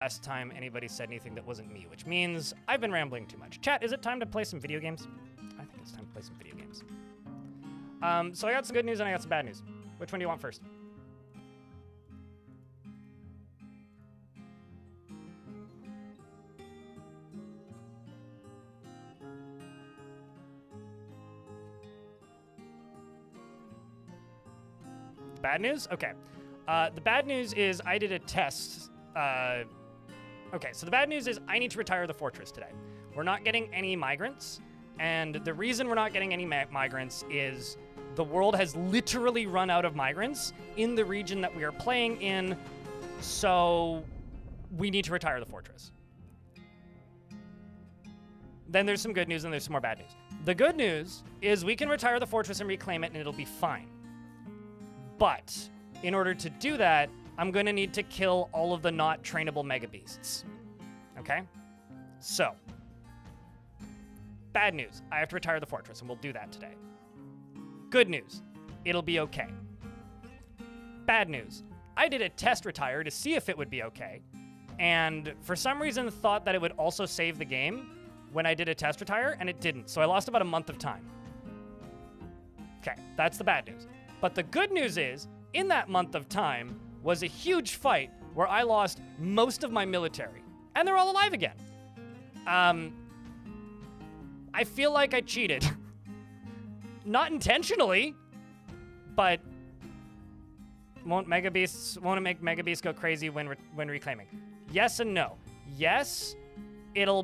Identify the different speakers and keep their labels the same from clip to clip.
Speaker 1: last time anybody said anything that wasn't me, which means I've been rambling too much. Chat, is it time to play some video games? I think it's time to play some video games. So I got some good news and I got some bad news. Which one do you want first? Bad news? Okay. The bad news is I did a test. Okay, so the bad news is I need to retire the fortress today. We're not getting any migrants, and the reason we're not getting any migrants is the world has literally run out of migrants in the region that we are playing in, so we need to retire the fortress. Then there's some good news and there's some more bad news. The good news is we can retire the fortress and reclaim it and it'll be fine. But in order to do that, I'm going to need to kill all of the not trainable mega beasts. Okay? So, bad news. I have to retire the fortress, and we'll do that today. Good news. It'll be okay. Bad news. I did a test retire to see if it would be okay, and for some reason thought that it would also save the game when I did a test retire, and it didn't. So I lost about a month of time. Okay, that's the bad news. But the good news is, in that month of time, was a huge fight where I lost most of my military. And they're all alive again. I feel like I cheated. Not intentionally, but won't it make mega beasts go crazy when reclaiming? Yes and no. Yes, it'll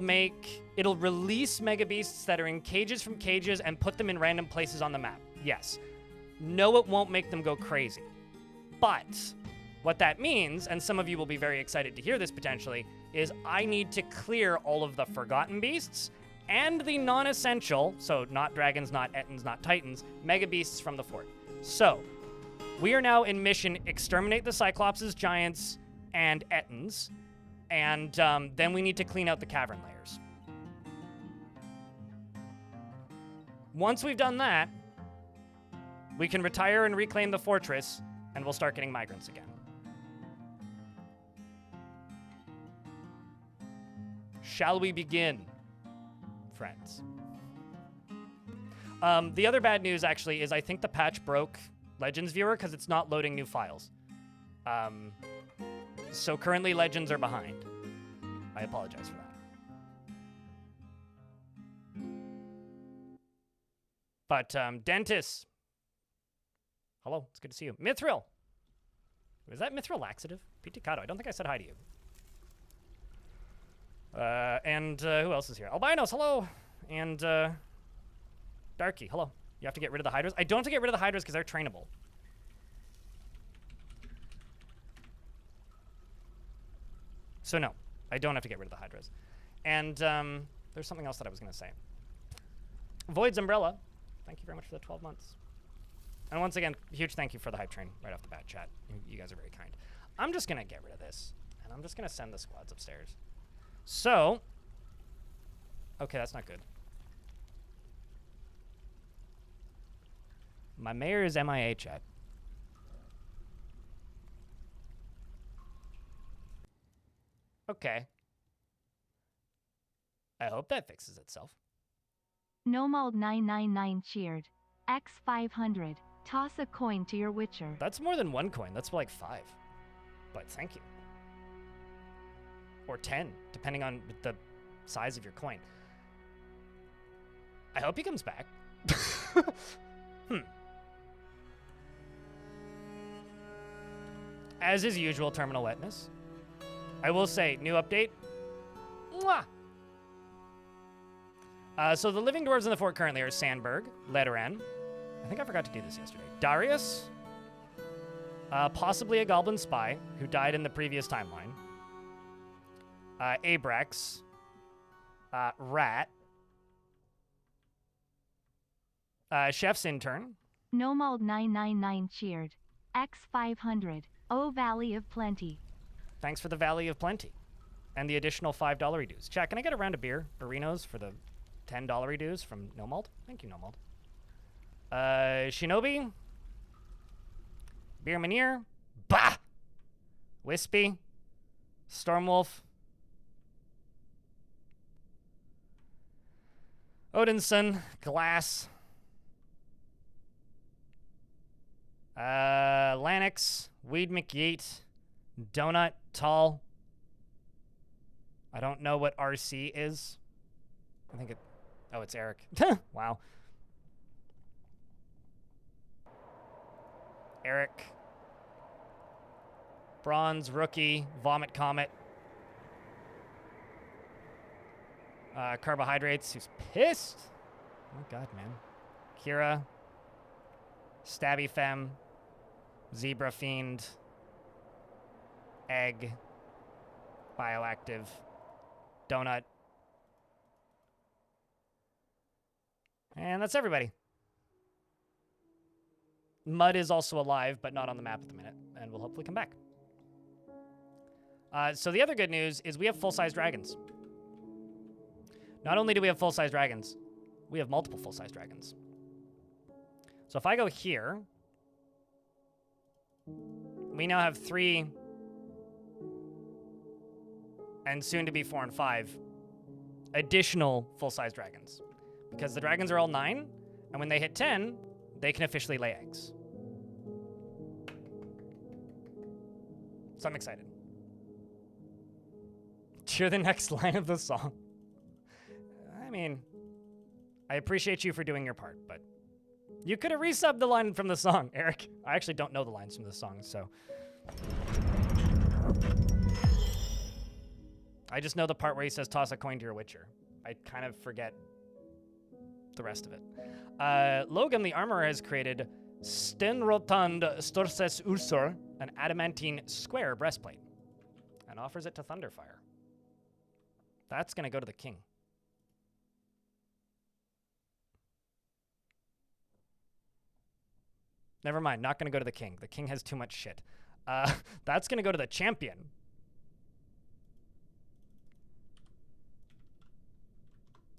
Speaker 1: release mega beasts that are in cages from cages and put them in random places on the map. Yes. No, it won't make them go crazy. But what that means, and some of you will be very excited to hear this potentially, is I need to clear all of the forgotten beasts and the non-essential, so not dragons, not ettins, not titans, mega beasts from the fort. So, we are now in mission exterminate the cyclopses, giants, and ettins, and then we need to clean out the cavern layers. Once we've done that, we can retire and reclaim the fortress, and we'll start getting migrants again. Shall we begin, friends? The other bad news, actually, is I think the patch broke Legends Viewer because it's not loading new files. So currently, Legends are behind. I apologize for that. But, Dentis. Hello, it's good to see you. Mithril. Is that Mithril laxative? Piticato, I don't think I said hi to you. And who else is here? Albinos, hello! And, Darky, hello. You have to get rid of the Hydras? I don't have to get rid of the Hydras because they're trainable. So no, I don't have to get rid of the Hydras. And, there's something else that I was going to say. Void's Umbrella, thank you very much for the 12 months. And once again, huge thank you for the hype train right off the bat, chat. You guys are very kind. I'm just going to get rid of this, and I'm just going to send the squads upstairs. So, okay, that's not good. My mayor is MIA, chat. Okay. I hope that fixes itself.
Speaker 2: Nomald999 cheered. X500. Toss a coin to your witcher.
Speaker 1: That's more than one coin. That's like 5. But thank you. Or 10, depending on the size of your coin. I hope he comes back. As is usual, terminal wetness. I will say, new update. Mwah! So the living dwarves in the fort currently are Sandberg, Lederan. I think I forgot to do this yesterday. Darius. Possibly a goblin spy who died in the previous timeline. Abrex. Rat. Chef's intern.
Speaker 2: Nomald999 cheered. X500. Oh, Valley of Plenty.
Speaker 1: Thanks for the Valley of Plenty. And the additional $5 dues. Chat, can I get a round of beer? Burrinos for the $10 dues from Nomald? Thank you, Nomald. Shinobi. Beermanier. Bah! Wispy. Stormwolf. Odinson, Glass. Lanix, Weed McYeet, Donut, Tall. I don't know what RC is. I think it... Oh, it's Eric. Wow. Eric. Bronze, Rookie, Vomit Comet. Carbohydrates, who's pissed. Oh, God, man. Kira. Stabby Femme. Zebra Fiend. Egg. Bioactive. Donut. And that's everybody. Mud is also alive, but not on the map at the minute, and will hopefully come back. So the other good news is we have full-size dragons. Not only do we have full-size dragons, we have multiple full-size dragons. So if I go here, we now have 3, and soon to be 4 and 5, additional full-size dragons. Because the dragons are all 9, and when they hit 10, they can officially lay eggs. So I'm excited. Cheer the next line of the song. I mean, I appreciate you for doing your part, but you could have resubbed the line from the song, Eric. I actually don't know the lines from the song, so. I just know the part where he says, toss a coin to your witcher. I kind of forget the rest of it. Logan, the armorer, has created Stenrotund Storses Ursur, an adamantine square breastplate, and offers it to Thunderfire. That's going to go to the king. Never mind, not going to go to the king. The king has too much shit. That's going to go to the champion.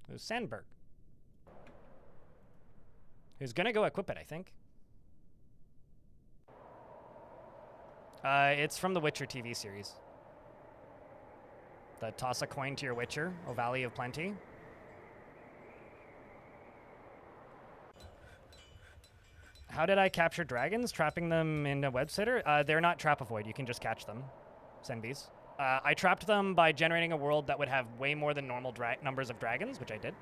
Speaker 1: Who's Sandberg? Who's going to go equip it, I think. It's from the Witcher TV series. The toss a coin to your Witcher, O Valley of Plenty. How did I capture dragons? Trapping them in a web sitter? They're not Trap-Avoid. You can just catch them. Senbees. I trapped them by generating a world that would have way more than normal numbers of dragons, which I did.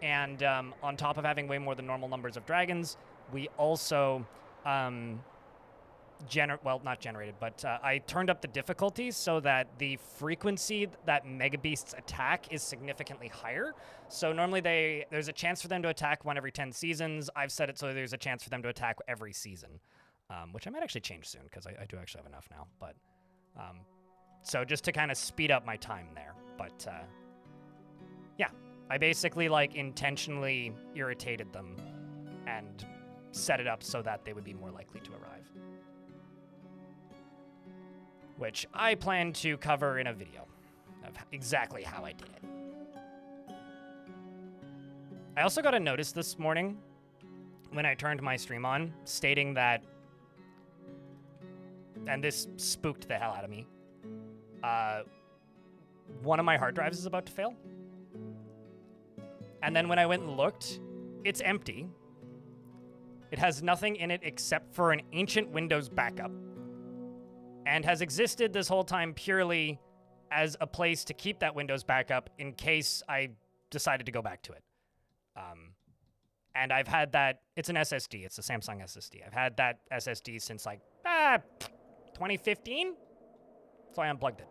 Speaker 1: And on top of having way more than normal numbers of dragons, we also... not generated, but I turned up the difficulty so that the frequency that Mega Beasts attack is significantly higher. So normally there's a chance for them to attack 1 every 10 seasons. I've set it so there's a chance for them to attack every season, which I might actually change soon because I do actually have enough now. But so just to kind of speed up my time there. But yeah, I basically like intentionally irritated them and set it up so that they would be more likely to arrive, which I plan to cover in a video of exactly how I did it. I also got a notice this morning when I turned my stream on stating that, and this spooked the hell out of me, one of my hard drives is about to fail. And then when I went and looked, it's empty. It has nothing in it except for an ancient Windows backup, and has existed this whole time purely as a place to keep that Windows backup in case I decided to go back to it. And I've had that, it's an SSD, it's a Samsung SSD. I've had that SSD since like, 2015? So I unplugged it.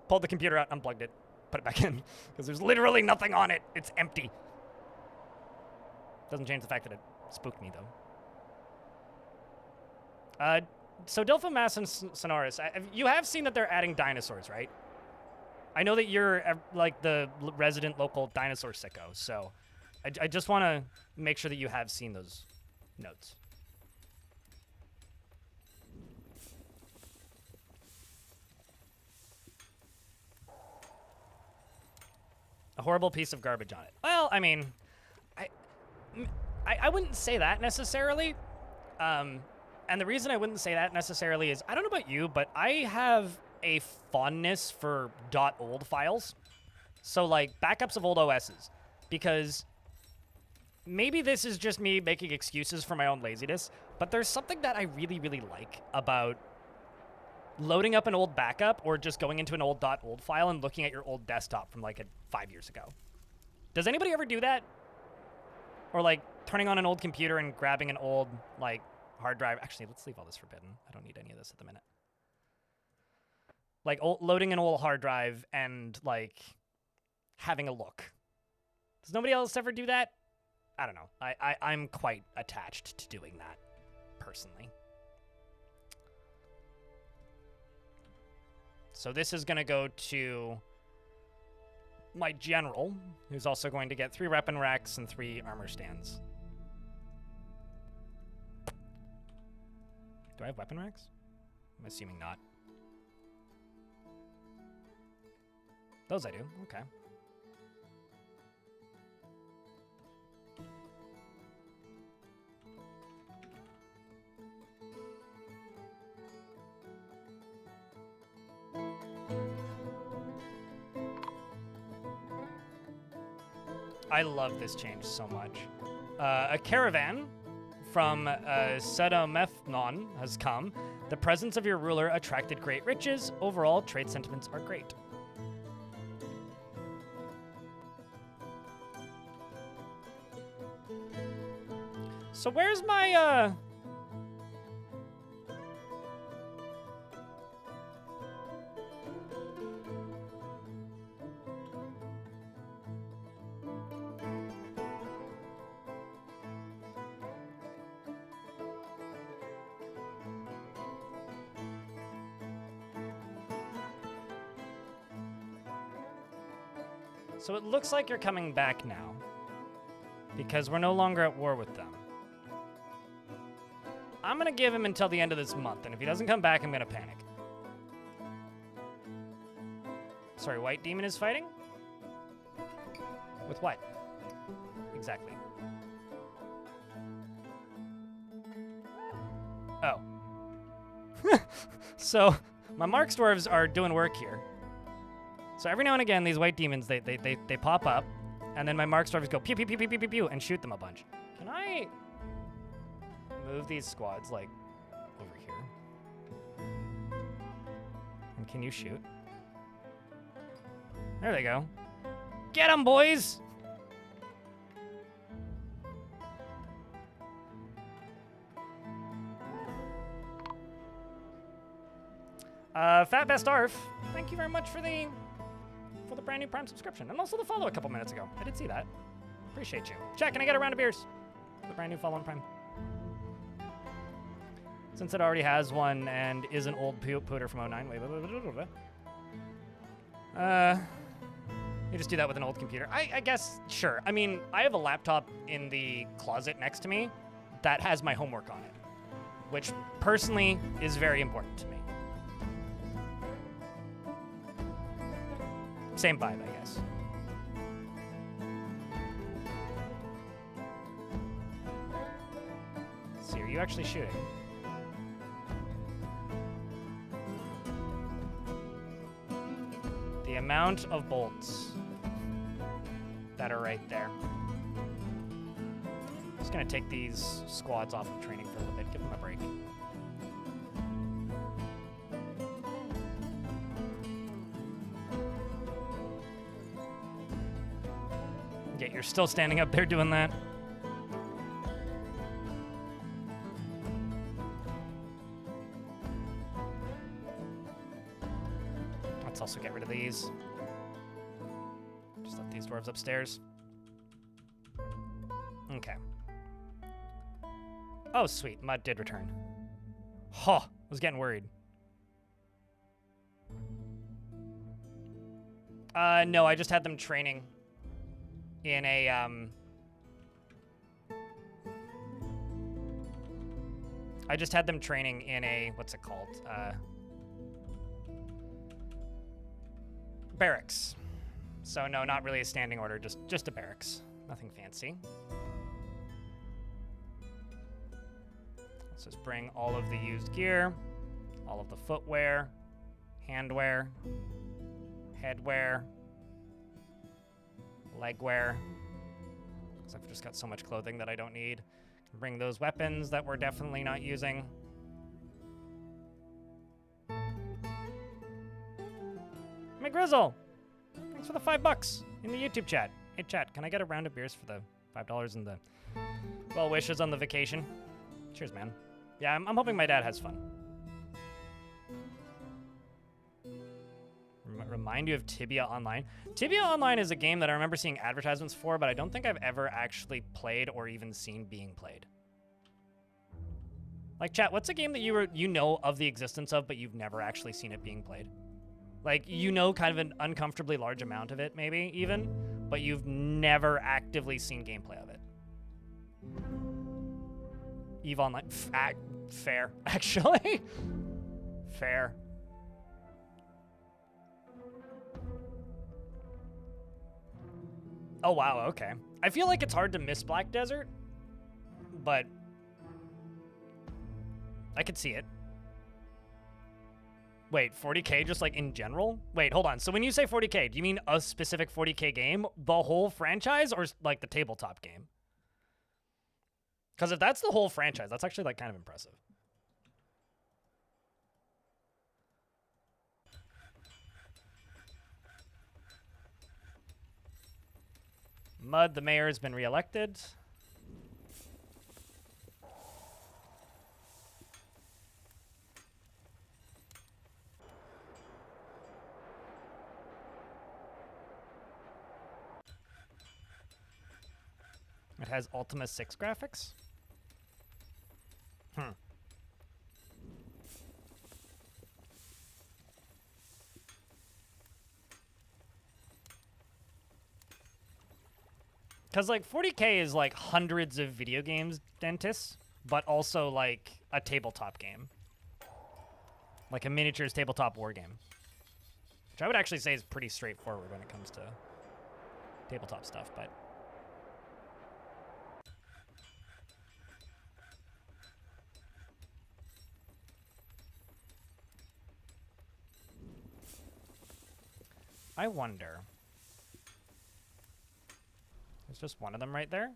Speaker 1: Pulled the computer out, unplugged it, put it back in, because there's literally nothing on it. It's empty. Doesn't change the fact that it spooked me, though. So Dilphomass and Sonoris, you have seen that they're adding dinosaurs, right? I know that you're like the resident local dinosaur sicko, so I just want to make sure that you have seen those notes. A horrible piece of garbage on it. Well, I mean, I wouldn't say that necessarily. And the reason I wouldn't say that necessarily is, I don't know about you, but I have a fondness for .old files. So like backups of old OSs, because maybe this is just me making excuses for my own laziness, but there's something that I really, really like about loading up an old backup or just going into an old file and looking at your old desktop from like 5 years ago. Does anybody ever do that? Or like turning on an old computer and grabbing an old like hard drive. Actually, let's leave all this forbidden. I don't need any of this at the minute. Like loading an old hard drive and like having a look. Does nobody else ever do that? I don't know. I'm quite attached to doing that personally. So this is going to go to my general, who's also going to get 3 weapon racks and 3 armor stands. Do I have weapon racks? I'm assuming not. Those I do. Okay. I love this change so much. A caravan from Sedomethnon has come. The presence of your ruler attracted great riches. Overall, trade sentiments are great. So where's my, So it looks like you're coming back now, because we're no longer at war with them. I'm gonna give him until the end of this month, and if he doesn't come back, I'm gonna panic. Sorry, White Demon is fighting? With what? Exactly. Oh. So, my Marks Dwarves are doing work here. So every now and again, these White Demons, they pop up, and then my Marks Dwarves go pew, pew, pew, pew, pew, pew, pew, and shoot them a bunch. Can I move these squads, like, over here? And can you shoot? There they go. Get them, boys! Fat Best Dwarf, thank you very much for the brand new Prime subscription, and also the follow a couple minutes ago. I did see that. Appreciate you. Chat, can I get a round of beers? The brand new follow on Prime. Since it already has one and is an old pooter from 09. Wait. You just do that with an old computer. I guess, sure. I mean, I have a laptop in the closet next to me that has my homework on it, which personally is very important to me. Same vibe, I guess. See, are you actually shooting? The amount of bolts that are right there. Just gonna take these squads off of training for a little bit, give them a break. Yeah, you're still standing up there doing that. Let's also get rid of these. Just let these dwarves upstairs. Okay. Oh, sweet. Mud did return. Huh. I was getting worried. No, I just had them training in a, I just had them training in a, what's it called? Barracks. So no, not really a standing order, just a barracks. Nothing fancy. Let's just bring all of the used gear, all of the footwear, handwear, headwear, legwear. Because I've just got so much clothing that I don't need. Bring those weapons that we're definitely not using. McGrizzle! Thanks for the $5 in the YouTube chat. Hey chat, can I get a round of beers for the $5 and the well wishes on the vacation? Cheers, man. Yeah, I'm hoping my dad has fun. Remind you of Tibia Online. Tibia Online is a game that I remember seeing advertisements for, but I don't think I've ever actually played or even seen being played. Like, chat, what's a game that you know of the existence of, but you've never actually seen it being played? Like, you know kind of an uncomfortably large amount of it, maybe, even, but you've never actively seen gameplay of it. EVE Online. Fair, actually. Fair. Oh, wow, okay. I feel like it's hard to miss Black Desert, but I could see it. Wait, 40K just like in general? Wait, hold on. So when you say 40K, do you mean a specific 40K game, the whole franchise, or like the tabletop game? Because if that's the whole franchise, that's actually like kind of impressive. Mud, the mayor, has been reelected. It has Ultima 6 graphics. Because, like, 40K is, like, hundreds of video games, Dentists, but also, like, a tabletop game. Like a miniatures tabletop war game. Which I would actually say is pretty straightforward when it comes to tabletop stuff, but... I wonder... There's just one of them right there.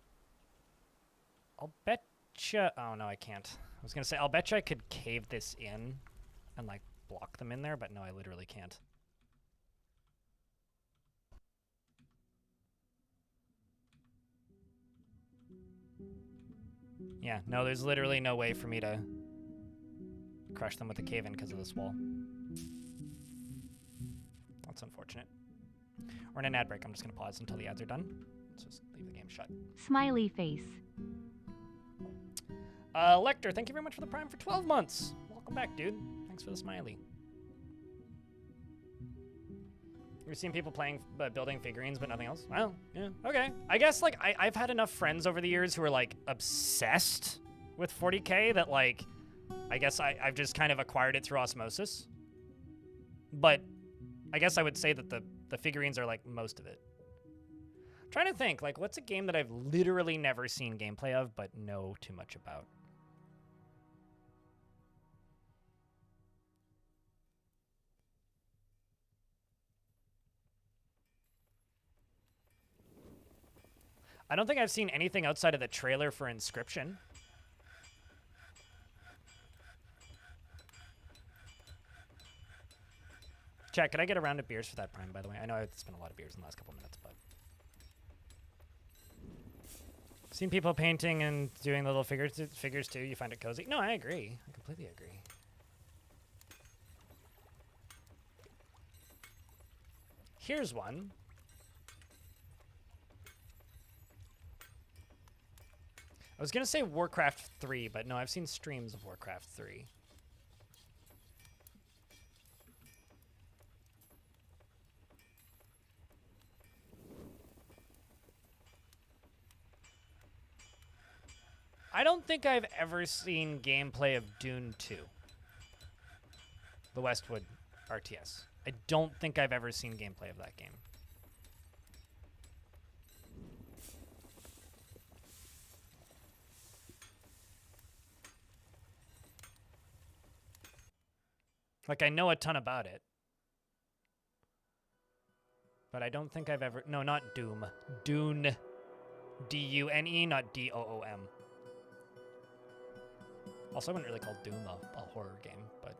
Speaker 1: I'll betcha... Oh, no, I can't. I was going to say, I'll betcha I could cave this in and, like, block them in there, but no, I literally can't. Yeah, no, there's literally no way for me to crush them with a cave-in because of this wall. That's unfortunate. We're in an ad break. I'm just going to pause until the ads are done. Let's just leave the game shut.
Speaker 2: Smiley face.
Speaker 1: Lecter, thank you very much for the Prime for 12 months. Welcome back, dude. Thanks for the smiley. You've seen people playing, building figurines, but nothing else? Well, yeah, okay. I guess, like, I've had enough friends over the years who are, like, obsessed with 40K that, like, I guess I've just kind of acquired it through osmosis. But I guess I would say that the figurines are, like, most of it. I'm trying to think, like, what's a game that I've literally never seen gameplay of, but know too much about? I don't think I've seen anything outside of the trailer for Inscription. Chat, could I get a round of beers for that Prime, by the way? I know I've spent a lot of beers in the last couple minutes, but... Seen people painting and doing the little figures too. You find it cozy? No, I agree. I completely agree. Here's one. I was going to say Warcraft 3, but no, I've seen streams of Warcraft 3. I don't think I've ever seen gameplay of Dune 2. The Westwood RTS. I don't think I've ever seen gameplay of that game. Like, I know a ton about it. But I don't think I've ever... No, not Doom. Dune. D-U-N-E, not D-O-O-M. Also, I wouldn't really call Doom a horror game, but...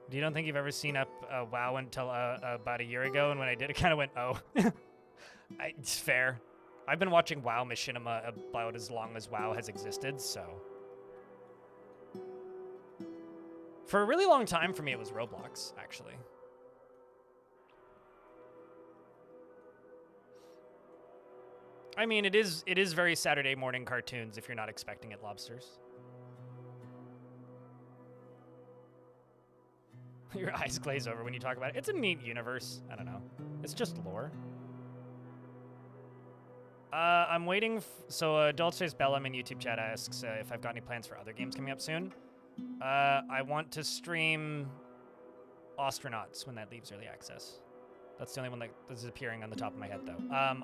Speaker 1: You don't think you've ever seen up WoW until about a year ago, and when I did, it kind of went, oh. It's fair. I've been watching WoW Machinima about as long as WoW has existed, so... For a really long time, for me, it was Roblox, actually. I mean, it is very Saturday morning cartoons if you're not expecting it, lobsters. Your eyes glaze over when you talk about it. It's a neat universe. I don't know. It's just lore. I'm waiting. So, Dulce's Bellum in YouTube chat asks if I've got any plans for other games coming up soon. I want to stream Astronauts when that leaves early access. That's the only one that is appearing on the top of my head, though.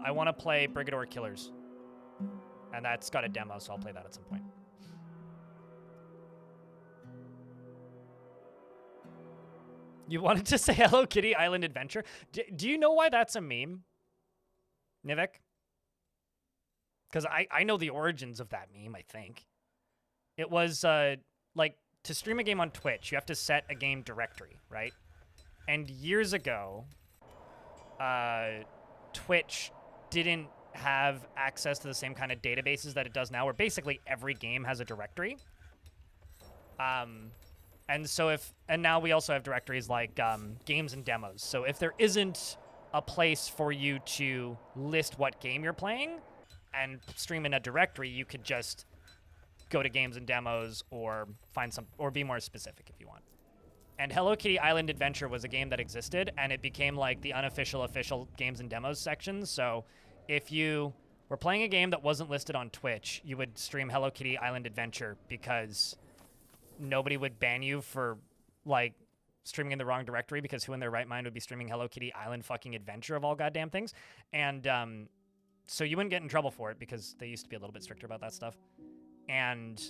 Speaker 1: I want to play Brigador Killers. And that's got a demo, so I'll play that at some point. You wanted to say Hello Kitty Island Adventure? Do you know why that's a meme? Nivek? Because I know the origins of that meme, I think. It was, like, to stream a game on Twitch, you have to set a game directory, right? And years ago, Twitch didn't have access to the same kind of databases that it does now, where basically every game has a directory. And so and now we also have directories like games and demos. So if there isn't a place for you to list what game you're playing and stream in a directory, you could just go to games and demos or find or be more specific if you want. And Hello Kitty Island Adventure was a game that existed, and it became like the unofficial official games and demos section. So if you were playing a game that wasn't listed on Twitch, you would stream Hello Kitty Island Adventure because nobody would ban you for like streaming in the wrong directory, because who in their right mind would be streaming Hello Kitty Island fucking Adventure of all goddamn things? And so you wouldn't get in trouble for it because they used to be a little bit stricter about that stuff. And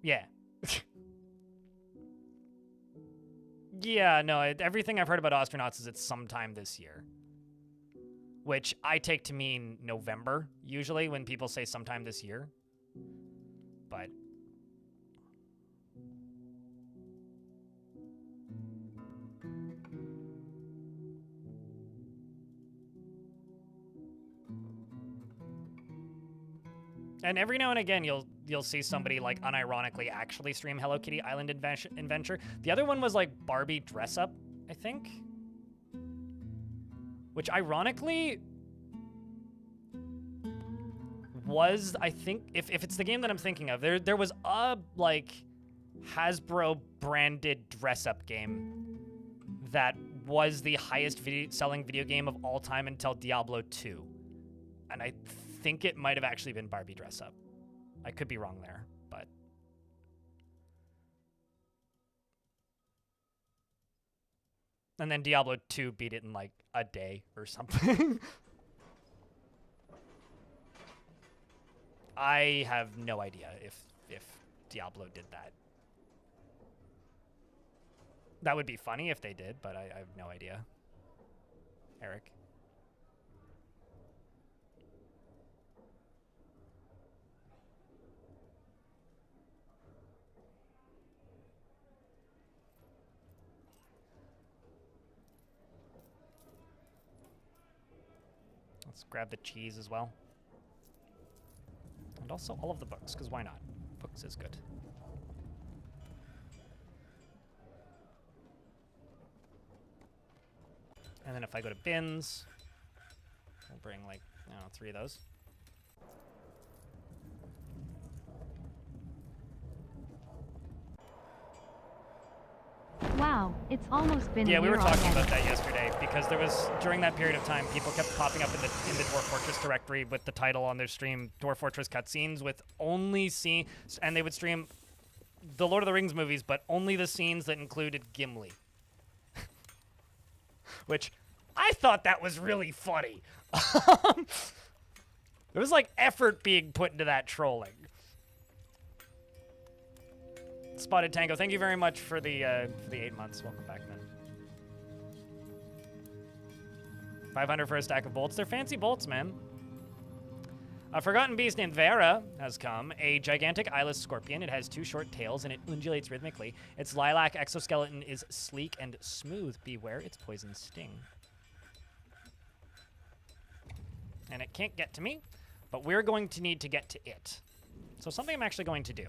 Speaker 1: yeah. Yeah, no, everything I've heard about Astronauts is it's sometime this year. Which I take to mean November, usually, when people say sometime this year. But... And every now and again, you'll see somebody like unironically actually stream Hello Kitty Island Adventure. The other one was like Barbie Dress Up, I think. Which ironically was, I think, if it's the game that I'm thinking of, there was a like Hasbro branded dress up game that was the highest selling video game of all time until Diablo 2. And I think it might have actually been Barbie Dress Up. I could be wrong there, but... And then Diablo 2 beat it in like a day or something. I have no idea if Diablo did that. That would be funny if they did, but I have no idea. Eric? Let's grab the cheese as well. And also all of the books, because why not? Books is good. And then if I go to bins, we'll bring like, I don't know, 3 of those.
Speaker 2: Wow, it's almost been a year
Speaker 1: we were talking
Speaker 2: already.
Speaker 1: about that yesterday, because there was, during that period of time, people kept popping up in the Dwarf Fortress directory with the title on their stream, Dwarf Fortress cutscenes, with only scenes, and they would stream the Lord of the Rings movies, but only the scenes that included Gimli. Which, I thought that was really funny. There was like effort being put into that trolling. Spotted Tango, thank you very much for the 8 months. Welcome back, man. 500 for a stack of bolts. They're fancy bolts, man. A forgotten beast named Vera has come. A gigantic eyeless scorpion. It has 2 short tails, and it undulates rhythmically. Its lilac exoskeleton is sleek and smooth. Beware its poison sting. And it can't get to me, but we're going to need to get to it. So something I'm actually going to do.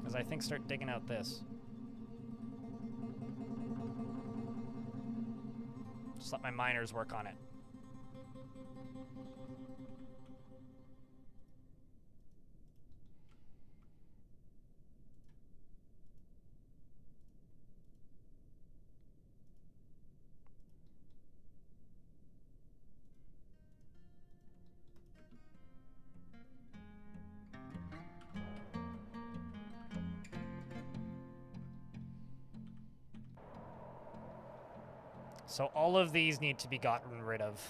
Speaker 1: Is I think start digging out this. Just let my miners work on it. So all of these need to be gotten rid of,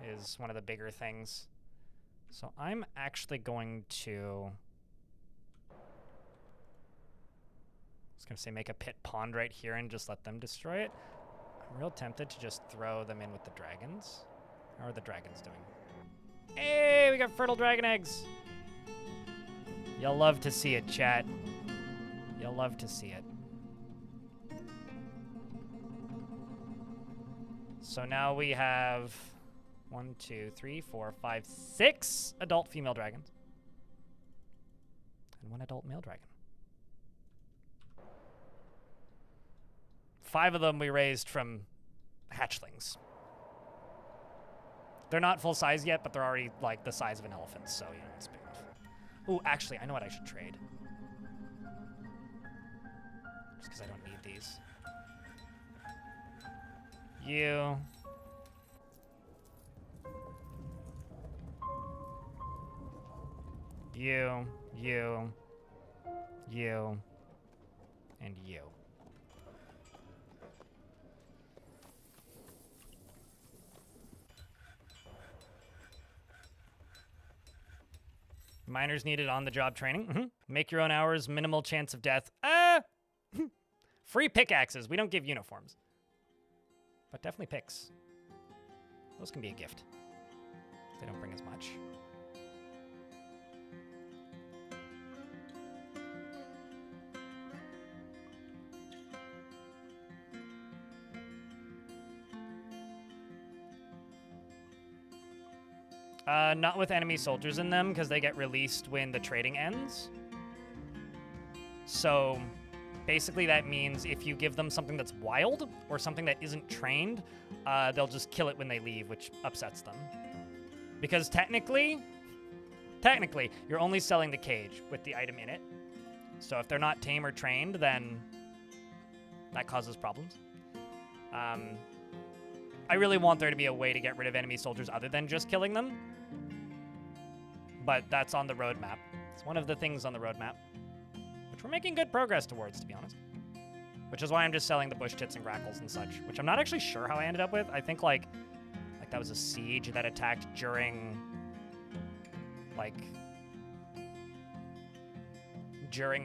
Speaker 1: is one of the bigger things. So I'm actually going to... I was going to say make a pit pond right here and just let them destroy it. I'm real tempted to just throw them in with the dragons. How are the dragons doing? Hey, we got fertile dragon eggs! You'll love to see it, chat. You'll love to see it. So now we have 1, 2, 3, 4, 5, 6 adult female dragons. And 1 adult male dragon. 5 of them we raised from hatchlings. They're not full size yet, but they're already like the size of an elephant, so you know, it's big enough. Ooh, actually, I know what I should trade. Just because I don't need these. You. You. You. You. And you. Miners needed on-the-job training. Make your own hours, minimal chance of death. Free pickaxes. We don't give uniforms. But definitely picks. Those can be a gift. They don't bring as much. Not with enemy soldiers in them, because they get released when the trading ends. So basically that means if you give them something that's wild or something that isn't trained, they'll just kill it when they leave, which upsets them. Because technically, you're only selling the cage with the item in it. So if they're not tame or trained, then that causes problems. I really want there to be a way to get rid of enemy soldiers other than just killing them. But that's on the roadmap. It's one of the things on the roadmap, which we're making good progress towards, to be honest. Which is why I'm just selling the bush tits and grackles and such, which I'm not actually sure how I ended up with. I think like that was a siege that attacked during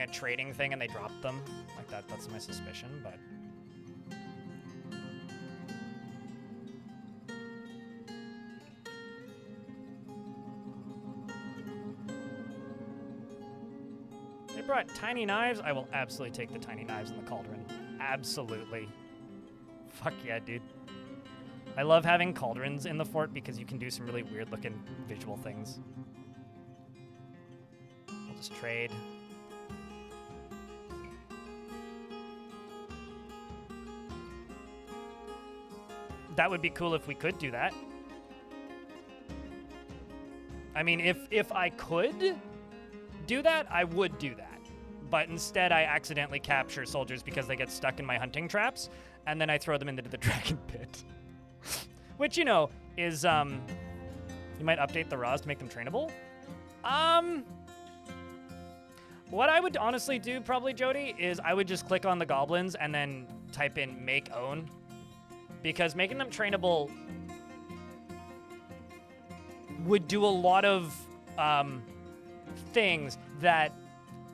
Speaker 1: a trading thing and they dropped them. Like that's my suspicion, but brought tiny knives. I will absolutely take the tiny knives in the cauldron. Absolutely. Fuck yeah, dude. I love having cauldrons in the fort because you can do some really weird looking visual things. We'll just trade. That would be cool if we could do that. I mean, if I could do that, I would do that. But instead, I accidentally capture soldiers because they get stuck in my hunting traps, and then I throw them into the dragon pit. Which, you know, is, you might update the raws to make them trainable. What I would honestly do, probably, Jody, is I would just click on the goblins and then type in make own. Because making them trainable would do a lot of things that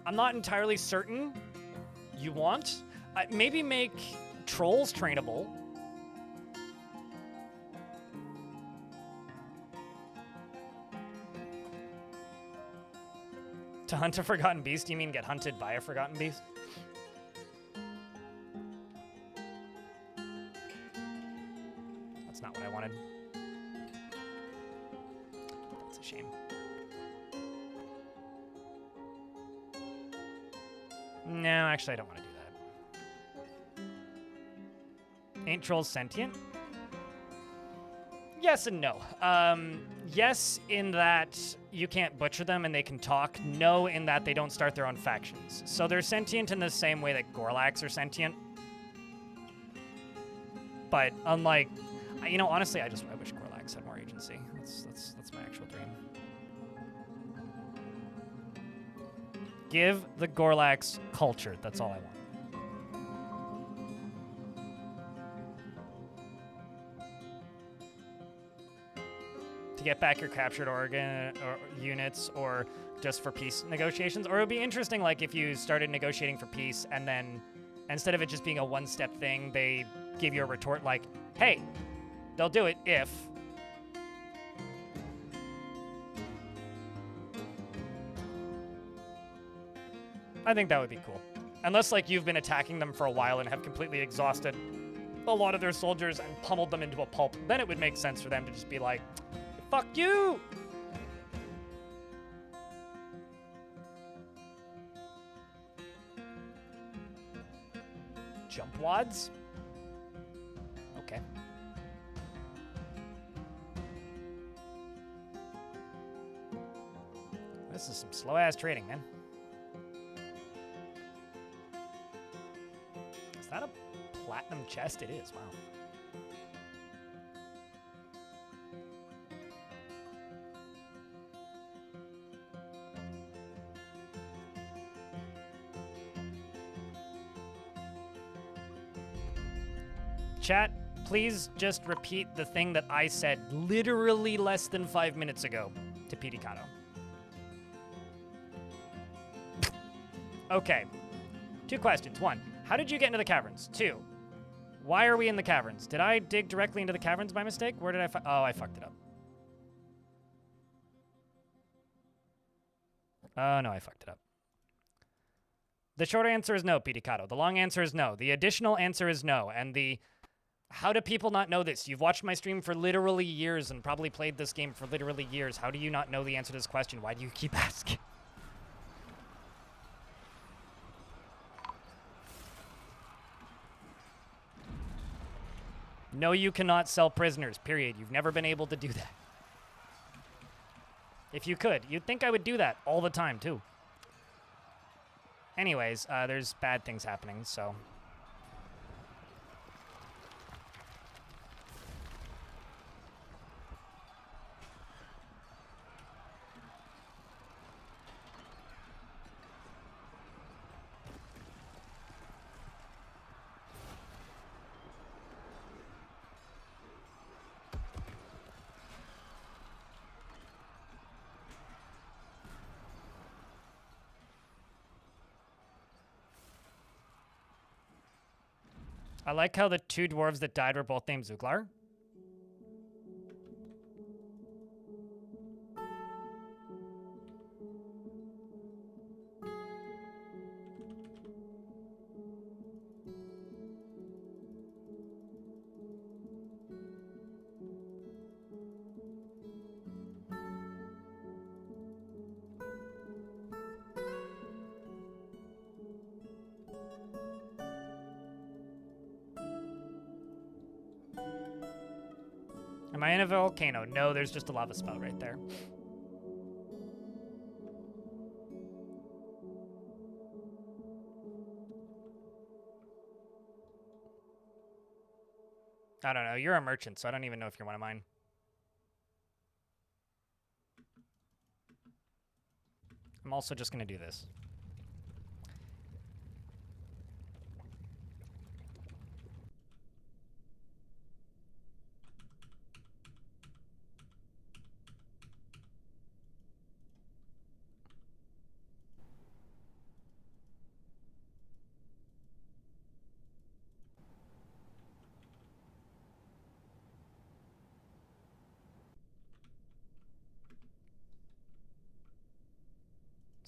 Speaker 1: I'm not entirely certain you want. Maybe make trolls trainable. To hunt a forgotten beast, do you mean get hunted by a forgotten beast? That's not what I wanted. That's a shame. No, actually, I don't want to do that. Ain't trolls sentient? Yes and no. Yes, in that you can't butcher them and they can talk. No, in that they don't start their own factions. So they're sentient in the same way that Gorlaks are sentient. But unlike, you know, honestly, I wish Gorlaks had more agency. That's my actual dream. Give the Gorlaks culture. That's all I want. To get back your captured organ or units, or just for peace negotiations. Or it would be interesting, like, if you started negotiating for peace and then instead of it just being a one-step thing, they give you a retort like, hey, they'll do it if. I think that would be cool. Unless, like, you've been attacking them for a while and have completely exhausted a lot of their soldiers and pummeled them into a pulp, then it would make sense for them to just be like, fuck you! Jump wads? Okay. This is some slow-ass trading, man. Is that a platinum chest? It is, wow. Chat, please just repeat the thing that I said literally less than 5 minutes ago to Pidicado. Okay. 2 questions. 1, how did you get into the caverns? 2, why are we in the caverns? Did I dig directly into the caverns by mistake? Where did I oh, I fucked it up. Oh, no, I fucked it up. The short answer is no, Pidicado. The long answer is no. The additional answer is no. And the how do people not know this? You've watched my stream for literally years and probably played this game for literally years. How do you not know the answer to this question? Why do you keep asking? No, you cannot sell prisoners, period. You've never been able to do that. If you could, you'd think I would do that all the time, too. Anyways, there's bad things happening, so... I like how the 2 dwarves that died were both named Zuglar. Am I in a volcano? No, there's just a lava spout right there. I don't know. You're a merchant, so I don't even know if you're one of mine. I'm also just going to do this.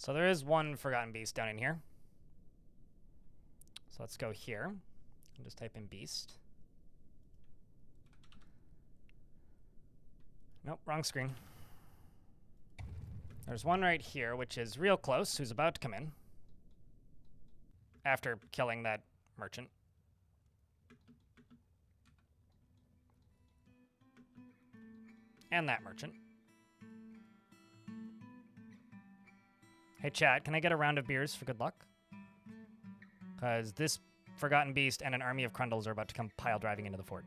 Speaker 1: So there is one Forgotten Beast down in here. So let's go here and just type in beast. Nope, wrong screen. There's one right here, which is real close, who's about to come in. After killing that merchant. And that merchant. Hey chat, can I get a round of beers for good luck? Because this Forgotten Beast and an army of Crundles are about to come pile driving into the fort.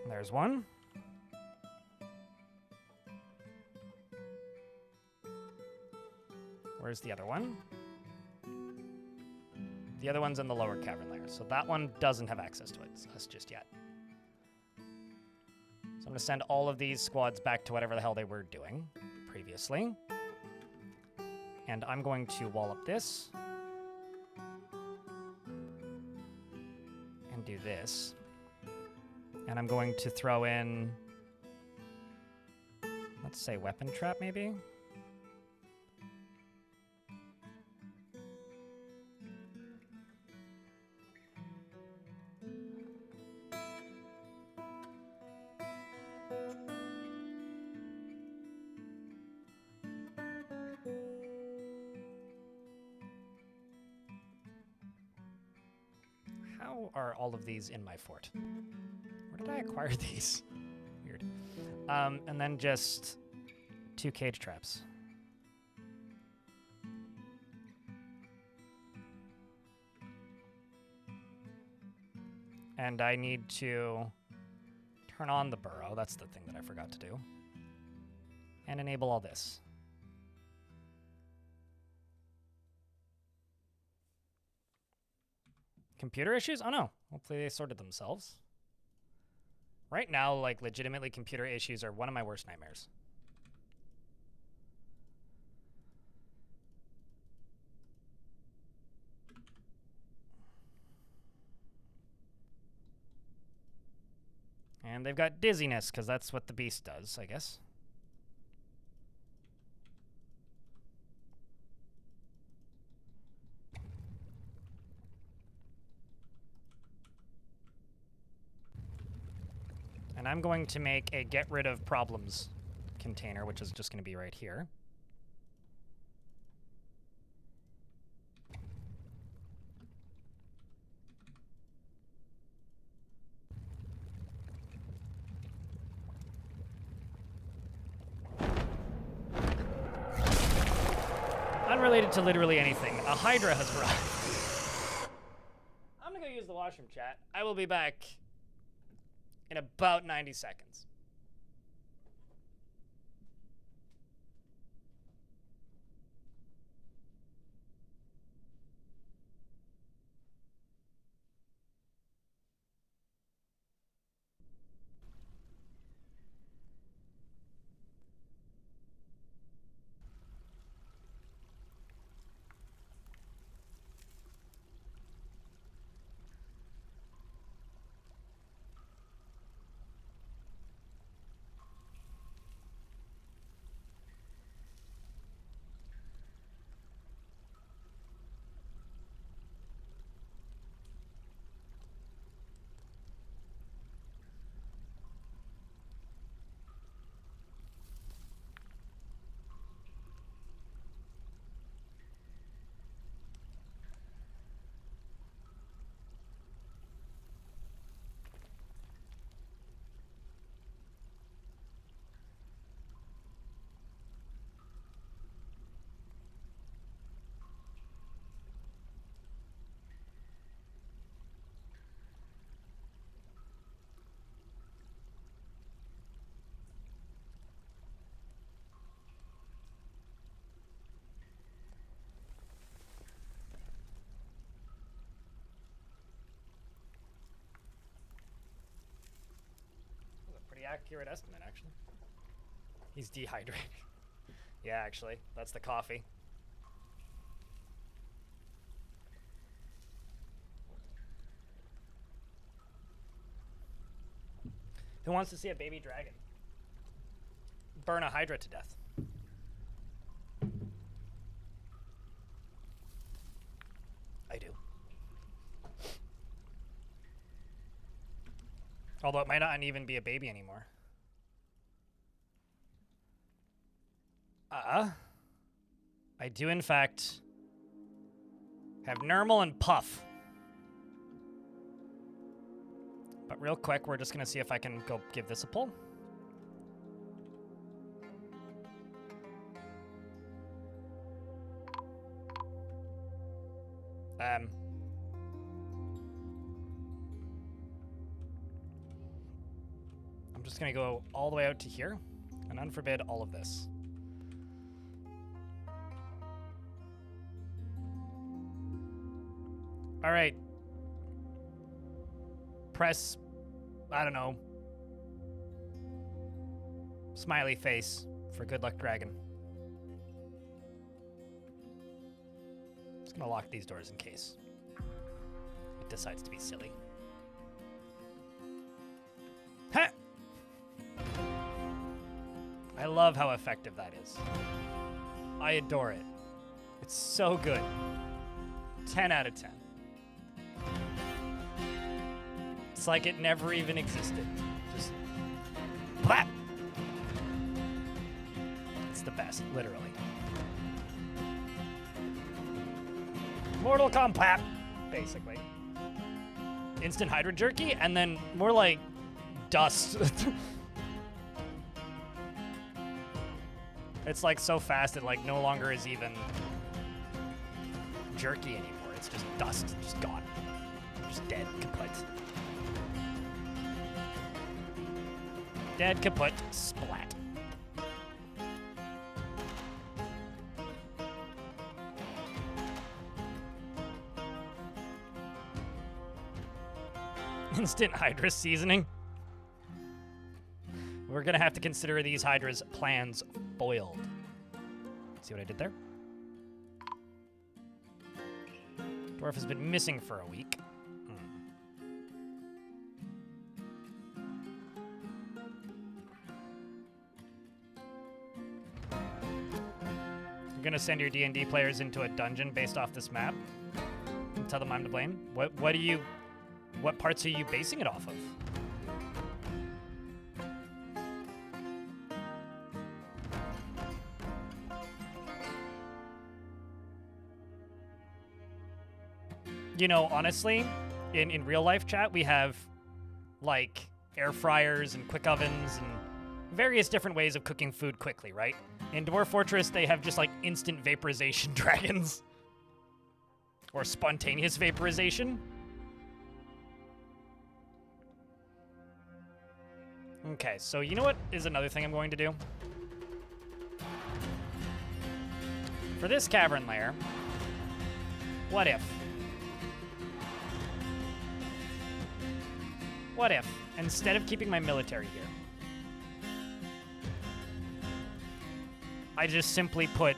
Speaker 1: There's one. Where's the other one? The other one's in the lower cavern layer, so that one doesn't have access to us just yet. So I'm going to send all of these squads back to whatever the hell they were doing previously. And I'm going to wall up this. And do this. And I'm going to throw in, let's say weapon trap maybe? How are all of these in my fort? Where did I acquire these? Weird. And then just 2 cage traps. And I need to turn on the burrow. That's the thing that I forgot to do. And enable all this. Computer issues? Oh no. Hopefully they sorted themselves. Right now, like, legitimately computer issues are one of my worst nightmares. And they've got dizziness, because that's what the beast does, I guess. And I'm going to make a get rid of problems container, which is just going to be right here. Unrelated to literally anything, a Hydra has arrived. I'm going to go use the washroom, chat. I will be back in about 90 seconds. Accurate estimate, actually. He's dehydrated. Yeah, actually, that's the coffee. Who wants to see a baby dragon burn a hydra to death? I do. Although it might not even be a baby anymore. I do in fact have Normal and Puff. But real quick, we're just gonna see if I can go give this a pull. I'm just gonna go all the way out to here and unforbid all of this. All right. Press, I don't know, smiley face for Good Luck Dragon. Just gonna lock these doors in case it decides to be silly. Ha! I love how effective that is. I adore it. It's so good. 10 out of 10. It's like it never even existed. Just plap. It's the best, literally. Mortal Kombat, basically. Instant Hydra Jerky, and then more like dust. It's like so fast it like no longer is even jerky anymore. It's just dust, just gone. Just dead, kaput. Dead, kaput, splat. Instant Hydra seasoning. We're gonna have to consider these Hydra's plans foiled. See what I did there? Dwarf has been missing for a week. You're gonna send your D&D players into a dungeon based off this map and tell them I'm to blame? What parts are you basing it off of? You know, honestly, in real life chat, we have like air fryers and quick ovens and various different ways of cooking food quickly, right? In Dwarf Fortress, they have just like instant vaporization dragons. Or spontaneous vaporization. Okay, so you know what is another thing I'm going to do? For this cavern lair, what if, instead of keeping my military here, I just simply put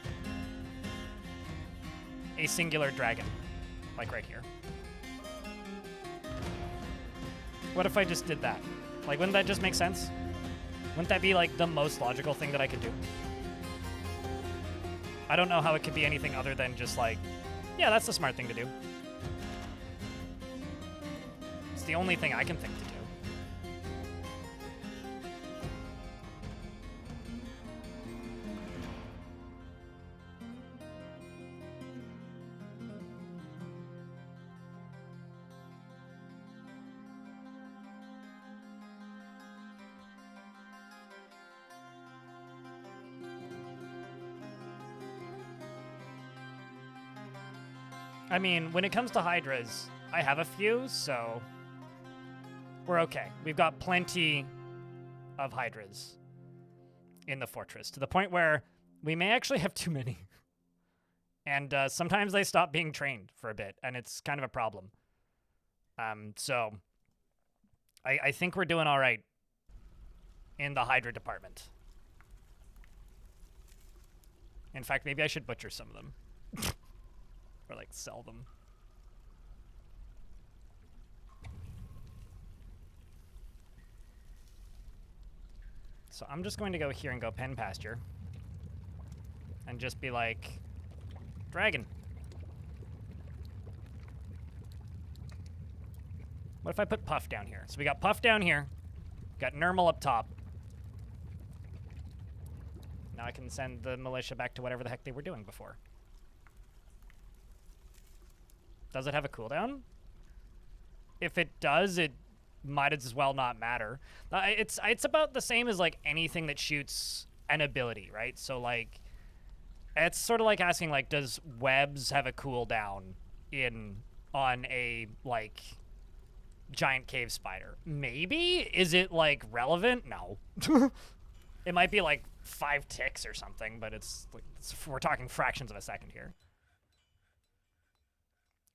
Speaker 1: a singular dragon, like right here? What if I just did that? Like, wouldn't that just make sense? Wouldn't that be like the most logical thing that I could do? I don't know how it could be anything other than just like, yeah, that's the smart thing to do. It's the only thing I can think to do. I mean, when it comes to Hydras, I have a few, so we're okay. We've got plenty of Hydras in the fortress, to the point where we may actually have too many. And sometimes they stop being trained for a bit, and it's kind of a problem. So I think we're doing all right in the Hydra department. In fact, maybe I should butcher some of them. Or like sell them. So I'm just going to go here and go pen pasture. And just be like, dragon. What if I put Puff down here? So we got Puff down here. Got Nermal up top. Now I can send the militia back to whatever the heck they were doing before. Does it have a cooldown? If it does, it might as well not matter. It's about the same as like anything that shoots an ability, right? So like, it's sort of like asking like, does webs have a cooldown on a like giant cave spider? Maybe. Is it like relevant? No. It might be like 5 ticks or something, but we're talking fractions of a second here.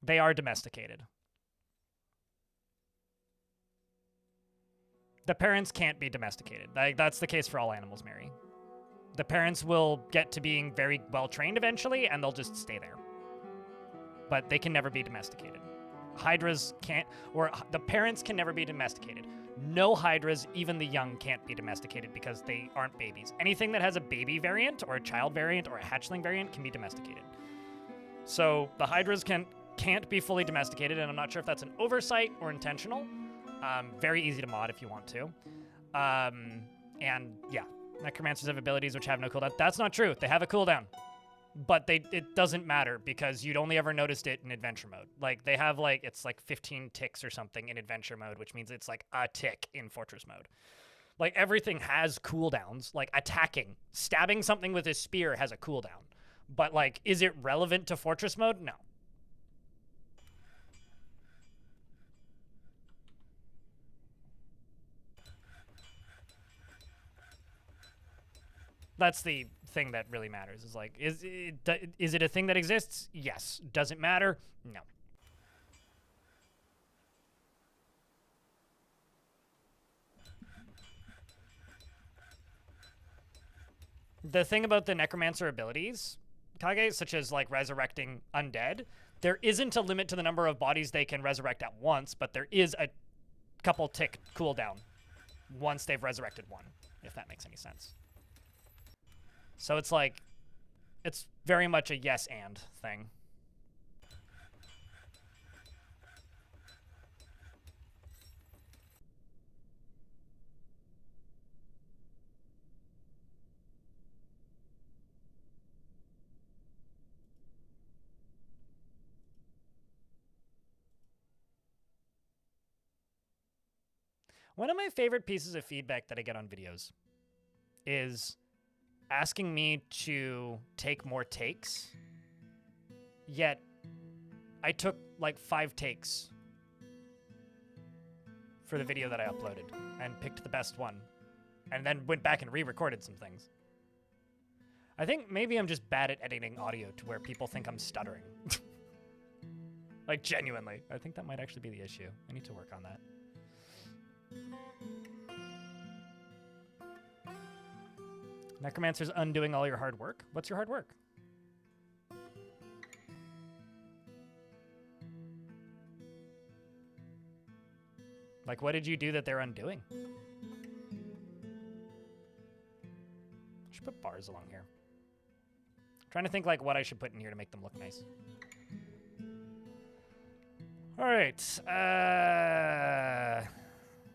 Speaker 1: They are domesticated. The parents can't be domesticated. That's the case for all animals, Mary. The parents will get to being very well trained eventually, and they'll just stay there. But they can never be domesticated. Hydras can't, or the parents can never be domesticated. No hydras, even the young, can't be domesticated because they aren't babies. Anything that has a baby variant, or a child variant, or a hatchling variant can be domesticated. So the hydras can't be fully domesticated, and I'm not sure if that's an oversight or intentional. Very easy to mod if you want to. And yeah, necromancers have abilities which have no cooldown. That's not true. They have a cooldown. But it doesn't matter because you'd only ever noticed it in adventure mode. Like, they have, like, it's like 15 ticks or something in adventure mode, which means it's like a tick in fortress mode. Like, everything has cooldowns. Like, attacking, stabbing something with a spear has a cooldown. But, like, is it relevant to fortress mode? No. That's the thing that really matters. Is like, is it a thing that exists? Yes. Does it matter? No. The thing about the necromancer abilities, Kage, such as like resurrecting undead, there isn't a limit to the number of bodies they can resurrect at once, but there is a couple tick cooldown once they've resurrected one, if that makes any sense. So it's like, it's very much a yes and thing. One of my favorite pieces of feedback that I get on videos is asking me to take more takes, yet I took like 5 takes for the video that I uploaded and picked the best one and then went back and re-recorded some things. I think maybe I'm just bad at editing audio to where people think I'm stuttering. Like, genuinely. I think that might actually be the issue. I need to work on that. Necromancer's undoing all your hard work. What's your hard work? Like, what did you do that they're undoing? I should put bars along here. I'm trying to think like what I should put in here to make them look nice. All right.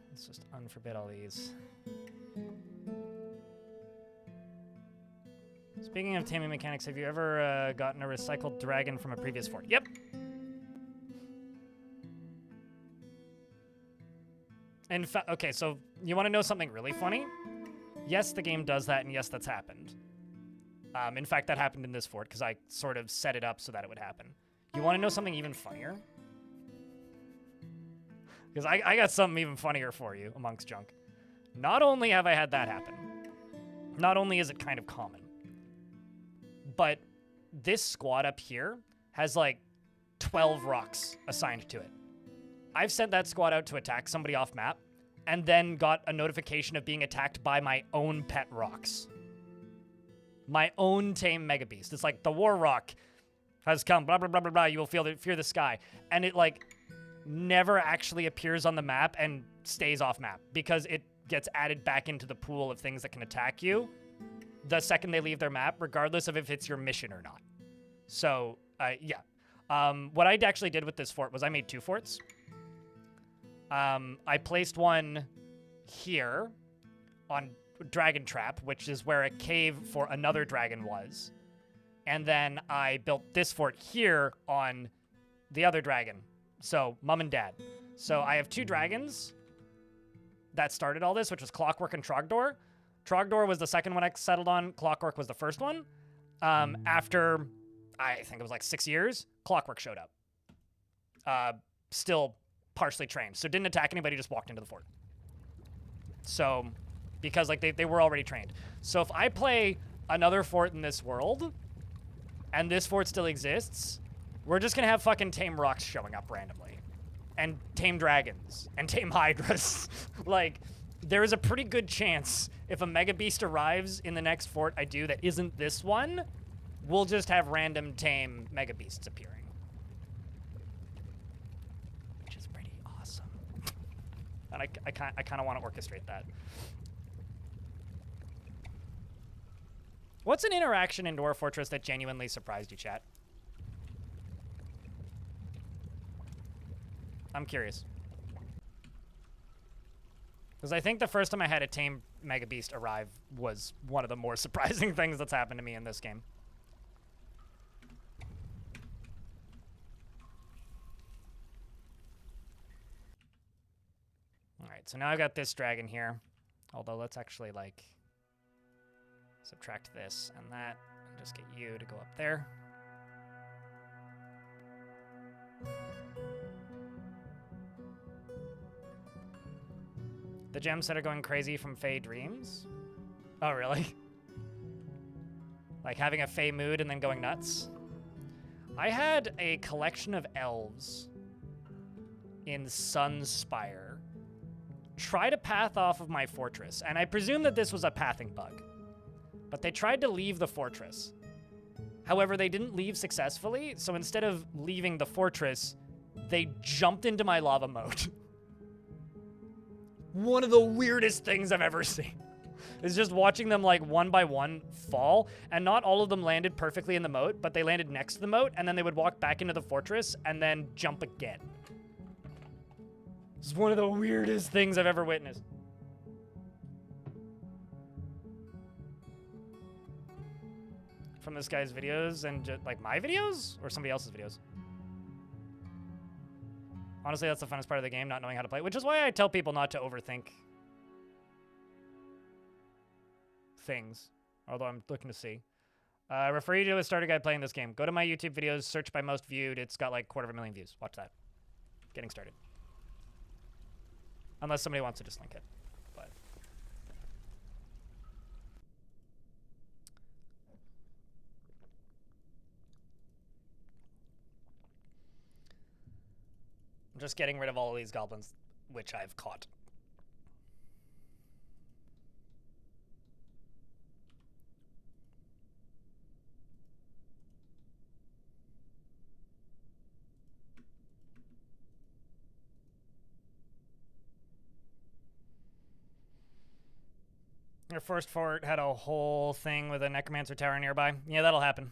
Speaker 1: Let's just unforbid all these. Speaking of taming mechanics, have you ever gotten a recycled dragon from a previous fort? Yep. In fact, okay, so you want to know something really funny? Yes, the game does that, and yes, that's happened. In fact, that happened in this fort, because I sort of set it up so that it would happen. You want to know something even funnier? Because I got something even funnier for you amongst junk. Not only have I had that happen, not only is it kind of common, but this squad up here has like 12 rocks assigned to it. I've sent that squad out to attack somebody off map and then got a notification of being attacked by my own pet rocks. My own tame mega beast. It's like, the war rock has come, blah, blah, blah, blah, blah. You will fear the sky. And it like never actually appears on the map and stays off map because it gets added back into the pool of things that can attack you the second they leave their map, regardless of if it's your mission or not. So, yeah. What I actually did with this fort was I made 2 forts. I placed one here on Dragon Trap, which is where a cave for another dragon was. And then I built this fort here on the other dragon. So, Mom and Dad. So I have 2 dragons that started all this, which was Clockwork and Trogdor. Trogdor was the second one I settled on. Clockwork was the first one. After, I think it was like 6 years, Clockwork showed up. Still partially trained. So didn't attack anybody, just walked into the fort. So, because like they were already trained. So if I play another fort in this world, and this fort still exists, we're just gonna have fucking tame rocks showing up randomly. And tame dragons. And tame hydras. Like, there is a pretty good chance if a mega beast arrives in the next fort I do that isn't this one, we'll just have random tame mega beasts appearing. Which is pretty awesome. And I kind of want to orchestrate that. What's an interaction in Dwarf Fortress that genuinely surprised you, chat? I'm curious. Because I think the first time I had a tame Mega Beast arrive was one of the more surprising things that's happened to me in this game. Alright, so now I've got this dragon here. Although, let's actually, like, subtract this and that, and just get you to go up there. The gems that are going crazy from Fey Dreams? Oh, really? Like having a Fey mood and then going nuts? I had a collection of elves in Sunspire try to path off of my fortress, and I presume that this was a pathing bug. But they tried to leave the fortress. However, they didn't leave successfully, so instead of leaving the fortress, they jumped into my lava moat. One of the weirdest things I've ever seen is just watching them like one by one fall, and not all of them landed perfectly in the moat, but they landed next to the moat, and then they would walk back into the fortress and then jump again. This is one of the weirdest things I've ever witnessed. From this guy's videos and just like my videos or somebody else's videos? Honestly, that's the funnest part of the game, not knowing how to play, which is why I tell people not to overthink things, although I'm looking to see. I refer you to a starter guide playing this game. Go to my YouTube videos, search by most viewed. It's got like 250,000 views. Watch that. Getting started. Unless somebody wants to just link it. But I'm just getting rid of all of these goblins, which I've caught. Your first fort had a whole thing with a necromancer tower nearby. Yeah, that'll happen.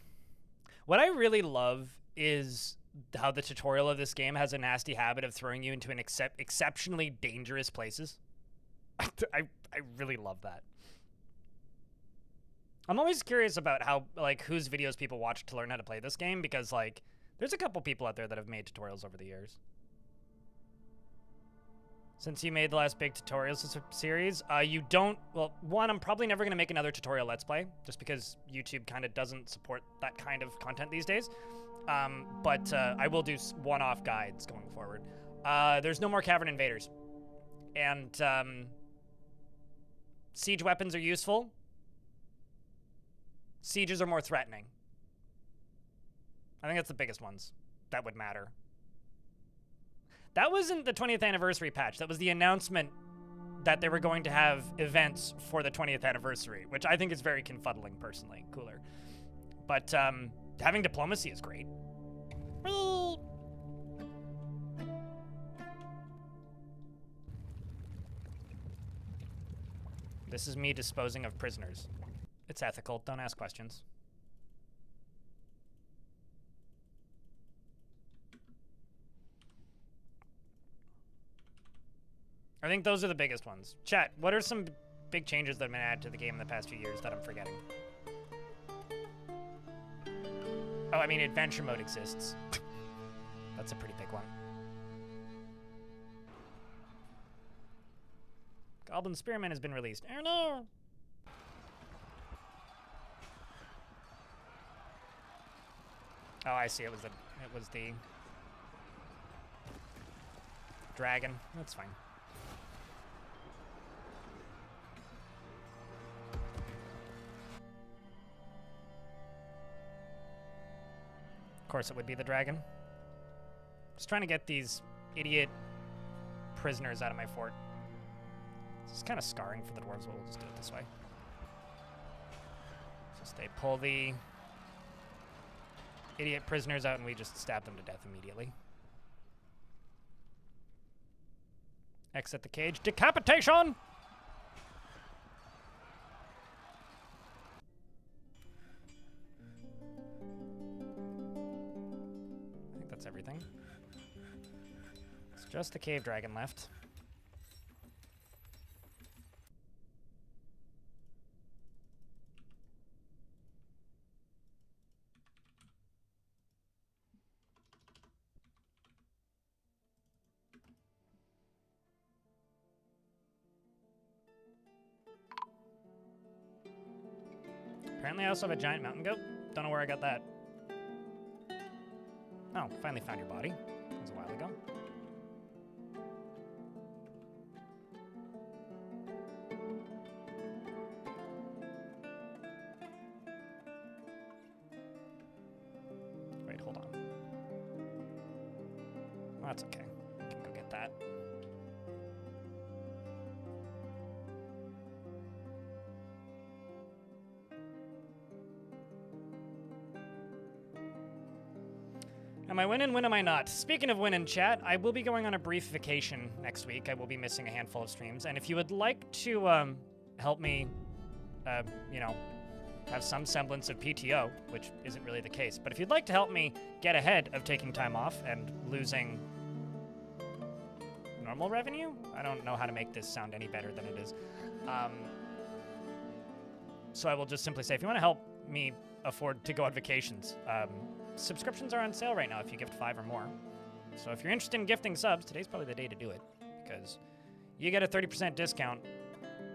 Speaker 1: What I really love is how the tutorial of this game has a nasty habit of throwing you into an exceptionally dangerous places. I really love that. I'm always curious about how, like, whose videos people watch to learn how to play this game, because, like, there's a couple people out there that have made tutorials over the years. Since you made the last big tutorials series, you don't, well, one, I'm probably never going to make another tutorial Let's Play, just because YouTube kind of doesn't support that kind of content these days. But I will do one-off guides going forward. There's no more Cavern Invaders. And siege weapons are useful. Sieges are more threatening. I think that's the biggest ones that would matter. That wasn't the 20th anniversary patch. That was the announcement that they were going to have events for the 20th anniversary, which I think is very confuddling, personally. Cooler. But having diplomacy is great. This is me disposing of prisoners. It's ethical. Don't ask questions. I think those are the biggest ones. Chat, what are some big changes that have been added to the game in the past few years that I'm forgetting? Oh, I mean, adventure mode exists. That's a pretty big one. Goblin Spearman has been released. Oh no! Oh, I see. It was the dragon. That's fine. Of course, it would be the dragon. Just trying to get these idiot prisoners out of my fort. This is kind of scarring for the dwarves, but we'll just do it this way. Just they pull the idiot prisoners out and we just stab them to death immediately. Exit the cage. Decapitation! I think that's everything. It's just the cave dragon left. Apparently I also have a giant mountain goat. Don't know where I got that. Oh, finally found your body. That was a while ago. Wait, hold on. Oh, that's okay. I can go get that. Am I winning? When am I not? Speaking of winning, chat, I will be going on a brief vacation next week. I will be missing a handful of streams. And if you would like to help me, you know, have some semblance of PTO, which isn't really the case, but if you'd like to help me get ahead of taking time off and losing normal revenue? I don't know how to make this sound any better than it is. So I will just simply say, if you want to help me afford to go on vacations, subscriptions are on sale right now if you gift 5 or more. So if you're interested in gifting subs, today's probably the day to do it, because you get a 30% discount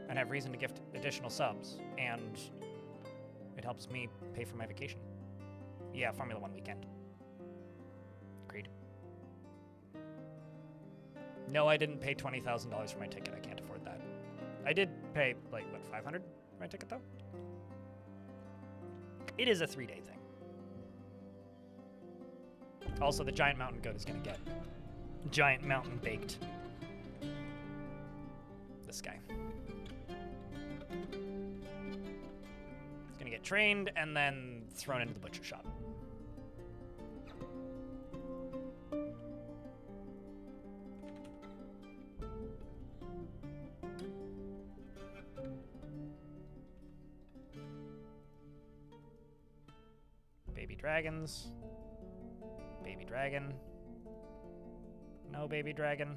Speaker 1: and have reason to gift additional subs, and it helps me pay for my vacation. Yeah, Formula 1 weekend. Agreed. No, I didn't pay $20,000 for my ticket. I can't afford that. I did pay, like, what, $500 for my ticket, though? It is a 3-day thing. Also, the giant mountain goat is going to get giant mountain baked. This guy. He's going to get trained and then thrown into the butcher shop. Baby dragons. Baby dragon. No baby dragon.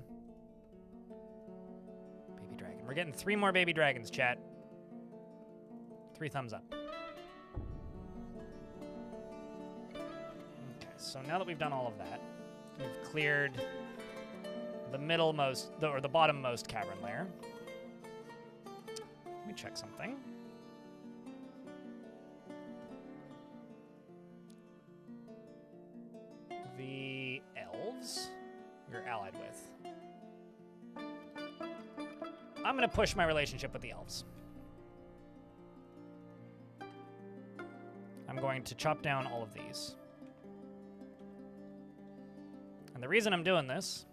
Speaker 1: Baby dragon. We're getting 3 more baby dragons, chat. 3 thumbs up. Okay, so now that we've done all of that, we've cleared the middlemost, or the bottommost cavern layer. Let me check something. The elves you're allied with. I'm going to push my relationship with the elves. I'm going to chop down all of these. And the reason I'm doing this...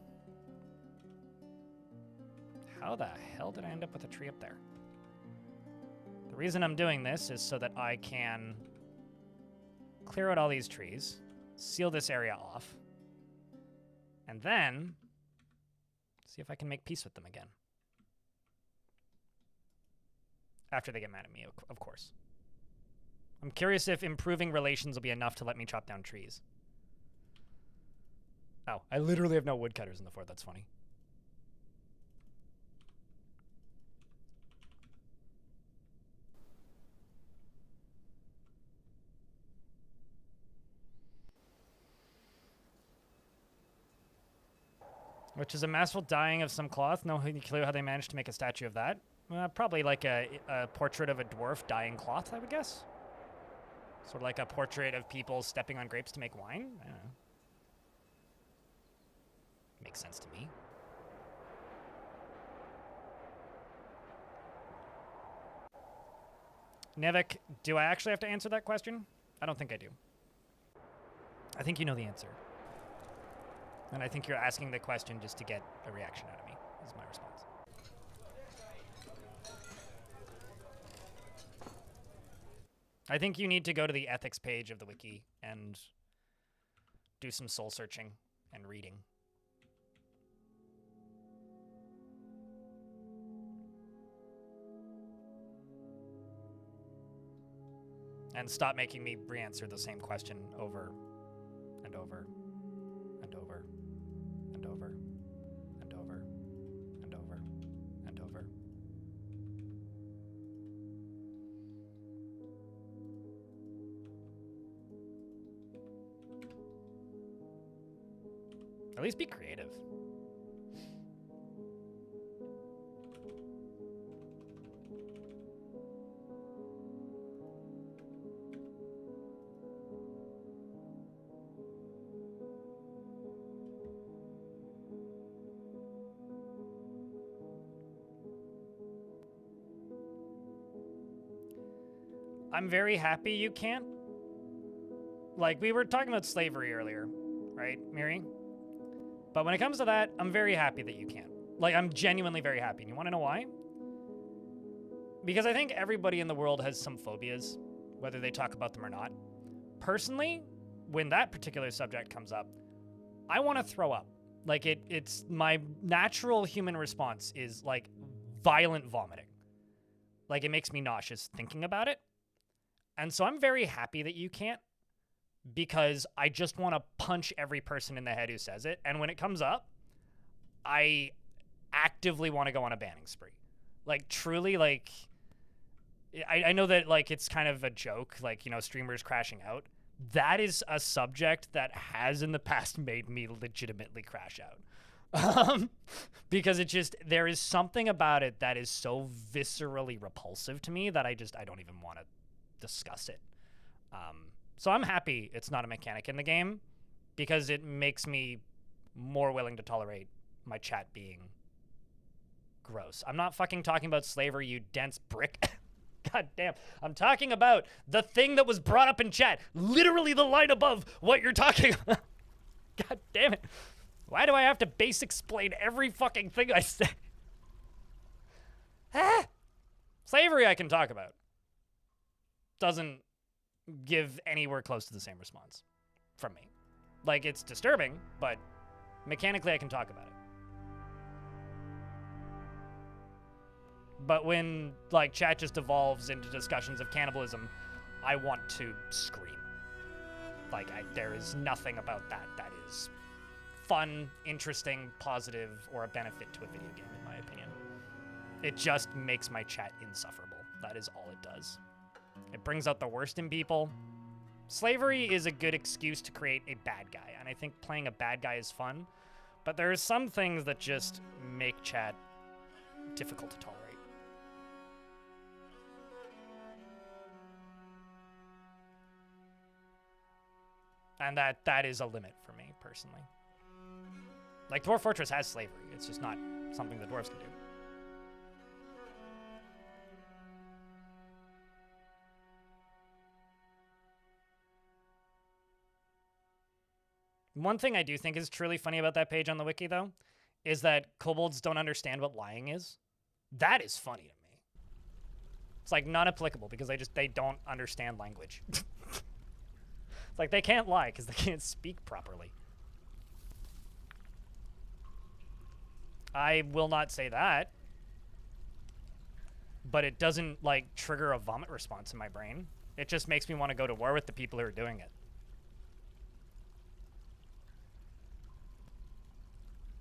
Speaker 1: How the hell did I end up with a tree up there? The reason I'm doing this is so that I can clear out all these trees, seal this area off, and then see if I can make peace with them again. After they get mad at me, of course. I'm curious if improving relations will be enough to let me chop down trees. Oh, I literally have no woodcutters in the fort. That's funny. Which is a masterful dyeing of some cloth. No clue how they managed to make a statue of that. Probably like a portrait of a dwarf dyeing cloth, I would guess. Sort of like a portrait of people stepping on grapes to make wine. I don't know. Makes sense to me. Nevik, do I actually have to answer that question? I don't think I do. I think you know the answer. And I think you're asking the question just to get a reaction out of me, is my response. I think you need to go to the ethics page of the wiki and do some soul searching and reading. And stop making me re-answer the same question over and over and over and over and over and over and over. At least be creative. I'm very happy you can't. Like, we were talking about slavery earlier, right, Miri? But when it comes to that, I'm very happy that you can't. Like, I'm genuinely very happy. And you want to know why? Because I think everybody in the world has some phobias, whether they talk about them or not. Personally, when that particular subject comes up, I want to throw up. Like, it's my natural human response is, like, violent vomiting. Like, it makes me nauseous thinking about it. And so I'm very happy that you can't, because I just want to punch every person in the head who says it. And when it comes up, I actively want to go on a banning spree. Like, truly, like, I know that, like, it's kind of a joke, like, you know, streamers crashing out. That is a subject that has in the past made me legitimately crash out. Because it just, there is something about it that is so viscerally repulsive to me that I don't even want to discuss it. So I'm happy it's not a mechanic in the game, because it makes me more willing to tolerate my chat being gross. I'm not fucking talking about slavery, you dense brick. God damn. I'm talking about the thing that was brought up in chat. Literally the line above what you're talking about. God damn it. Why do I have to base explain every fucking thing I say? Slavery I can talk about. Doesn't give anywhere close to the same response from me. Like, it's disturbing, but mechanically I can talk about it. But when, like, chat just evolves into discussions of cannibalism, I want to scream. Like, there is nothing about that that is fun, interesting, positive, or a benefit to a video game, in my opinion. It just makes my chat insufferable. That is all it does. It brings out the worst in people. Slavery is a good excuse to create a bad guy, and I think playing a bad guy is fun, but there are some things that just make chat difficult to tolerate. And that is a limit for me, personally. Like, Dwarf Fortress has slavery. It's just not something the dwarves can do. One thing I do think is truly funny about that page on the wiki, though, is that kobolds don't understand what lying is. That is funny to me. It's like not applicable because they don't understand language. It's like they can't lie because they can't speak properly. I will not say that. but it doesn't like trigger a vomit response in my brain. It just makes me want to go to war with the people who are doing it.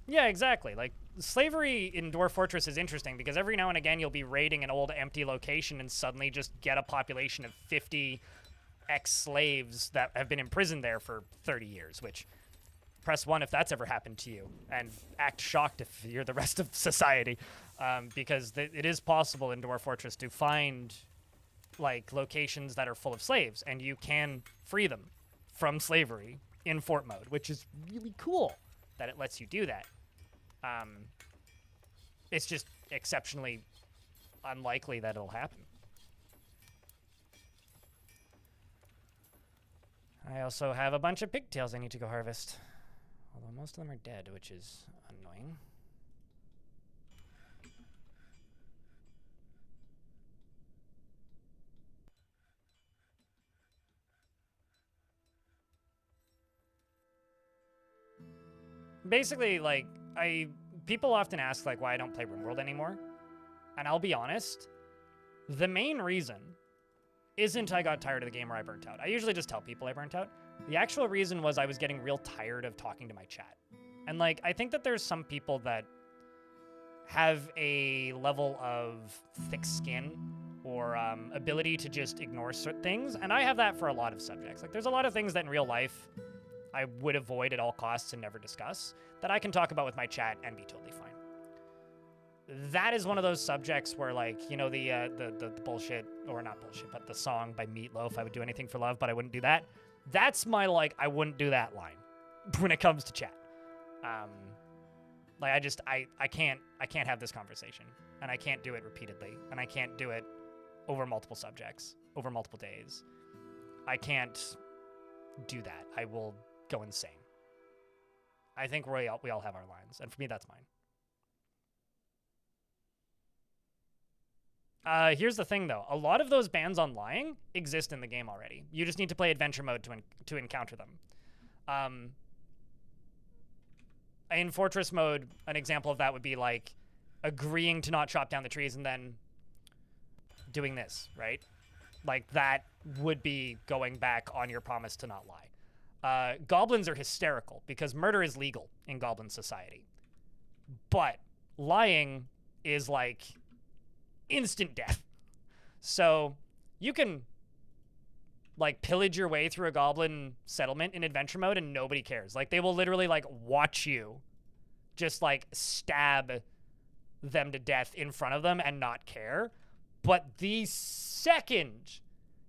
Speaker 1: Yeah, exactly. Like, slavery in Dwarf Fortress is interesting because every now and again you'll be raiding an old empty location and suddenly just get a population of 50 ex-slaves that have been imprisoned there for 30 years, which, press 1 if that's ever happened to you, and act shocked if you're the rest of society, because it is possible in Dwarf Fortress to find, like, locations that are full of slaves, and you can free them from slavery in fort mode, which is really cool that it lets you do that. It's just exceptionally unlikely that it'll happen. I also have a bunch of pigtails I need to go harvest. Although most of them are dead, which is annoying. Basically, like, people often ask, like, why I don't play RimWorld anymore. And I'll be honest, the main reason isn't I got tired of the game or I burnt out. I usually just tell people I burnt out. The actual reason was I was getting real tired of talking to my chat. And, like, I think that there's some people that have a level of thick skin or ability to just ignore certain things. And I have that for a lot of subjects. Like, there's a lot of things that in real life I would avoid at all costs and never discuss that I can talk about with my chat and be totally fine. That is one of those subjects where, like, you know, the bullshit, or not bullshit, but the song by Meatloaf, I would do anything for love, but I wouldn't do that. That's my, like, I wouldn't do that line when it comes to chat. Like, I can't have this conversation, and I can't do it repeatedly, and I can't do it over multiple subjects, over multiple days. I can't do that. I will go insane. I think we all have our lines, and for me, that's mine. Here's the thing, though. A lot of those bans on lying exist in the game already. You just need to play adventure mode to encounter them. In Fortress mode, an example of that would be, like, agreeing to not chop down the trees and then doing this, right? Like, that would be going back on your promise to not lie. Goblins are hysterical because murder is legal in Goblin society. But lying is, like, instant death. So you can, like, pillage your way through a Goblin settlement in adventure mode and nobody cares. Like, they will literally, like, watch you just, like, stab them to death in front of them and not care. But the second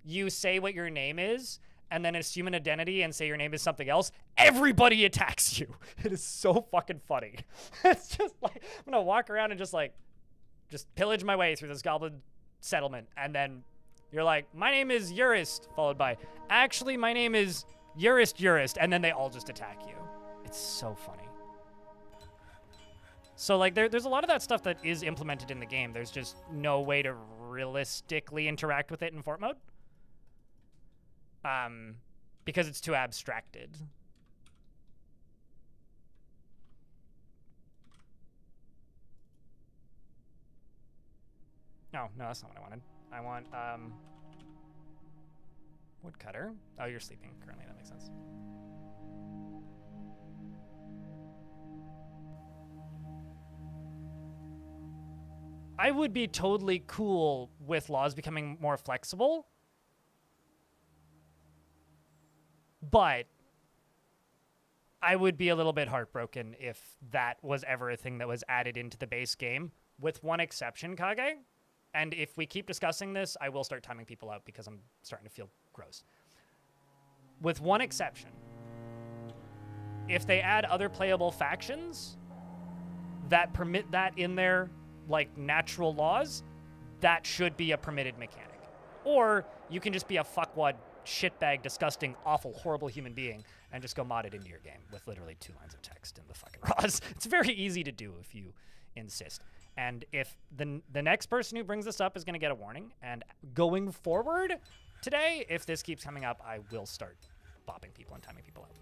Speaker 1: you say what your name is and then assume an identity and say your name is something else, everybody attacks you. It is so fucking funny. It's just like, I'm gonna walk around and just pillage my way through this Goblin settlement, and then you're like, my name is Urist, followed by, actually, my name is Urist, and then they all just attack you. It's so funny. So, like, there's a lot of that stuff that is implemented in the game. There's just no way to realistically interact with it in fort mode. Because it's too abstracted. No, that's not what I wanted. I want, woodcutter. Oh, you're sleeping currently. That makes sense. I would be totally cool with laws becoming more flexible, but I would be a little bit heartbroken if that was ever a thing that was added into the base game, with one exception, Kage. And if we keep discussing this, I will start timing people out because I'm starting to feel gross. With one exception, if they add other playable factions that permit that in their, like, natural laws, that should be a permitted mechanic. Or you can just be a fuckwad, shitbag, disgusting, awful, horrible human being and just go mod it into your game with literally 2 lines of text in the fucking RAWs. It's very easy to do if you insist. And if the next person who brings this up is going to get a warning, and going forward today, if this keeps coming up, I will start bopping people and timing people out.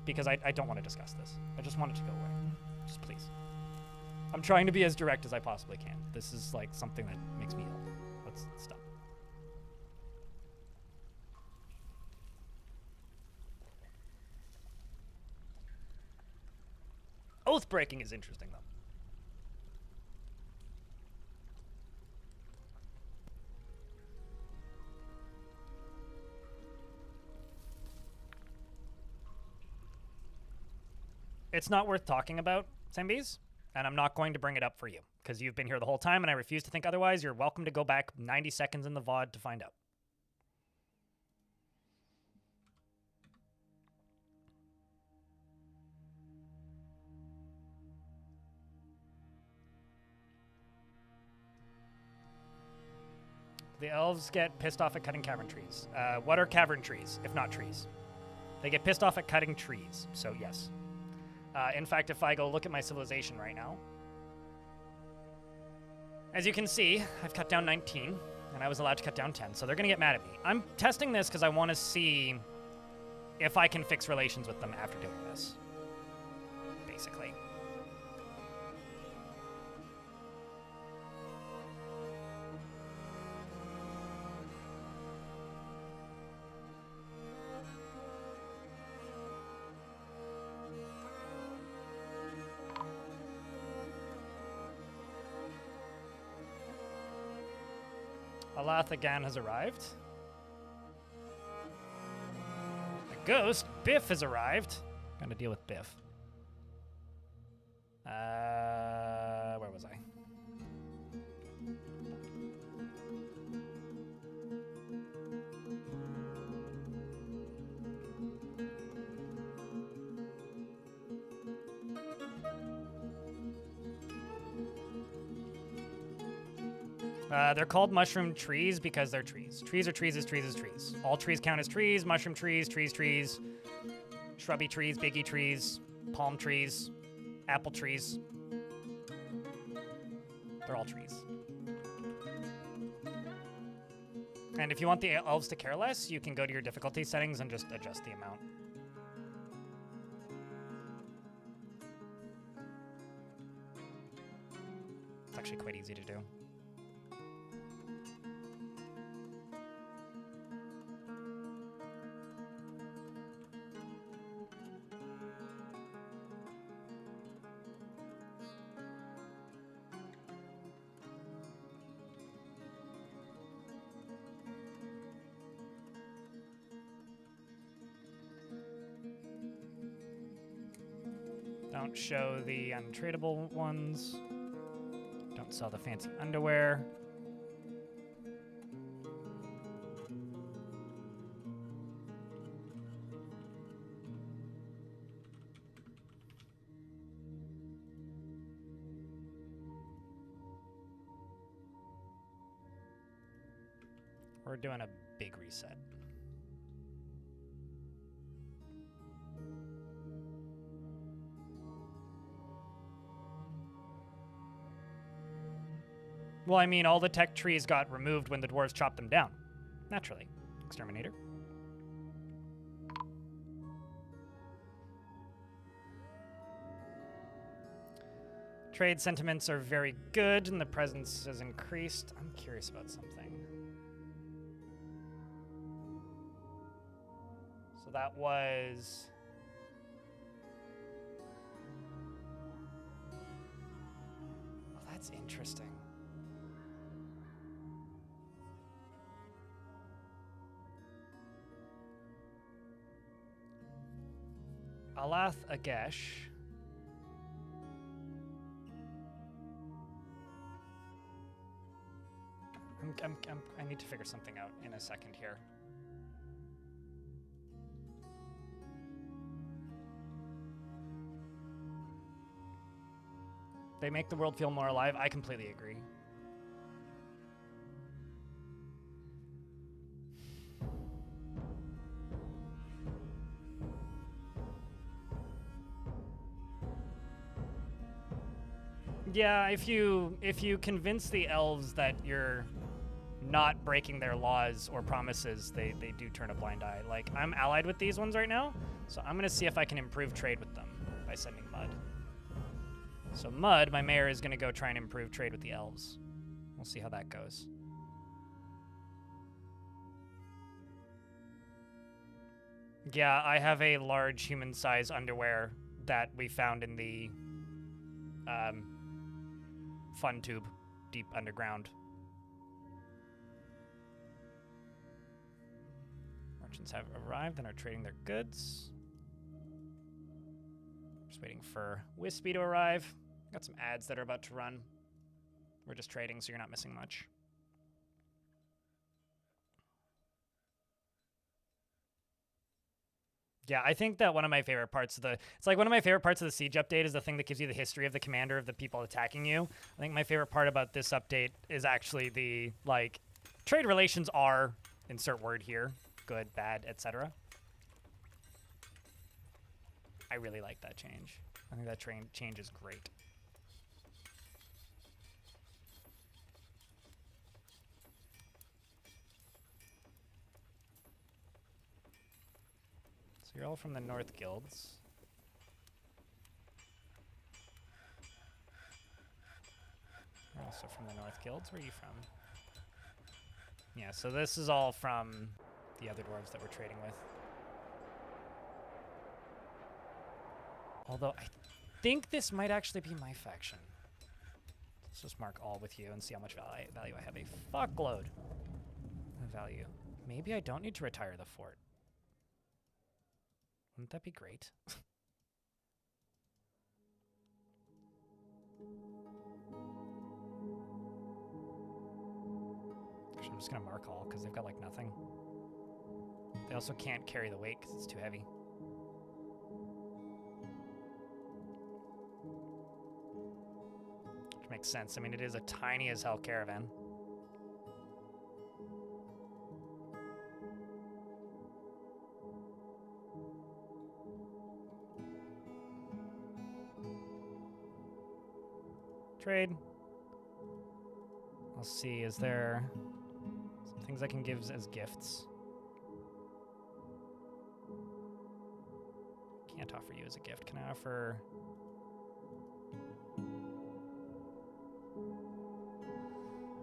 Speaker 1: Because I don't want to discuss this. I just want it to go away. Just please. I'm trying to be as direct as I possibly can. This is, like, something that makes me ill. let's stop. Oath breaking is interesting, though. It's not worth talking about, Sambies, and I'm not going to bring it up for you, because you've been here the whole time, and I refuse to think otherwise. You're welcome to go back 90 seconds in the VOD to find out. The elves get pissed off at cutting cavern trees. What are cavern trees, if not trees? They get pissed off at cutting trees, so yes. In fact, if I go look at my civilization right now, as you can see, I've cut down 19, and I was allowed to cut down 10, so they're going to get mad at me. I'm testing this because I want to see if I can fix relations with them after doing this, basically. Alath again has arrived. A ghost, Biff, has arrived. Gonna deal with Biff. Where was I? They're called mushroom trees because they're trees. Trees are trees is trees is trees. All trees count as trees. Mushroom trees, trees. Shrubby trees, biggie trees, palm trees, apple trees. They're all trees. And if you want the elves to care less, you can go to your difficulty settings and just adjust the amount. It's actually quite easy to do. Don't show the untradeable ones. Don't sell the fancy underwear. We're doing a big reset. Well, I mean, all the tech trees got removed when the dwarves chopped them down. Naturally. Exterminator. Trade sentiments are very good, and the presence has increased. I'm curious about something. So that was... Oh, that's interesting. Alath Agesh. I need to figure something out in a second here. They make the world feel more alive. I completely agree. Yeah, if you convince the elves that you're not breaking their laws or promises, they do turn a blind eye. Like, I'm allied with these ones right now, so I'm going to see if I can improve trade with them by sending Mud. So Mud, my mayor, is going to go try and improve trade with the elves. We'll see how that goes. Yeah, I have a large human-sized underwear that we found in the fun tube deep underground. Merchants have arrived and are trading their goods. Just waiting for Wispy to arrive. Got some ads that are about to run. We're just trading, so you're not missing much. Yeah, I think that one of my favorite parts of it's like one of my favorite parts of the Siege update is the thing that gives you the history of the commander of the people attacking you. I think my favorite part about this update is actually the, like, trade relations are, insert word here, good, bad, etc. I really like that change. I think that change is great. So you're all from the North Guilds. You're also from the North Guilds. Where are you from? Yeah, so this is all from the other dwarves that we're trading with. Although I think this might actually be my faction. Let's just mark all with you and see how much value I have. A fuckload of value. Maybe I don't need to retire the fort. Wouldn't that be great? Actually, I'm just gonna mark all because they've got like nothing. They also can't carry the weight because it's too heavy. Which makes sense. I mean, it is a tiny as hell caravan. Trade. I'll see, is there some things I can give as gifts? Can't offer you as a gift. Can I offer...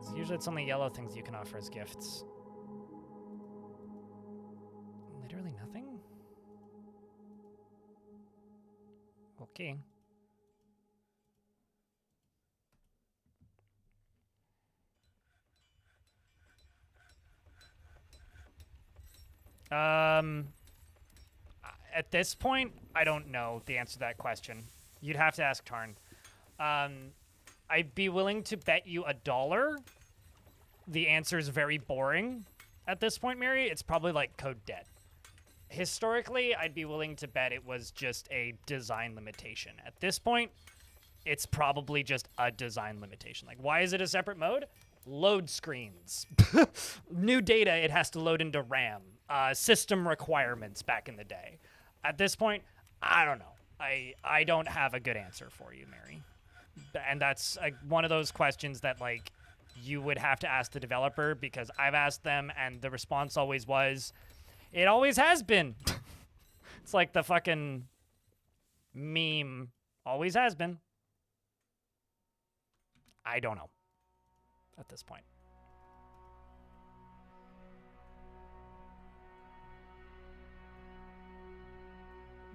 Speaker 1: So usually it's only yellow things you can offer as gifts. Literally nothing? Okay. At this point, I don't know the answer to that question. You'd have to ask Tarn. I'd be willing to bet you $1. The answer is very boring at this point, Mary. It's probably like code dead. Historically, I'd be willing to bet it was just a design limitation. At this point, it's probably just a design limitation. Like, why is it a separate mode? Load screens. New data, it has to load into RAM. System requirements back in the day. At this point, I don't know. I don't have a good answer for you, Mary. And that's one of those questions that, like, you would have to ask the developer, because I've asked them and the response always was, it always has been. It's like the fucking meme, always has been. I don't know at this point.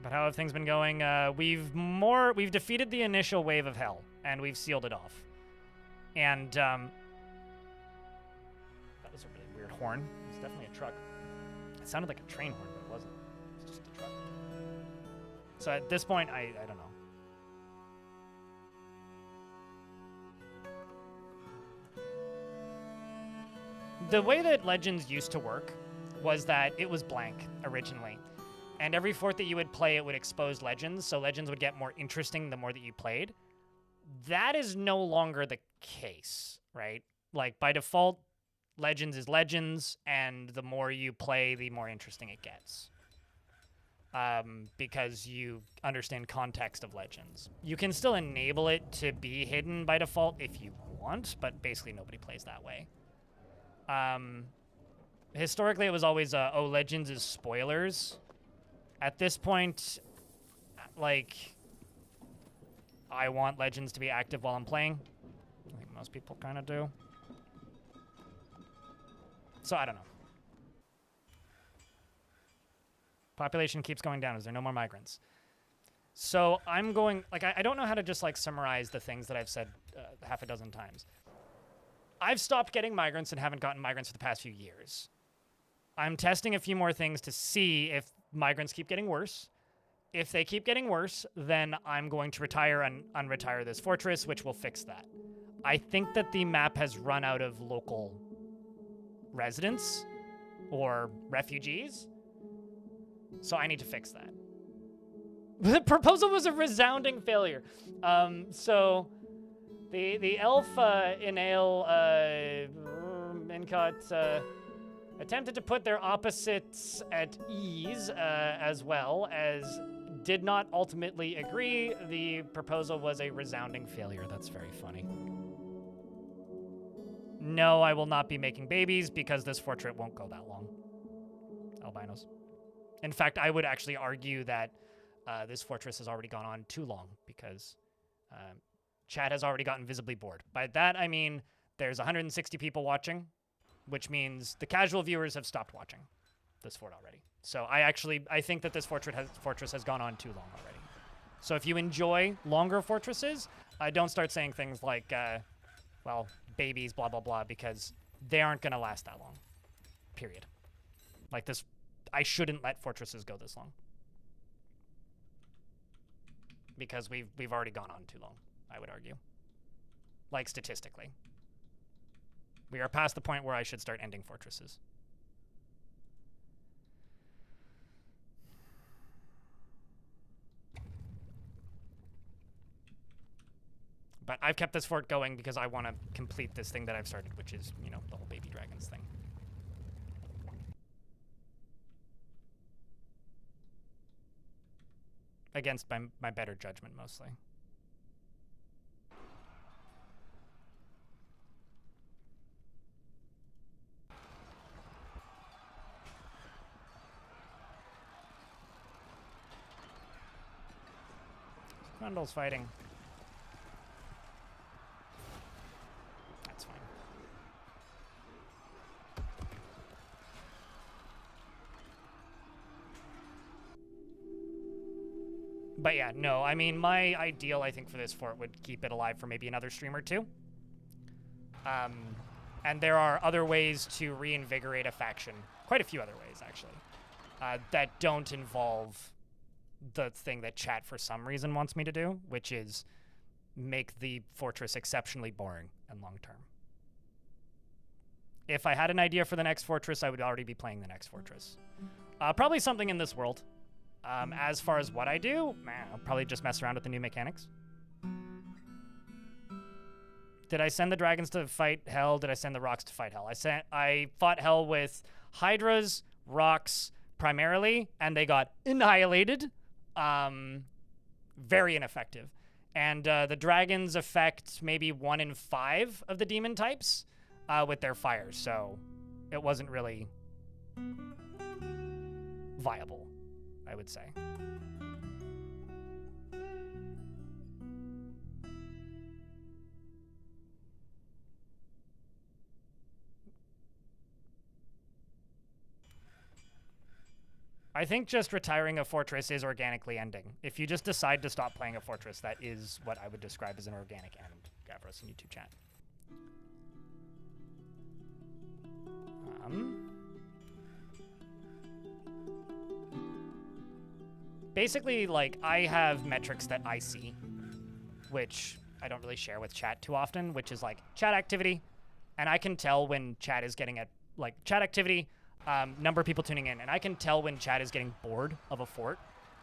Speaker 1: But how have things been going? We've defeated the initial wave of hell, and we've sealed it off. And that was a really weird horn. It's definitely a truck. It sounded like a train horn, but it wasn't. It's just a truck. So at this point, I don't know. The way that Legends used to work was that it was blank originally. And every fort that you would play, it would expose Legends, so Legends would get more interesting the more that you played. That is no longer the case, right? Like, by default, Legends is Legends, and the more you play, the more interesting it gets. Because you understand context of Legends. You can still enable it to be hidden by default if you want, but basically nobody plays that way. Historically, it was always, oh, Legends is spoilers. At this point, like, I want Legends to be active while I'm playing. I think most people kind of do. So I don't know. Population keeps going down. Is there no more migrants? So I'm going, like, I don't know how to just, like, summarize the things that I've said half a dozen times. I've stopped getting migrants and haven't gotten migrants for the past few years. I'm testing a few more things to see if migrants keep getting worse. If they keep getting worse, then I'm going to retire and unretire this fortress, which will fix that. I think that the map has run out of local residents or refugees, so I need to fix that. The proposal was a resounding failure. So the elf Inale Mincot attempted to put their opposites at ease as well as did not ultimately agree. The proposal was a resounding failure. That's very funny. No, I will not be making babies because this fortress won't go that long. Albinos. In fact, I would actually argue that this fortress has already gone on too long because chat has already gotten visibly bored. By that, I mean there's 160 people watching, which means the casual viewers have stopped watching this fort already. So I think that this fortress has gone on too long already. So if you enjoy longer fortresses, don't start saying things like, well, babies, blah, blah, blah, because they aren't going to last that long, period. Like this, I shouldn't let fortresses go this long. Because we've already gone on too long, I would argue. Like statistically. We are past the point where I should start ending fortresses. But I've kept this fort going because I want to complete this thing that I've started, which is, you know, the whole baby dragons thing. Against my better judgment, mostly. Grundle's fighting. That's fine. But yeah, no, I mean, my ideal, I think, for this fort would keep it alive for maybe another stream or two. And there are other ways to reinvigorate a faction. Quite a few other ways, actually. That don't involve the thing that chat for some reason wants me to do, which is make the fortress exceptionally boring and long-term. If I had an idea for the next fortress, I would already be playing the next fortress. Probably something in this world. As far as what I do, I'll probably just mess around with the new mechanics. Did I send the dragons to fight hell? Did I send the rocks to fight hell? I fought hell with hydras, rocks primarily, and they got annihilated. Very ineffective. And the dragons affect maybe 1 in 5 of the demon types with their fire, so it wasn't really viable, I would say. I think just retiring a fortress is organically ending. If you just decide to stop playing a fortress, that is what I would describe as an organic end. Gavros in YouTube chat. Basically, like, I have metrics that I see, which I don't really share with chat too often, which is like chat activity, and I can tell when chat is getting at, like, chat activity, number of people tuning in, and I can tell when chat is getting bored of a fort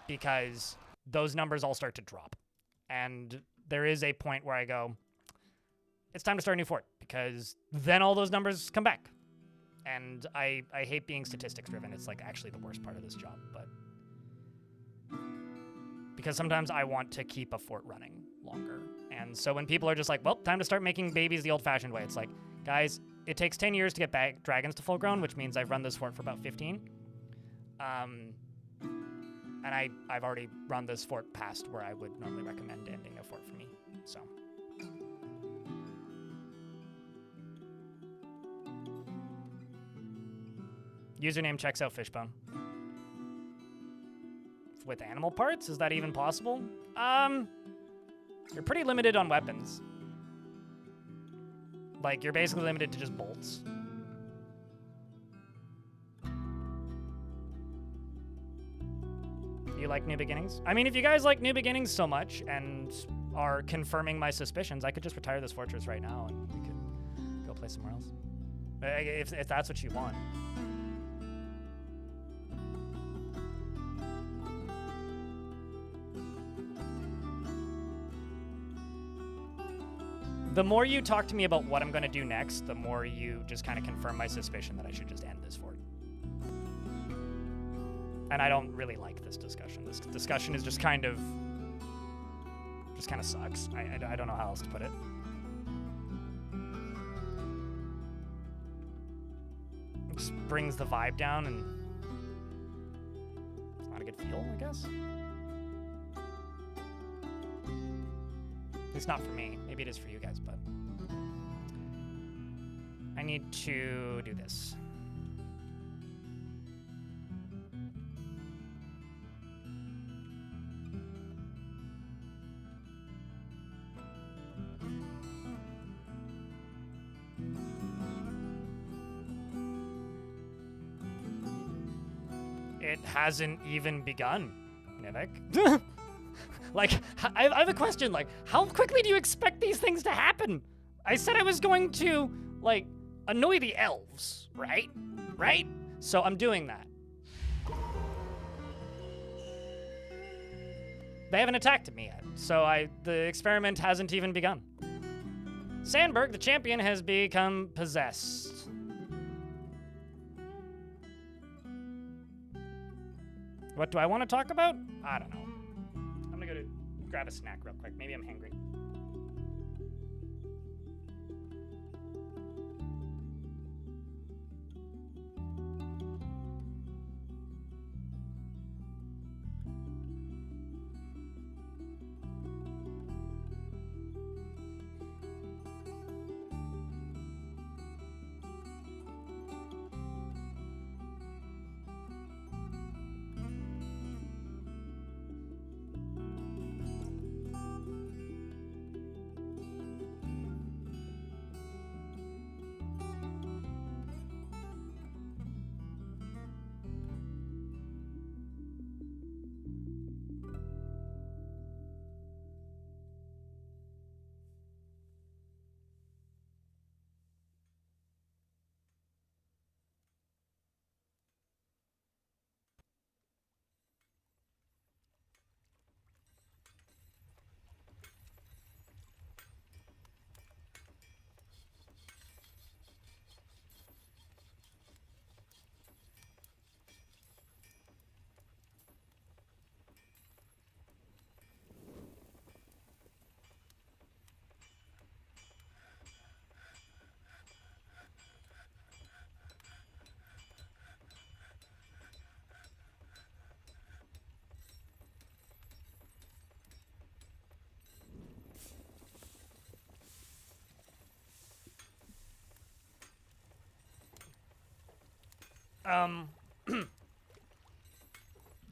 Speaker 1: because those numbers all start to drop. And there is a point where I go, it's time to start a new fort, because then all those numbers come back. And I hate being statistics driven. It's like actually the worst part of this job, but because sometimes I want to keep a fort running longer. And so when people are just like, well, time to start making babies the old fashioned way, it's like, guys, it takes 10 years to get back dragons to full grown, which means I've run this fort for about 15. And I've already run this fort past where I would normally recommend ending a fort for me, so. Username checks out Fishbone. with animal parts? Is that even possible? You're pretty limited on weapons. Like, you're basically limited to just bolts. You like New Beginnings? I mean, if you guys like New Beginnings so much and are confirming my suspicions, I could just retire this fortress right now and we could go play somewhere else. If that's what you want. The more you talk to me about what I'm going to do next, the more you just kind of confirm my suspicion that I should just end this fort. And I don't really like this discussion. This discussion is just kind of sucks. I don't know how else to put it. It just brings the vibe down, and it's not a good feel, I guess. It's not for me. Maybe it is for you guys, but I need to do this. It hasn't even begun, Nivek. Like, I have a question. Like, how quickly do you expect these things to happen? I said I was going to, like, annoy the elves, right? Right? So I'm doing that. They haven't attacked me yet, so the experiment hasn't even begun. Sandberg, the champion, has become possessed. What do I want to talk about? I don't know. I'm gonna go to grab a snack real quick. Maybe I'm hungry.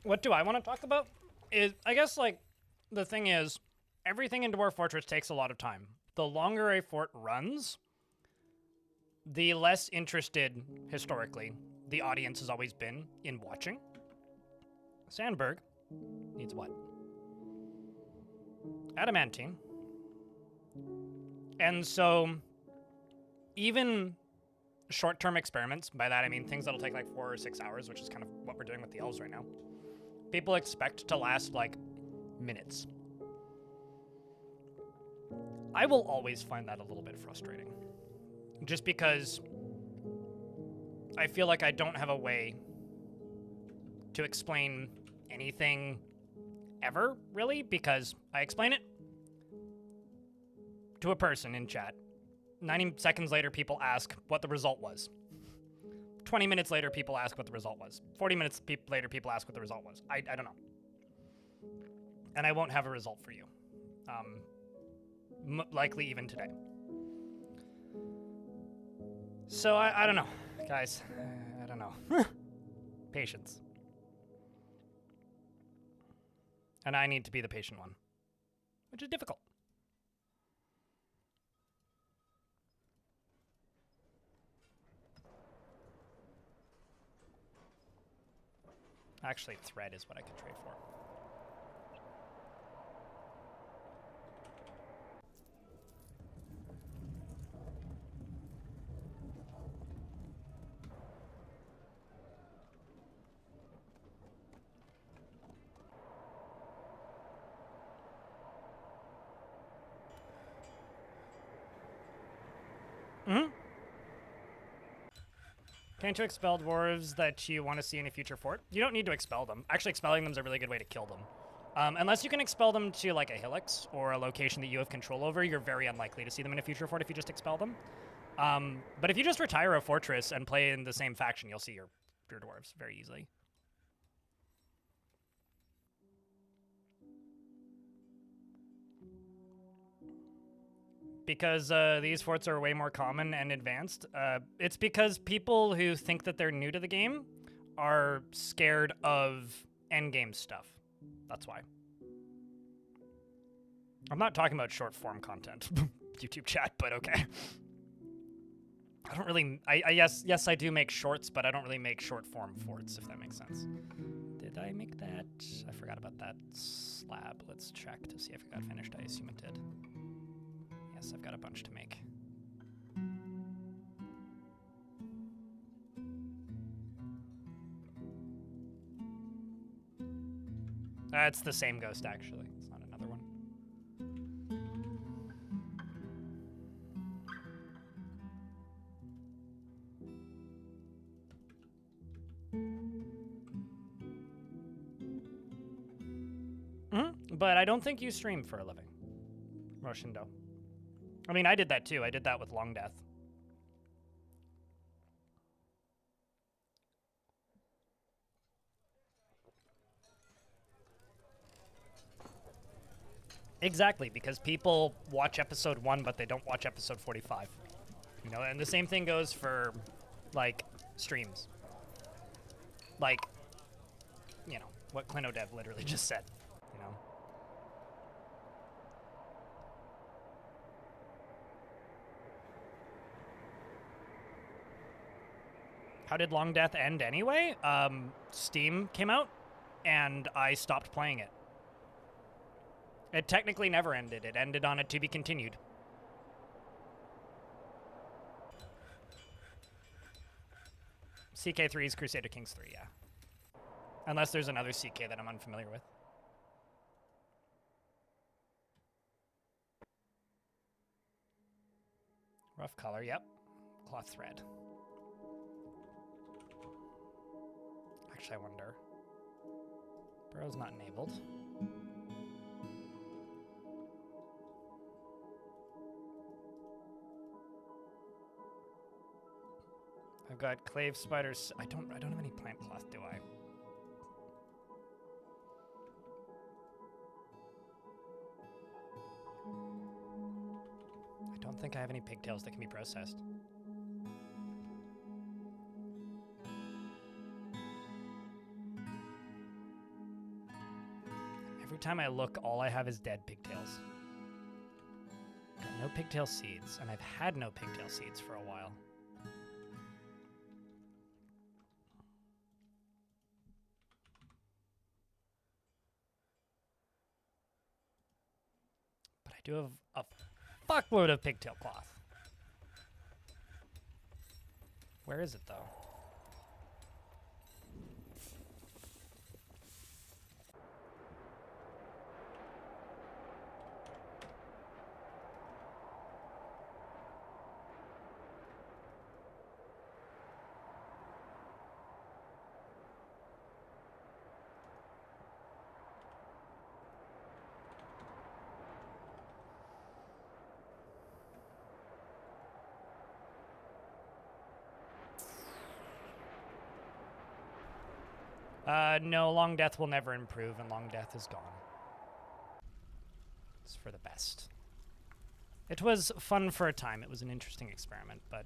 Speaker 1: What do I want to talk about? I guess, like, the thing is, everything in Dwarf Fortress takes a lot of time. The longer a fort runs, the less interested, historically, the audience has always been in watching. Sandberg needs what? Adamantine. And so, even short-term experiments, by that I mean things that'll take like 4 or 6 hours, which is kind of what we're doing with the elves right now, people expect to last like minutes. I will always find that a little bit frustrating, just because I feel like I don't have a way to explain anything ever, really, because I explain it to a person in chat. 90 seconds later, people ask what the result was. 20 minutes later, people ask what the result was. 40 minutes later, people ask what the result was. I don't know. And I won't have a result for you. Likely even today. So I don't know, guys. I don't know. Patience. And I need to be the patient one, which is difficult. Actually, thread is what I could trade for. Can't you expel dwarves that you want to see in a future fort? You don't need to expel them. Actually, expelling them is a really good way to kill them. Unless you can expel them to like a hillocks or a location that you have control over, you're very unlikely to see them in a future fort if you just expel them. But if you just retire a fortress and play in the same faction, you'll see your dwarves very easily. Because these forts are way more common and advanced. It's because people who think that they're new to the game are scared of endgame stuff. That's why. I'm not talking about short form content, YouTube chat, but okay. I don't really, yes, I do make shorts, but I don't really make short form forts, if that makes sense. Did I make that? I forgot about that slab. Let's check to see if it got finished. I assume it did. Yes, I've got a bunch to make. It's the same ghost, actually. It's not another one. But I don't think you stream for a living, Roshindo. I mean, I did that too. I did that with Long Death. Exactly, because people watch episode 1, but they don't watch episode 45. You know, and the same thing goes for, like, streams. Like, you know, what ClinoDev literally just said, you know? How did Long Death end anyway? Steam came out, and I stopped playing it. It technically never ended. It ended on a to be continued. CK3 is Crusader Kings 3, yeah. Unless there's another CK that I'm unfamiliar with. Rough color, yep. Cloth thread. Actually, I wonder. Burrow's not enabled. I've got clave spiders. I don't have any plant cloth, do I? I don't think I have any pigtails that can be processed. Every time I look, all I have is dead pigtails. Got no pigtail seeds, and I've had no pigtail seeds for a while. But I do have a fuckload of pigtail cloth. Where is it, though? No, Long Death will never improve, and Long Death is gone. It's for the best. It was fun for a time. It was an interesting experiment, but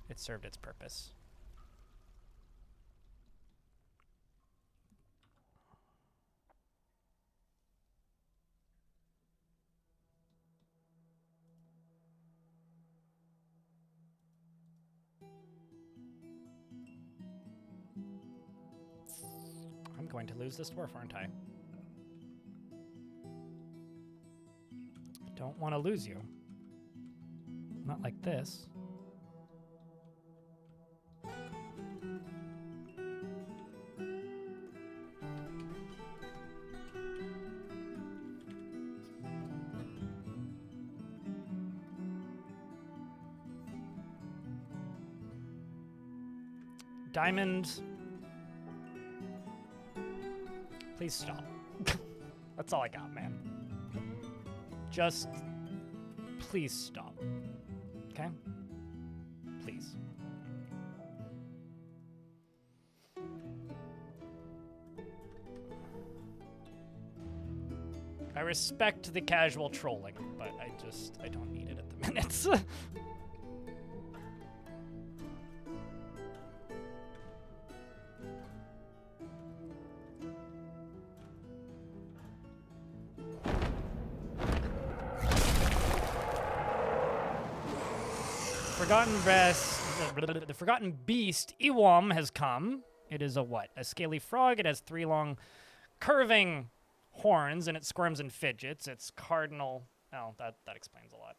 Speaker 1: it served its purpose. I'm going to lose this dwarf, aren't I? I don't want to lose you. Not like this. Diamond. Please stop. That's all I got, man. Just please stop. Okay? Please. I respect the casual trolling, but I don't need it at the minute. The Forgotten Beast, Ewom, has come. It is a what? A scaly frog. It has 3 long, curving horns, and it squirms and fidgets. Its cardinal... Oh, that explains a lot.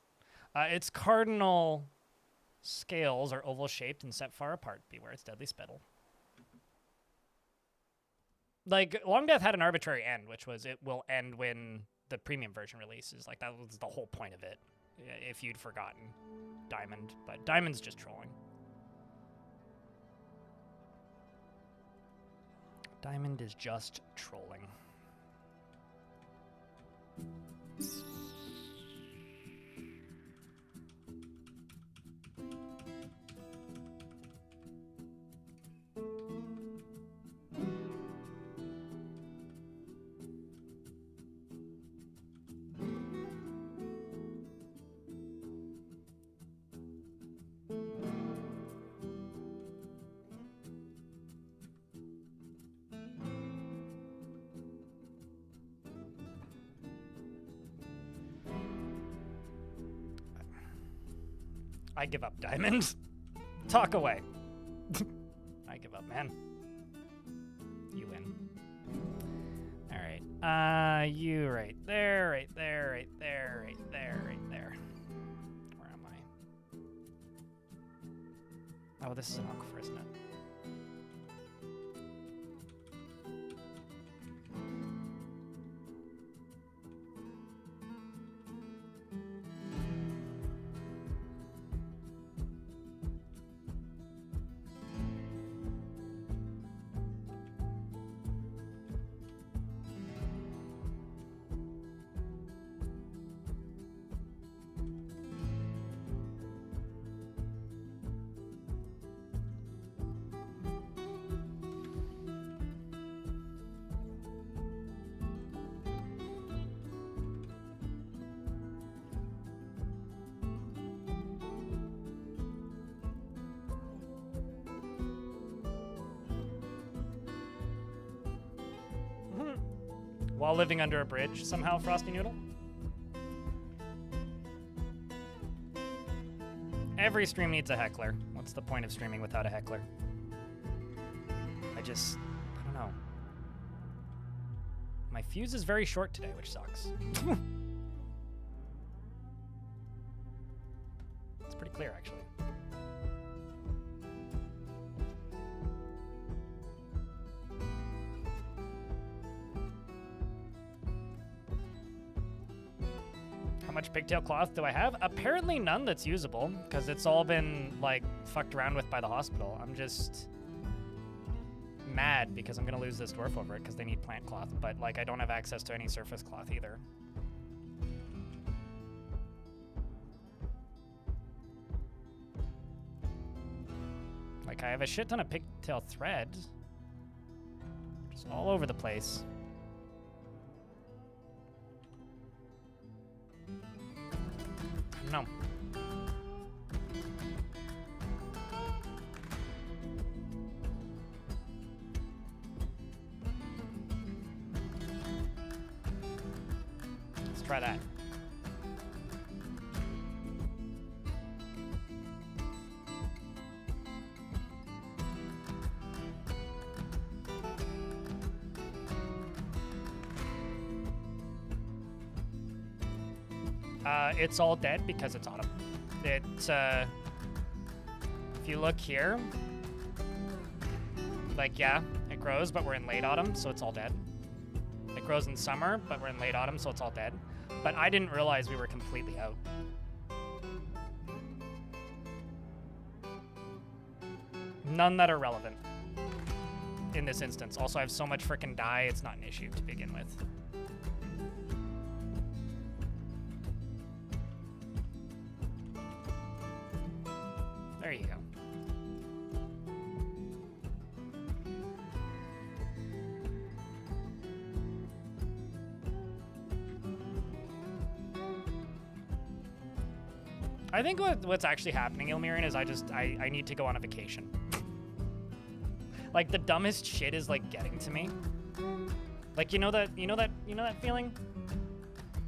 Speaker 1: Its cardinal scales are oval-shaped and set far apart. Beware its deadly spittle. Like, Long Death had an arbitrary end, which was it will end when the premium version releases. Like, that was the whole point of it, if you'd forgotten Diamond. But Diamond's just trolling. Diamond is just trolling. I give up, Diamond. Talk away. I give up, man. You win. All right. You right there, right there, right there, right there, right there. Where am I? Oh, this is an aquifer, isn't it? While living under a bridge, somehow, Frosty Noodle? Every stream needs a heckler. What's the point of streaming without a heckler? I don't know. My fuse is very short today, which sucks. It's pretty clear, actually. How much pigtail cloth do I have? Apparently none that's usable, because it's all been, like, fucked around with by the hospital. I'm just mad because I'm going to lose this dwarf over it because they need plant cloth, but, like, I don't have access to any surface cloth either. Like, I have a shit ton of pigtail thread. Just all over the place. No. Let's try that. It's all dead because it's autumn. It's, if you look here, like, yeah, it grows, but we're in late autumn, so it's all dead. It grows in summer, but we're in late autumn, so it's all dead. But I didn't realize we were completely out. None that are relevant in this instance. Also, I have so much frickin' dye, it's not an issue to begin with. There you go. I think what's actually happening, Ilmirian, is I need to go on a vacation. Like, the dumbest shit is, like, getting to me. Like, you know that feeling?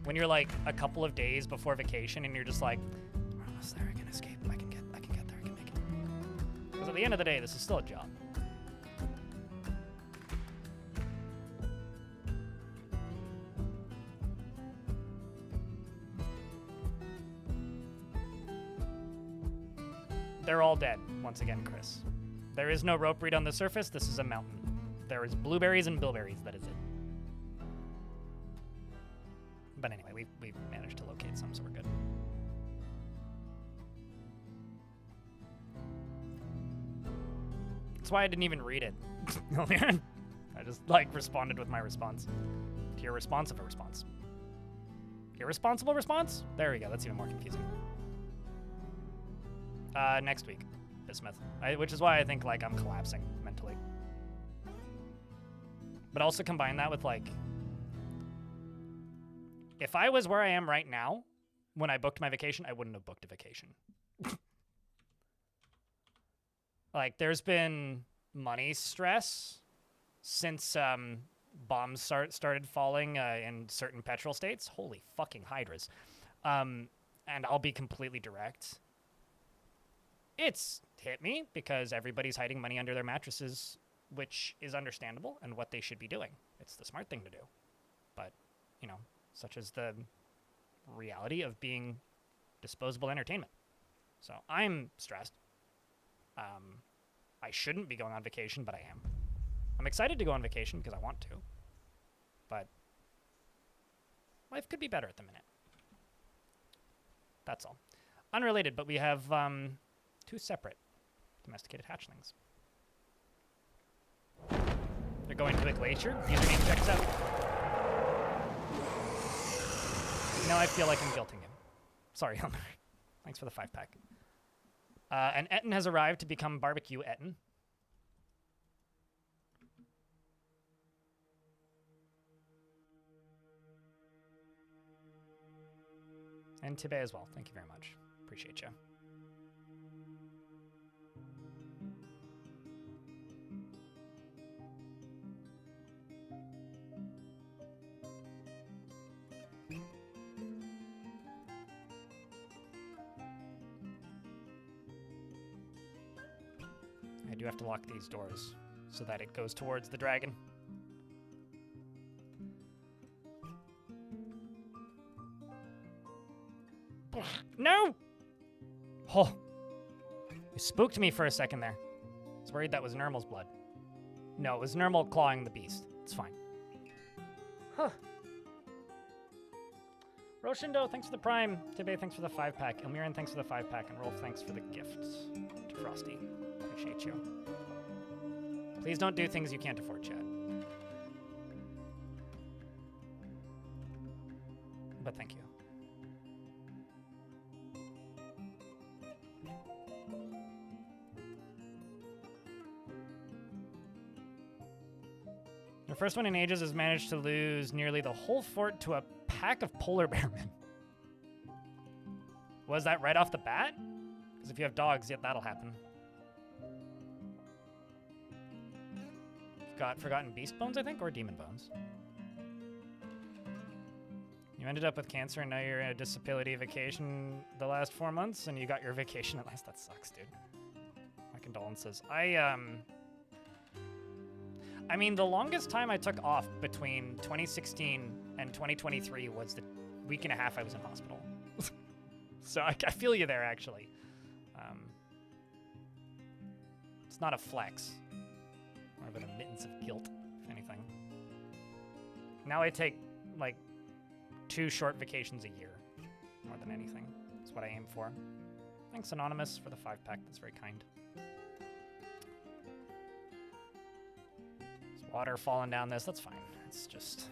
Speaker 1: When you're, like, a couple of days before vacation and you're just like, we're almost there, I can escape, I can get there, I can make it. Because at the end of the day, this is still a job. They're all dead, once again, Chris. There is no rope reed on the surface. This is a mountain. There is blueberries and bilberries. That is it. But anyway, we've managed to locate some, so we're good. That's why I didn't even read it. I just, like, responded with my response. To your response of a response. Irresponsible response? There we go. That's even more confusing. Next week, Bismuth. Which is why I think, like, I'm collapsing mentally. But also combine that with, like, if I was where I am right now, when I booked my vacation, I wouldn't have booked a vacation. Like, there's been money stress since bombs started falling in certain petrol states. Holy fucking hydras. And I'll be completely direct. It's hit me because everybody's hiding money under their mattresses, which is understandable and what they should be doing. It's the smart thing to do. But, you know, such is the reality of being disposable entertainment. So I'm stressed. I shouldn't be going on vacation, but I am. I'm excited to go on vacation because I want to. But life could be better at the minute. That's all. Unrelated, but we have 2 separate domesticated hatchlings. They're going to a glacier. Username checks out. Now I feel like I'm guilting him. Sorry, Elmer. Thanks for the 5-pack. And Etten has arrived to become Barbecue Etten. And Tibet as well. Thank you very much. Appreciate you. I do have to lock these doors so that it goes towards the dragon. No! Oh. You spooked me for a second there. I was worried that was Nermal's blood. No, it was Nermal clawing the beast. It's fine. Huh. Roshindo, thanks for the prime. Tibe, thanks for the 5-pack. Elmiran, thanks for the 5-pack. And Rolf, thanks for the gifts. To Frosty. Appreciate you. Please don't do things you can't afford, Chad. But thank you. The first one in ages has managed to lose nearly the whole fort to a pack of polar bearmen. Was that right off the bat? Because if you have dogs, yeah, that'll happen. Got Forgotten Beast Bones, I think, or Demon Bones. You ended up with cancer and now you're in a disability vacation the last 4 months and you got your vacation at last. That sucks, dude. My condolences. I mean, the longest time I took off between 2016 and 2023 was the week and a half I was in hospital. So I feel you there, actually. It's not a flex. More of an admittance of guilt, if anything. Now I take, like, 2 short vacations a year, more than anything. That's what I aim for. Thanks, Anonymous, for the 5-pack. That's very kind. There's water falling down this. That's fine. It's just...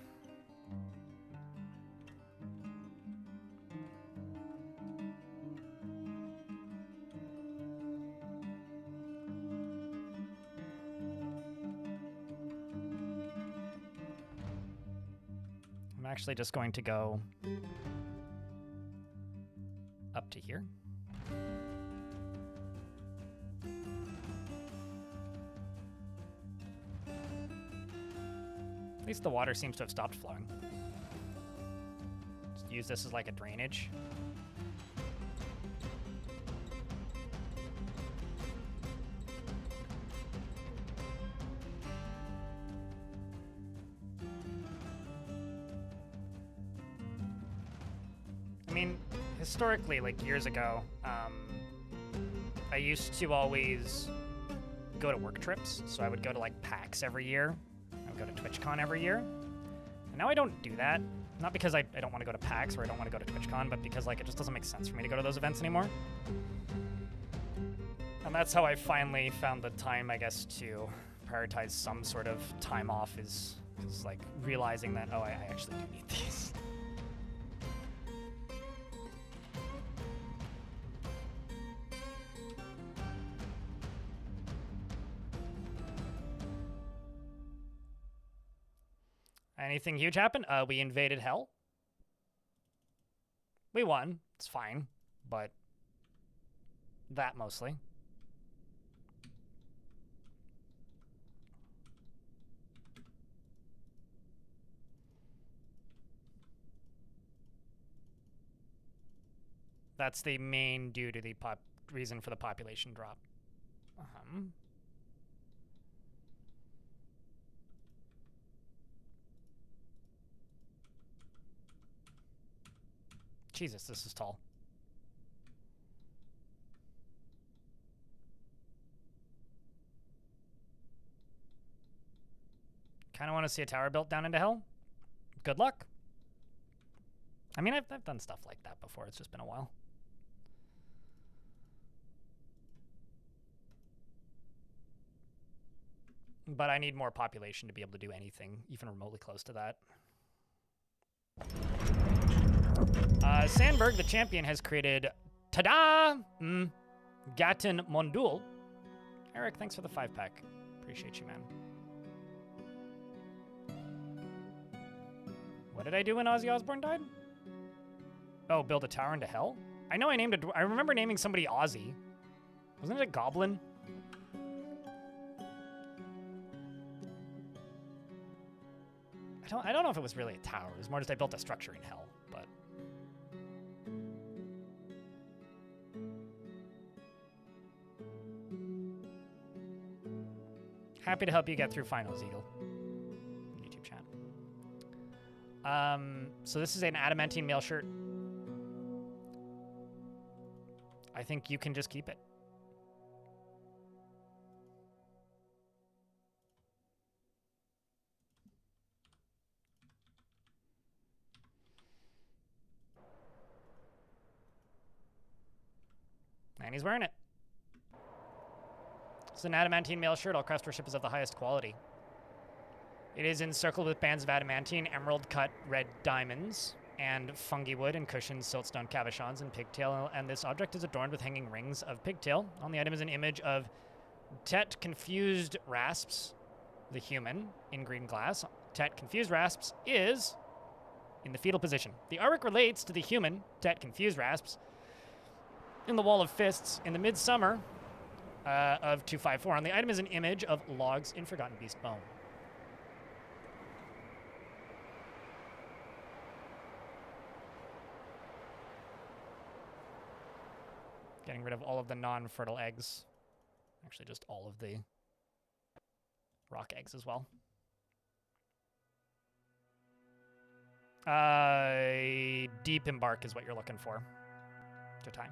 Speaker 1: I'm actually just going to go up to here. At least the water seems to have stopped flowing. Just use this as like a drainage. I mean, historically, like years ago, I used to always go to work trips. So I would go to like PAX every year. I would go to TwitchCon every year. And now I don't do that. Not because I don't want to go to PAX or I don't want to go to TwitchCon, but because like it just doesn't make sense for me to go to those events anymore. And that's how I finally found the time, I guess, to prioritize some sort of time off is like realizing that, oh, I actually do need these. Anything huge happened? We invaded hell. We won. It's fine. But that mostly. That's the main due to the reason for the population drop. Jesus, this is tall. Kind of want to see a tower built down into hell. Good luck. I mean, I've done stuff like that before. It's just been a while. But I need more population to be able to do anything, even remotely close to that. Sandberg, the champion, has created, ta-da! Gaten Mondul. Eric, thanks for the 5-pack. Appreciate you, man. What did I do when Ozzy Osbourne died? Oh, build a tower into hell? I know I named it. I remember naming somebody Ozzy. Wasn't it a goblin? I don't know if it was really a tower. It was more just I built a structure in hell, but... Happy to help you get through finals, Eagle. YouTube chat. So this is an adamantine mail shirt. I think you can just keep it. And he's wearing it. It's an adamantine mail shirt. All craftsmanship is of the highest quality. It is encircled with bands of adamantine, emerald-cut red diamonds, and fungi wood and cushions, siltstone cabochons, and pigtail. And this object is adorned with hanging rings of pigtail. On the item is an image of Tet Confused Rasps, the human, in green glass. Tet Confused Rasps is in the fetal position. The artwork relates to the human, Tet Confused Rasps, in the Wall of Fists in the midsummer of 254. On the item is an image of logs in Forgotten Beast bone. Getting rid of all of the non-fertile eggs. Actually, just all of the rock eggs as well. Deep embark is what you're looking for. to time.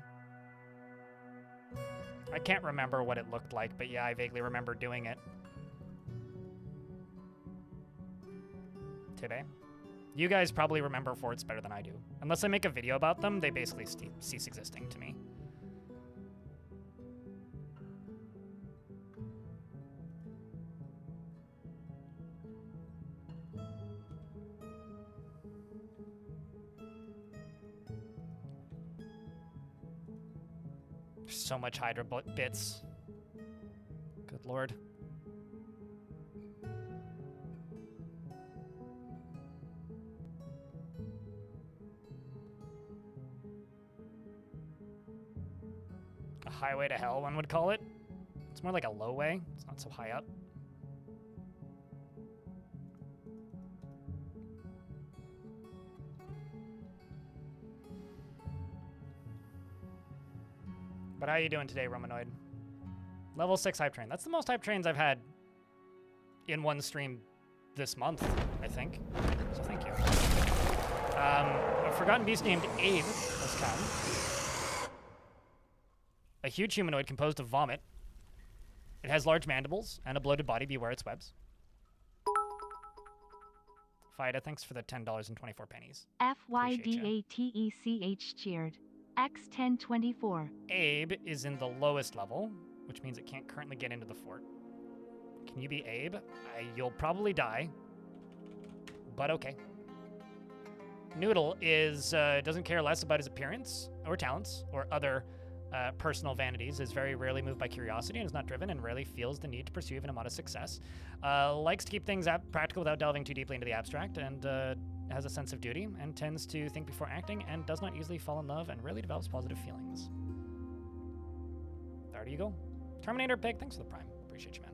Speaker 1: I can't remember what it looked like, but yeah, I vaguely remember doing it. Today. You guys probably remember forts better than I do. Unless I make a video about them, they basically cease existing to me. So much Hydra bits. Good lord. A highway to hell, one would call it. It's more like a low way. It's not so high up. But how are you doing today, Romanoid? Level 6 hype train. That's the most hype trains I've had in one stream this month, I think. So thank you. A forgotten beast named Abe has come. A huge humanoid composed of vomit. It has large mandibles and a bloated body. Beware its webs. Fida, thanks for the $10.24.
Speaker 2: FYDATECH cheered. X1024.
Speaker 1: Abe is in the lowest level, which means it can't currently get into the fort. Can you be Abe? You'll probably die, but okay. Noodle is doesn't care less about his appearance or talents or other personal vanities, is very rarely moved by curiosity and is not driven and rarely feels the need to pursue even a modest success. Likes to keep things practical without delving too deeply into the abstract, and has a sense of duty and tends to think before acting and does not easily fall in love and rarely develops positive feelings. There you go. Terminator Pig, thanks for the prime. Appreciate you, man.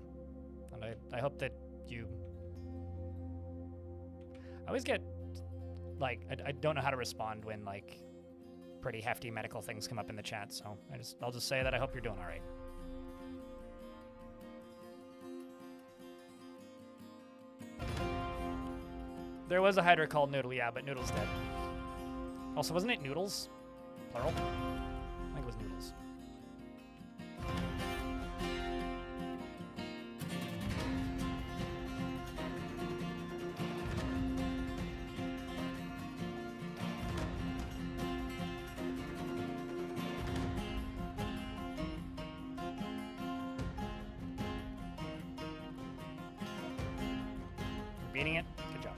Speaker 1: And I hope that you... I always get, like, I don't know how to respond when, like, pretty hefty medical things come up in the chat, so I'll just say that I hope you're doing all right. There was a Hydra called Noodle, yeah, but Noodle's dead. Also, wasn't it Noodles? Plural? I think it was Noodles. You're beating it. Good job.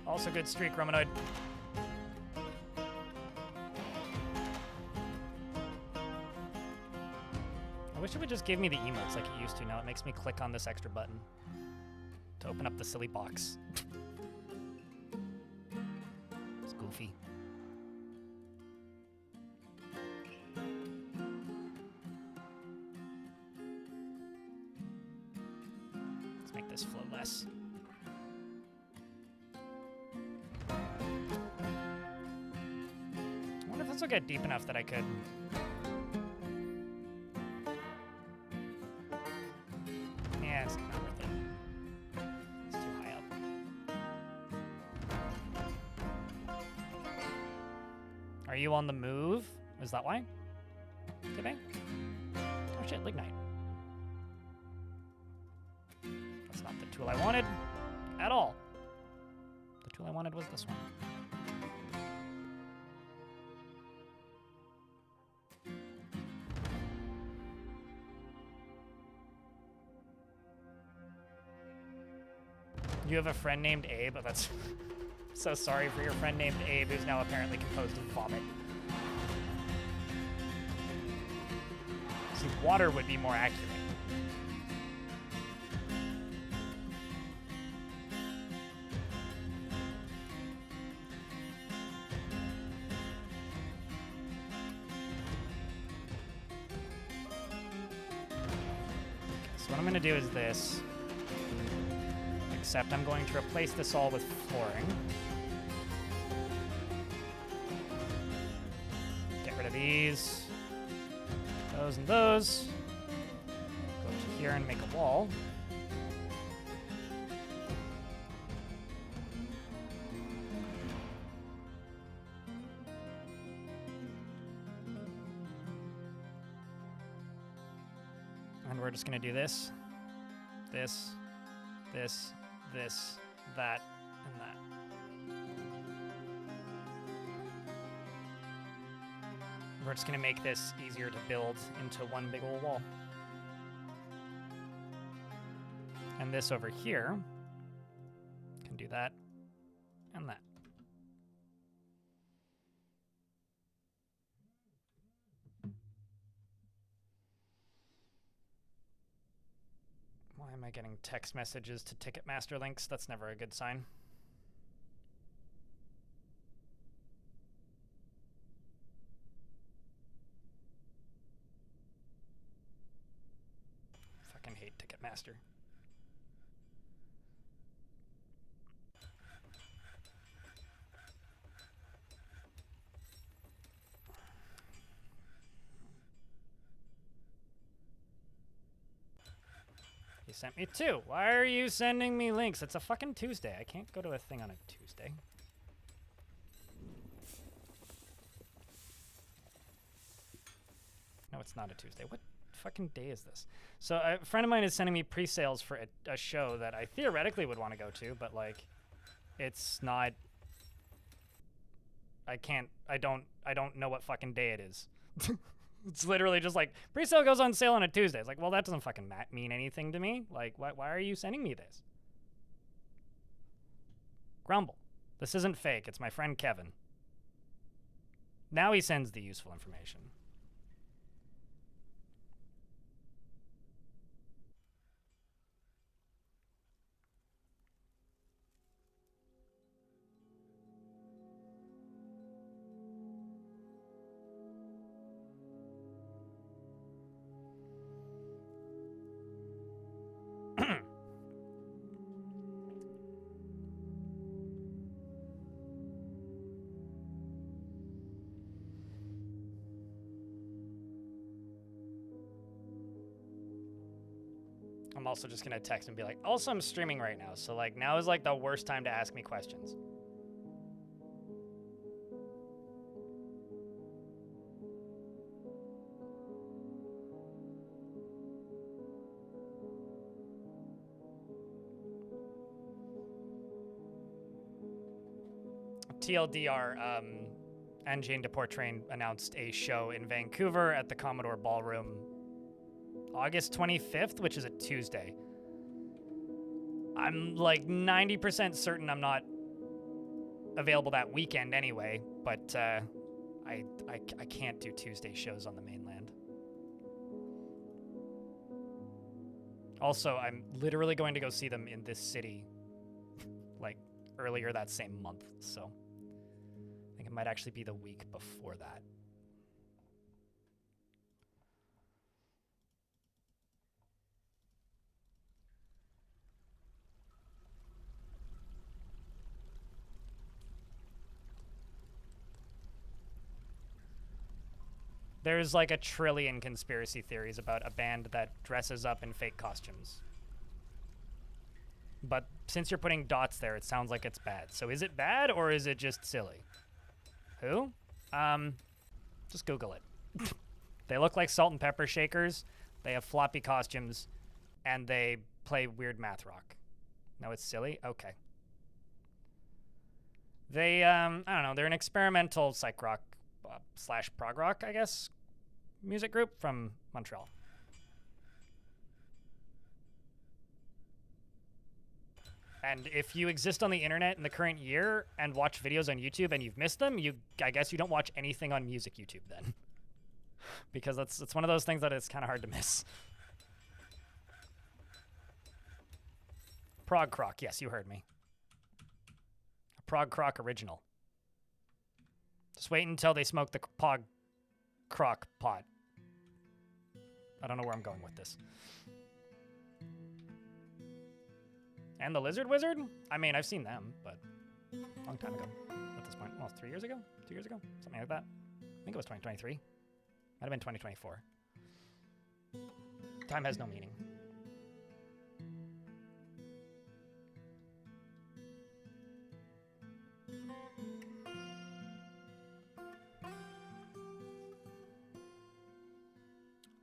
Speaker 1: Also good streak, Romanoid. I wish it would just give me the emotes like it used to. Now it makes me click on this extra button to open up the silly box. It's goofy. Let's make this flow less. I wonder if this will get deep enough that I could... Yeah, it's not worth it. It's too high up. Are you on the move? Is that why? Today? Oh shit, Lignite. That's not the tool I wanted at all. The tool I wanted was this one. You have a friend named Abe? Oh, that's so sorry for your friend named Abe, who's now apparently composed of vomit. See, water would be more accurate. So what I'm going to do is this. Except I'm going to replace this all with flooring. Get rid of these. these. Those and those. Go to here and make a wall. And we're just gonna do this, this, this, this, that, and that. We're just gonna make this easier to build into one big old wall. And this over here can do that and that. Why am I getting text messages to Ticketmaster links? That's never a good sign. Fucking hate Ticketmaster. You sent me two. Why are you sending me links? It's a fucking Tuesday. I can't go to a thing on a Tuesday. No, it's not a Tuesday. What fucking day is this? So a friend of mine is sending me pre-sales for a show that I theoretically would want to go to, but like, it's not. I don't know what fucking day it is. It's literally just like, pre-sale goes on sale on a Tuesday. It's like, well, that doesn't fucking mean anything to me. Like, why are you sending me this? Grumble. This isn't fake. It's my friend Kevin. Now he sends the useful information. I'm also just gonna text and be like, also I'm streaming right now, so like now is like the worst time to ask me questions. TLDR, Engine de Portrain announced a show in Vancouver at the Commodore Ballroom August 25th, which is a Tuesday. I'm like 90% certain I'm not available that weekend anyway, but I can't do Tuesday shows on the mainland. Also, I'm literally going to go see them in this city like earlier that same month, so I think it might actually be the week before that. There's like a trillion conspiracy theories about a band that dresses up in fake costumes. But since you're putting dots there, it sounds like it's bad. So is it bad or is it just silly? Who? Just Google it. They look like salt and pepper shakers. They have floppy costumes and they play weird math rock. No, it's silly? Okay. They, I don't know, they're an experimental psych rock slash prog rock, I guess, music group from Montreal. And if you exist on the internet in the current year and watch videos on YouTube and you've missed them, I guess you don't watch anything on music YouTube then. Because it's one of those things that it's kind of hard to miss. Prog Croc, yes, you heard me. A Prog Croc original. Just wait until they smoke the Prog Croc pot. I don't know where I'm going with this. And the Lizard Wizard? I mean, I've seen them, but a long time ago at this point. Well, 3 years ago? 2 years ago? Something like that. I think it was 2023. Might have been 2024. Time has no meaning.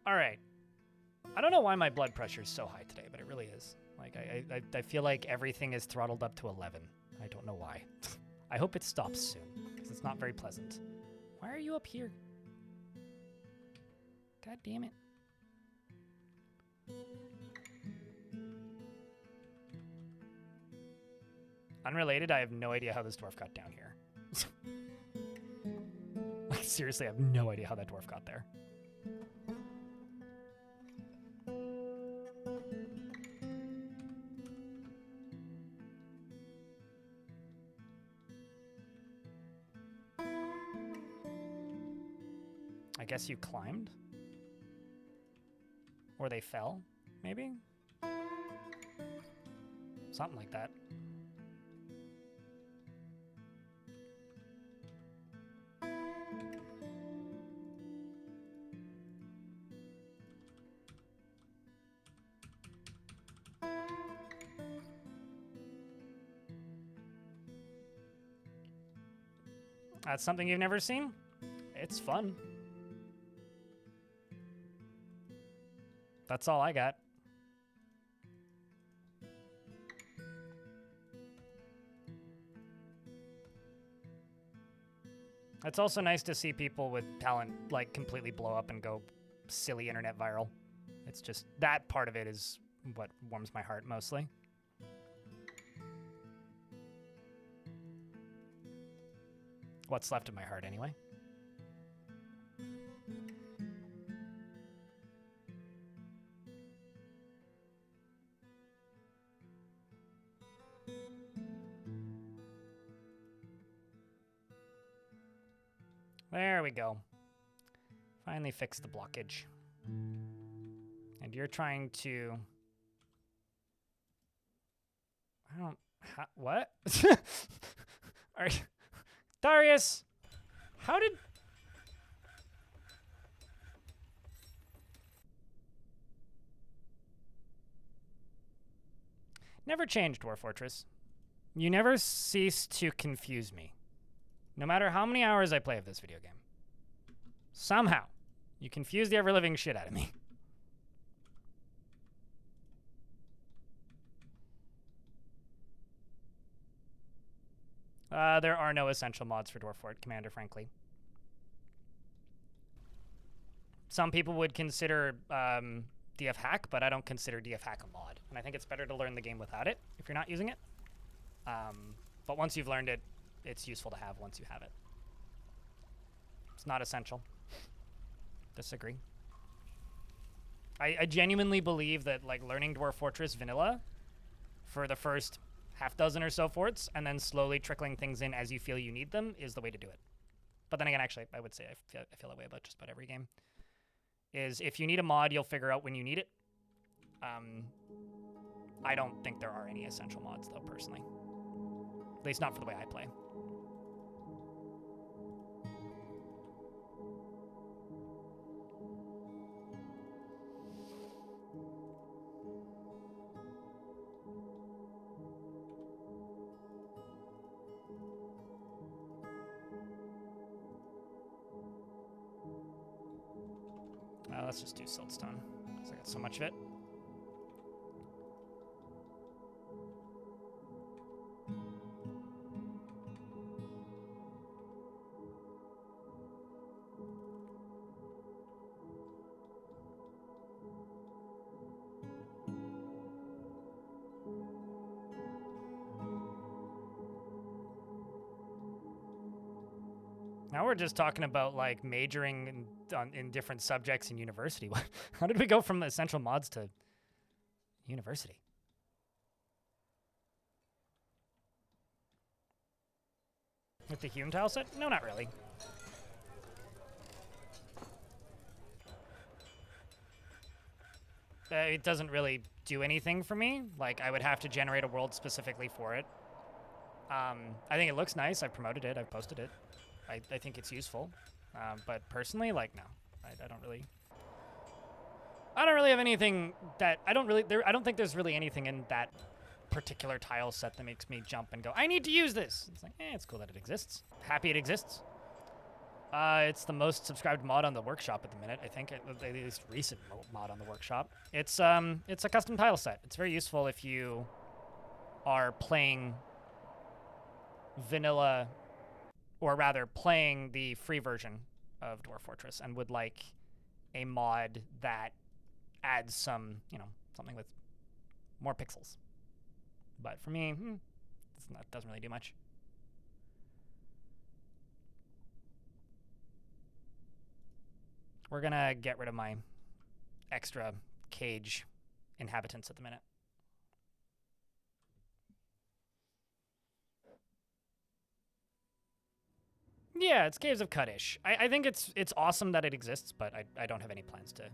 Speaker 1: All right. I don't know why my blood pressure is so high today, but it really is. Like, I feel like everything is throttled up to 11. I don't know why. I hope it stops soon, because it's not very pleasant. Why are you up here? God damn it. Unrelated, I have no idea how this dwarf got down here. Like, seriously, I have no idea how that dwarf got there. I guess you climbed? Or they fell, maybe? Something like that. That's something you've never seen? It's fun. That's all I got. It's also nice to see people with talent like completely blow up and go silly internet viral. It's just that part of it is what warms my heart mostly. What's left of my heart anyway. There we go. Finally fixed the blockage. And you're trying to... I don't... what? Are you... Darius! How did... Never change, Dwarf Fortress. You never cease to confuse me. No matter how many hours I play of this video game. Somehow, you confuse the ever-living shit out of me. There are no essential mods for Dwarf Fort Commander, frankly. Some people would consider DF Hack, but I don't consider DF Hack a mod. And I think it's better to learn the game without it if you're not using it. But once you've learned it, it's useful to have once you have it. It's not essential. Disagree. I genuinely believe that like learning Dwarf Fortress vanilla for the first half dozen or so forts and then slowly trickling things in as you feel you need them is the way to do it. But then again, actually, I would say I feel that way about just about every game. Is if you need a mod, you'll figure out when you need it. I don't think there are any essential mods though, personally. At least not for the way I play. Let's just do siltstone, because I got so much of it. Now we're just talking about like majoring in different subjects in university. How did we go from essential mods to university? With the Hume tile set? No, not really. It doesn't really do anything for me. Like, I would have to generate a world specifically for it. I think it looks nice. I've promoted it. I've posted it. I think it's useful. But personally, like, no. I don't really have anything that I don't think there's really anything in that particular tile set that makes me jump and go, I need to use this. It's like, it's cool that it exists. Happy it exists. It's the most subscribed mod on the workshop at the minute, I think. At least recent mod on the workshop. It's a custom tile set. It's very useful if you are playing vanilla, or rather playing the free version of Dwarf Fortress and would like a mod that adds some, something with more pixels. But for me, it doesn't really do much. We're gonna get rid of my extra cage inhabitants at the minute. Yeah, it's Caves of Kuttish. I think it's awesome that it exists, but I don't have any plans to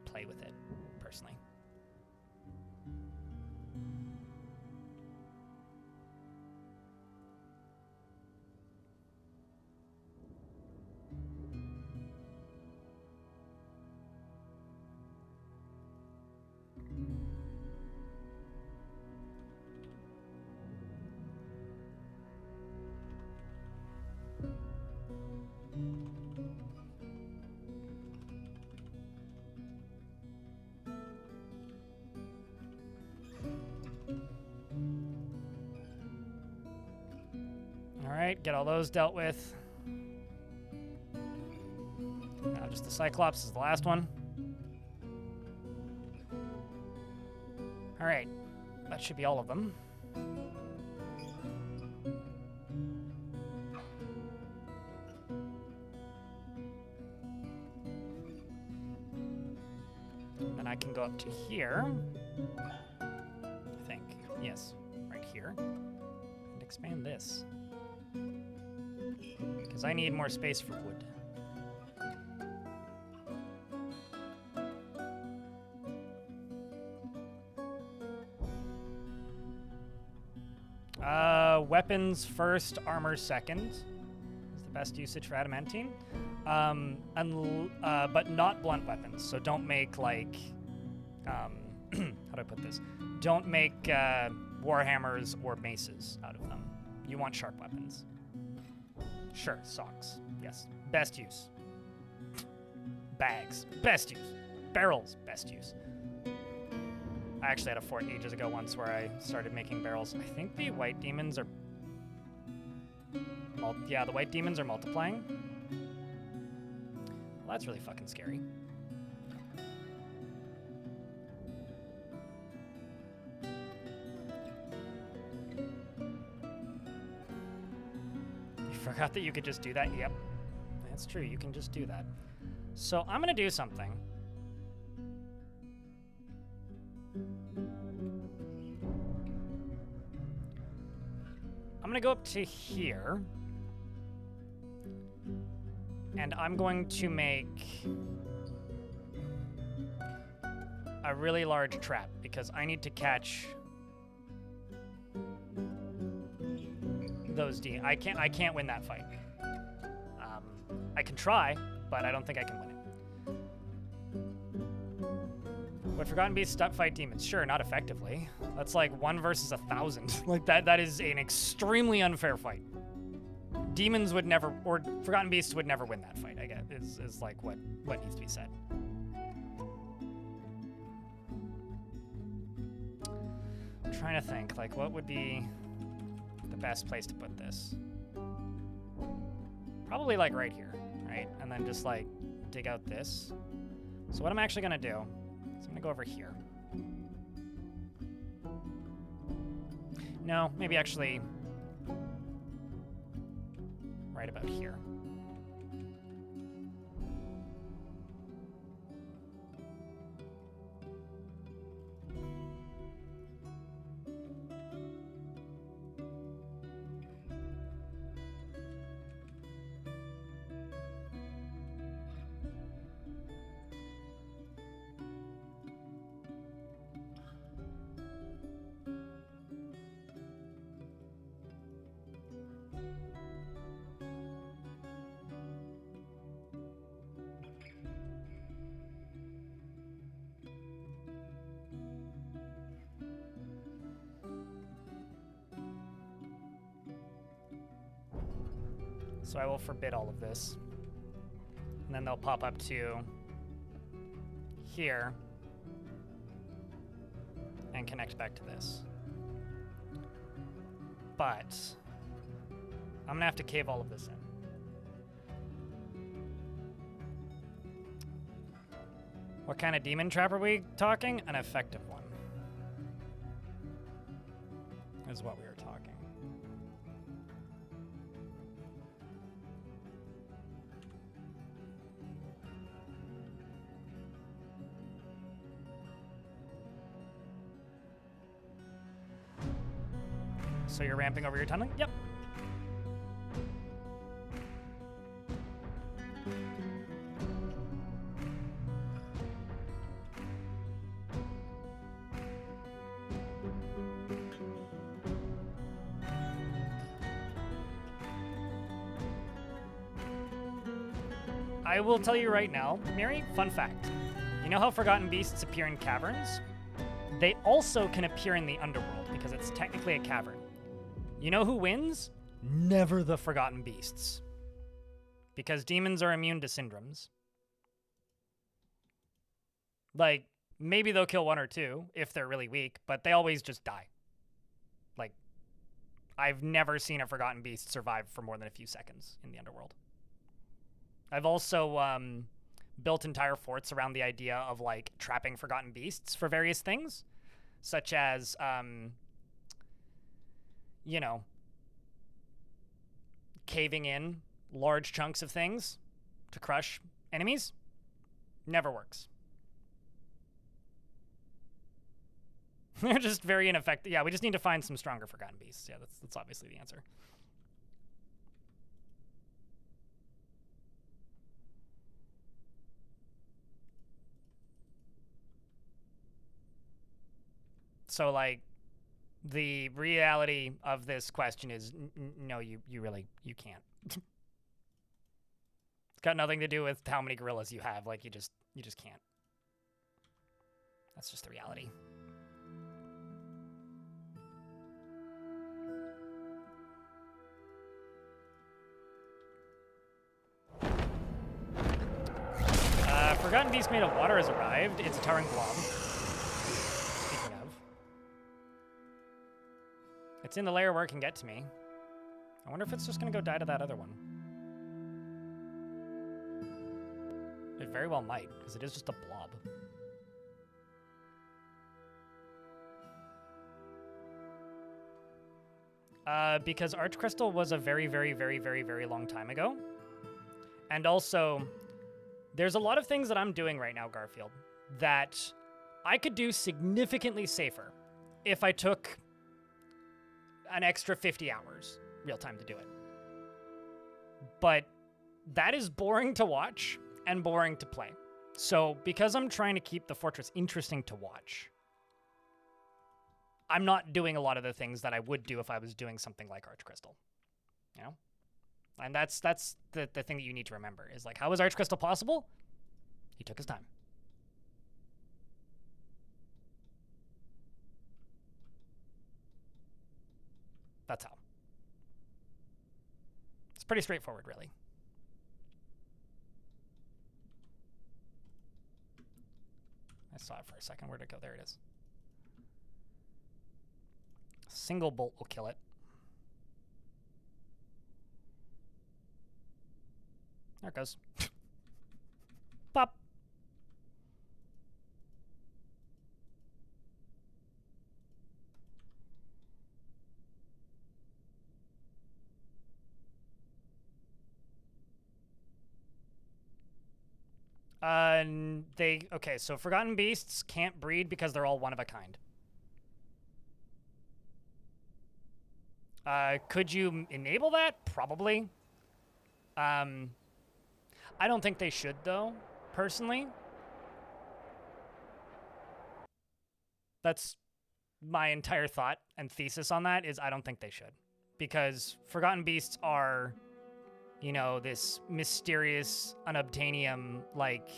Speaker 1: play with it, personally. Alright, get all those dealt with. Now just the Cyclops is the last one. Alright, that should be all of them. Then I can go up to here. I think. Yes, right here. And expand this. Because I need more space for wood. Weapons first, armor second. Is the best usage for adamantine. But not blunt weapons. So don't make like, how do I put this? Don't make warhammers or maces out of them. You want sharp weapons. Sure, socks. Yes. Best use. Bags. Best use. Barrels. Best use. I actually had a fort ages ago once where I started making barrels. I think the white demons are... yeah, the white demons are multiplying. Well, that's really fucking scary. Forgot that you could just do that. Yep, that's true. You can just do that. So I'm gonna do something. I'm gonna go up to here, and I'm going to make a really large trap because I need to catch those I can't win that fight. I can try, but I don't think I can win it. Would Forgotten Beasts fight demons? Sure, not effectively. That's like 1 versus 1,000. Like that is an extremely unfair fight. Demons would never, or Forgotten Beasts would never win that fight, I guess, is like what needs to be said. I'm trying to think, like, what would be the best place to put this? Probably like right here, right? And then just like dig out this. So what I'm actually gonna do is I'm gonna go over here. No, maybe actually right about here. So I will forbid all of this. And then they'll pop up to here and connect back to this. But I'm gonna have to cave all of this in. What kind of demon trap are we talking? An effective one. Is what we were talking. So you're ramping over your tunneling? Yep. I will tell you right now, Mary, fun fact. You know how Forgotten Beasts appear in caverns? They also can appear in the underworld because it's technically a cavern. You know who wins? Never the Forgotten Beasts. Because demons are immune to syndromes. Like, maybe they'll kill one or two if they're really weak, but they always just die. Like, I've never seen a Forgotten Beast survive for more than a few seconds in the underworld. I've also built entire forts around the idea of, like, trapping Forgotten Beasts for various things, such as, you know, caving in large chunks of things to crush enemies. Never works. They're just very ineffective. Yeah, we just need to find some stronger Forgotten Beasts. Yeah, that's obviously the answer. So, like, the reality of this question is no, you can't. It's got nothing to do with how many gorillas you have. Like, you just can't. That's just the reality. Forgotten Beast made of water has arrived. It's a towering blob. Speaking of. It's in the layer where it can get to me. I wonder if it's just going to go die to that other one. It very well might, because it is just a blob. Because Archcrystal was a very, very, very, very, very long time ago. And also, there's a lot of things that I'm doing right now, Garfield, that I could do significantly safer if I took an extra 50 hours real time to do it. But that is boring to watch and boring to play. So because I'm trying to keep the fortress interesting to watch, I'm not doing a lot of the things that I would do if I was doing something like Archcrystal, you know? And that's the thing that you need to remember is, like, how was Archcrystal possible? He took his time. That's how. It's pretty straightforward, really. I saw it for a second. Where'd it go? There it is. A single bolt will kill it. There it goes. Pop. Okay, so Forgotten Beasts can't breed because they're all one of a kind. Could you enable that? Probably. I don't think they should, though, personally. That's my entire thought and thesis on that, is I don't think they should. Because Forgotten Beasts are, you know, this mysterious, unobtainium, like,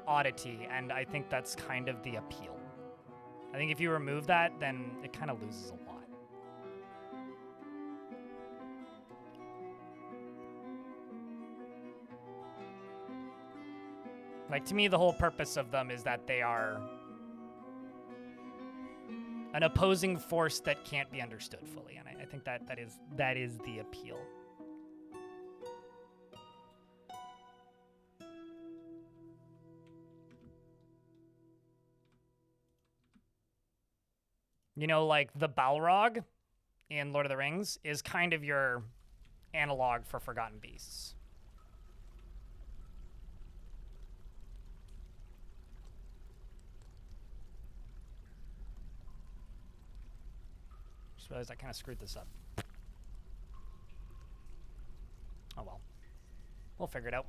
Speaker 1: oddity, and I think that's kind of the appeal. I think if you remove that, then it kind of loses a lot. Like, to me, the whole purpose of them is that they are an opposing force that can't be understood fully, and I think that is the appeal. You know, like the Balrog in Lord of the Rings is kind of your analog for Forgotten Beasts. Just realized I kind of screwed this up. Oh well. We'll figure it out.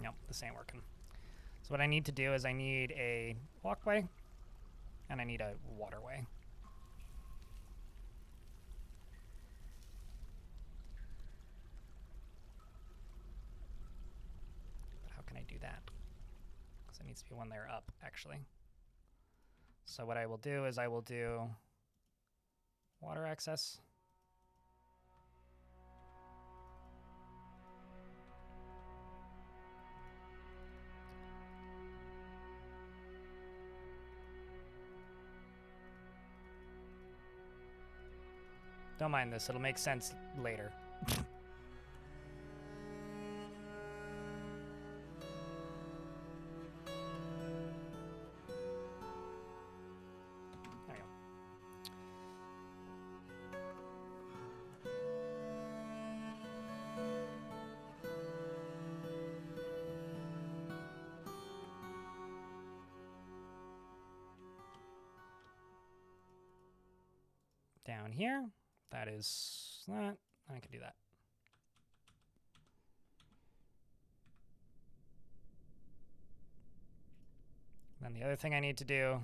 Speaker 1: Nope, this ain't working. So what I need to do is I need a walkway and I need a waterway. But how can I do that? Because it needs to be one layer up, actually. So what I will do is I will do water access. Don't mind this, it'll make sense later. There you go. Down here. That is that. I can do that. Then the other thing I need to do .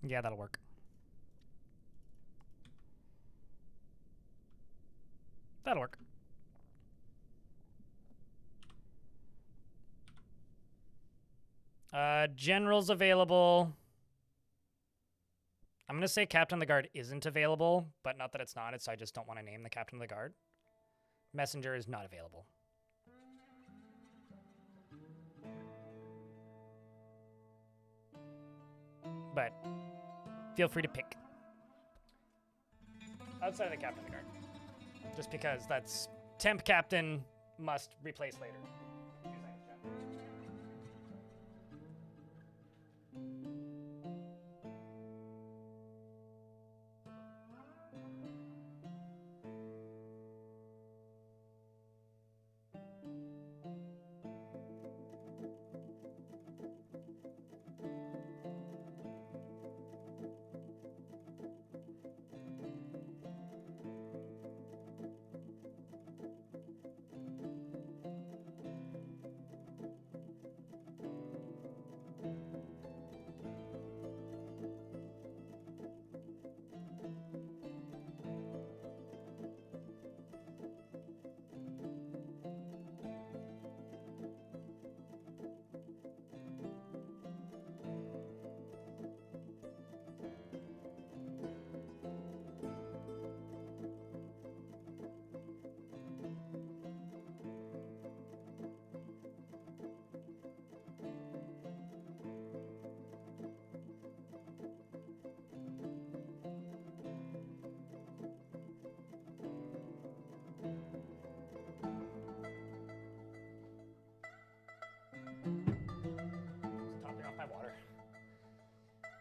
Speaker 1: Yeah, that'll work. That'll work. General's available. I'm going to say Captain of the Guard isn't available, but not that it's not. It's I just don't want to name the Captain of the Guard. Messenger is not available. But feel free to pick. Outside of the Captain of the Guard. Just because that's temp captain must replace later.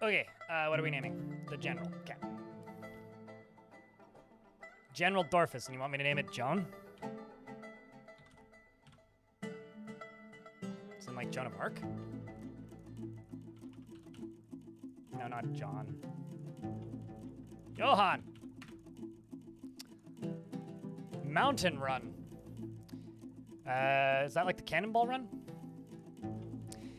Speaker 1: Okay, what are we naming? The general. Okay. General Dwarfus, and you want me to name it Joan? Isn't like Joan of Arc? No, not John. Johann! Mountain Run. Is that like the Cannonball Run?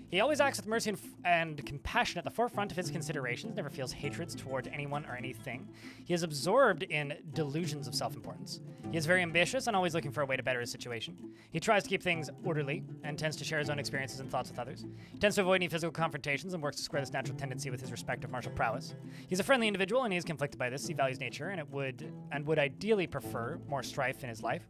Speaker 1: He always acts with mercy and compassion at the forefront of his considerations, never feels hatreds toward anyone or anything. He is absorbed in delusions of self-importance. He is very ambitious and always looking for a way to better his situation. He tries to keep things orderly and tends to share his own experiences and thoughts with others. He tends to avoid any physical confrontations and works to square this natural tendency with his respect of martial prowess. He's a friendly individual and he is conflicted by this. He values nature and would ideally prefer more strife in his life.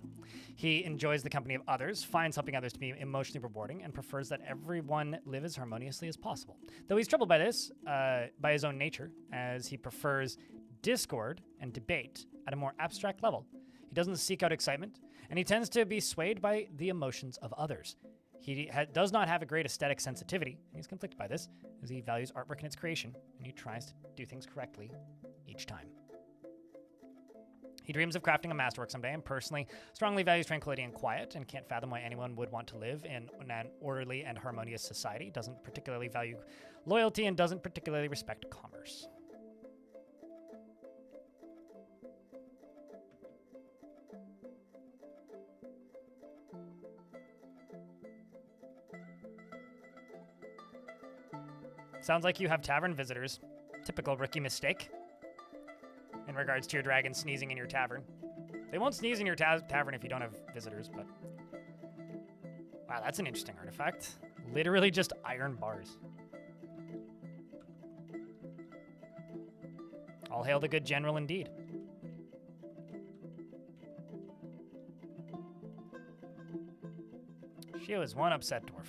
Speaker 1: He enjoys the company of others, finds helping others to be emotionally rewarding, and prefers that everyone live as harmoniously as possible. Though he's troubled by this, by his own nature, as he prefers discord and debate at a more abstract level. He doesn't seek out excitement, and he tends to be swayed by the emotions of others. He does not have a great aesthetic sensitivity, and he's conflicted by this, as he values artwork and its creation, and he tries to do things correctly each time. He dreams of crafting a masterwork someday and personally strongly values tranquility and quiet and can't fathom why anyone would want to live in an orderly and harmonious society, doesn't particularly value loyalty, and doesn't particularly respect commerce. Sounds like you have tavern visitors. Typical rookie mistake. In regards to your dragon sneezing in your tavern. They won't sneeze in your tavern if you don't have visitors, but... Wow, that's an interesting artifact. Literally just iron bars. All hail the good general indeed. She was one upset dwarf.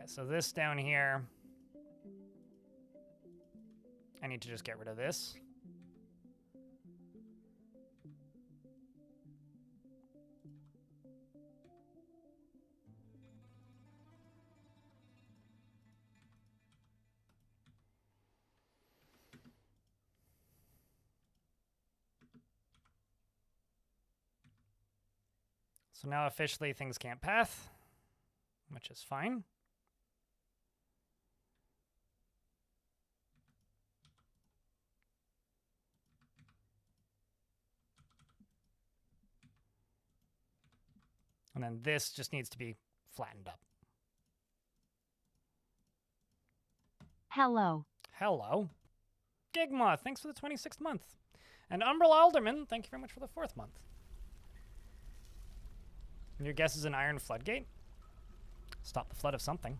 Speaker 1: So this down here, I need to just get rid of this. So now officially things can't path, which is fine. And then this just needs to be flattened up.
Speaker 2: Hello.
Speaker 1: Hello. Gigmoth, thanks for the 26th month. And Umbral Alderman, thank you very much for the 4th month. And your guess is an iron floodgate? Stop the flood of something.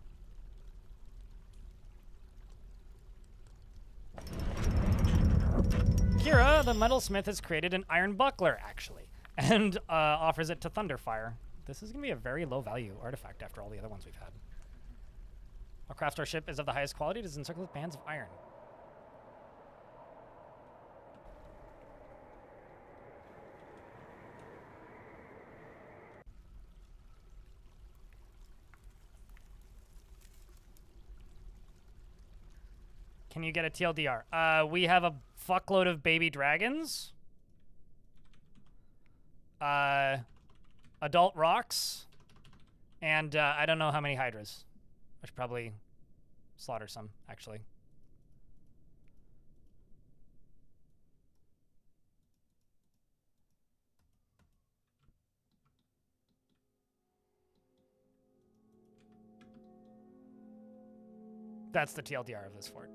Speaker 1: Kira, the metalsmith, has created an iron buckler, actually, and offers it to Thunderfire. This is going to be a very low-value artifact after all the other ones we've had. Our craft star ship is of the highest quality. It is encircled with bands of iron. Can you get a TLDR? We have a fuckload of baby dragons. Adult rocks. And I don't know how many hydras. I should probably slaughter some, actually. That's the TLDR of this fort.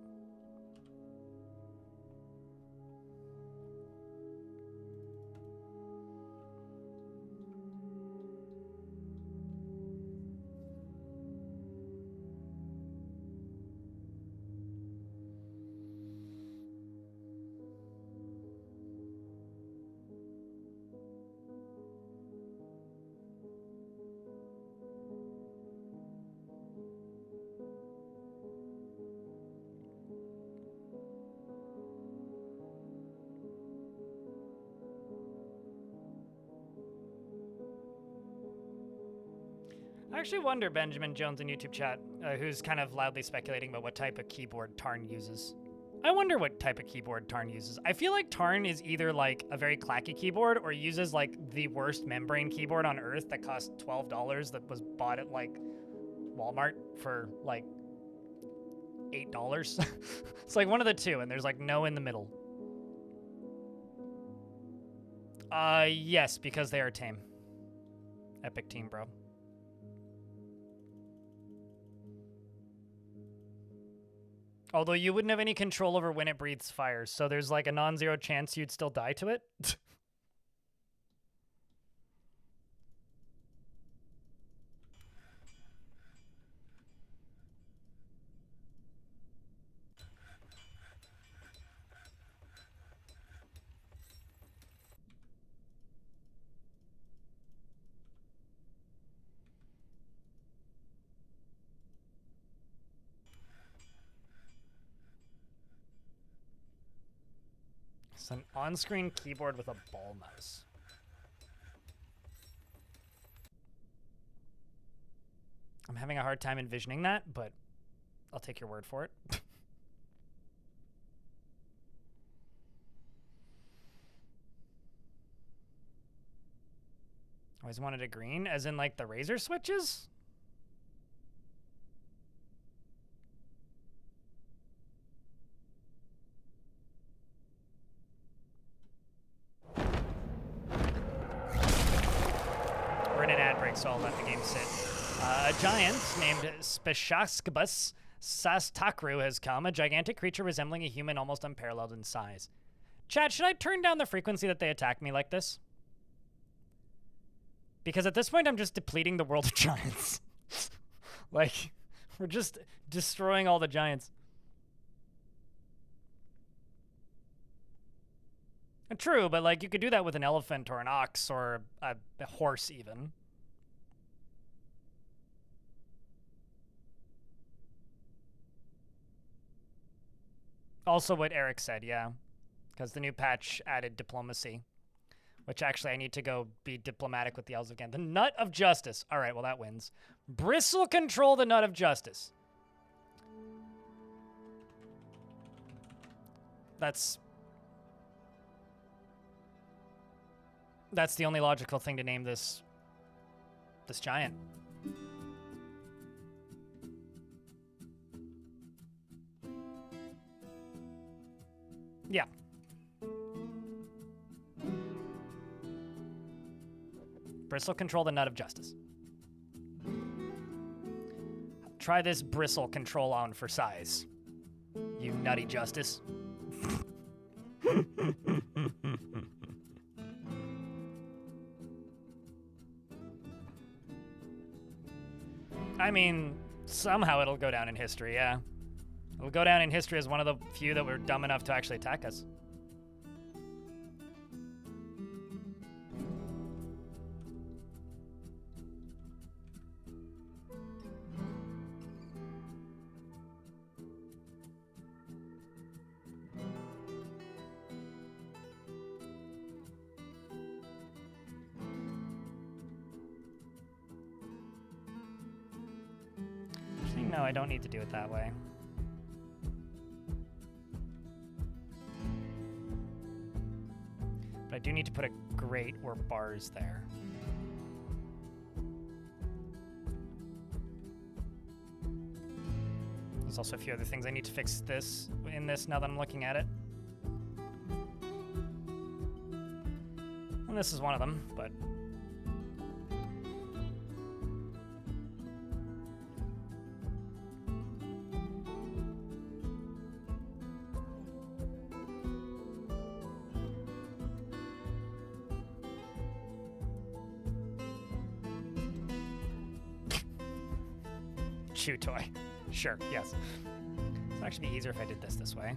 Speaker 1: I actually wonder, Benjamin Jones in YouTube chat, who's kind of loudly speculating about what type of keyboard Tarn uses. I wonder what type of keyboard Tarn uses. I feel like Tarn is either like a very clacky keyboard or uses like the worst membrane keyboard on earth that cost $12 that was bought at like Walmart for like $8. It's like one of the two, and there's like no in the middle. Yes, because they are tame. Epic team, bro. Although you wouldn't have any control over when it breathes fire, so there's like a non-zero chance you'd still die to it. It's an on-screen keyboard with a ball mouse. I'm having a hard time envisioning that, but I'll take your word for it. Always wanted a green, as in like the Razer switches? We're in an ad break, so I'll let the game sit. A giant named Speshaskbus Sastakru has come, a gigantic creature resembling a human almost unparalleled in size. Chat, should I turn down the frequency that they attack me like this? Because at this point, I'm just depleting the world of giants. Like, we're just destroying all the giants. True, but like you could do that with an elephant or an ox or a horse even. Also what Eric said, yeah. Because the new patch added diplomacy. Which actually I need to go be diplomatic with the elves again. The Nut of Justice. All right, well that wins. Bristle control the Nut of Justice. That's the only logical thing to name this giant. Yeah. Bristle control the Nut of Justice. Try this bristle control on for size. You nutty justice. I mean, somehow it'll go down in history, yeah. It'll go down in history as one of the few that were dumb enough to actually attack us. No, I don't need to do it that way. But I do need to put a grate or bars there. There's also a few other things I need to fix in this now that I'm looking at it. And this is one of them, but chew toy. Sure, yes. It'd actually be easier if I did this way.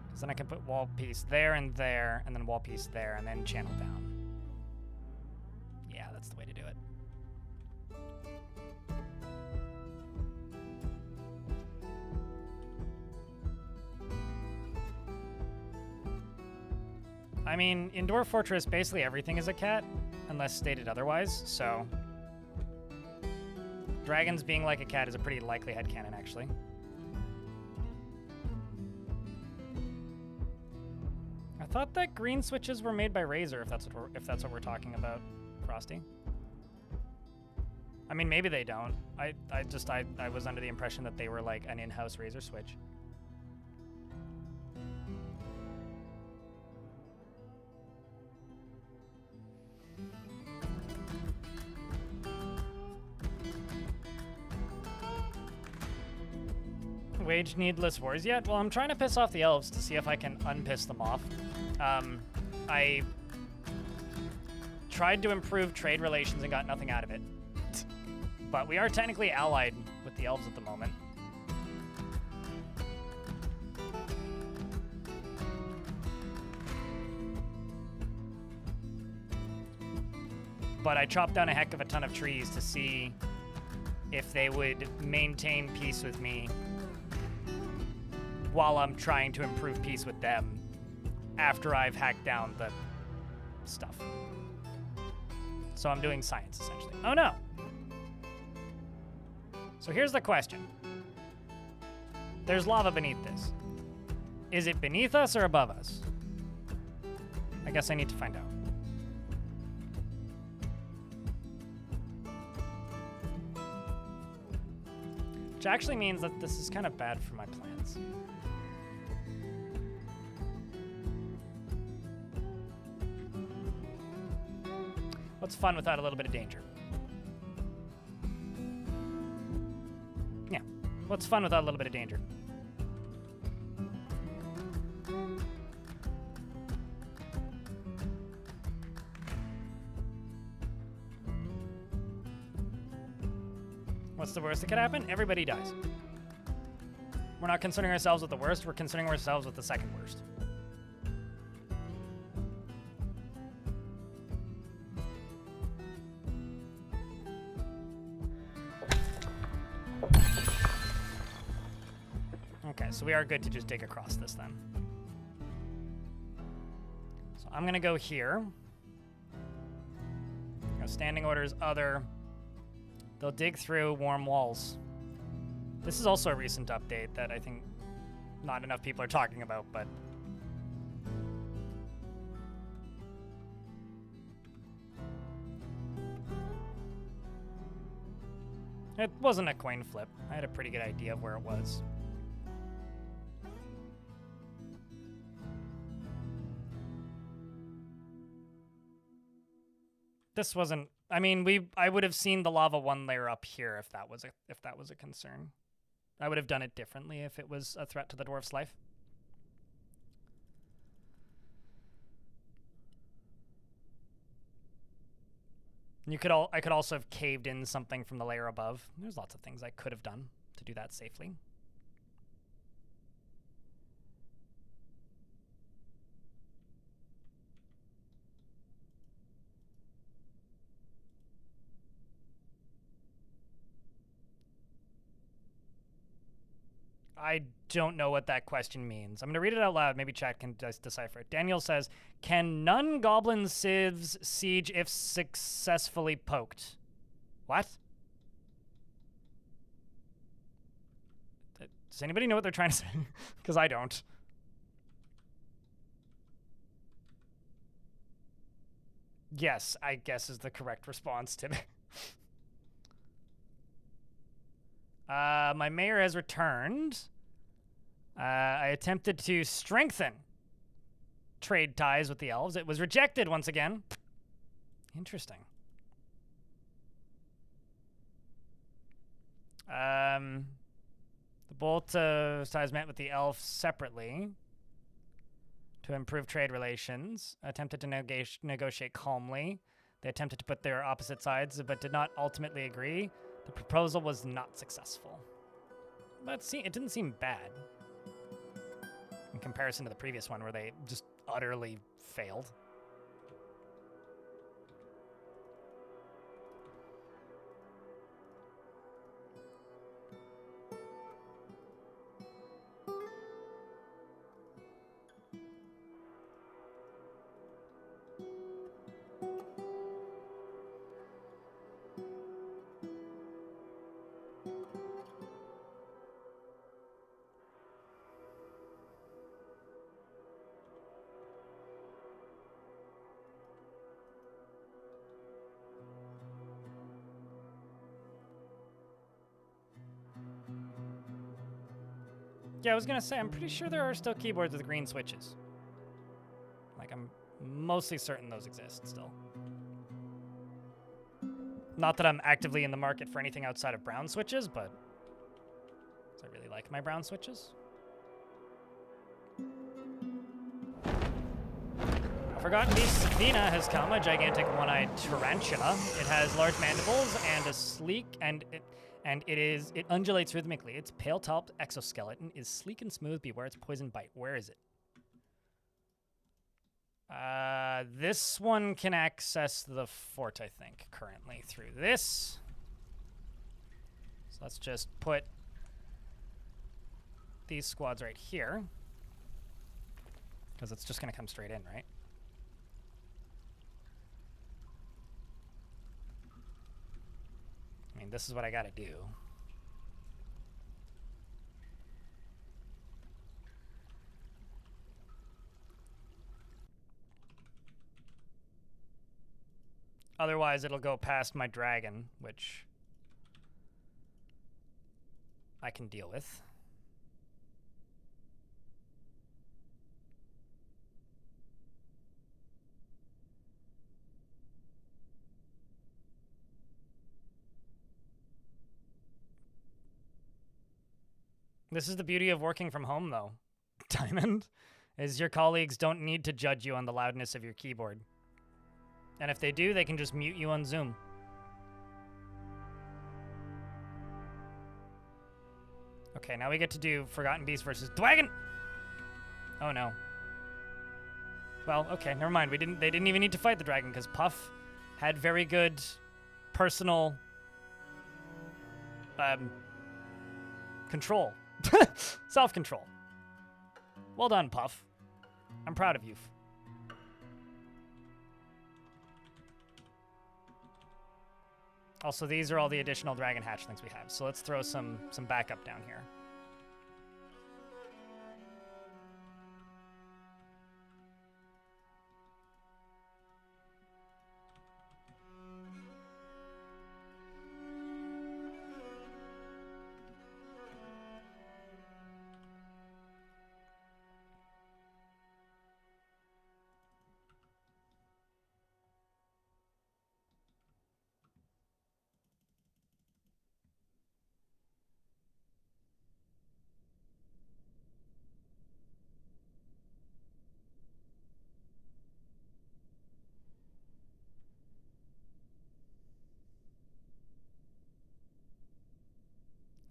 Speaker 1: Because then I can put wall piece there, and then wall piece there, and then channel down. Yeah, that's the way to do it. I mean, in Dwarf Fortress, basically everything is a cat, unless stated otherwise, so... Dragons being like a cat is a pretty likely headcanon, actually. I thought that green switches were made by Razer, if that's what we're talking about, Frosty. I mean, maybe they don't. I was under the impression that they were like an in-house Razer switch. Wage needless wars yet? Well, I'm trying to piss off the elves to see if I can unpiss them off. I tried to improve trade relations and got nothing out of it. But we are technically allied with the elves at the moment. But I chopped down a heck of a ton of trees to see if they would maintain peace with me while I'm trying to improve peace with them after I've hacked down the stuff. So I'm doing science, essentially. Oh, no. So here's the question. There's lava beneath this. Is it beneath us or above us? I guess I need to find out. Which actually means that this is kind of bad for my plants. What's fun without a little bit of danger? Yeah, what's fun without a little bit of danger? What's the worst that could happen? Everybody dies. We're not concerning ourselves with the worst, we're concerning ourselves with the second worst. Okay, so we are good to just dig across this then. So I'm gonna go here. Standing orders, other. They'll dig through warm walls. This is also a recent update that I think not enough people are talking about, but... It wasn't a coin flip. I had a pretty good idea of where it was. This wasn't... I mean, I would have seen the lava one layer up here if that was a concern. I would have done it differently if it was a threat to the dwarf's life. I could also have caved in something from the layer above. There's lots of things I could have done to do that safely. I don't know what that question means. I'm going to read it out loud. Maybe chat can decipher it. Daniel says, can none goblin civs siege if successfully poked? What? Does anybody know what they're trying to say? Because I don't. Yes, I guess is the correct response to me. My mayor has returned. I attempted to strengthen trade ties with the elves. It was rejected once again. Interesting. The both ties met with the elves separately to improve trade relations. Attempted to negotiate calmly. They attempted to put their opposite sides, but did not ultimately agree. The proposal was not successful. But it didn't seem bad in comparison to the previous one where they just utterly failed. Yeah, I was gonna say, I'm pretty sure there are still keyboards with green switches. Like, I'm mostly certain those exist still. Not that I'm actively in the market for anything outside of brown switches, but I really like my brown switches. Forgotten Beast Vina has come, a gigantic one-eyed tarantula. It has large mandibles and a sleek, and it undulates rhythmically. Its pale-topped exoskeleton is sleek and smooth. Beware its poison bite. Where is it? This one can access the fort, I think, currently through this. So let's just put these squads right here, because it's just going to come straight in, right? I mean, this is what I gotta do. Otherwise, it'll go past my dragon, which I can deal with. This is the beauty of working from home, though, Diamond, is your colleagues don't need to judge you on the loudness of your keyboard. And if they do, they can just mute you on Zoom. Okay, now we get to do Forgotten Beast versus Dwagon! Oh, no. Well, okay, never mind. They didn't even need to fight the dragon, because Puff had very good personal control. Self-control. Well done, Puff. I'm proud of you. Also, these are all the additional dragon hatchlings we have, so let's throw some backup down here.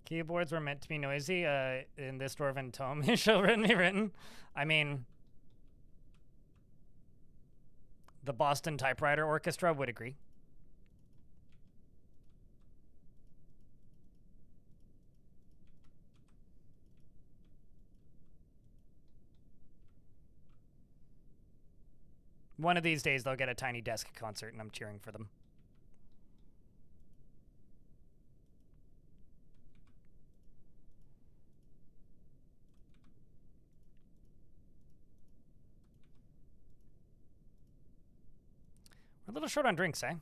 Speaker 1: Keyboards were meant to be noisy. In this Dwarven tome, it shall be written. I mean, the Boston Typewriter Orchestra would agree. One of these days, they'll get a Tiny Desk concert, and I'm cheering for them. We're a little short on drinks, eh?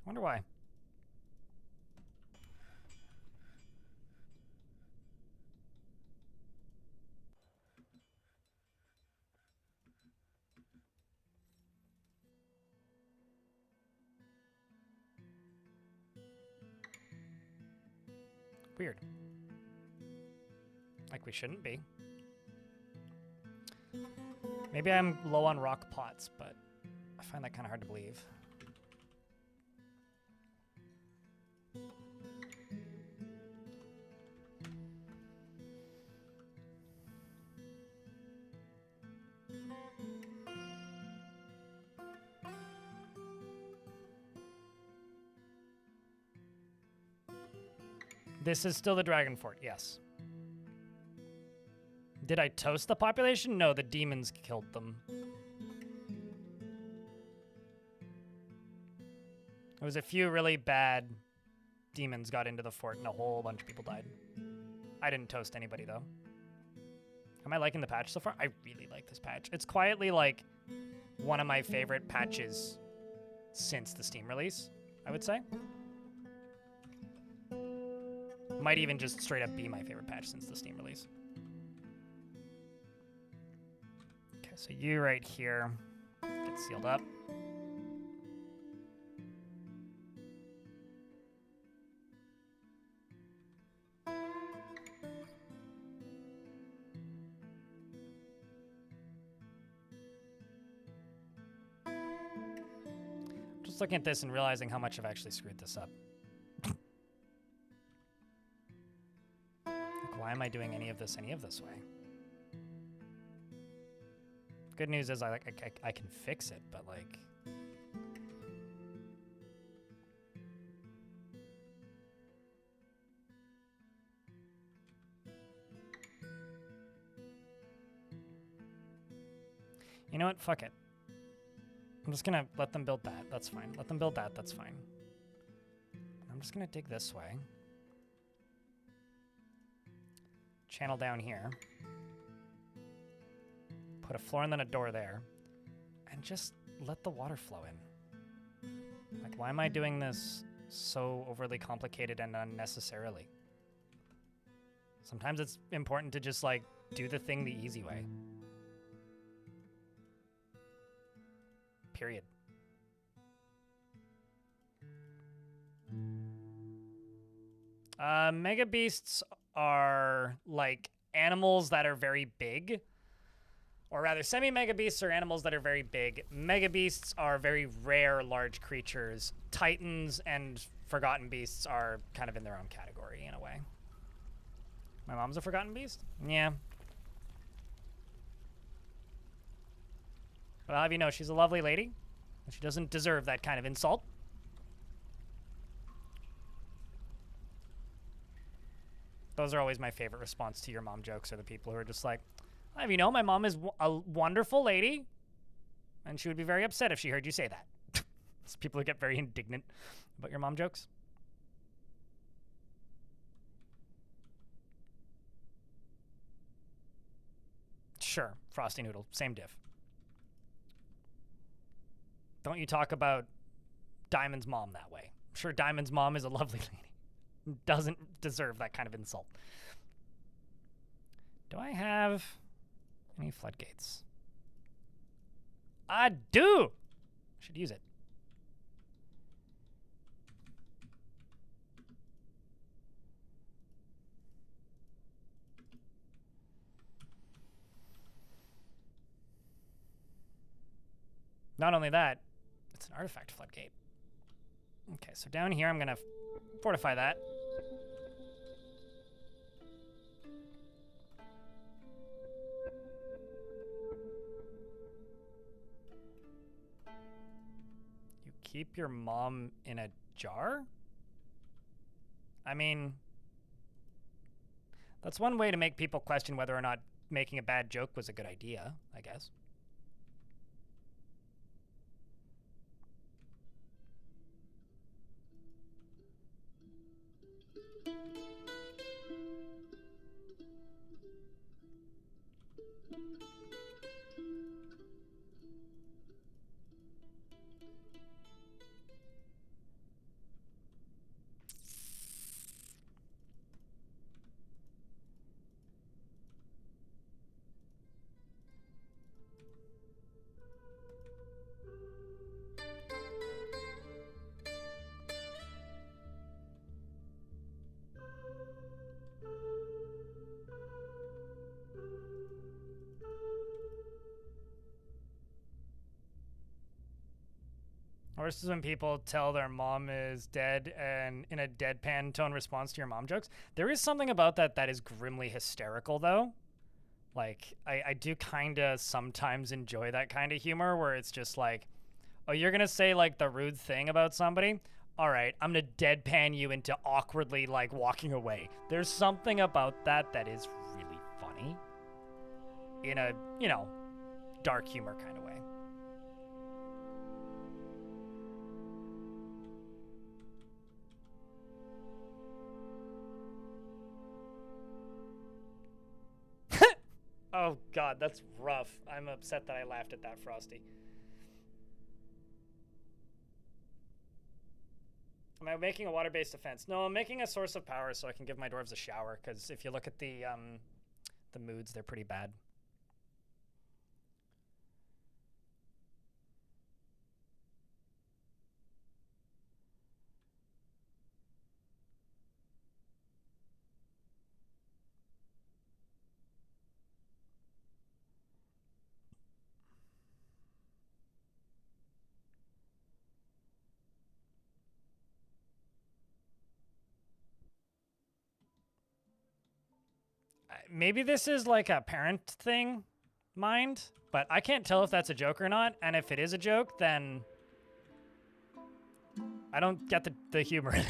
Speaker 1: Wonder why. Weird. Like we shouldn't be. Maybe I'm low on rock pots, but I find that kind of hard to believe. This is still the Dragon Fort, yes. Did I toast the population? No, the demons killed them. It was a few really bad demons got into the fort and a whole bunch of people died. I didn't toast anybody, though. Am I liking the patch so far? I really like this patch. It's quietly, like, one of my favorite patches since the Steam release, I would say. Might even just straight up be my favorite patch since the Steam release. Okay, so you right here get sealed up. Just looking at this and realizing how much I've actually screwed this up. Like, why am I doing any of this way? Good news is I can fix it, but like... You know what? Fuck it. I'm just gonna let them build that. That's fine. Let them build that. That's fine. I'm just gonna dig this way. Channel down here. Put a floor and then a door there. And just let the water flow in. Like, why am I doing this so overly complicated and unnecessarily? Sometimes it's important to just, like, do the thing the easy way. Period. Mega beasts are like animals that are very big, or rather semi-mega beasts are animals that are very big. Mega beasts are very rare large creatures. Titans and forgotten beasts are kind of in their own category in a way. My mom's a forgotten beast? Yeah. But I'll have you know, she's a lovely lady. She doesn't deserve that kind of insult. Those are always my favorite response to your mom jokes, are the people who are just like, I'll have you know, my mom is a wonderful lady, and she would be very upset if she heard you say that. It's people who get very indignant about your mom jokes. Sure, Frosty Noodle, same diff. Don't you talk about Diamond's mom that way. I'm sure Diamond's mom is a lovely lady. Doesn't deserve that kind of insult. Do I have any floodgates? I do! Should use it. Not only that, it's an artifact floodgate. Okay, so down here I'm gonna fortify that. You keep your mom in a jar? I mean, that's one way to make people question whether or not making a bad joke was a good idea, I guess. Or this is when people tell their mom is dead and in a deadpan tone response to your mom jokes. There is something about that that is grimly hysterical, though. Like, I do kind of sometimes enjoy that kind of humor where it's just like, oh, you're going to say, like, the rude thing about somebody? All right, I'm going to deadpan you into awkwardly, like, walking away. There's something about that that is really funny. In a, you know, dark humor kind of way. Oh, God, that's rough. I'm upset that I laughed at that, Frosty. Am I making a water-based defense? No, I'm making a source of power so I can give my dwarves a shower, because if you look at the moods, they're pretty bad. Maybe this is like a parent thing, mind, but I can't tell if that's a joke or not. And if it is a joke, then I don't get the humor in it.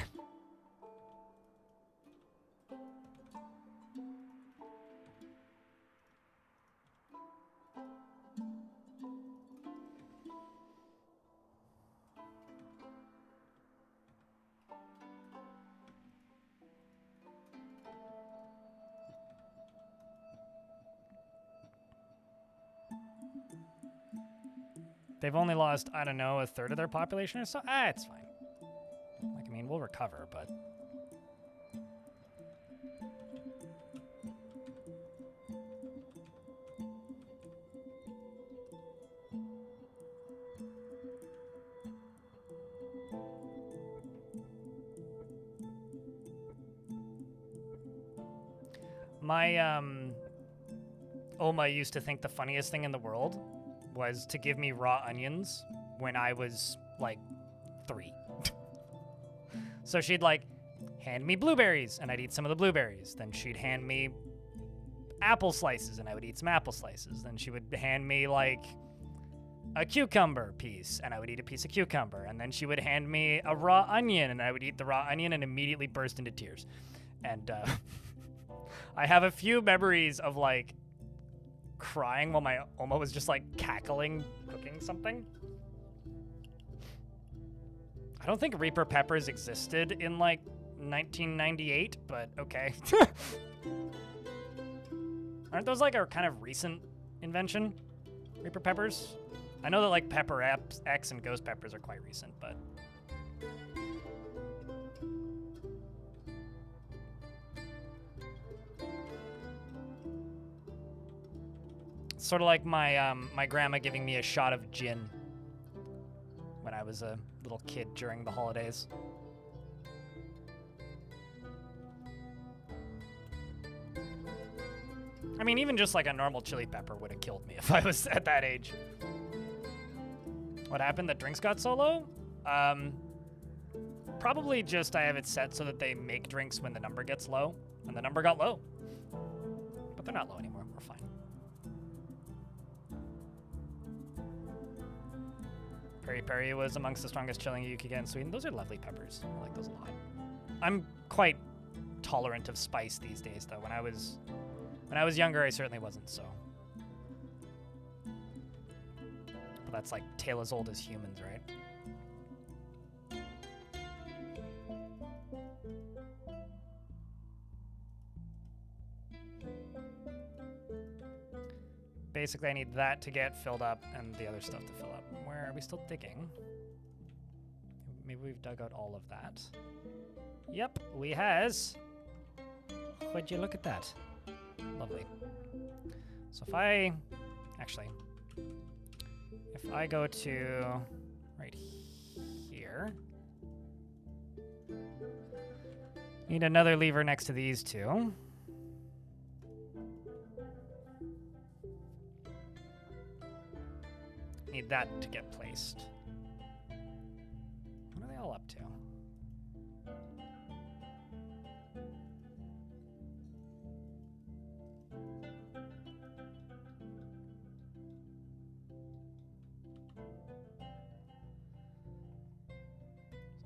Speaker 1: They've only lost, I don't know, a third of their population or so. It's fine. Like, I mean, we'll recover, but... My, Oma used to think the funniest thing in the world was to give me raw onions when I was, like, 3. So she'd, like, hand me blueberries, and I'd eat some of the blueberries. Then she'd hand me apple slices, and I would eat some apple slices. Then she would hand me, like, a cucumber piece, and I would eat a piece of cucumber. And then she would hand me a raw onion, and I would eat the raw onion and immediately burst into tears. And, I have a few memories of, like, crying while my Oma was just, like, cackling, cooking something. I don't think Reaper peppers existed in, like, 1998, but okay. Aren't those, like, a kind of recent invention? Reaper peppers? I know that, like, Pepper X and Ghost Peppers are quite recent, but... Sort of like my my grandma giving me a shot of gin when I was a little kid during the holidays. I mean, even just like a normal chili pepper would have killed me if I was at that age. What happened? The drinks got so low? Probably just I have it set so that they make drinks when the number gets low, and the number got low. But they're not low anymore. We're fine. Peri Peri was amongst the strongest chilling you could get in Sweden. Those are lovely peppers. I like those a lot. I'm quite tolerant of spice these days, though. When I was younger, I certainly wasn't, so. But that's like tale as old as humans, right? Basically, I need that to get filled up and the other stuff to fill up. Where are we still digging? Maybe we've dug out all of that. Yep, we has. Would you look at that? Lovely. So if I... Actually, if I go to right here... Need another lever next to these two. Need that to get placed. What are they all up to?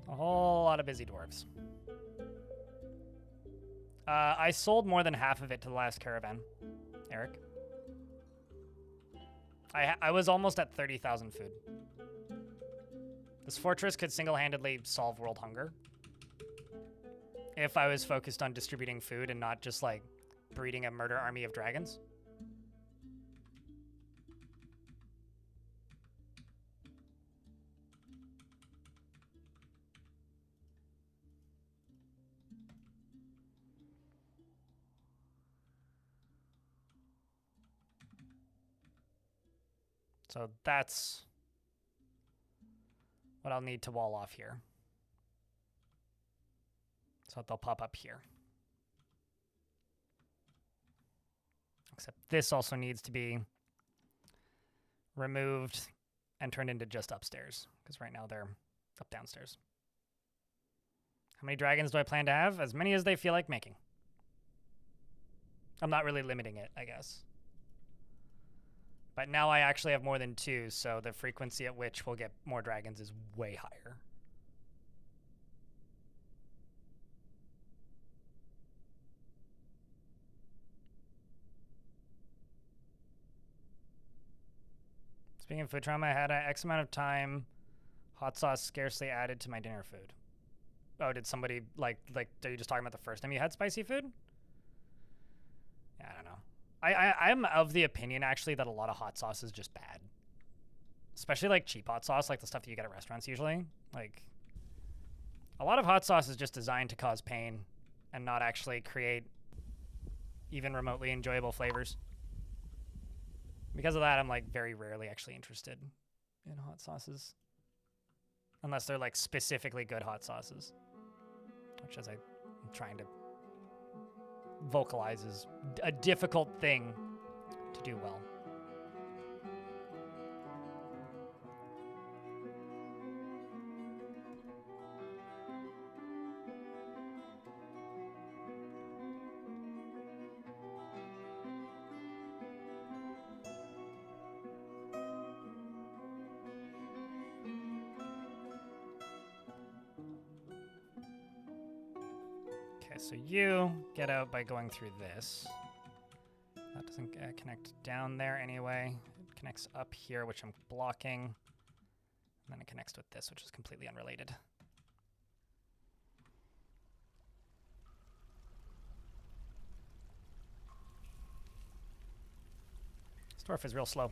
Speaker 1: A whole lot of busy dwarves. I sold more than half of it to the last caravan, Eric. I was almost at 30,000 food. This fortress could single-handedly solve world hunger if I was focused on distributing food and not just, like, breeding a murder army of dragons. So that's what I'll need to wall off here. So they'll pop up here. Except this also needs to be removed and turned into just upstairs, because right now they're up downstairs. How many dragons do I plan to have? As many as they feel like making. I'm not really limiting it, I guess. But now I actually have more than 2, so the frequency at which we'll get more dragons is way higher. Speaking of food trauma, I had an X amount of time hot sauce scarcely added to my dinner food. Oh, did somebody, like, are you just talking about the first time you had spicy food? Yeah, I don't know. I'm of the opinion, actually, that a lot of hot sauce is just bad. Especially, like, cheap hot sauce, like the stuff that you get at restaurants usually. Like, a lot of hot sauce is just designed to cause pain and not actually create even remotely enjoyable flavors. Because of that, I'm, like, very rarely actually interested in hot sauces. Unless they're, like, specifically good hot sauces. Which, as I'm trying to vocalize, is a difficult thing to do well. So you get out by going through this. That doesn't connect down there anyway. It connects up here, which I'm blocking. And then it connects with this, which is completely unrelated. This dwarf is real slow.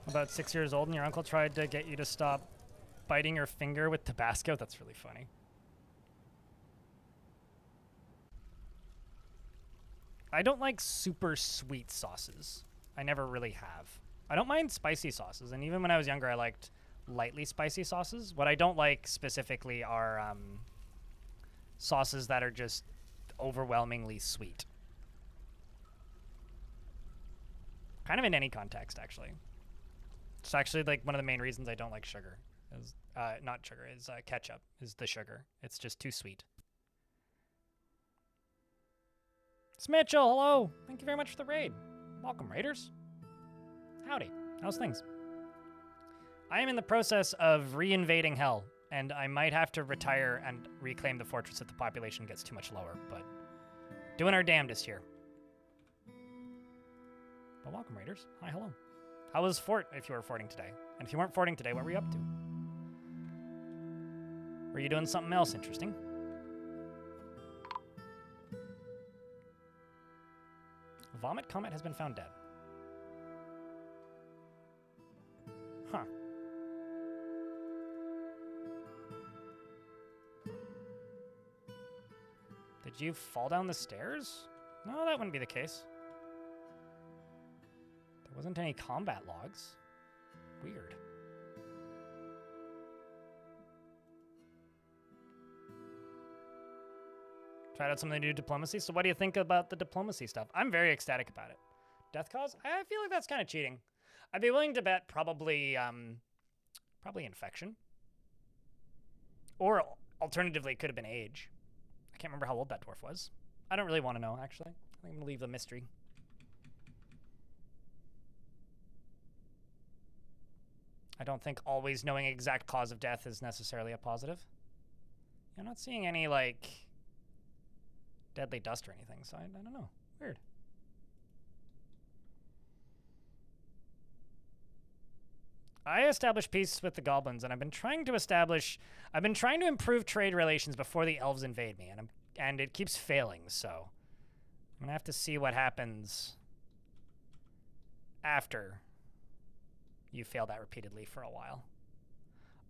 Speaker 1: About 6 years old and your uncle tried to get you to stop biting your finger with Tabasco? That's really funny. I don't like super sweet sauces. I never really have. I don't mind spicy sauces, and even when I was younger I liked lightly spicy sauces. What I don't like specifically are sauces that are just overwhelmingly sweet. Kind of in any context, actually. It's actually like one of the main reasons I don't like sugar. Is not sugar, is ketchup is the sugar. It's just too sweet. It's Mitchell, hello! Thank you very much for the raid. Welcome, raiders. Howdy, how's things? I am in the process of re-invading hell, and I might have to retire and reclaim the fortress if the population gets too much lower, but doing our damnedest here. But welcome, raiders. Hi, hello. How was Fort if you were forting today? And if you weren't forting today, what were you up to? Were you doing something else interesting? Vomit Comet has been found dead. Huh. Did you fall down the stairs? No, that wouldn't be the case. There wasn't any combat logs. Weird. Tried out some of the new diplomacy. So what do you think about the diplomacy stuff? I'm very ecstatic about it. Death cause? I feel like that's kind of cheating. I'd be willing to bet probably infection. Or alternatively, it could have been age. I can't remember how old that dwarf was. I don't really want to know, actually. I think I'm going to leave the mystery. I don't think always knowing exact cause of death is necessarily a positive. I'm not seeing any, like, deadly dust or anything, so I don't know. Weird. I established peace with the goblins, and I've been trying to improve trade relations before the elves invade me, and it keeps failing, so I'm gonna have to see what happens after you fail that repeatedly for a while.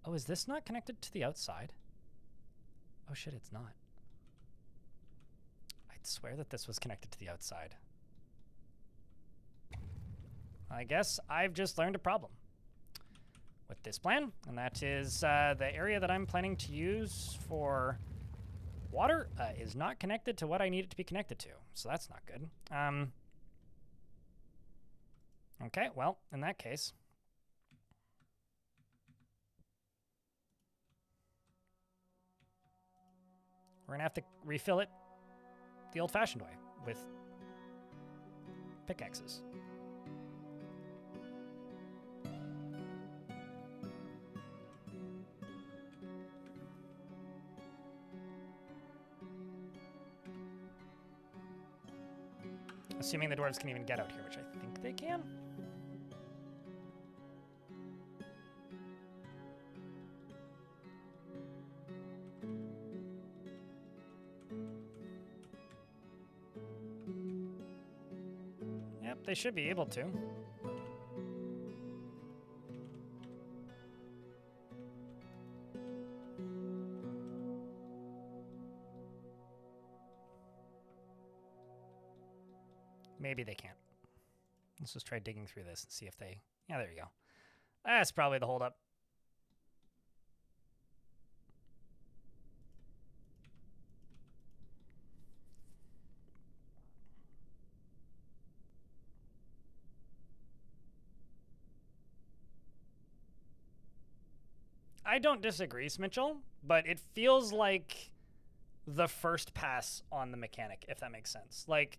Speaker 1: Oh, is this not connected to the outside? Oh shit, it's not. I'd swear that this was connected to the outside. I guess I've just learned a problem with this plan, and that is the area that I'm planning to use for water is not connected to what I need it to be connected to, so that's not good. Okay, well, in that case, we're gonna have to refill it the old-fashioned way with pickaxes. Assuming the dwarves can even get out here, which I think they can. Yep, they should be able to. Maybe they can't. Let's just try digging through this and see if they... Yeah, there you go. That's probably the holdup. I don't disagree, Smitchell, but it feels like the first pass on the mechanic, if that makes sense. Like,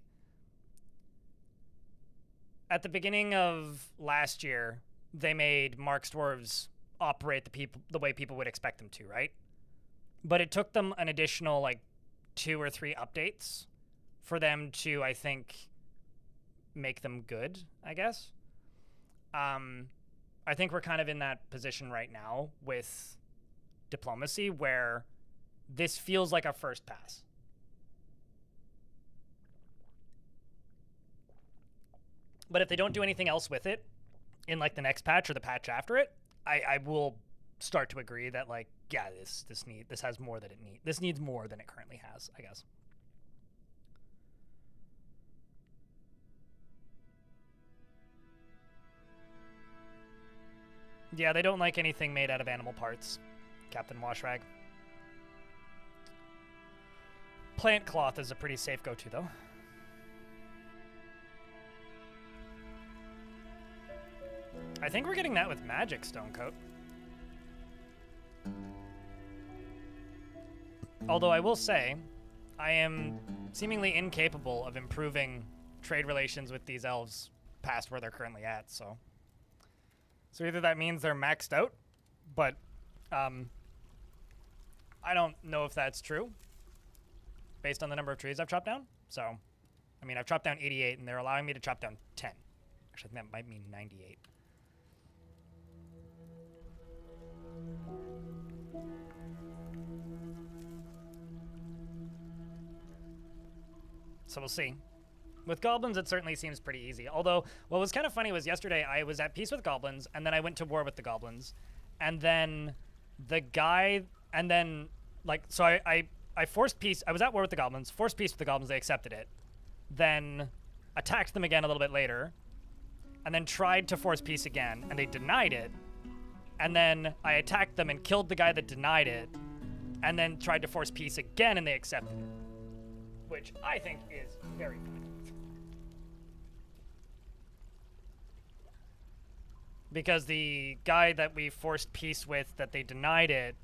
Speaker 1: at the beginning of last year, they made Mark's dwarves operate the way people would expect them to, right? But it took them an additional, like, 2 or 3 updates for them to, I think, make them good, I guess. I think we're kind of in that position right now with diplomacy where this feels like a first pass. But if they don't do anything else with it in like the next patch or the patch after it, I will start to agree that like, yeah, this has more than it needs. This needs more than it currently has, I guess. Yeah, they don't like anything made out of animal parts, Captain Washrag. Plant cloth is a pretty safe go-to, though. I think we're getting that with magic Stonecoat. Although I will say, I am seemingly incapable of improving trade relations with these elves past where they're currently at, so... So either that means they're maxed out, but I don't know if that's true based on the number of trees I've chopped down. So, I mean, I've chopped down 88, and they're allowing me to chop down 10. Actually, I think that might mean 98. So we'll see. With goblins, it certainly seems pretty easy. Although, what was kind of funny was yesterday I was at peace with goblins, and then I went to war with the goblins. And then the guy, and then, like, so I forced peace. I was at war with the goblins, forced peace with the goblins, they accepted it. Then attacked them again a little bit later. And then tried to force peace again, and they denied it. And then I attacked them and killed the guy that denied it. And then tried to force peace again, and they accepted it. Which I think is very funny. Because the guy that we forced peace with that they denied it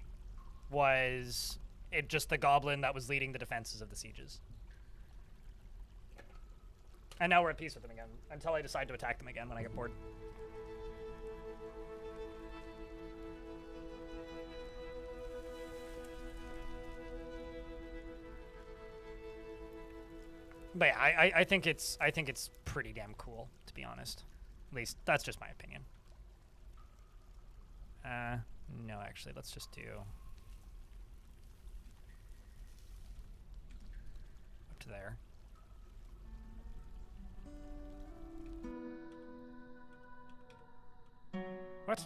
Speaker 1: was just the goblin that was leading the defenses of the sieges. And now we're at peace with them again, until I decide to attack them again when I get bored. But yeah, I think it's pretty damn cool, to be honest. At least that's just my opinion. No, actually, let's just do up to there. What?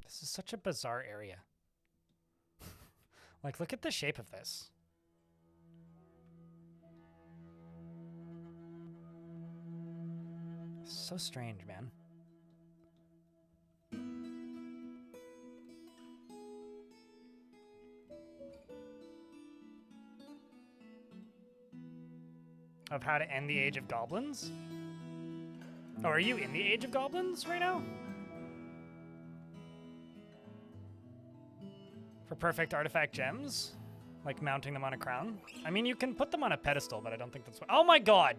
Speaker 1: This is such a bizarre area. Like, look at the shape of this. So strange, man. Of how to end the Age of Goblins? Oh, are you in the Age of Goblins right now? For perfect artifact gems? Like mounting them on a crown? I mean, you can put them on a pedestal, but I don't think that's what— oh my god!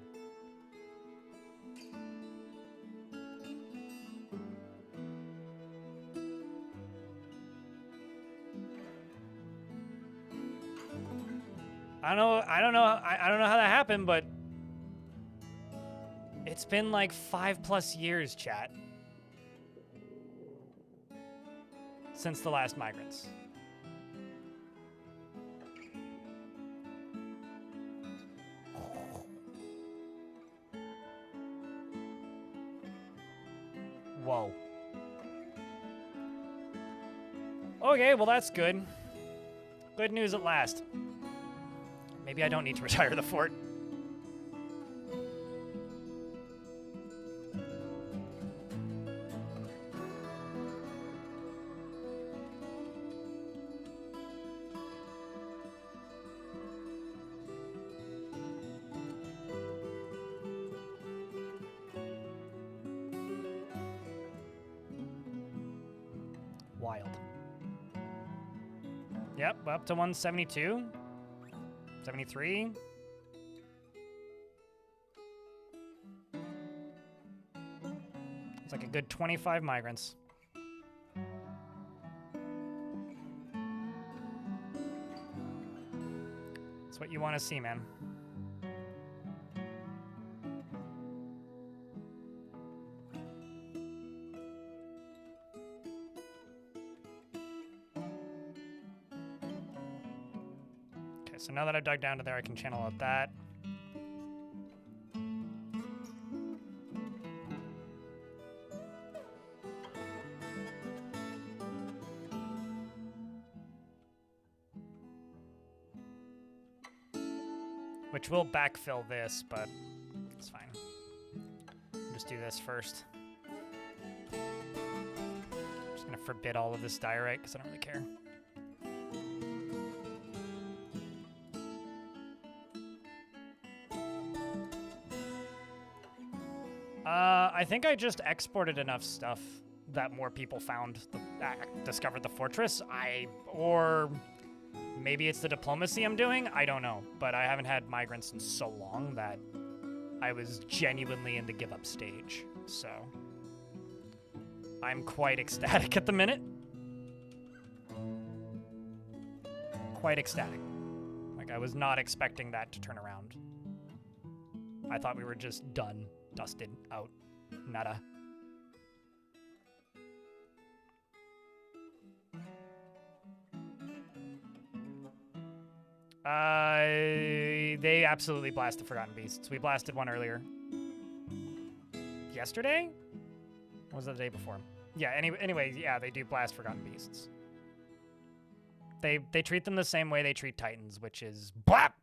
Speaker 1: I don't know how that happened, but it's been like 5+ years, chat, since the last migrants. Whoa. Okay, well that's good. Good news at last. Maybe I don't need to retire the fort. Wild. Yep, up to 172. 73. It's like a good 25 migrants. That's what you want to see, man. So now that I've dug down to there, I can channel out that. Which will backfill this, but it's fine. I'll just do this first. I'm just gonna forbid all of this diorite because I don't really care. I think I just exported enough stuff that more people discovered the fortress. Or maybe it's the diplomacy I'm doing. I don't know, but I haven't had migrants in so long that I was genuinely in the give up stage. So I'm quite ecstatic at the minute. Quite ecstatic. Like, I was not expecting that to turn around. I thought we were just done, dusted, out. Nada. They absolutely blasted Forgotten Beasts. We blasted one earlier. Yesterday? Or was it the day before? Yeah, anyway, yeah, they do blast Forgotten Beasts. They treat them the same way they treat Titans, which is BLAP!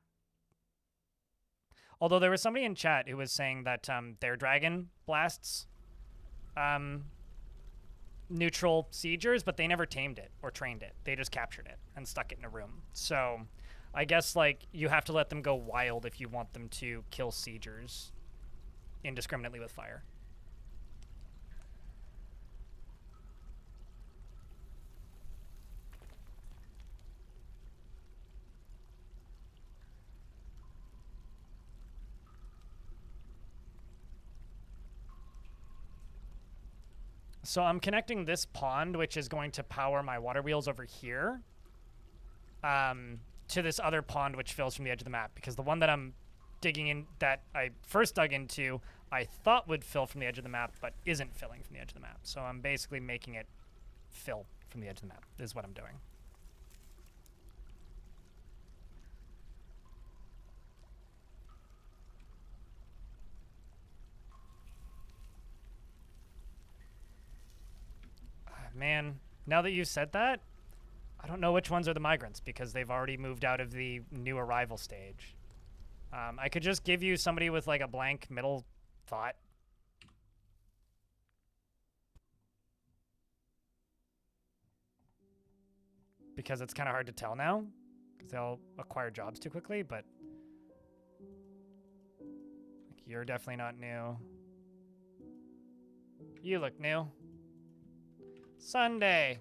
Speaker 1: Although there was somebody in chat who was saying that their dragon blasts neutral siegers, but they never tamed it or trained it. They just captured it and stuck it in a room. So I guess, like, you have to let them go wild if you want them to kill siegers indiscriminately with fire. So I'm connecting this pond, which is going to power my water wheels over here, to this other pond, which fills from the edge of the map. Because the one that I'm digging in, that I first dug into, I thought would fill from the edge of the map, but isn't filling from the edge of the map. So I'm basically making it fill from the edge of the map, is what I'm doing. Man, now that you've said that, I don't know which ones are the migrants because they've already moved out of the new arrival stage. I could just give you somebody with like a blank middle thought. Because it's kind of hard to tell now because they'll acquire jobs too quickly, but like, you're definitely not new. You look new. Sunday.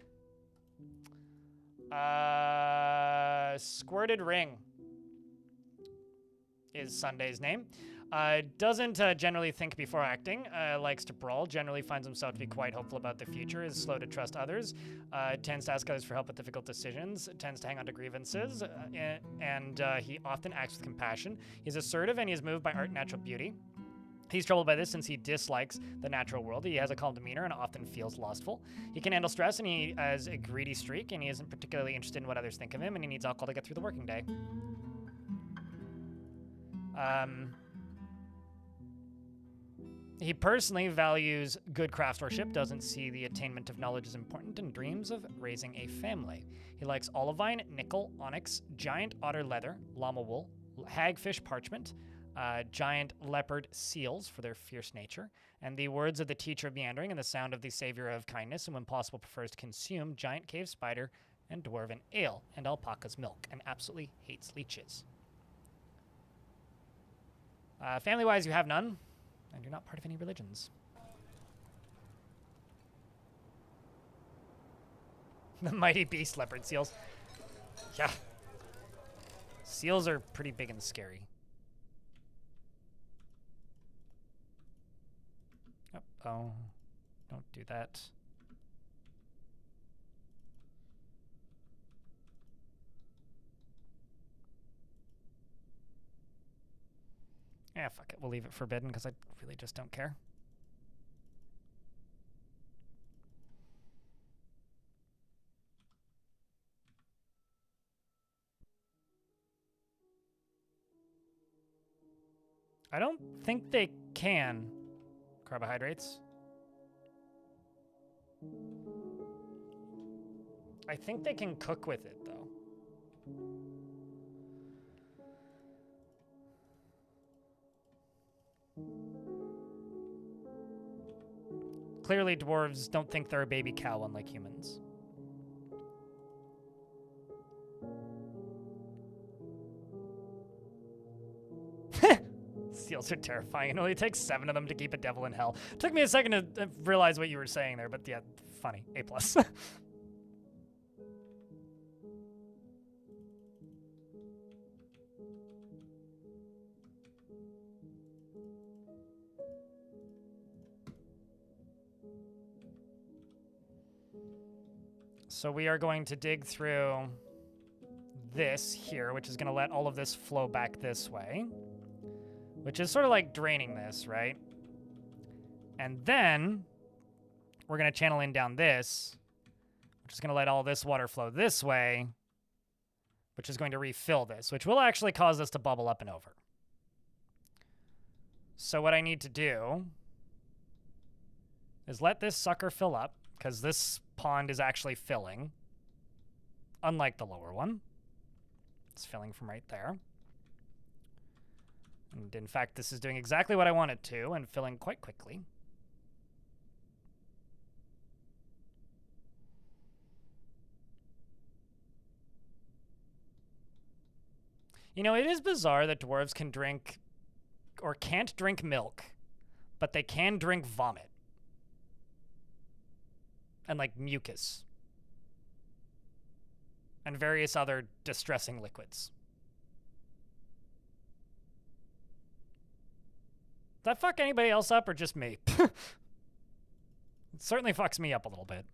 Speaker 1: Squirted Ring is Sunday's name. Doesn't generally think before acting, likes to brawl, generally finds himself to be quite hopeful about the future, is slow to trust others, tends to ask others for help with difficult decisions, tends to hang on to grievances, and he often acts with compassion. He's assertive and he is moved by art and natural beauty. He's troubled by this since he dislikes the natural world. He has a calm demeanor and often feels lustful. He can handle stress and he has a greedy streak and he isn't particularly interested in what others think of him and he needs alcohol to get through the working day. He personally values good craftsmanship, doesn't see the attainment of knowledge as important, and dreams of raising a family. He likes olivine, nickel, onyx, giant otter leather, llama wool, hagfish parchment, giant leopard seals for their fierce nature, and the words of the teacher of meandering and the sound of the savior of kindness, and when possible prefers to consume giant cave spider and dwarven ale and alpaca's milk, and absolutely hates leeches. Family-wise, you have none, and you're not part of any religions. The mighty beast leopard seals. Yeah. Seals are pretty big and scary. Oh, don't do that. Yeah, fuck it. We'll leave it forbidden because I really just don't care. I don't think they can. Carbohydrates. I think they can cook with it, though. Clearly, dwarves don't think they're a baby cow, unlike humans. Seals are terrifying. It only takes 7 of them to keep a devil in hell. Took me a second to realize what you were saying there, but yeah, funny. A+. So we are going to dig through this here, which is going to let all of this flow back this way. Which is sort of like draining this, right? And then we're going to channel in down this, which is going to let all this water flow this way, which is going to refill this, which will actually cause this to bubble up and over. So what I need to do is let this sucker fill up, because this pond is actually filling, unlike the lower one. It's filling from right there. And in fact, this is doing exactly what I want it to and filling quite quickly. You know, it is bizarre that dwarves can drink or can't drink milk, but they can drink vomit. And like mucus. And various other distressing liquids. Does that fuck anybody else up or just me? It certainly fucks me up a little bit.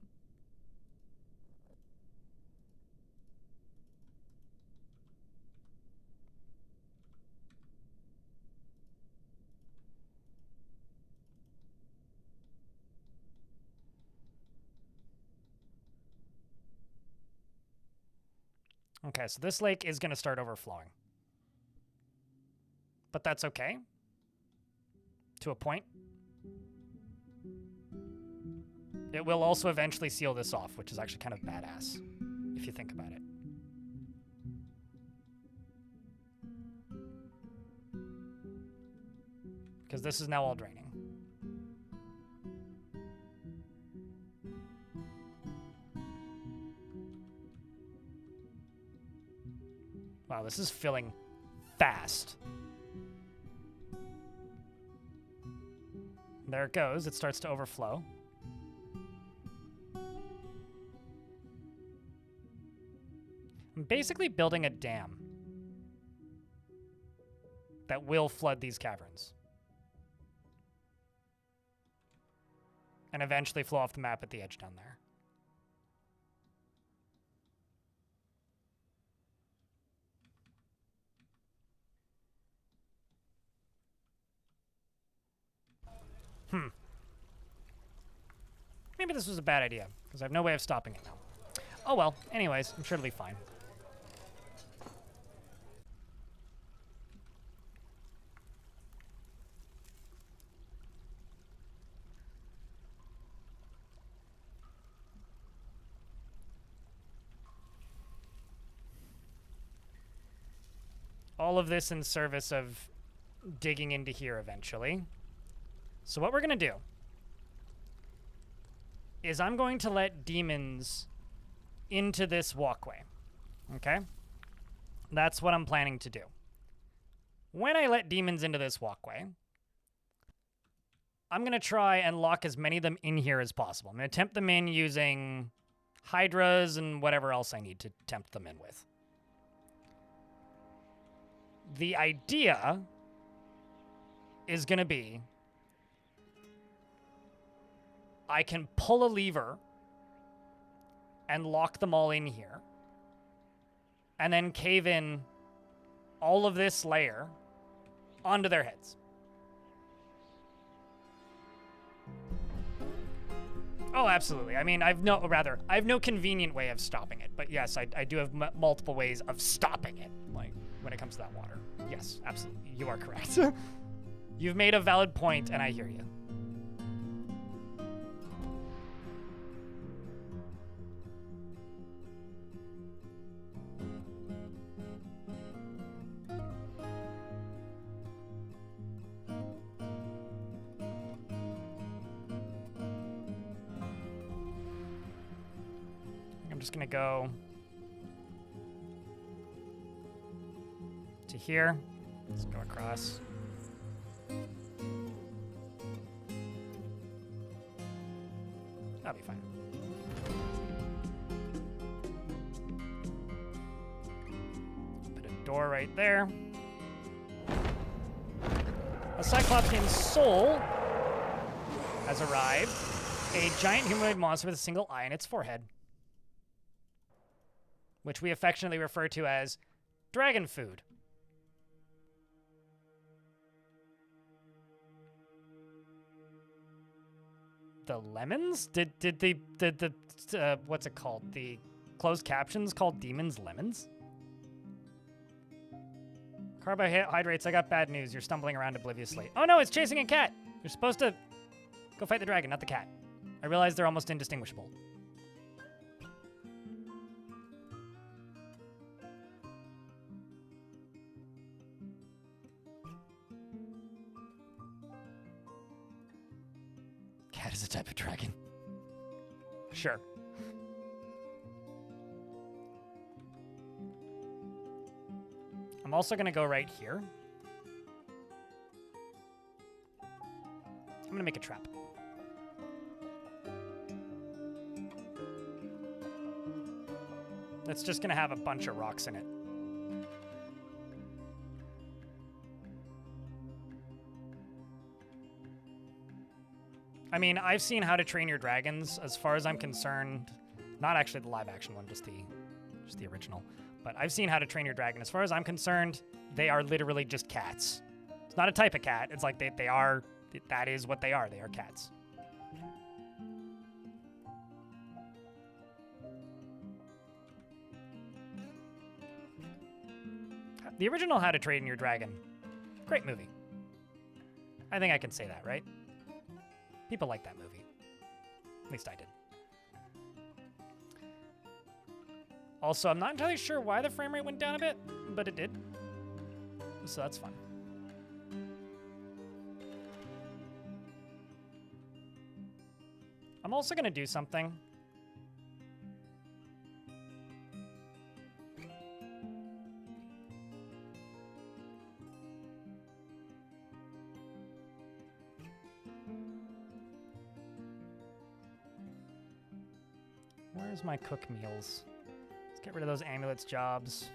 Speaker 1: Okay, so this lake is going to start overflowing. But that's okay. To a point. It will also eventually seal this off, which is actually kind of badass, if you think about it. Because this is now all draining. Wow, this is filling fast. There it goes. It starts to overflow. I'm basically building a dam that will flood these caverns. And eventually flow off the map at the edge down there. Maybe this was a bad idea, because I have no way of stopping it now. Oh well, anyways, I'm sure it'll be fine. All of this in service of digging into here eventually. So what we're going to do is I'm going to let demons into this walkway. Okay? That's what I'm planning to do. When I let demons into this walkway, I'm going to try and lock as many of them in here as possible. I'm going to tempt them in using hydras and whatever else I need to tempt them in with. The idea is going to be I can pull a lever and lock them all in here and then cave in all of this layer onto their heads. Oh, absolutely. I mean, I've no convenient way of stopping it. But yes, I do have multiple ways of stopping it, like when it comes to that water. Yes, absolutely. You are correct. You've made a valid point, and I hear you. I'm just going to go to here. Let's go across. That'll be fine. Put a door right there. A Cyclopean soul has arrived. A giant humanoid monster with a single eye in its forehead, which we affectionately refer to as dragon food. The lemons? Did the what's it called? The closed captions called demons lemons? Carbohydrates, I got bad news. You're stumbling around obliviously. Oh no, it's chasing a cat. You're supposed to go fight the dragon, not the cat. I realize they're almost indistinguishable. Cat is a type of dragon. Sure. I'm also going to go right here. I'm going to make a trap. That's just going to have a bunch of rocks in it. I mean, I've seen How to Train Your Dragons. As far as I'm concerned, not actually the live action one, just the original. But I've seen How to Train Your Dragon. As far as I'm concerned, they are literally just cats. It's not a type of cat. It's like they are, that is what they are. They are cats. The original How to Train Your Dragon. Great movie. I think I can say that, right? People like that movie. At least I did. Also, I'm not entirely sure why the frame rate went down a bit, but it did. So that's fun. I'm also going to do something. Where's my cook meals? Let's get rid of those amulets jobs.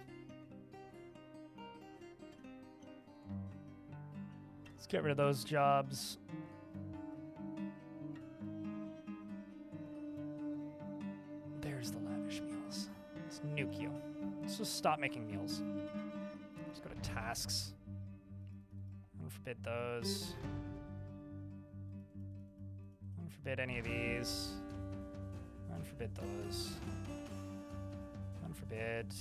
Speaker 1: Let's get rid of those jobs. There's the lavish meals. Let's nuke you. Let's just stop making meals. Let's go to tasks. Unforbid those. Unforbid any of these. Unforbid those. Unforbid.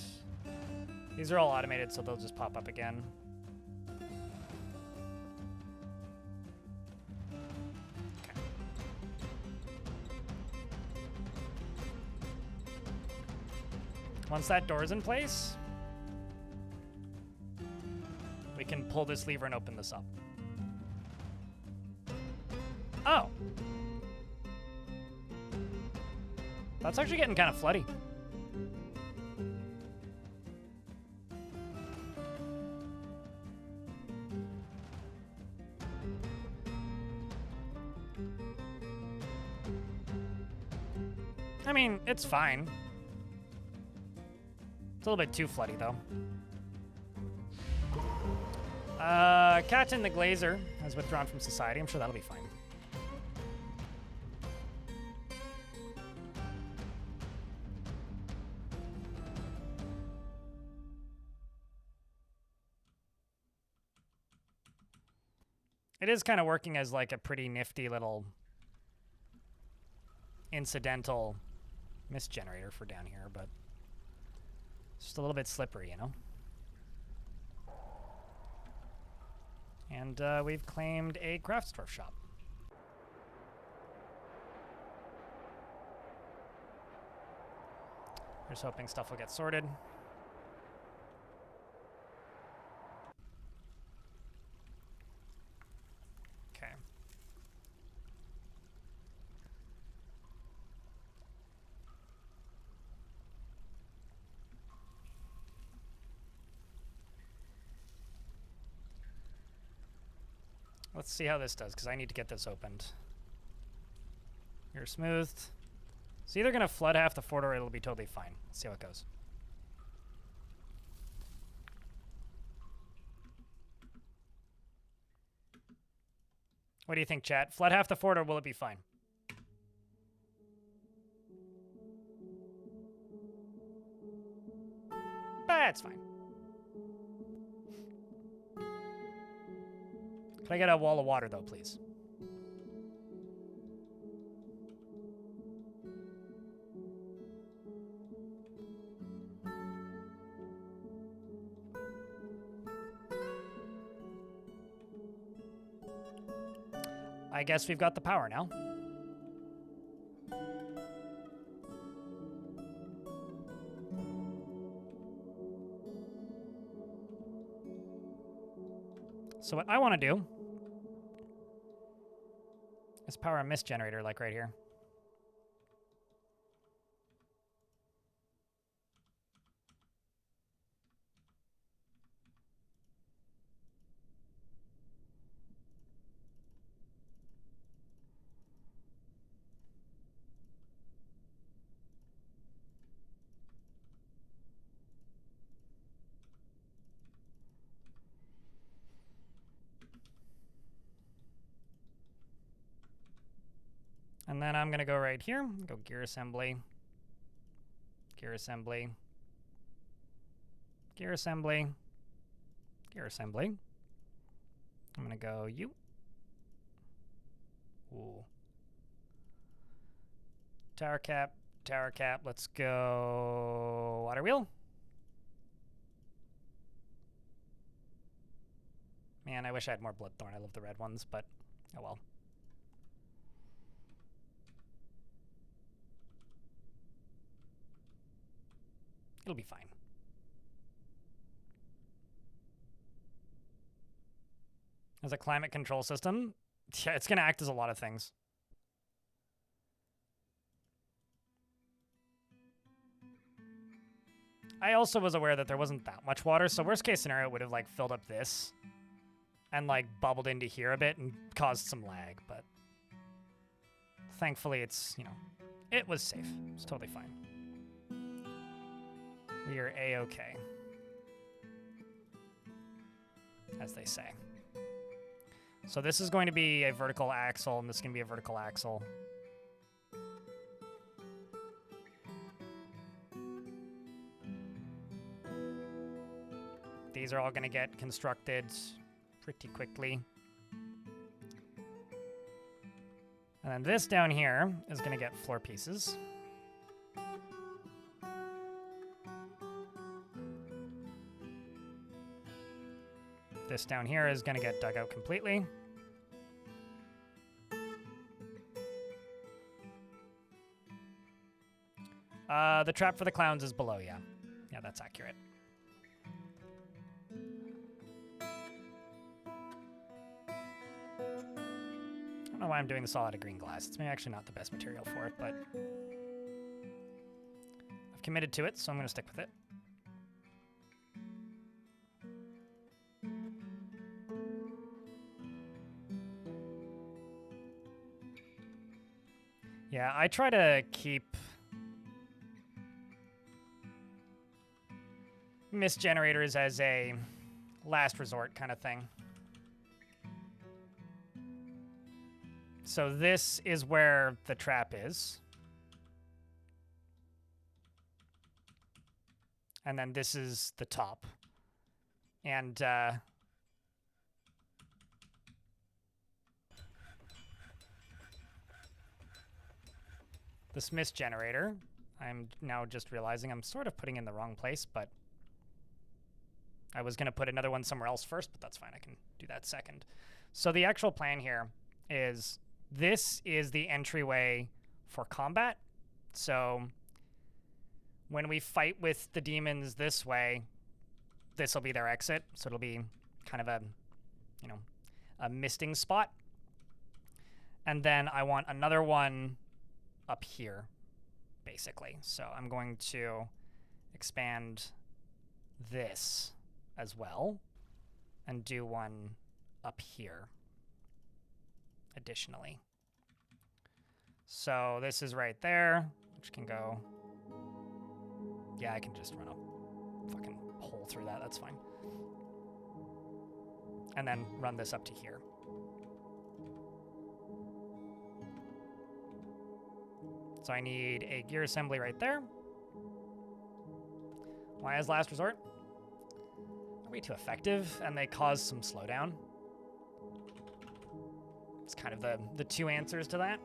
Speaker 1: These are all automated, so they'll just pop up again. Okay. Once that door is in place, we can pull this lever and open this up. Oh! That's actually getting kind of floody. I mean, it's fine. It's a little bit too floody, though. Captain the Glazer has withdrawn from society. I'm sure that'll be fine. It is kind of working as like a pretty nifty little incidental mist generator for down here, but it's just a little bit slippery, you know? And we've claimed a Craftsdwarf shop. Just hoping stuff will get sorted. Okay. Let's see how this does, because I need to get this opened. You're smoothed. It's either going to flood half the fort or it'll be totally fine. Let's see how it goes. What do you think, chat? Flood half the fort or will it be fine? That's fine. Can I get a wall of water, though, please? I guess we've got the power now. So what I want to do is power a mist generator, like right here. And then I'm going to go right here, go gear assembly, gear assembly, gear assembly, gear assembly. I'm going to go you. Ooh. Tower cap, let's go water wheel. Man, I wish I had more Bloodthorn. I love the red ones, but oh well. It'll be fine. As a climate control system, yeah, it's going to act as a lot of things. I also was aware that there wasn't that much water, so worst case scenario would have like filled up this and like bubbled into here a bit and caused some lag, but thankfully it's, you know, it was safe. It's totally fine. We are A-okay, as they say. So this is going to be a vertical axle, and this is going to be a vertical axle. These are all going to get constructed pretty quickly. And then this down here is going to get floor pieces. This down here is going to get dug out completely. The trap for the clowns is below, yeah. Yeah, that's accurate. I don't know why I'm doing this all out of green glass. It's actually not the best material for it, but I've committed to it, so I'm going to stick with it. Yeah, I try to keep mist generators as a last resort kind of thing. So this is where the trap is. And then this is the top. And this mist generator, I'm now just realizing I'm sort of putting in the wrong place, but I was going to put another one somewhere else first, but that's fine. I can do that second. So the actual plan here is this is the entryway for combat. So when we fight with the demons this way, this will be their exit. So it'll be kind of a, you know, a misting spot. And then I want another one up here, basically. So I'm going to expand this as well and do one up here additionally. So this is right there, which can go, yeah, I can just run a fucking hole through that, that's fine. And then run this up to here. So I need a gear assembly right there. Why as last resort? They're way too effective, and they cause some slowdown. It's kind of the two answers to that.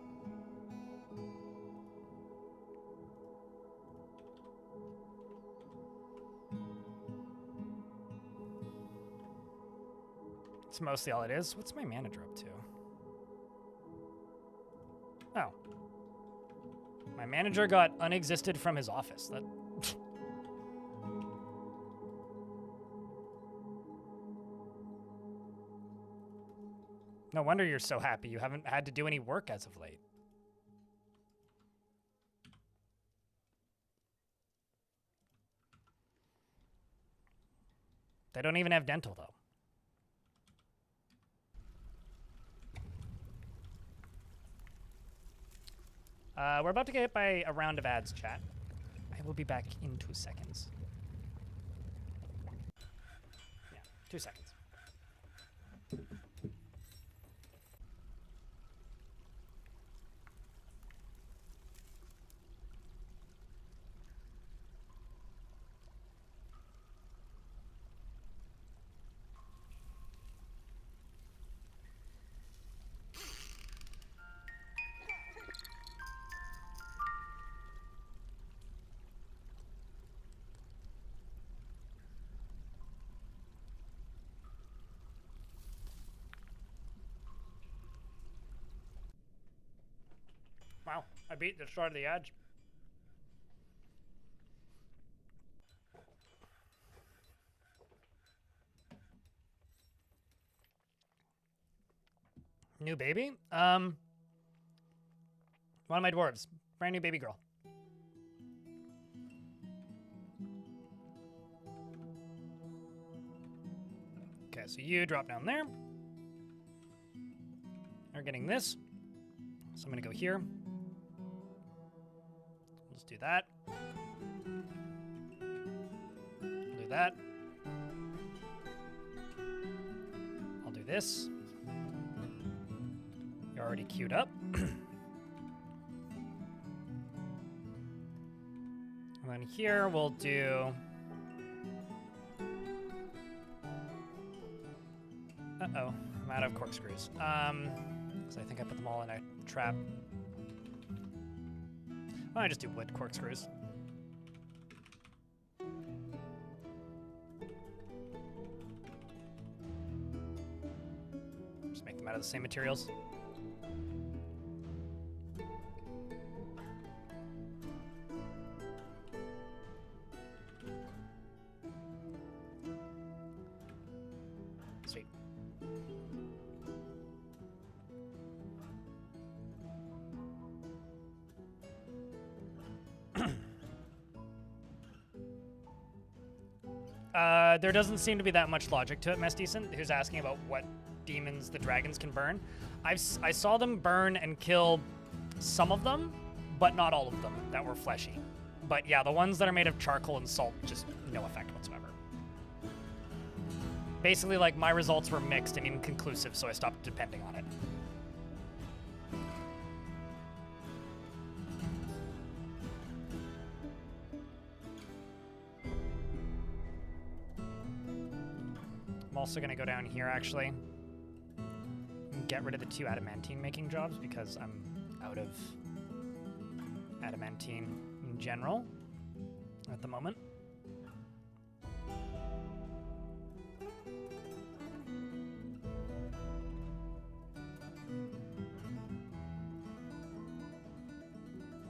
Speaker 1: It's mostly all it is. What's my manager up to? Oh. My manager got unexisted from his office. That no wonder you're so happy. You haven't had to do any work as of late. They don't even have dental, though. We're about to get hit by a round of ads, chat. I will be back in 2 seconds. Yeah, 2 seconds. Wow, I beat the start of the ads. New baby? One of my dwarves. Brand new baby girl. Okay, so you drop down there. We're getting this. So I'm gonna go here. Let's do that. Do that. I'll do this. You're already queued up. And then here we'll do... Uh-oh, I'm out of corkscrews. Because I think I put them all in a trap. Why don't I just do wood corkscrews? Just make them out of the same materials. Sweet. There doesn't seem to be that much logic to it, Mess Decent, who's asking about what demons the dragons can burn. I saw them burn and kill some of them, but not all of them that were fleshy. But yeah, the ones that are made of charcoal and salt, just no effect whatsoever. Basically, like, my results were mixed and inconclusive, so I stopped depending on it. I'm also going to go down here, actually, and get rid of the 2 adamantine making jobs because I'm out of adamantine in general at the moment.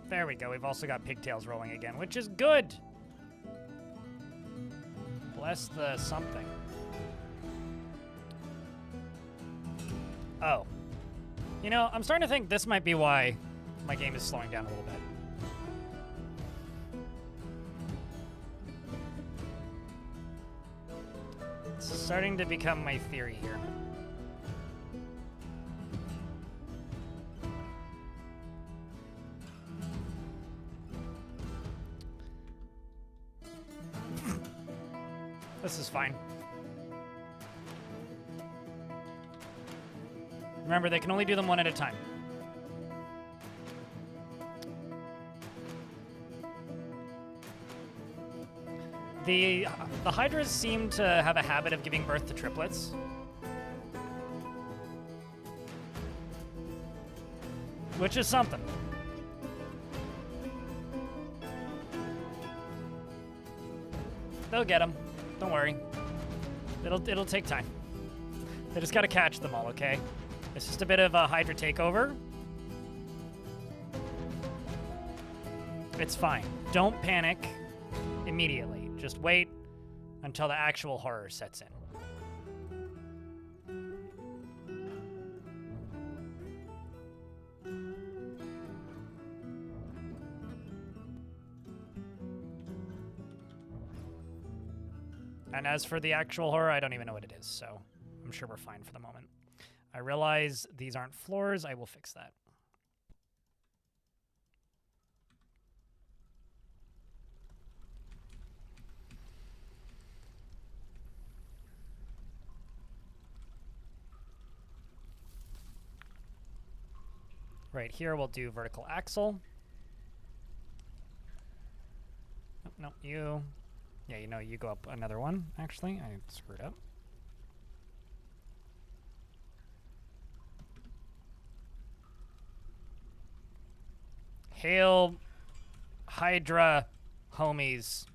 Speaker 1: There we go. We've also got pigtails rolling again, which is good. Bless the something. Oh. You know, I'm starting to think this might be why my game is slowing down a little bit. It's starting to become my theory here. This is fine. Remember, they can only do them one at a time. The Hydras seem to have a habit of giving birth to triplets. Which is something. They'll get them. Don't worry. It'll take time. They just gotta catch them all, okay? It's just a bit of a Hydra takeover. It's fine. Don't panic immediately. Just wait until the actual horror sets in. And as for the actual horror, I don't even know what it is, so I'm sure we're fine for the moment. I realize these aren't floors. I will fix that. Right here, we'll do vertical axle. Oh, no, you... Yeah, you know, you go up another one, actually. I screwed up. Hail, Hydra, homies.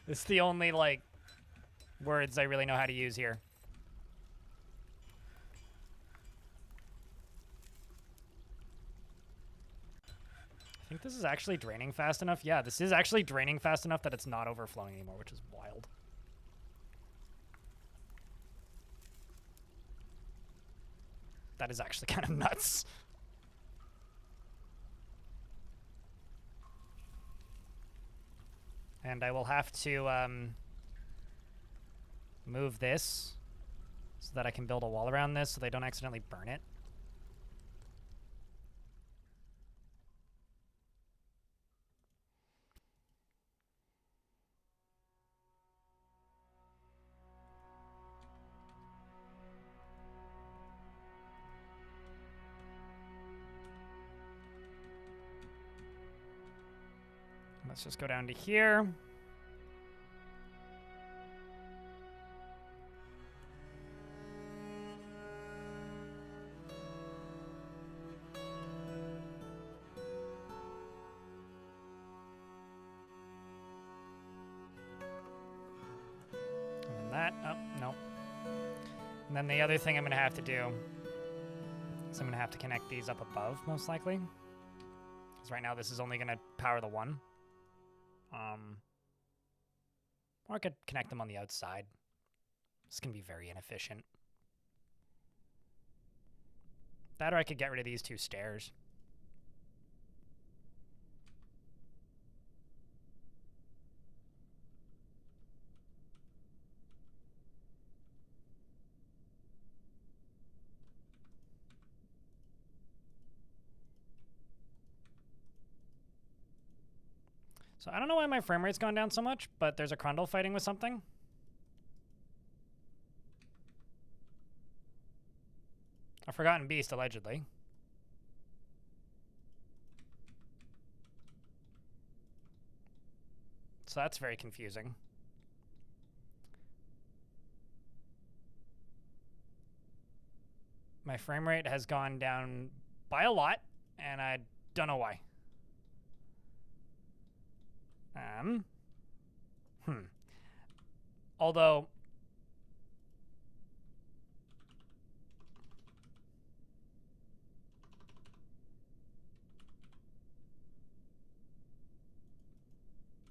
Speaker 1: It's the only, like, words I really know how to use here. I think this is actually draining fast enough. Yeah, this is actually draining fast enough that it's not overflowing anymore, which is wild. That is actually kind of nuts. And I will have to move this so that I can build a wall around this so they don't accidentally burn it. Let's just go down to here. And then that, oh, no. And then the other thing I'm gonna have to do is I'm gonna have to connect these up above, most likely. Because right now this is only gonna power the one. Or I could connect them on the outside. This can be very inefficient. That or I could get rid of these two stairs. So I don't know why my frame rate's gone down so much, but there's a Crundle fighting with something. A Forgotten Beast, allegedly. So that's very confusing. My frame rate has gone down by a lot, and I don't know why. Although,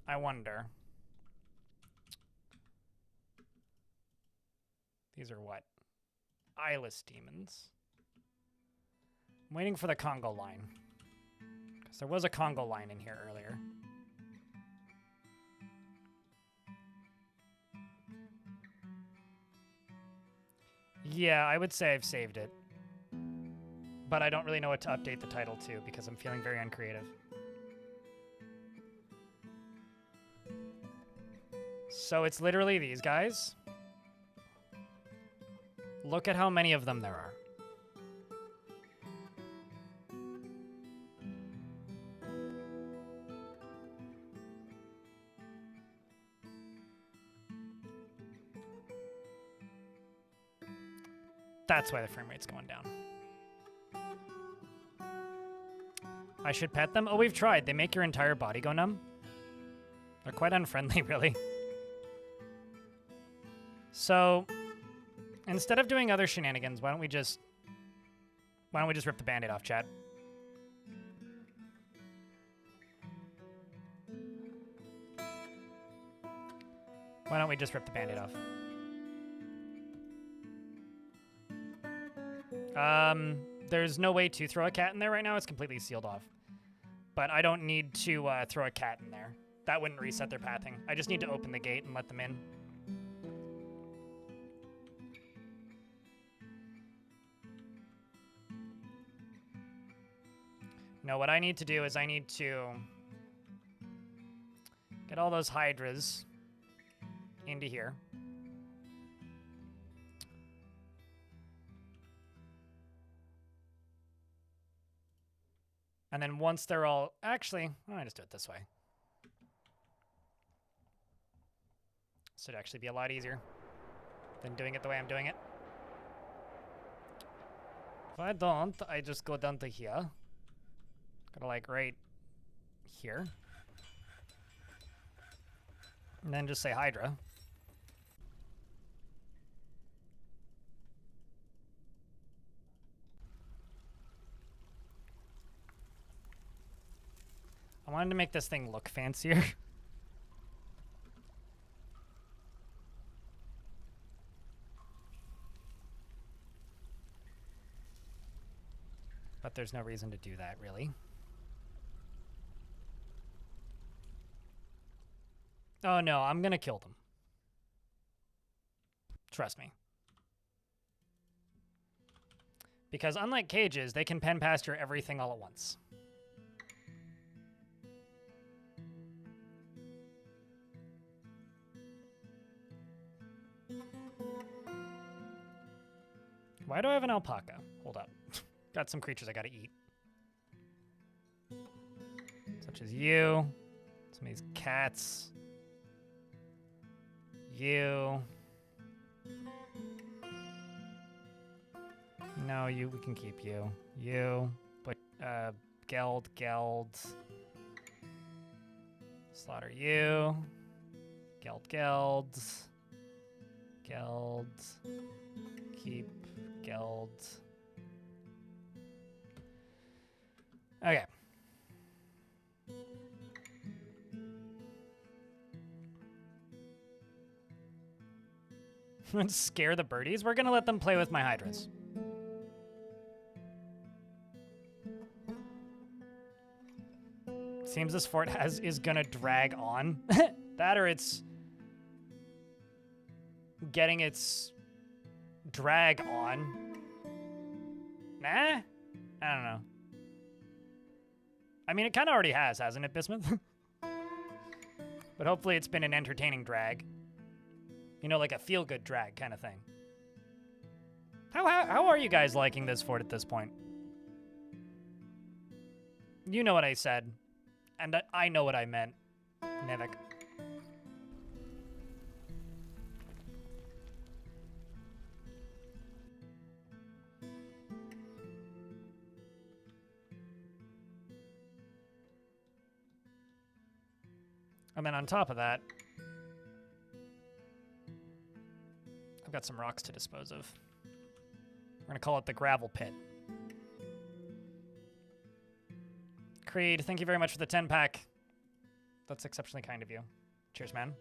Speaker 1: I wonder. These are what? Eyeless demons. I'm waiting for the Congo line. Because there was a Congo line in here earlier. Yeah, I would say I've saved it. But I don't really know what to update the title to because I'm feeling very uncreative. So it's literally these guys. Look at how many of them there are. That's why the frame rate's going down. I should pet them? Oh, we've tried. They make your entire body go numb. They're quite unfriendly, really. So, instead of doing other shenanigans, why don't we just rip the Band-Aid off, chat? Why don't we just rip the Band-Aid off? There's no way to throw a cat in there right now. It's completely sealed off. But I don't need to throw a cat in there. That wouldn't reset their pathing. I just need to open the gate and let them in. No, what I need to do is I need to get all those hydras into here. And then once they're all... Actually, why don't I just do it this way? This would actually be a lot easier than doing it the way I'm doing it. If I don't, I just go down to here. Gotta like right here. And then just say Hydra. wanted to make this thing look fancier. But there's no reason to do that, really. Oh no, I'm gonna kill them. Trust me. Because unlike cages, they can pen pasture everything all at once. Why do I have an alpaca? Hold up. Got some creatures I gotta eat. Such as you. Some of these cats. You. No, you. We can keep you. You. But, Geld. Slaughter you. Geld. Keep. Geld. Okay. Let's scare the birdies. We're gonna let them play with my hydras. Seems this fort is gonna drag on. That or it's getting its drag on. Nah? I don't know. I mean, it kind of already has, hasn't it, Bismuth? But hopefully it's been an entertaining drag. You know, like a feel-good drag kind of thing. How are you guys liking this fort at this point? You know what I said. And I know what I meant. Nevik. And then on top of that, I've got some rocks to dispose of. We're going to call it the gravel pit. Creed, thank you very much for the 10-pack. That's exceptionally kind of you. Cheers, man.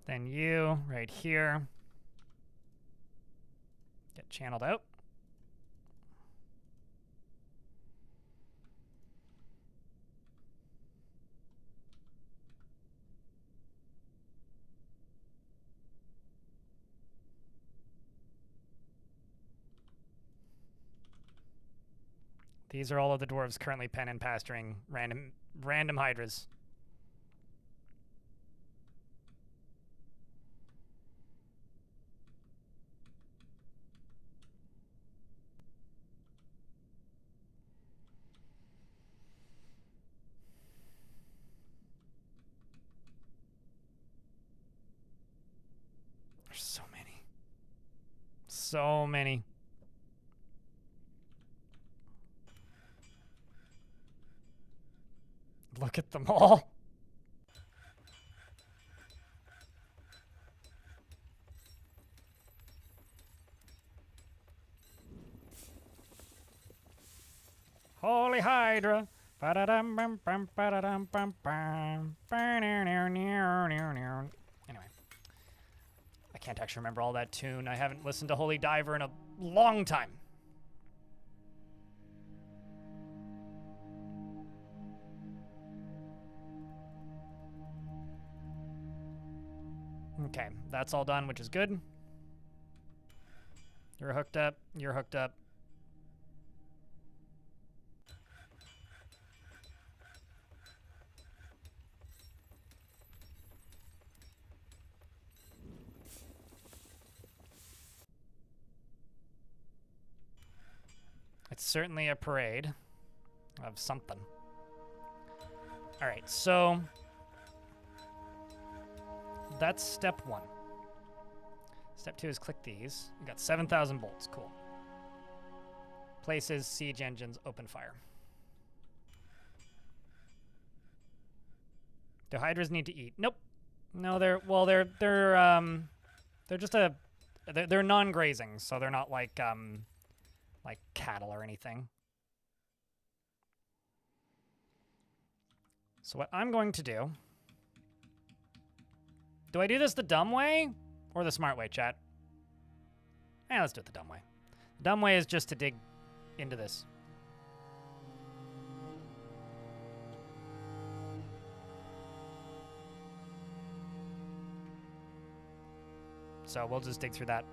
Speaker 1: Then you, right here. Get channeled out. These are all of the dwarves currently pen and pasturing random hydras. There's so many. So many. Look at them all. Holy Hydra. Anyway. I can't actually remember all that tune. I haven't listened to Holy Diver in a long time. Okay, that's all done, which is good. You're hooked up. You're hooked up. It's certainly a parade of something. All right, so that's step 1. Step 2 is click these. You got 7,000 bolts. Cool. Places, siege engines, open fire. Do hydras need to eat? Nope. No, they're just they're non-grazing, so they're not like cattle or anything. So what I'm going to do I do this the dumb way or the smart way, chat? Let's do it the dumb way. The dumb way is just to dig into this. So we'll just dig through that.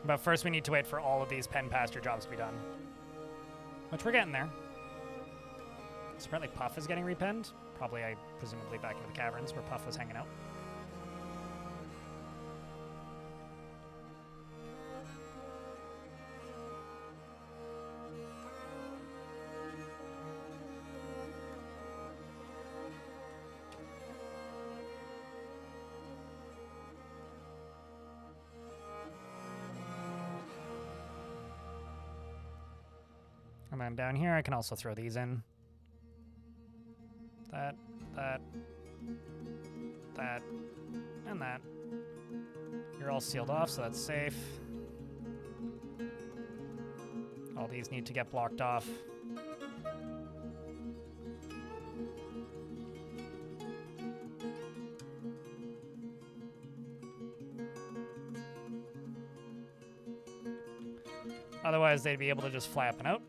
Speaker 1: But first we need to wait for all of these pen pasture jobs to be done. Which we're getting there. So apparently Puff is getting repenned. Probably, presumably back into the caverns where Puff was hanging out. And then down here, I can also throw these in. That, and that. You're all sealed off, so that's safe. All these need to get blocked off. Otherwise, they'd be able to just fly up and out.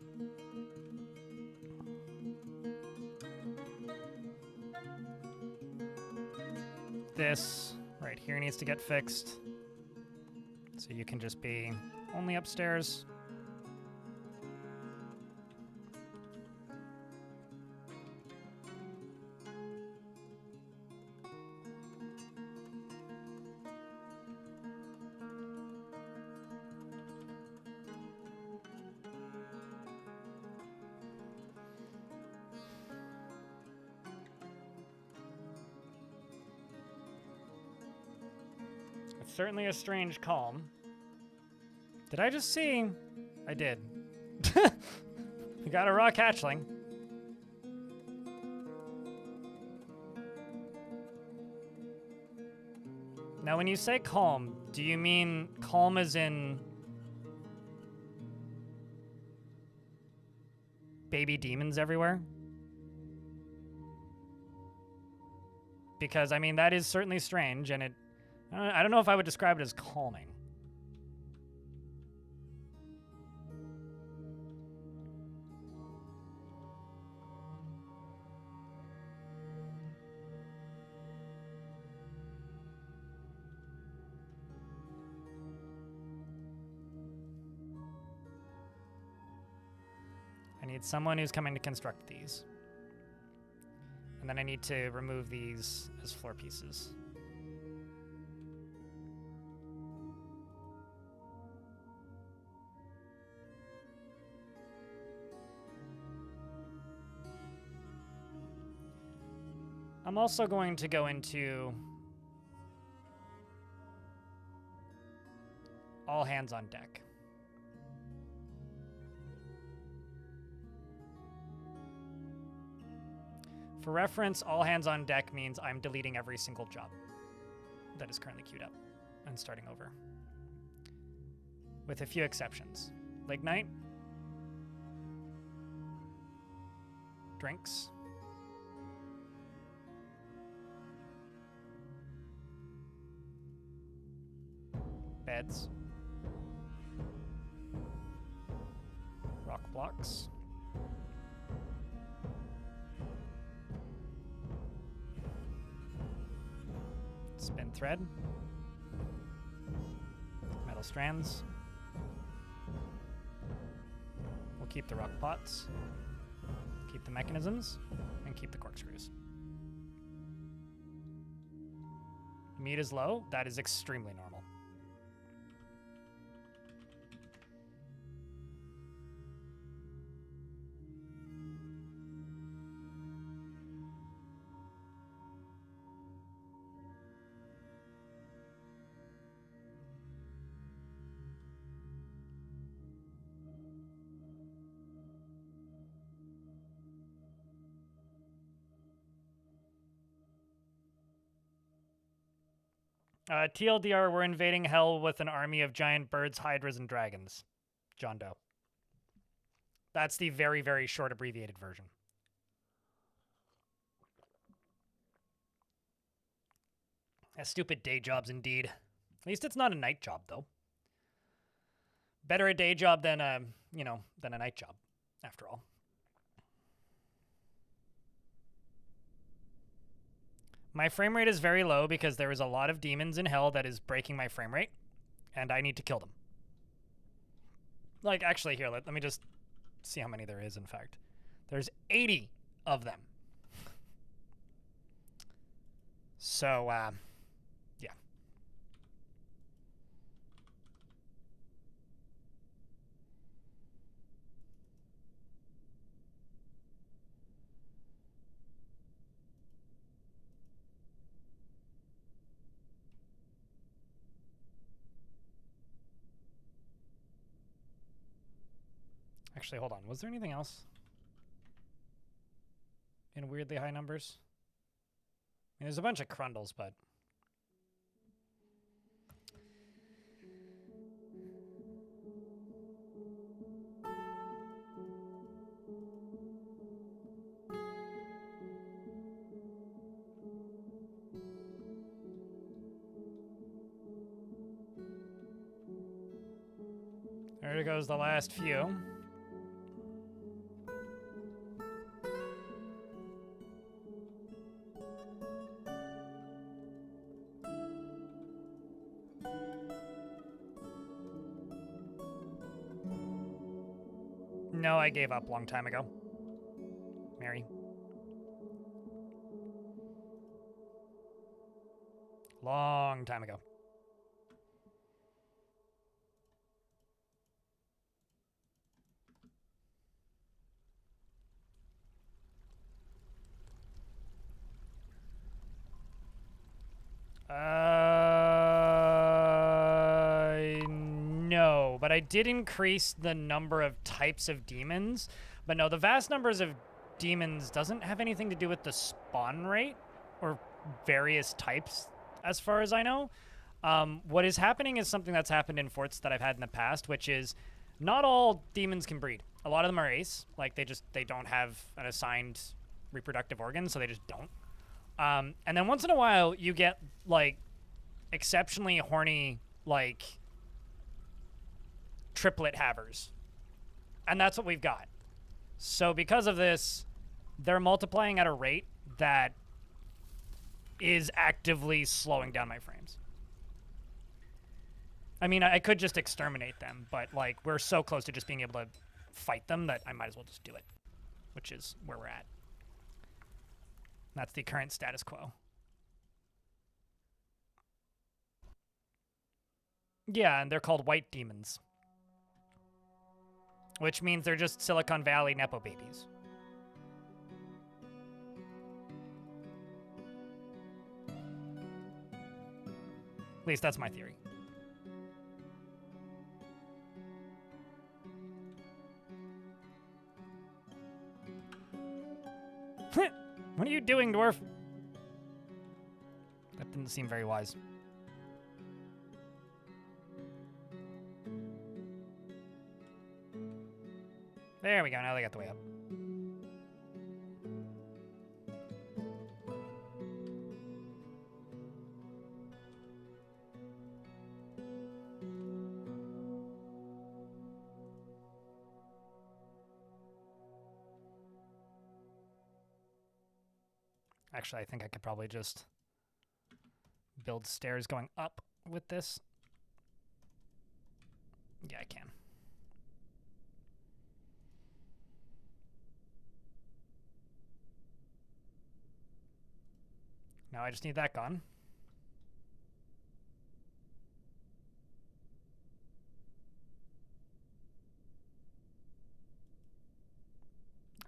Speaker 1: This right here needs to get fixed. So you can just be only upstairs. Certainly a strange calm. Did I just see? I did. We got a rock hatchling. Now, when you say calm, do you mean calm as in baby demons everywhere? Because, I mean, that is certainly strange, and I don't know if I would describe it as calming. I need someone who's coming to construct these. And then I need to remove these as floor pieces. I'm also going to go into all hands on deck. For reference, all hands on deck means I'm deleting every single job that is currently queued up and starting over. With a few exceptions. Lignite, drinks, beds, rock blocks, spin thread, metal strands. We'll keep the rock pots, keep the mechanisms, and keep the corkscrews. Meat is low. That is extremely normal. TLDR, we're invading hell with an army of giant birds, hydras, and dragons. John Doe. That's the very, very short abbreviated version. Stupid day jobs indeed. At least it's not a night job, though. Better a day job than a, than a night job, after all. My frame rate is very low because there is a lot of demons in hell that is breaking my frame rate, and I need to kill them. Like, actually, here, let me just see how many there is, in fact. There's 80 of them. So, yeah. Actually, hold on. Was there anything else in weirdly high numbers? I mean, there's a bunch of Crundles, but... There goes the last few. No, I gave up a long time ago. Mary. Long time ago. No, but I did increase the number of types of demons. But no, the vast numbers of demons doesn't have anything to do with the spawn rate or various types, as far as I know. What is happening is something that's happened in forts that I've had in the past, which is not all demons can breed. A lot of them are ace, like they don't have an assigned reproductive organ, so they just don't. And then once in a while, you get, like, exceptionally horny, like, triplet havers. And that's what we've got. So because of this, they're multiplying at a rate that is actively slowing down my frames. I mean, I could just exterminate them, but, like, we're so close to just being able to fight them that I might as well just do it, which is where we're at. That's the current status quo. Yeah, and they're called white demons. Which means they're just Silicon Valley Nepo babies. At least that's my theory. What are you doing, Dwarf? That didn't seem very wise. There we go, now they got the way up. Actually, I think I could probably just build stairs going up with this. Yeah, I can. Now I just need that gone.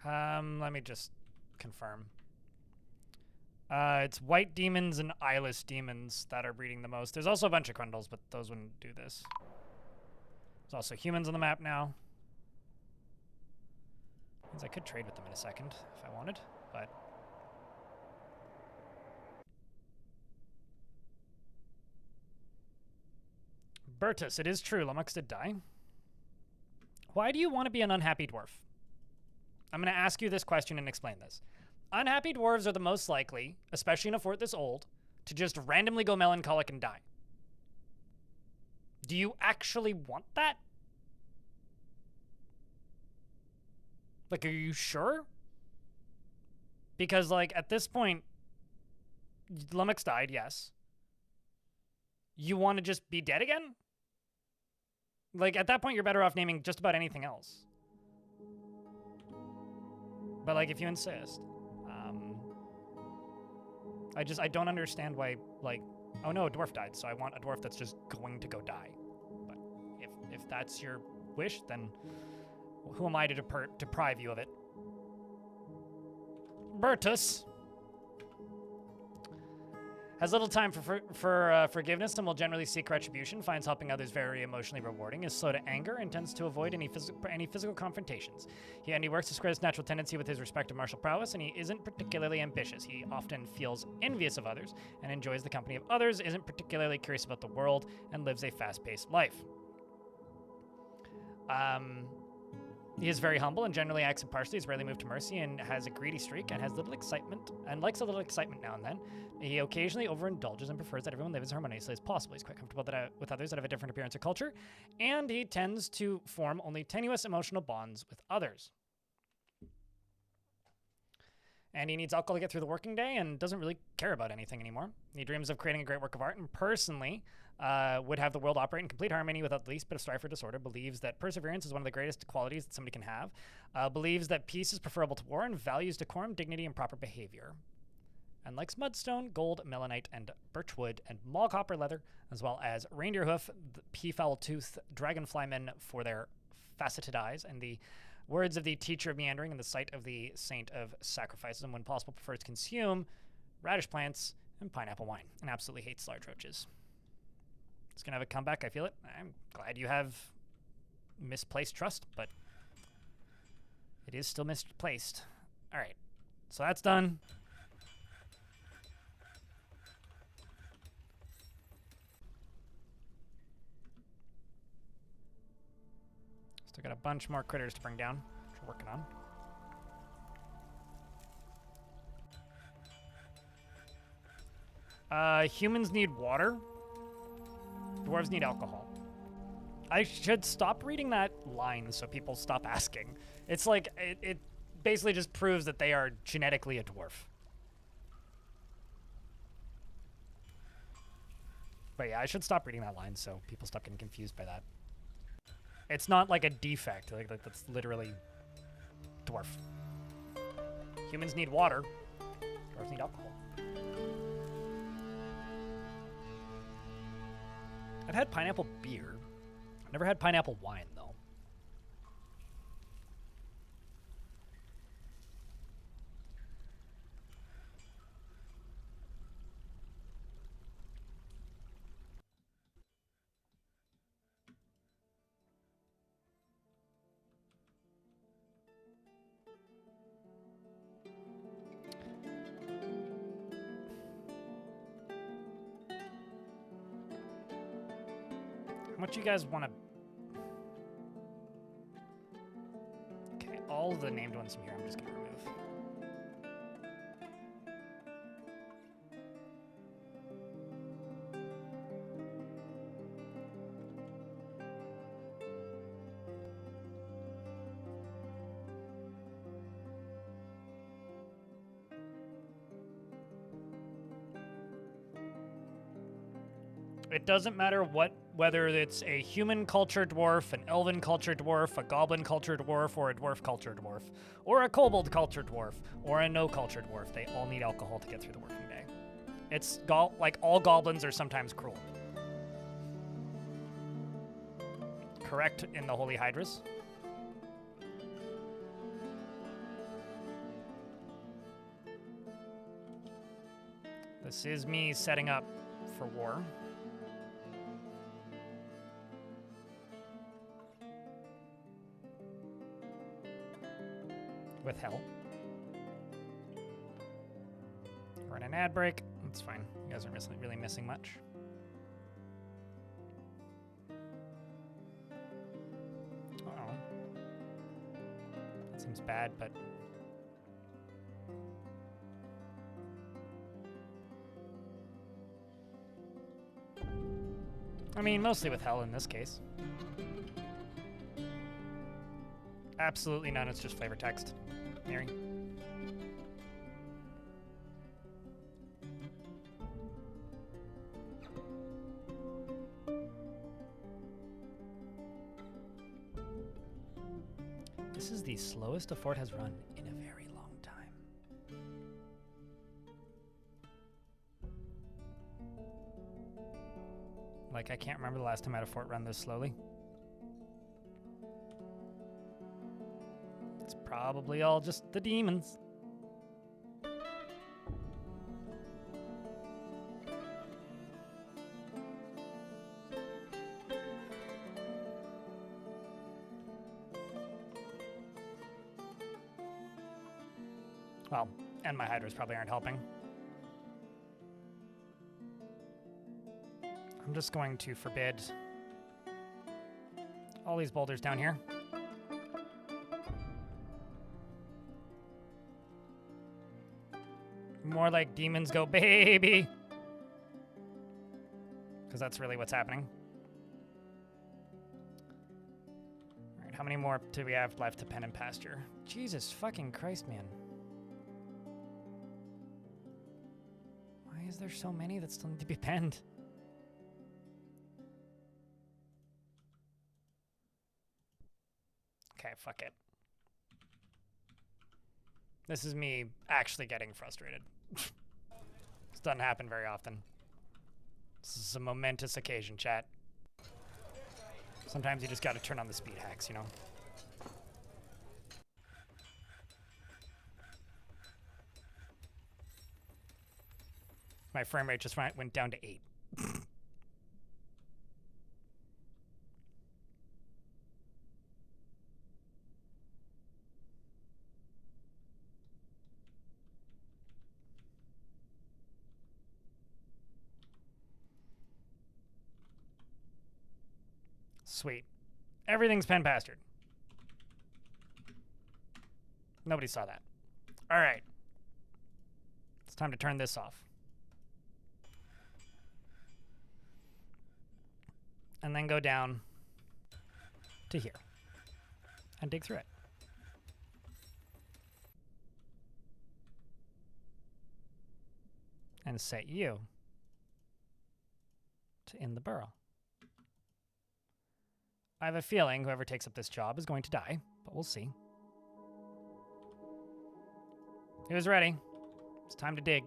Speaker 1: Let me just confirm. It's white demons and eyeless demons that are breeding the most. There's also a bunch of Quendels, but those wouldn't do this. There's also humans on the map now. Means I could trade with them in a second if I wanted, but... Bertus, it is true, Lummox did die. Why do you want to be an unhappy dwarf? I'm going to ask you this question and explain this. Unhappy dwarves are the most likely, especially in a fort this old, to just randomly go melancholic and die. Do you actually want that? Like, are you sure? Because, like, at this point, Lummox died, yes. You want to just be dead again? Like, at that point, you're better off naming just about anything else. But, like, if you insist. I don't understand why, like, oh no, a dwarf died, so I want a dwarf that's just going to go die. But if that's your wish, then who am I to deprive you of it? Bertus has little time for forgiveness and will generally seek retribution, finds helping others very emotionally rewarding, is slow to anger, and tends to avoid any physical confrontations. He works to square his natural tendency with his respect to martial prowess, and he isn't particularly ambitious. He often feels envious of others and enjoys the company of others, isn't particularly curious about the world, and lives a fast-paced life. He is very humble and generally acts impartially. He's rarely moved to mercy and has a greedy streak and has little excitement and likes a little excitement now and then. He occasionally overindulges and prefers that everyone lives as harmoniously as possible. He's quite comfortable with others that have a different appearance or culture, and he tends to form only tenuous emotional bonds with others. And he needs alcohol to get through the working day and doesn't really care about anything anymore. He dreams of creating a great work of art and personally would have the world operate in complete harmony without the least bit of strife or disorder, believes that perseverance is one of the greatest qualities that somebody can have, believes that peace is preferable to war, and values decorum, dignity, and proper behavior. And likes mudstone, gold, melanite, and birchwood, and mall copper leather, as well as reindeer hoof, peafowl tooth, dragonflymen for their faceted eyes, and the words of the teacher of meandering and the sight of the saint of sacrifices, and when possible prefers to consume radish plants and pineapple wine, and absolutely hates large roaches. It's going to have a comeback, I feel it. I'm glad you have misplaced trust, but it is still misplaced. All right, so that's done. Still got a bunch more critters to bring down, which we're working on. Humans need water. Dwarves need alcohol. I should stop reading that line so people stop asking. It's like, it basically just proves that they are genetically a dwarf. But yeah, I should stop reading that line so people stop getting confused by that. It's not like a defect, like that's literally dwarf. Humans need water. Dwarves need alcohol. I've had pineapple beer. I've never had pineapple wine, though. How much you guys want to... Okay, all the named ones from here I'm just going to remove. It doesn't matter whether it's a human culture dwarf, an elven culture dwarf, a goblin culture dwarf, or a dwarf culture dwarf, or a kobold culture dwarf, or a no culture dwarf. They all need alcohol to get through the working day. It's like all goblins are sometimes cruel. Correct in the Holy Hydras. This is me setting up for war. With hell. We're in an ad break. That's fine. You guys aren't really missing much. Uh-oh. That seems bad, but... I mean, mostly with hell in this case. Absolutely none, it's just flavor text. Mary. This is the slowest a fort has run in a very long time. Like, I can't remember the last time I had a fort run this slowly. It's probably all just the demons. Well, and my hydras probably aren't helping. I'm just going to forbid all these boulders down here. More like demons go baby. Because that's really what's happening. All right, how many more do we have left to pen and pasture? Jesus fucking Christ, man. Why is there so many that still need to be penned? Okay, fuck it. This is me actually getting frustrated. This doesn't happen very often. This is a momentous occasion, chat. Sometimes you just gotta turn on the speed hacks, you know? My frame rate just went down to 8. Sweet. Everything's pen pastured. Nobody saw that. All right. It's time to turn this off. And then go down to here and dig through it. And set you to in the burrow. I have a feeling whoever takes up this job is going to die, but we'll see. Who's ready? It's time to dig.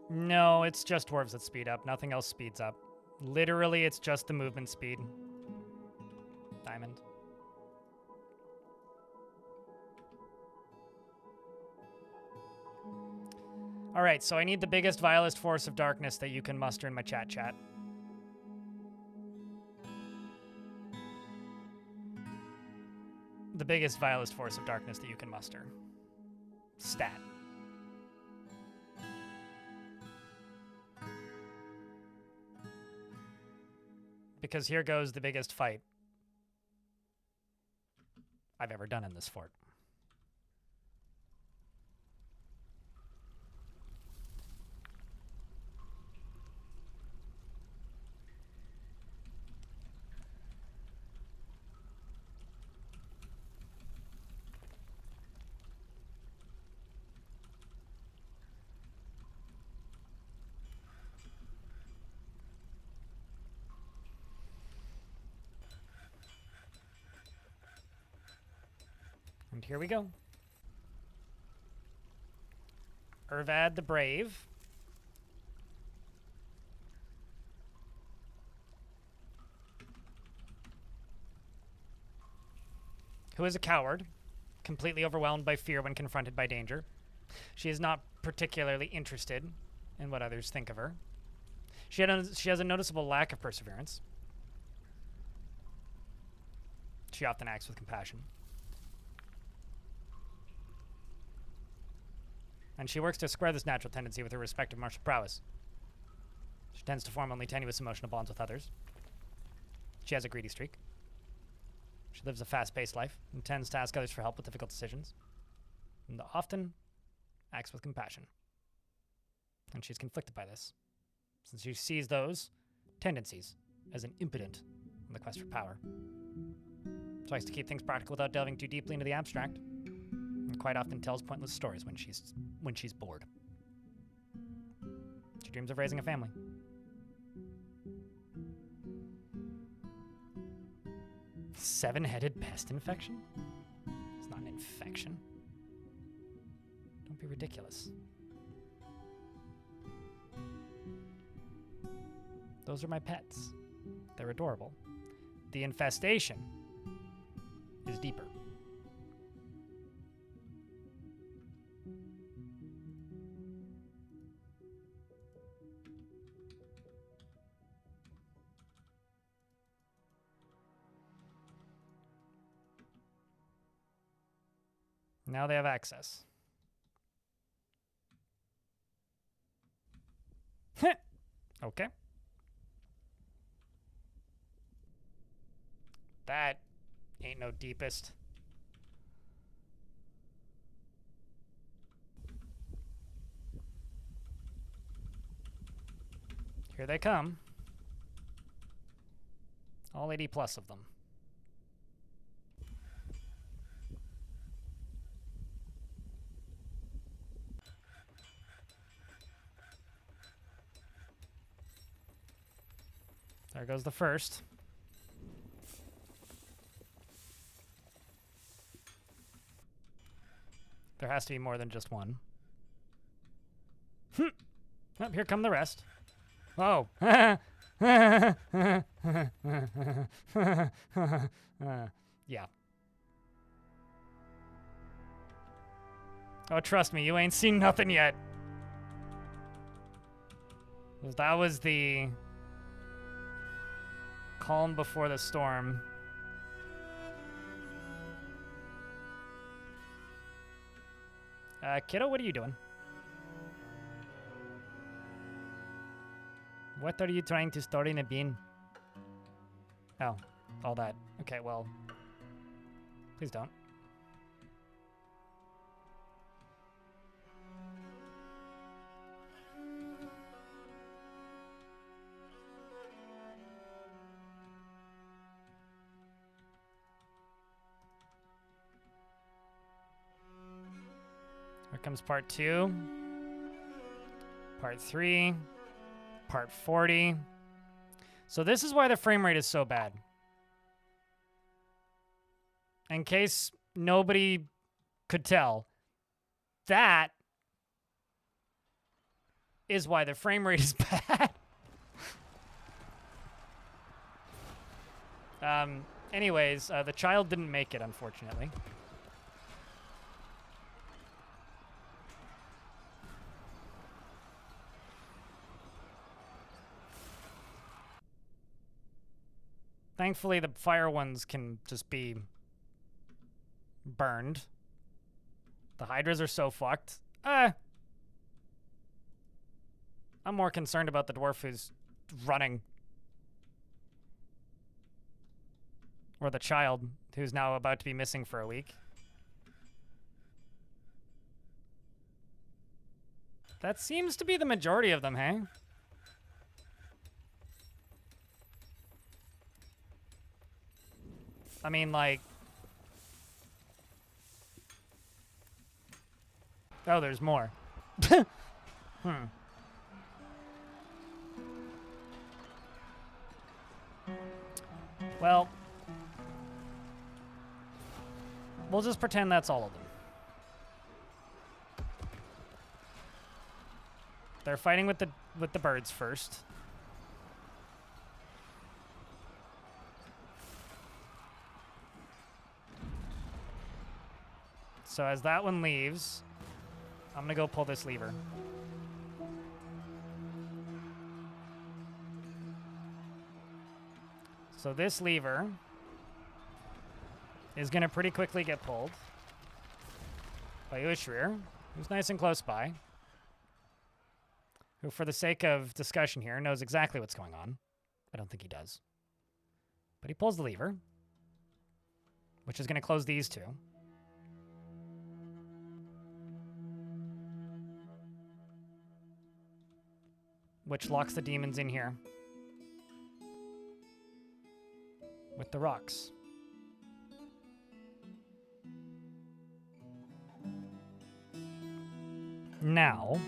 Speaker 1: No, it's just dwarves that speed up. Nothing else speeds up. Literally, it's just the movement speed. Diamond. All right, so I need the biggest, vilest force of darkness that you can muster in my chat. The biggest, vilest force of darkness that you can muster. Stat. Because here goes the biggest fight I've ever done in this fort. And here we go. Urvad the Brave. who is a coward, completely overwhelmed by fear when confronted by danger. She is not particularly interested in what others think of her. She has a noticeable lack of perseverance. She often acts with compassion. And she works to square this natural tendency with her respective martial prowess. She tends to form only tenuous emotional bonds with others. She has a greedy streak. She lives a fast-paced life and tends to ask others for help with difficult decisions. And often acts with compassion. And she's conflicted by this, since she sees those tendencies as an impotent on the quest for power. She likes to keep things practical without delving too deeply into the abstract, and quite often tells pointless stories when she's bored. She dreams of raising a family. Seven-headed pest infection? It's not an infection. Don't be ridiculous. Those are my pets. They're adorable. The infestation is deeper. Now they have access. Okay. That ain't no deepest. Here they come. All 80 plus of them. There goes the first. There has to be more than just one. Oh, here come the rest. Oh. Yeah. Oh, trust me, you ain't seen nothing yet. That was the calm before the storm. Kiddo, what are you doing? What are you trying to store in a bin? Oh, all that. Okay, well, please don't. Here comes part 2, part 3, part 40. So this is why the frame rate is so bad. In case nobody could tell, that is why the frame rate is bad. Anyways, the child didn't make it, unfortunately. Thankfully, the fire ones can just be burned. The hydras are so fucked. I'm more concerned about the dwarf who's running. Or the child who's now about to be missing for a week. That seems to be the majority of them, hey? I mean, like... Oh, there's more. Well... we'll just pretend that's all of them. They're fighting with the birds first. So as that one leaves, I'm gonna go pull this lever. So this lever is gonna pretty quickly get pulled by Ushrir, who's nice and close by, who for the sake of discussion here knows exactly what's going on. I don't think he does. But he pulls the lever, which is gonna close these two. Which locks the demons in here with the rocks. Now,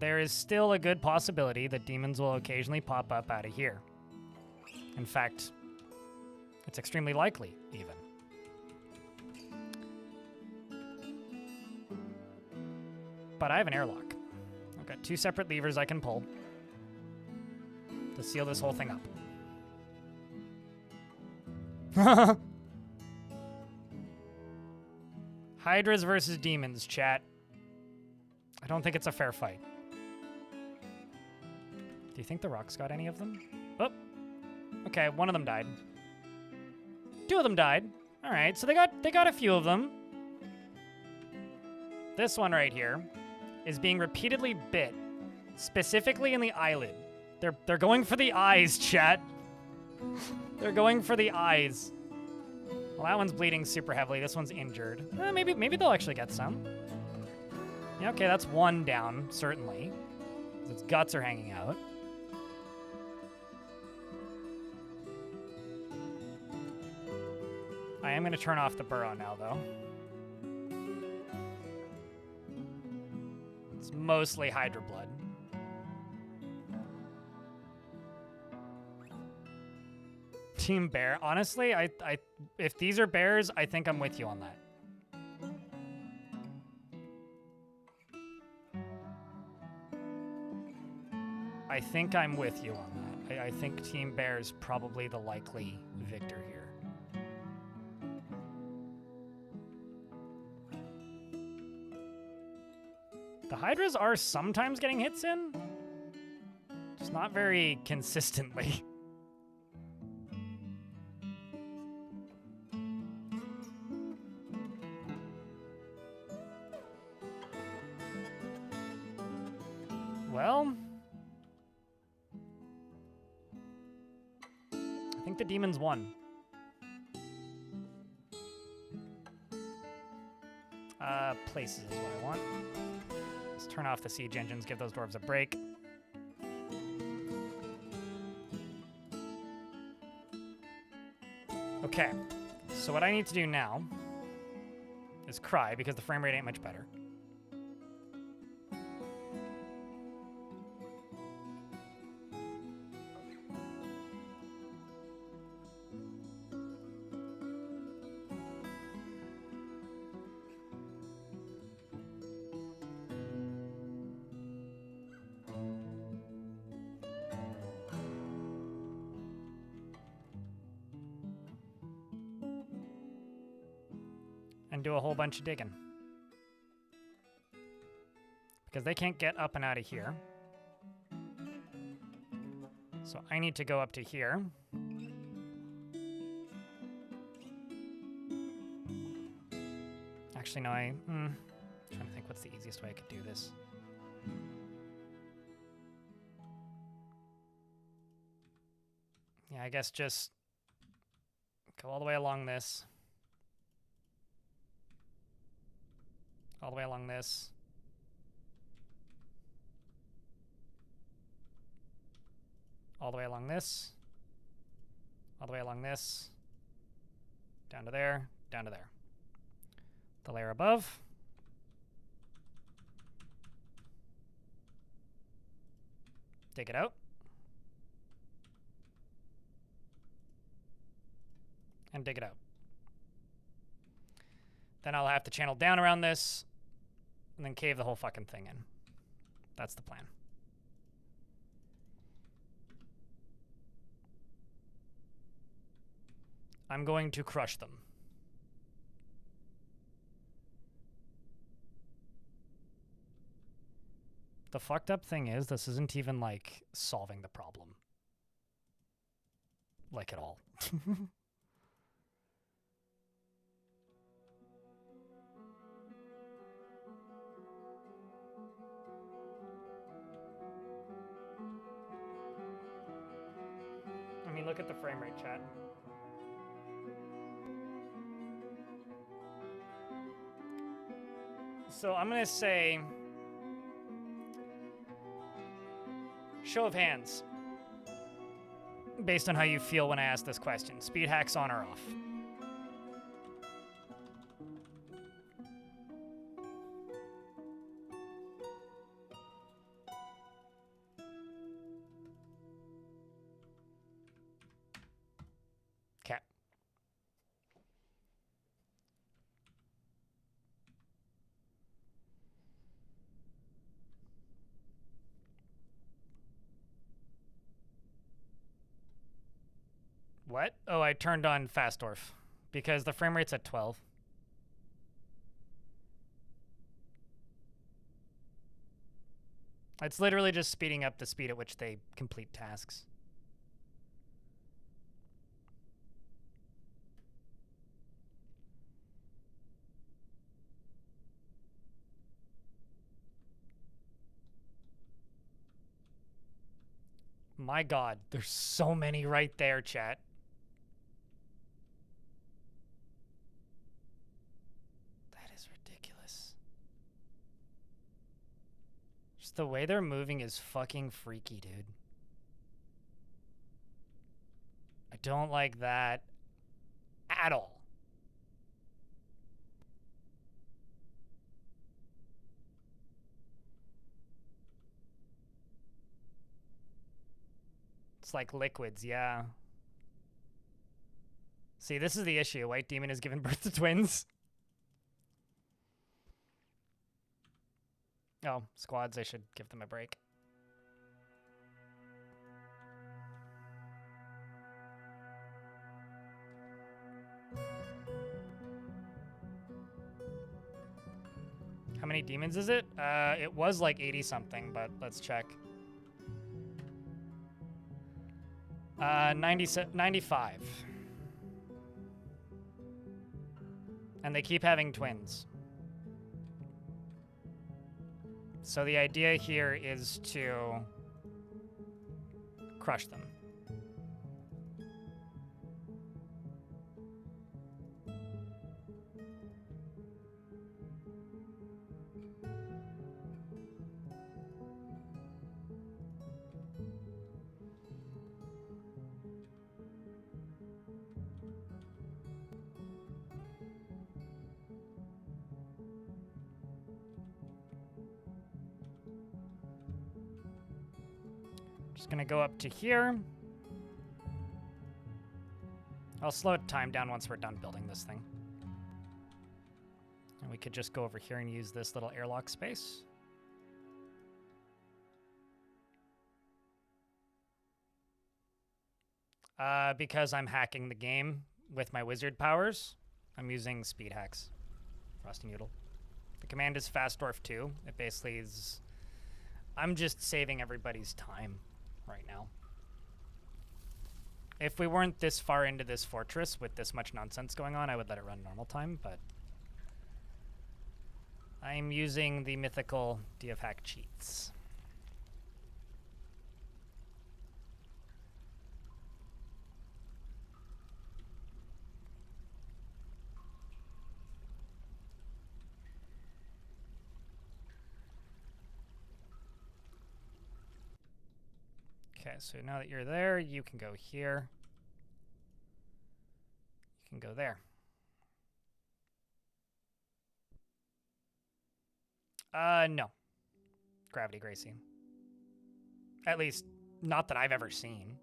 Speaker 1: there is still a good possibility that demons will occasionally pop up out of here. In fact, it's extremely likely, even. But I have an airlock. I've got 2 separate levers I can pull to seal this whole thing up. Hydras versus demons, chat. I don't think it's a fair fight. Do you think the rocks got any of them? Oh, okay, one of them died. 2 of them died. All right, so they got a few of them. This one right here is being repeatedly bit, specifically in the eyelid. They're going for the eyes, chat. They're going for the eyes. Well, that one's bleeding super heavily. This one's injured. Maybe they'll actually get some. Yeah, okay, that's 1 down, certainly. Its guts are hanging out. I am going to turn off the burrow now, though. It's mostly Hydra blood. Team Bear. Honestly, if these are bears, I think I'm with you on that. I think I'm with you on that. I think Team Bear is probably the likely victor here. The Hydras are sometimes getting hits in, just not very consistently. Well, I think the demons won. Places is what I want. Let's turn off the siege engines, give those dwarves a break. Okay, so what I need to do now is cry, because the frame rate ain't much better. And do a whole bunch of digging. Because they can't get up and out of here. So I need to go up to here. Actually, no, I'm trying to think what's the easiest way I could do this. Yeah, I guess just go all the way along this. All the way along this. All the way along this. All the way along this. Down to there, down to there. The layer above. Dig it out. And dig it out. Then I'll have to channel down around this, and then cave the whole fucking thing in. That's the plan. I'm going to crush them. The fucked up thing is, this isn't even, like, solving the problem. Like, at all. I mean, look at the frame rate, chat. So I'm gonna say, show of hands, based on how you feel when I ask this question. Speed hacks on or off? Okay. What? Oh, I turned on fast Dwarf because the frame rate's at 12. It's literally just speeding up the speed at which they complete tasks. My God, there's so many right there, chat. That is ridiculous. Just the way they're moving is fucking freaky, dude. I don't like that at all. It's like liquids, yeah. See, this is the issue. White Demon has given birth to twins. Oh, squads, I should give them a break. How many demons is it? It was like 80 something, but let's check. 95. And they keep having twins. So the idea here is to crush them. Just gonna go up to here. I'll slow time down once we're done building this thing. And we could just go over here and use this little airlock space. Because I'm hacking the game with my wizard powers, I'm using speed hacks. Frosty Noodle. The command is fast dwarf 2. It basically is... I'm just saving everybody's time right now. If we weren't this far into this fortress with this much nonsense going on, I would let it run normal time, but I'm using the mythical DF hack cheats. Okay, so now that you're there, you can go here. You can go there. No. Gravity Gracie. At least, not that I've ever seen.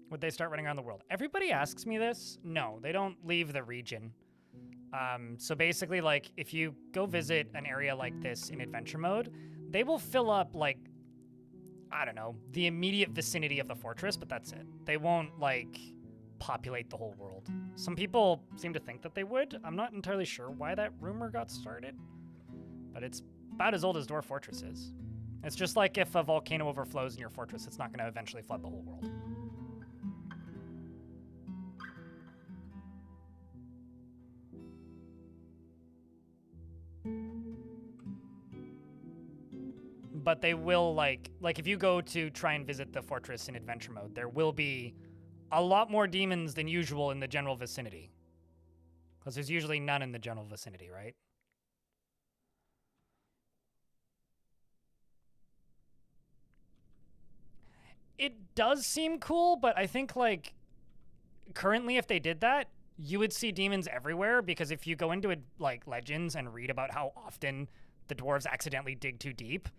Speaker 1: Would they start running around the world? Everybody asks me this. No, they don't leave the region. So basically, like, if you go visit an area like this in adventure mode, they will fill up, like, I don't know, the immediate vicinity of the fortress, but that's it. They won't, like, populate the whole world. Some people seem to think that they would. I'm not entirely sure why that rumor got started, but it's about as old as Dwarf Fortress is. It's just like if a volcano overflows in your fortress, it's not going to eventually flood the whole world. But they will, like if you go to try and visit the fortress in adventure mode, there will be a lot more demons than usual in the general vicinity. Because there's usually none in the general vicinity, right? It does seem cool, but I think, like, currently if they did that, you would see demons everywhere, because if you go into it, like, Legends and read about how often the dwarves accidentally dig too deep,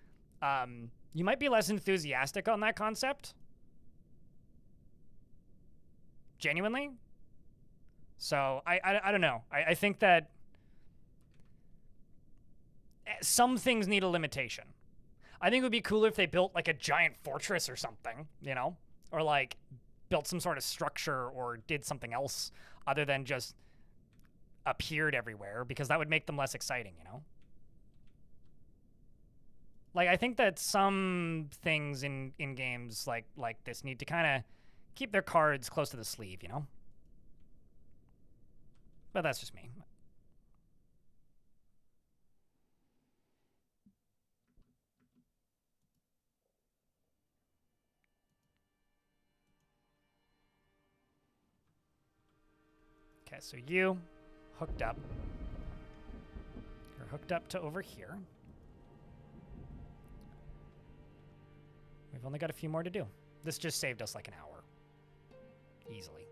Speaker 1: you might be less enthusiastic on that concept. Genuinely. So, I don't know. I think that some things need a limitation. I think it would be cooler if they built, like, a giant fortress or something, you know? Or, like, built some sort of structure or did something else other than just appeared everywhere, because that would make them less exciting, you know? Like, I think that some things in games like this need to kind of keep their cards close to the sleeve, you know? But that's just me. Okay, so you hooked up. You're hooked up to over here. We've only got a few more to do. This just saved us like an hour. Easily.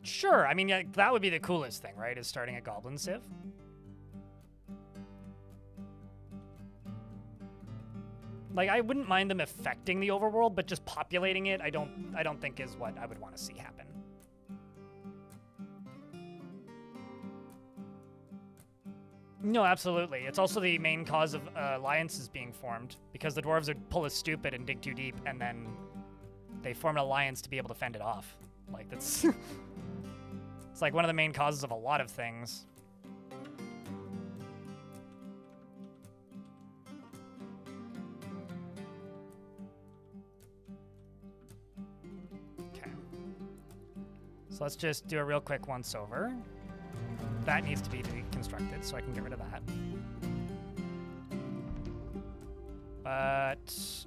Speaker 1: Sure, I mean, yeah, that would be the coolest thing, right? Is starting a Goblin Civ. Like, I wouldn't mind them affecting the overworld, but just populating it, I don't think is what I would want to see happen. No, absolutely. It's also the main cause of alliances being formed, because the dwarves would pull us stupid and dig too deep, and then they form an alliance to be able to fend it off. Like, that's... It's like one of the main causes of a lot of things. Okay. So let's just do a real quick once over. That needs to be deconstructed, so I can get rid of that. But...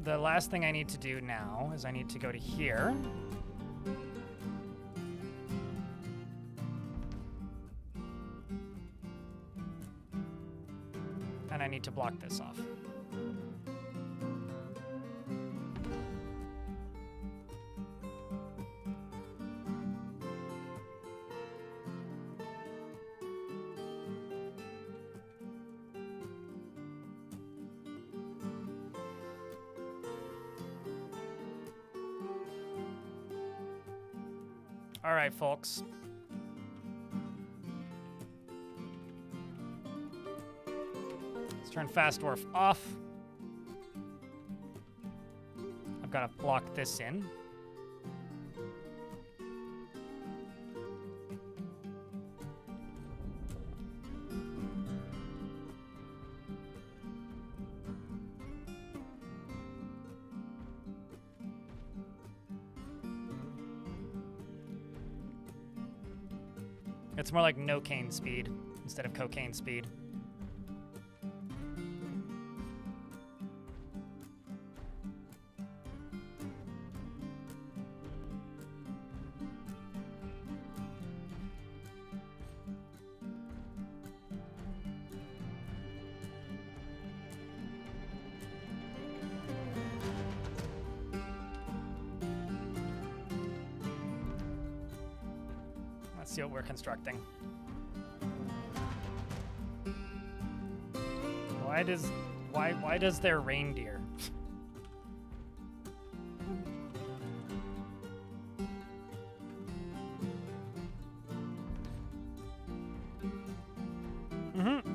Speaker 1: the last thing I need to do now is I need to go to here. And I need to block this off. All right, folks. Let's turn Fast Dwarf off. I've got to block this in. It's more like no-cane speed instead of cocaine speed. Let's see what we're constructing. Why does their reindeer?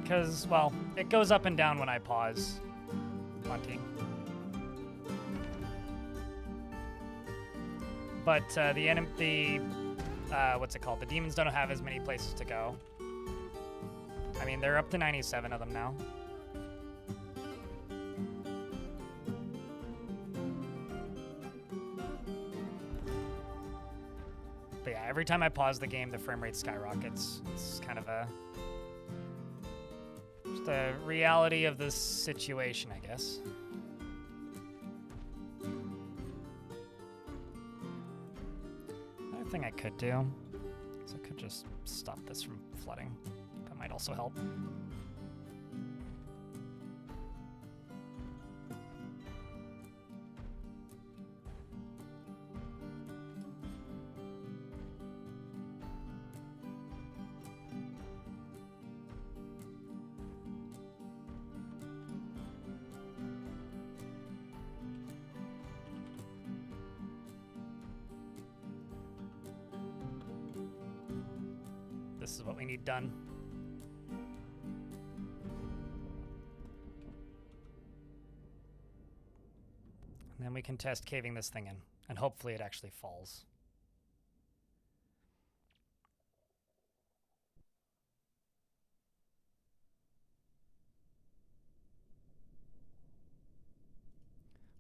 Speaker 1: Because, well, it goes up and down when I pause. Monty. But what's it called? The demons don't have as many places to go. I mean, they're up to 97 of them now. But yeah, every time I pause the game, the frame rate skyrockets. It's kind of just the reality of the situation, I guess. Another thing I could do is I could just stop this from flooding. That might also help. This is what we need done. And then we can test caving this thing in, and hopefully it actually falls.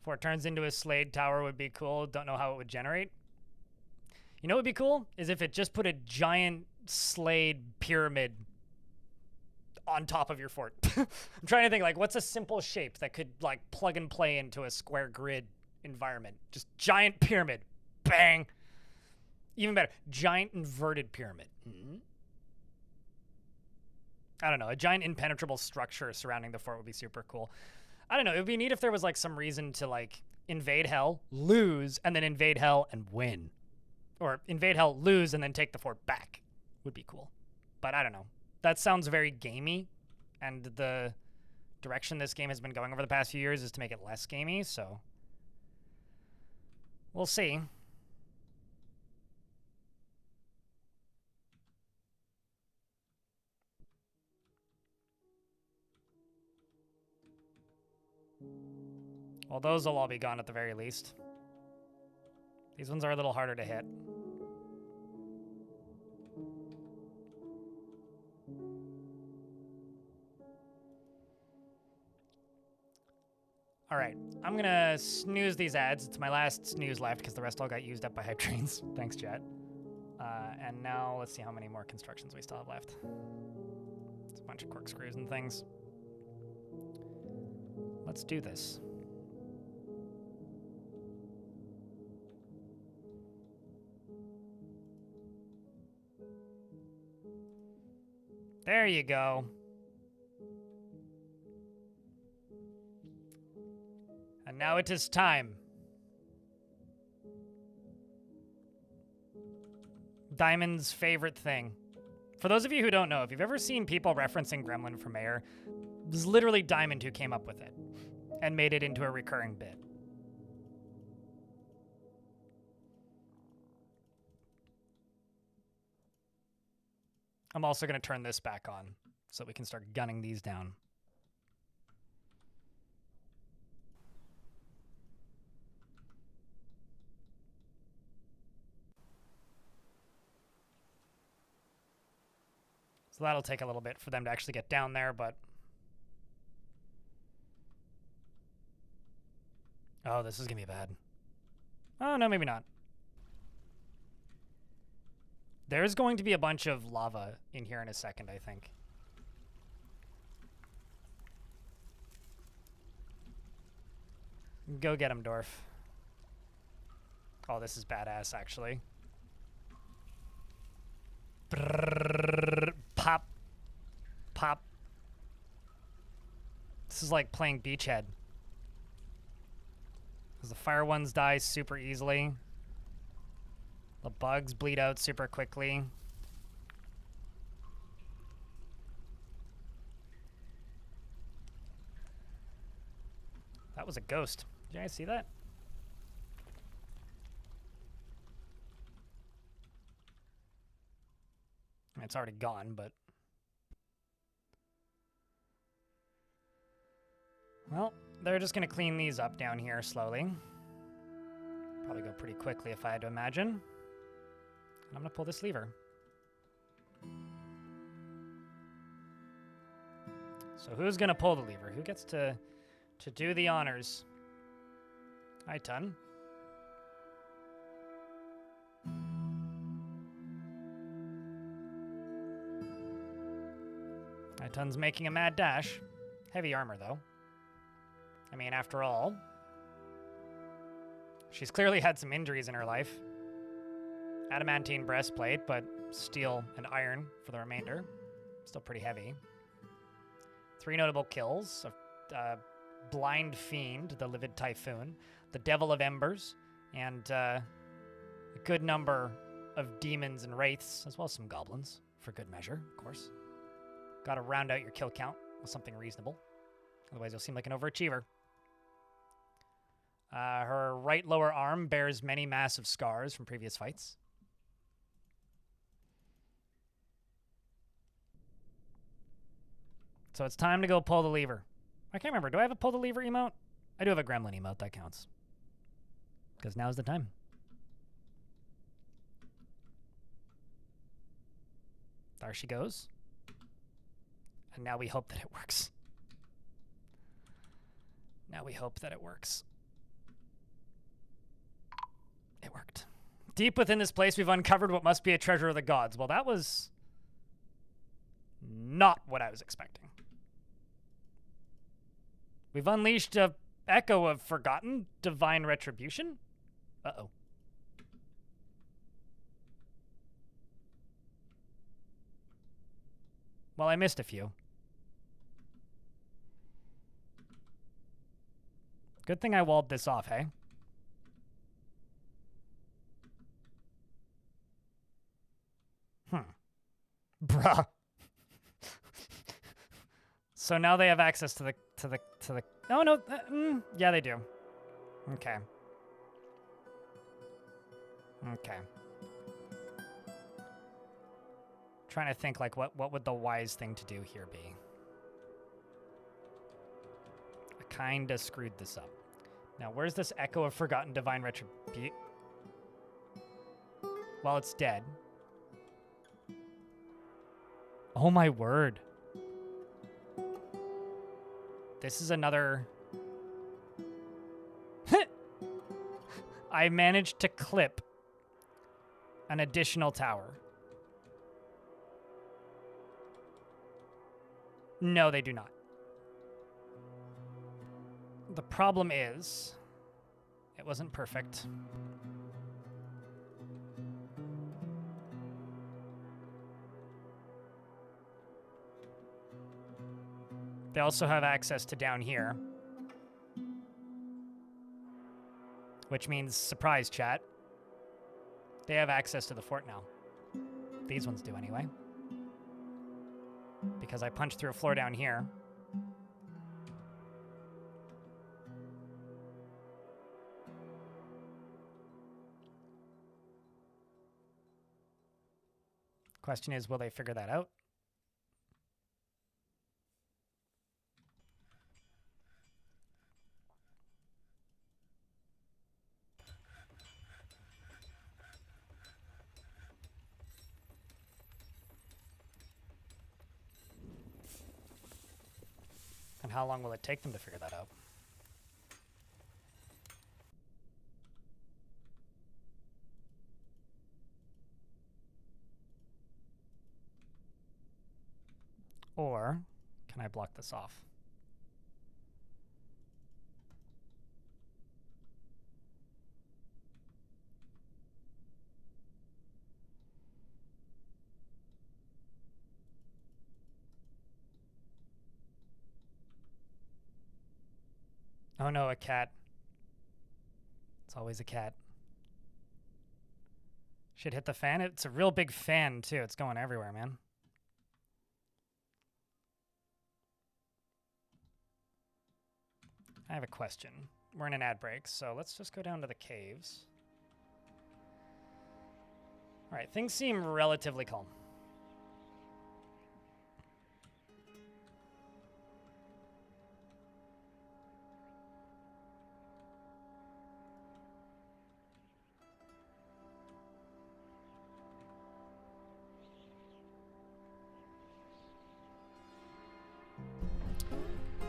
Speaker 1: Before it turns into a Slade tower would be cool. Don't know how it would generate. You know what would be cool? Is if it just put a giant Slade pyramid on top of your fort. I'm trying to think, like, what's a simple shape that could, like, plug and play into a square grid environment? Just giant pyramid. Bang! Even better, giant inverted pyramid. I don't know, a giant impenetrable structure surrounding the fort would be super cool. I don't know, it would be neat if there was, like, some reason to, like, invade hell, lose, and then invade hell and win. Or invade hell, lose, and then take the fort back. Would be cool. But I don't know. That sounds very gamey, and the direction this game has been going over the past few years is to make it less gamey, so we'll see. Well, those will all be gone at the very least. These ones are a little harder to hit. All right, I'm gonna snooze these ads. It's my last snooze left because the rest all got used up by hype trains. Thanks, chat. And now let's see how many more constructions we still have left. It's a bunch of corkscrews and things. Let's do this. There you go. And now it is time. Diamond's favorite thing. For those of you who don't know, if you've ever seen people referencing Gremlin for Mayor, it was literally Diamond who came up with it and made it into a recurring bit. I'm also going to turn this back on so we can start gunning these down. So that'll take a little bit for them to actually get down there, but... Oh, this is going to be bad. Oh, no, maybe not. There's going to be a bunch of lava in here in a second, I think. Go get him, Dwarf. Oh, this is badass, actually. Brrr, pop. Pop. This is like playing Beachhead. Because the fire ones die super easily. The bugs bleed out super quickly. That was a ghost. Did you guys see that? I mean, it's already gone, but... Well, they're just going to clean these up down here slowly. Probably go pretty quickly if I had to imagine. And I'm going to pull this lever. So who's going to pull the lever? Who gets to do the honors? Hi, Tun. Hi, Tun's making a mad dash. Heavy armor, though. I mean, after all, she's clearly had some injuries in her life. Adamantine breastplate, but steel and iron for the remainder. Still pretty heavy. 3 notable kills. Blind Fiend, the Livid Typhoon, the Devil of Embers, and a good number of demons and wraiths, as well as some goblins, for good measure, of course. Gotta round out your kill count with something reasonable. Otherwise, you'll seem like an overachiever. Her right lower arm bears many massive scars from previous fights. So it's time to go pull the lever. I can't remember. Do I have a pull the lever emote? I do have a gremlin emote. That counts. Because now's the time. There she goes. And now we hope that it works. Now we hope that it works. It worked. Deep within this place, we've uncovered what must be a treasure of the gods. Well, that was not what I was expecting. We've unleashed a echo of forgotten divine retribution. Uh-oh. Well, I missed a few. Good thing I walled this off, hey? Bruh. So now they have access to the oh no, yeah, they do. Okay. Okay. Trying to think like what would the wise thing to do here be? I kinda screwed this up. Now where's this echo of forgotten divine retribution? Well, it's dead. Oh my word. This is another... I managed to clip an additional tower. No, they do not. The problem is, it wasn't perfect. They also have access to down here. Which means, surprise chat, they have access to the fort now. These ones do anyway. Because I punched through a floor down here. Question is, will they figure that out? And how long will it take them to figure that out? Or can I block this off? Oh no, a cat. It's always a cat. Should hit the fan. It's a real big fan too. It's going everywhere, man. I have a question. We're in an ad break, so let's just go down to the caves. All right, things seem relatively calm.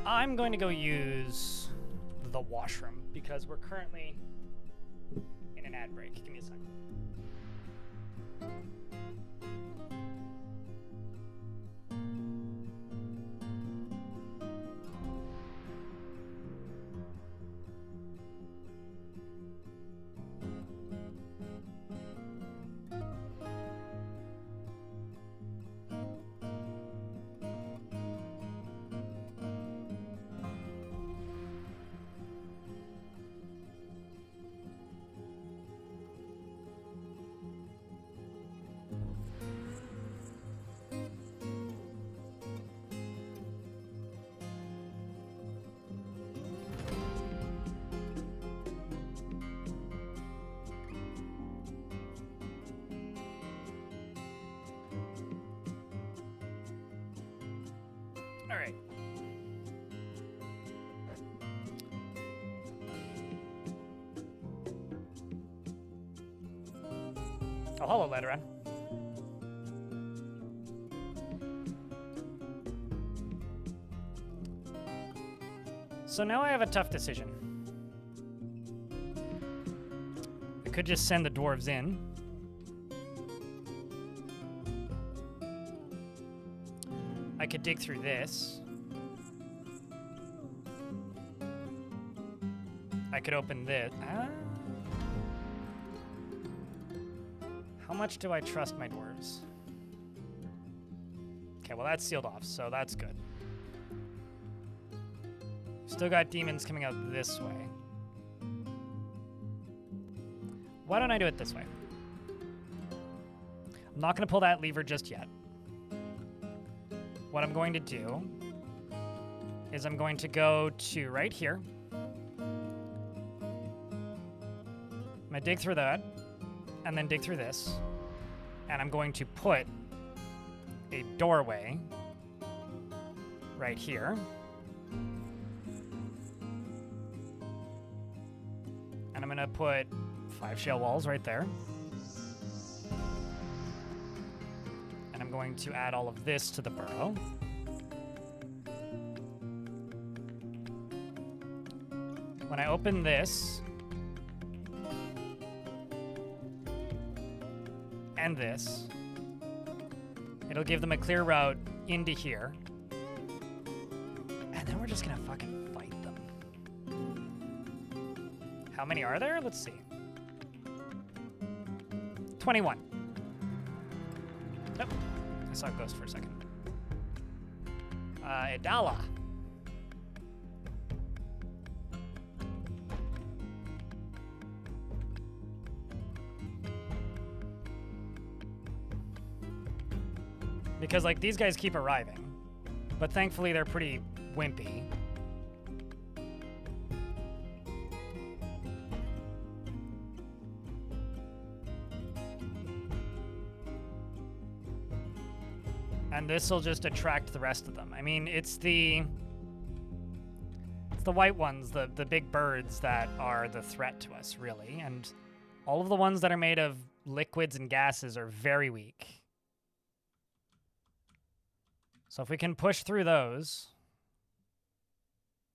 Speaker 1: I'm going to go use the washroom because we're currently in an ad break. Give me a second. All right. Oh, hello, Letteran. So now I have a tough decision. I could just send the dwarves in. I could dig through this. I could open this. How much do I trust my dwarves? Okay, well that's sealed off, so that's good. Still got demons coming out this way. Why don't I do it this way? I'm not going to pull that lever just yet. What I'm going to do is I'm going to go to right here. I'm going to dig through that, and then dig through this. And I'm going to put a doorway right here. And I'm going to put 5 shale walls right there. And I'm going to add all of this to the burrow. When I open this, and this, it'll give them a clear route into here. And then we're just gonna fucking fight them. How many are there? Let's see. 21. Nope. I saw a ghost for a second. Idala. Because, like, these guys keep arriving. But thankfully, they're pretty wimpy. And this will just attract the rest of them. I mean, it's the white ones, the big birds that are the threat to us, really. And all of the ones that are made of liquids and gases are very weak. So if we can push through those,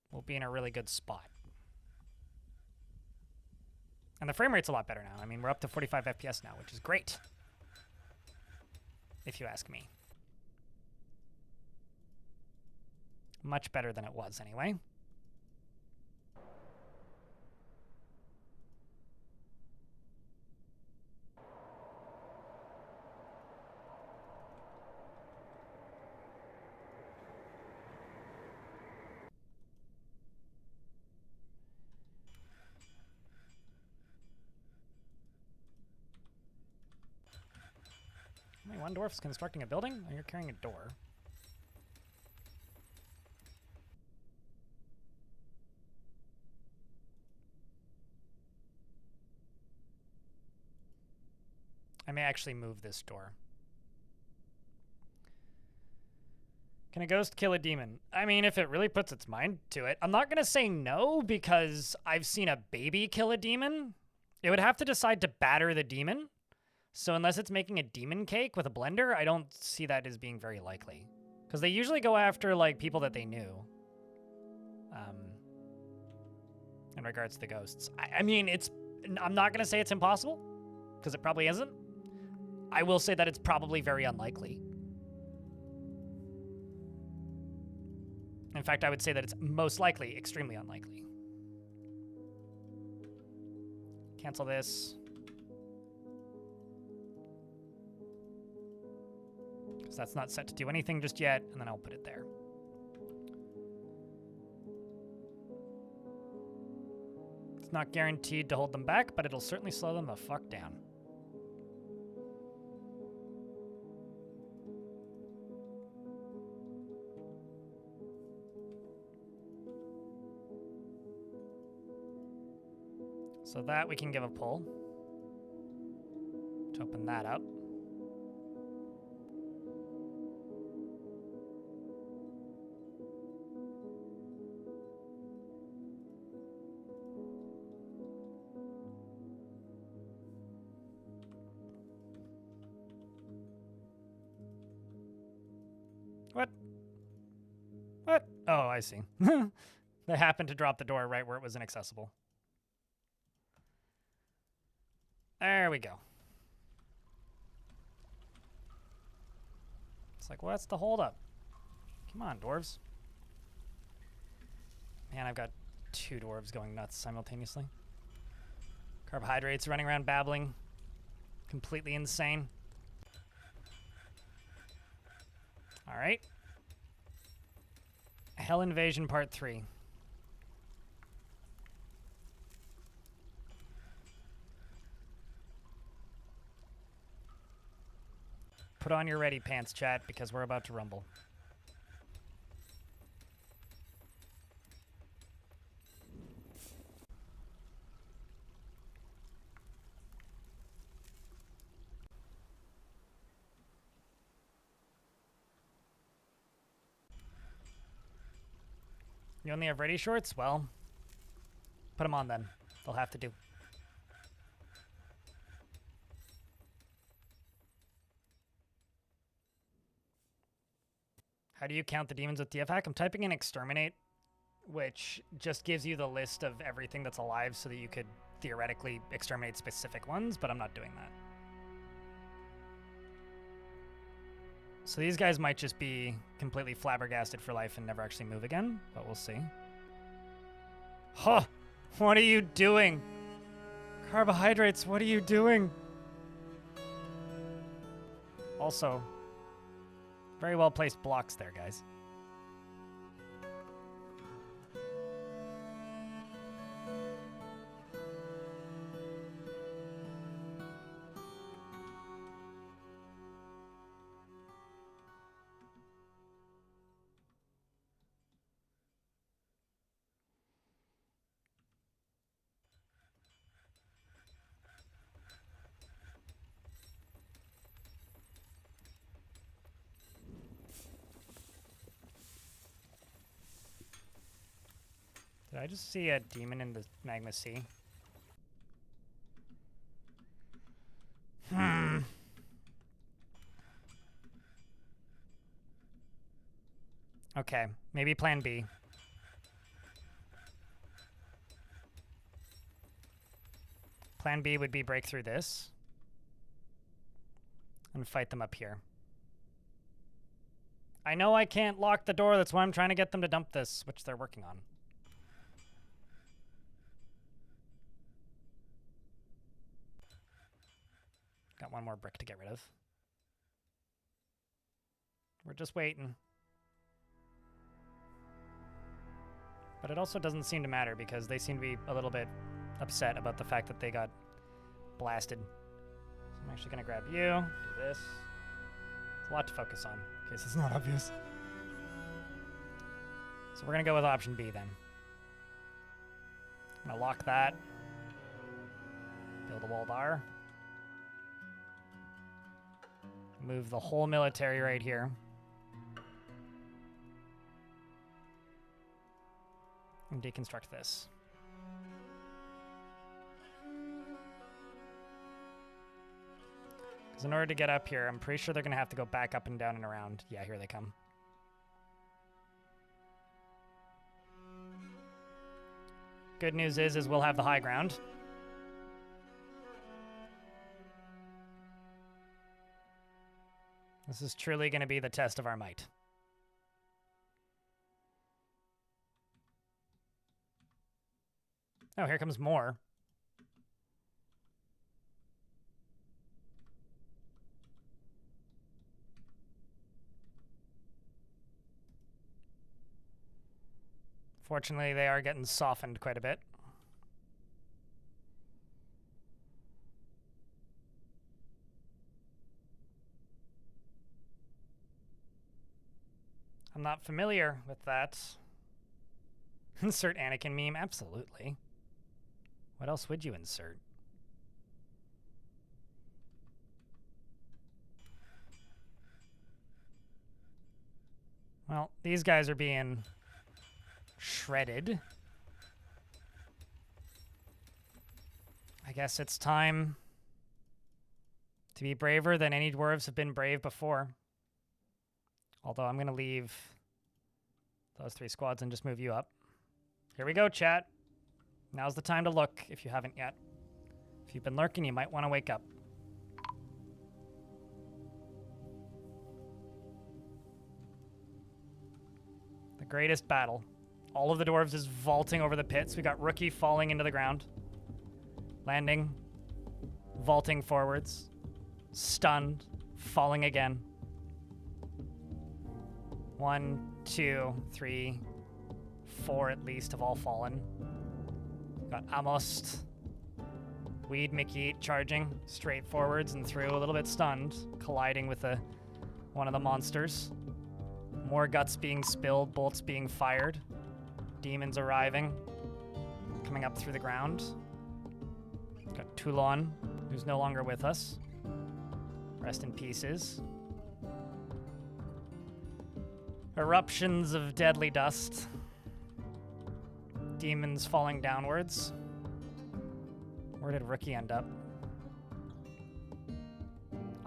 Speaker 1: we'll be in a really good spot. And the frame rate's a lot better now. I mean, we're up to 45 FPS now, which is great, if you ask me. Much better than it was, anyway. Only one dwarf is constructing a building? Oh, you're carrying a door. may actually move this door. Can a ghost kill a demon? I mean, if it really puts its mind to it. I'm not going to say no because I've seen a baby kill a demon. It would have to decide to batter the demon. So unless it's making a demon cake with a blender, I don't see that as being very likely. Because they usually go after, like, people that they knew. In regards to the ghosts. I mean, I'm not going to say it's impossible, because it probably isn't. I will say that it's probably very unlikely. In fact, I would say that it's most likely extremely unlikely. Cancel this. Because that's not set to do anything just yet, and then I'll put it there. It's not guaranteed to hold them back, but it'll certainly slow them the fuck down. So that we can give a pull to open that up. What? What? Oh, I see. They happened to drop the door right where it was inaccessible. There we go. It's like, what's the holdup? Come on, dwarves. Man, I've got 2 dwarves going nuts simultaneously. Carbohydrates running around babbling. Completely insane. All right. Hell Invasion Part 3. Put on your ready pants, chat, because we're about to rumble. You only have ready shorts? Well, put them on then. They'll have to do. How do you count the demons with DF hack? I'm typing in exterminate, which just gives you the list of everything that's alive so that you could theoretically exterminate specific ones, but I'm not doing that. So these guys might just be completely flabbergasted for life and never actually move again, but we'll see. Huh! What are you doing? Carbohydrates, what are you doing? Also, very well placed blocks there, guys. Did I just see a demon in the magma sea? Okay, maybe plan B. Plan B would be break through this and fight them up here. I know I can't lock the door, that's why I'm trying to get them to dump this, which they're working on. Got one more brick to get rid of. We're just waiting. But it also doesn't seem to matter because they seem to be a little bit upset about the fact that they got blasted. So I'm actually going to grab you, do this. It's a lot to focus on, in case it's not obvious. So we're going to go with option B then. I'm going to lock that. Build a wall there. Move the whole military right here. And deconstruct this. Because in order to get up here, I'm pretty sure they're going to have to go back up and down and around. Yeah, here they come. Good news is we'll have the high ground. This is truly going to be the test of our might. Oh, here comes more. Fortunately, they are getting softened quite a bit. I'm not familiar with that. Insert Anakin meme? Absolutely. What else would you insert? Well, these guys are being shredded. I guess it's time to be braver than any dwarves have been brave before. Although I'm going to leave those 3 squads and just move you up. Here we go, chat. Now's the time to look if you haven't yet. If you've been lurking, you might want to wake up. The greatest battle. All of the dwarves is vaulting over the pits. We got Rookie falling into the ground. Landing. Vaulting forwards. Stunned. Falling again. 1, 2, 3, 4 at least have all fallen. Got Amos, Weed, Mickey charging straight forwards and through, a little bit stunned, colliding with one of the monsters. More guts being spilled, bolts being fired. Demons arriving, coming up through the ground. Got Toulon, who's no longer with us. Rest in pieces. Eruptions of deadly dust. Demons falling downwards. Where did Rookie end up?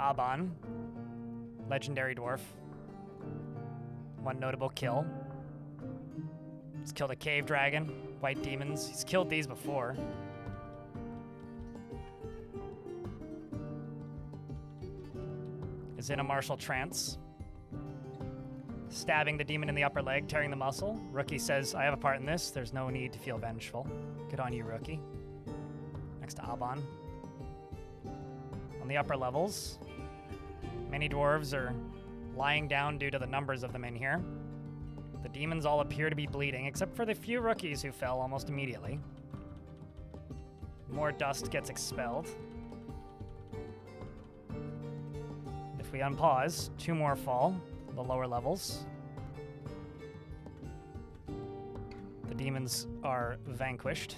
Speaker 1: Aban. Legendary dwarf. 1 notable kill. He's killed a cave dragon. White demons. He's killed these before. Is in a martial trance. Stabbing the demon in the upper leg, tearing the muscle. Rookie says, I have a part in this. There's no need to feel vengeful. Good on you, Rookie. Next to Aban. On the upper levels, many dwarves are lying down due to the numbers of them in here. The demons all appear to be bleeding, except for the few rookies who fell almost immediately. More dust gets expelled. If we unpause, 2 more fall. The lower levels. The demons are vanquished.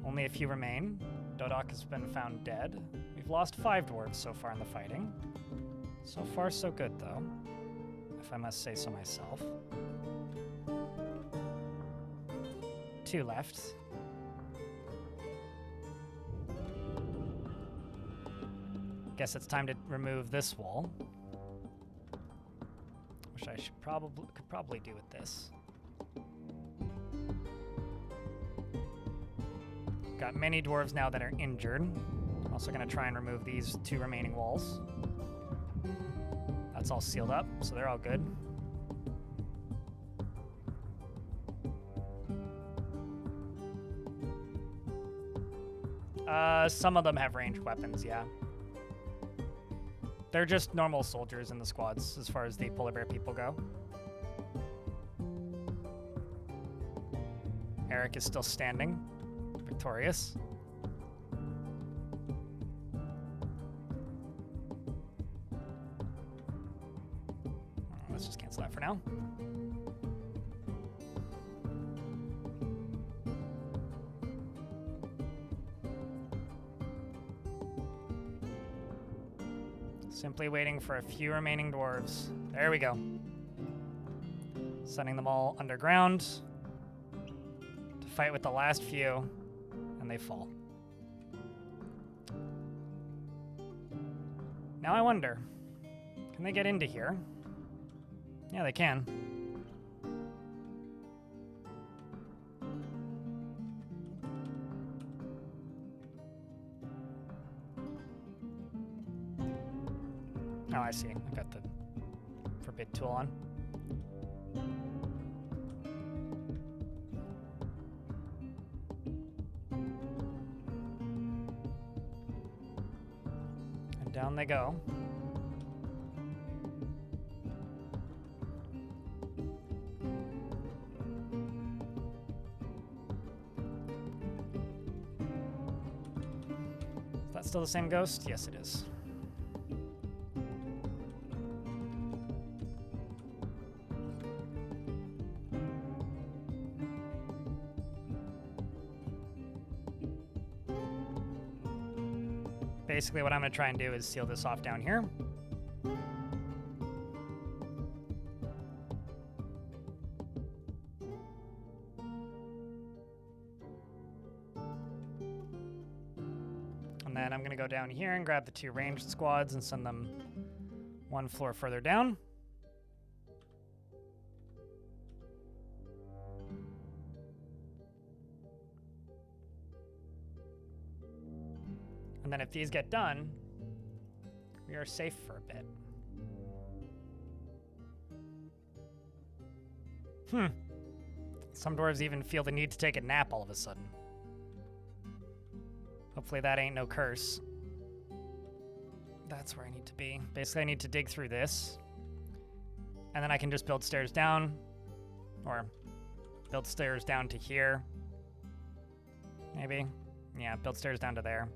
Speaker 1: Only a few remain. Dodok has been found dead. We've lost 5 dwarves so far in the fighting. So far, so good, though, if I must say so myself. 2 left. Guess it's time to remove this wall. Which I could probably do with this. Got many dwarves now that are injured. I'm also going to try and remove these 2 remaining walls. That's all sealed up, so they're all good. Some of them have ranged weapons, yeah. They're just normal soldiers in the squads as far as the polar bear people go. Eric is still standing, victorious. Let's just cancel that for now. Simply waiting for a few remaining dwarves. There we go. Sending them all underground to fight with the last few, and they fall. Now I wonder, can they get into here? Yeah, they can. Oh, I see. I got the forbid tool on. And down they go. Is that still the same ghost? Yes, it is. Basically, what I'm going to try and do is seal this off down here. And then I'm going to go down here and grab the 2 ranged squads and send them 1 floor further down. And then if these get done, we are safe for a bit. Some dwarves even feel the need to take a nap all of a sudden. Hopefully that ain't no curse. That's where I need to be. Basically, I need to dig through this. And then I can just build stairs down. Or build stairs down to here. Maybe. Yeah, build stairs down to there.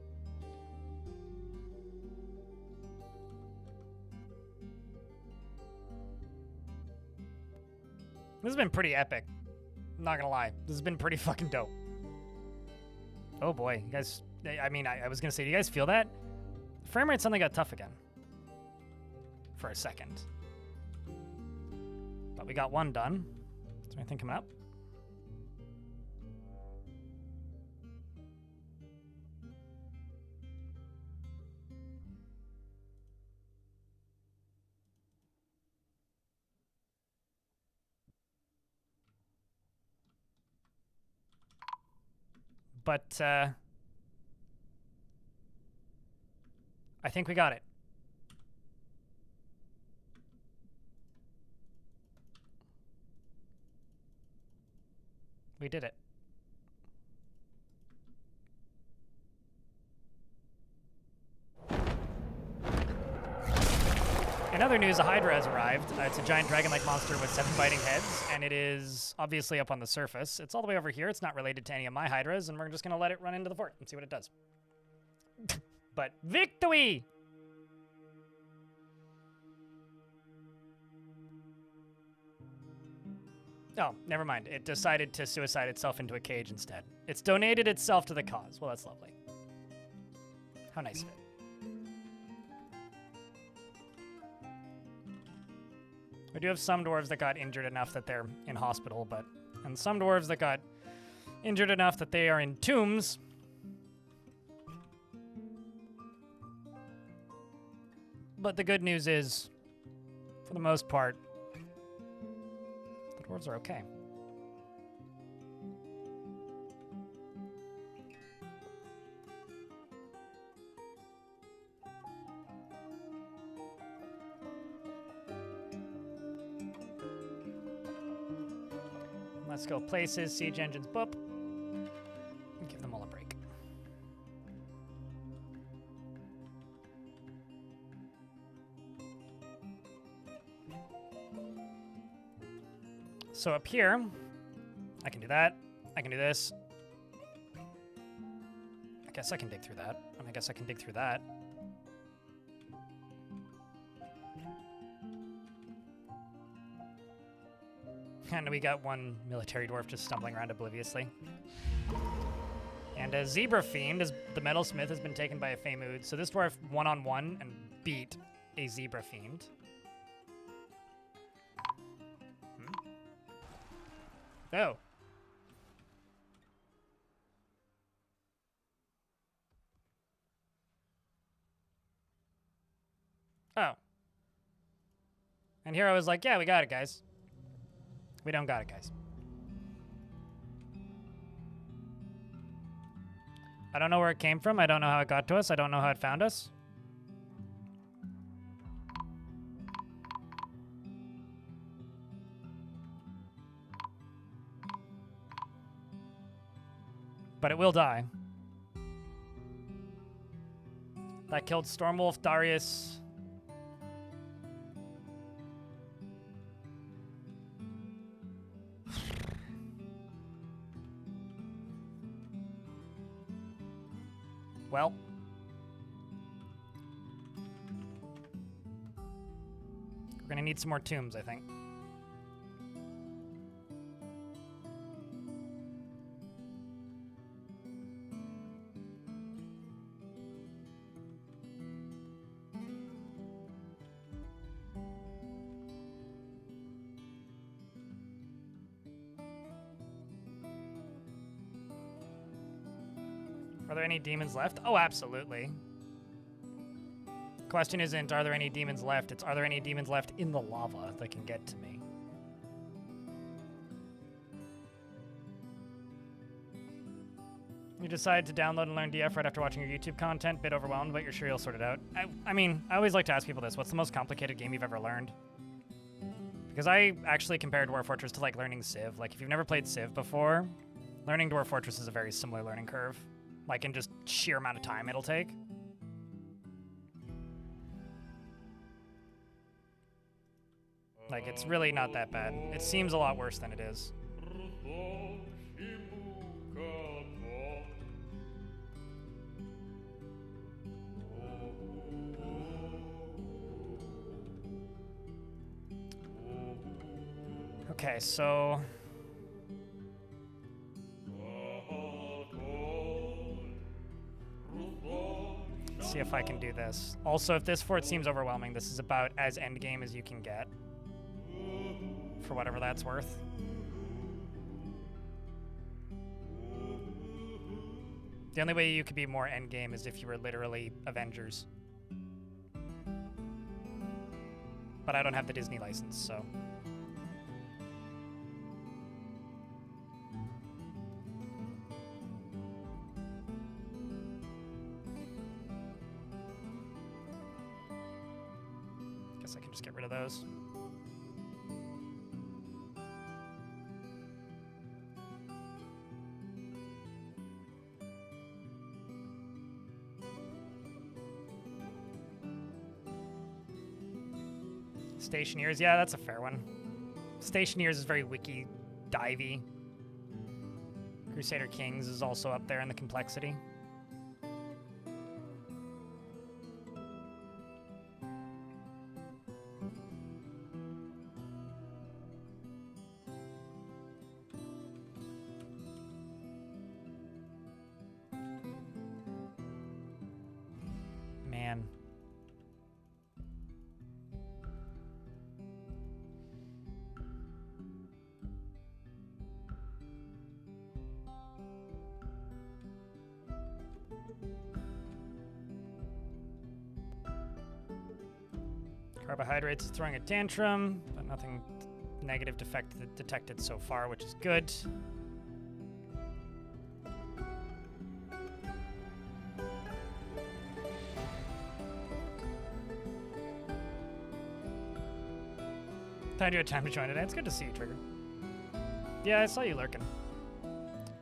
Speaker 1: This has been pretty epic. I'm not gonna lie. This has been pretty fucking dope. Oh boy, you guys, I mean, I was gonna say, do you guys feel that? The frame rate suddenly got tough again. For a second. But we got 1 done. Is there anything coming up? But, I think we got it. We did it. In other news, a Hydra has arrived. It's a giant dragon-like monster with 7 biting heads, and it is obviously up on the surface. It's all the way over here. It's not related to any of my Hydras, and we're just going to let it run into the fort and see what it does. But victory! Oh, never mind. It decided to suicide itself into a cage instead. It's donated itself to the cause. Well, that's lovely. How nice of it. We do have some dwarves that got injured enough that they're in hospital, and some dwarves that got injured enough that they are in tombs. But the good news is, for the most part, the dwarves are okay. Let's go places, siege engines, boop. And give them all a break. So up here, I can do that. I can do this. I guess I can dig through that. And I guess I can dig through that. And we got 1 military dwarf just stumbling around obliviously. And a zebra fiend, as the metalsmith, has been taken by a Famood. So this dwarf one-on-one and beat a zebra fiend. Oh. Oh. And here I was like, yeah, we got it, guys. We don't got it, guys. I don't know where it came from. I don't know how it got to us. I don't know how it found us. But it will die. That killed Stormwolf, Darius. Well. We're gonna need some more tombs, I think. Are there any demons left? Oh, absolutely. Question isn't, are there any demons left? It's, are there any demons left in the lava that can get to me? You decide to download and learn DF right after watching your YouTube content. Bit overwhelmed, but you're sure you'll sort it out. I mean, I always like to ask people this. What's the most complicated game you've ever learned? Because I actually compared Dwarf Fortress to, like, learning Civ. Like, if you've never played Civ before, learning Dwarf Fortress is a very similar learning curve. Like, in just sheer amount of time it'll take. Like, it's really not that bad. It seems a lot worse than it is. Okay, so... Let's see if I can do this. Also, if this fort seems overwhelming, this is about as endgame as you can get. For whatever that's worth. The only way you could be more endgame is if you were literally Avengers. But I don't have the Disney license, so... Guess I can just get rid of those. Stationeers, yeah, that's a fair one. Stationeers is very wiki divey. Crusader Kings is also up there in the complexity. Man. Carbohydrates is throwing a tantrum, but nothing negative detected so far, which is good. Glad you had time to join today. It's good to see you, Trigger. Yeah, I saw you lurking.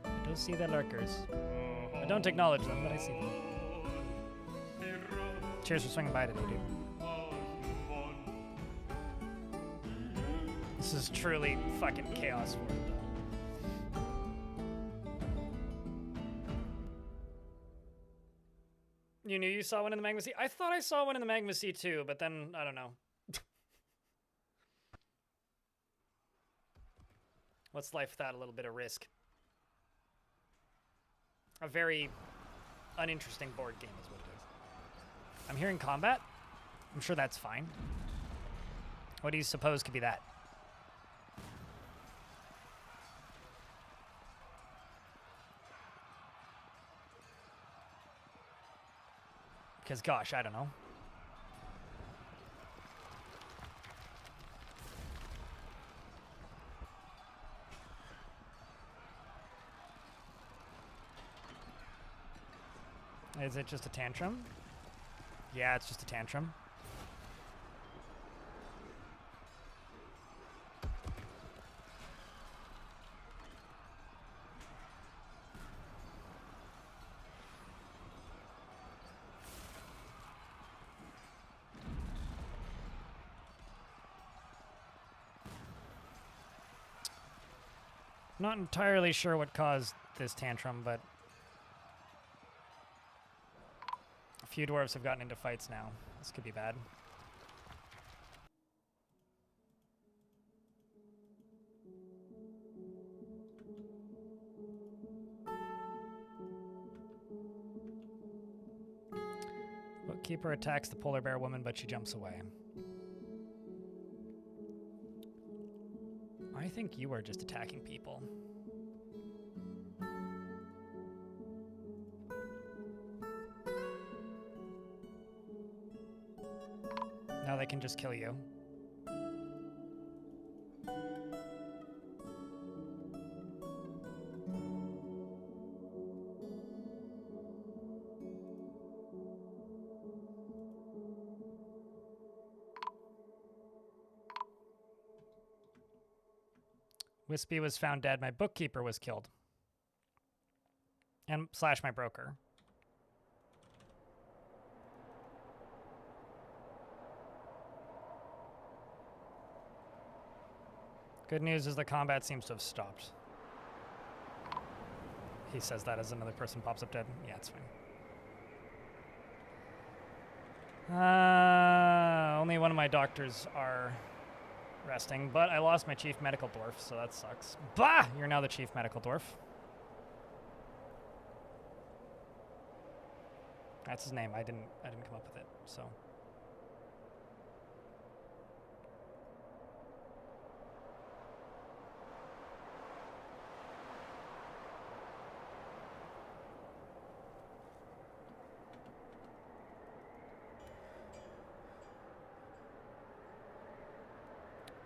Speaker 1: I do see the lurkers. I don't acknowledge them, but I see them. Cheers for swinging by today, dude. This is truly fucking chaos for it, though. You knew you saw one in the Magma Sea? I thought I saw one in the Magma Sea too, but then, I don't know. What's life without a little bit of risk? A very uninteresting board game is what it is. I'm hearing combat. I'm sure that's fine. What do you suppose could be that? Because, gosh, I don't know. Is it just a tantrum? Yeah, it's just a tantrum. Not entirely sure what caused this tantrum, but a few dwarves have gotten into fights now. This could be bad. Bookkeeper attacks the polar bear woman, but she jumps away. I think you are just attacking people. Now they can just kill you. Wispy was found dead. My bookkeeper was killed. And / my broker. Good news is the combat seems to have stopped. He says that as another person pops up dead. Yeah, it's fine. Only one of my doctors are resting, but I lost my chief medical dwarf, so that sucks. Bah! You're now the chief medical dwarf. That's his name. I didn't come up with it, so.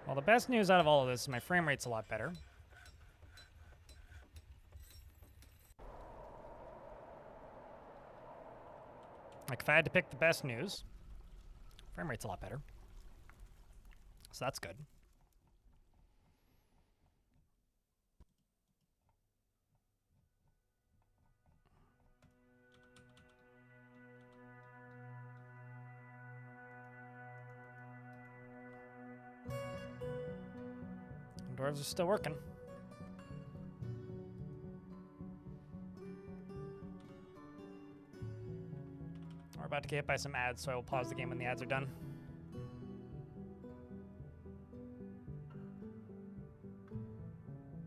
Speaker 1: Well, the best news out of all of this is my frame rate's a lot better. Like, if I had to pick the best news, frame rate's a lot better. So that's good. Dwarves are still working. We're about to get hit by some ads, so I will pause the game when the ads are done.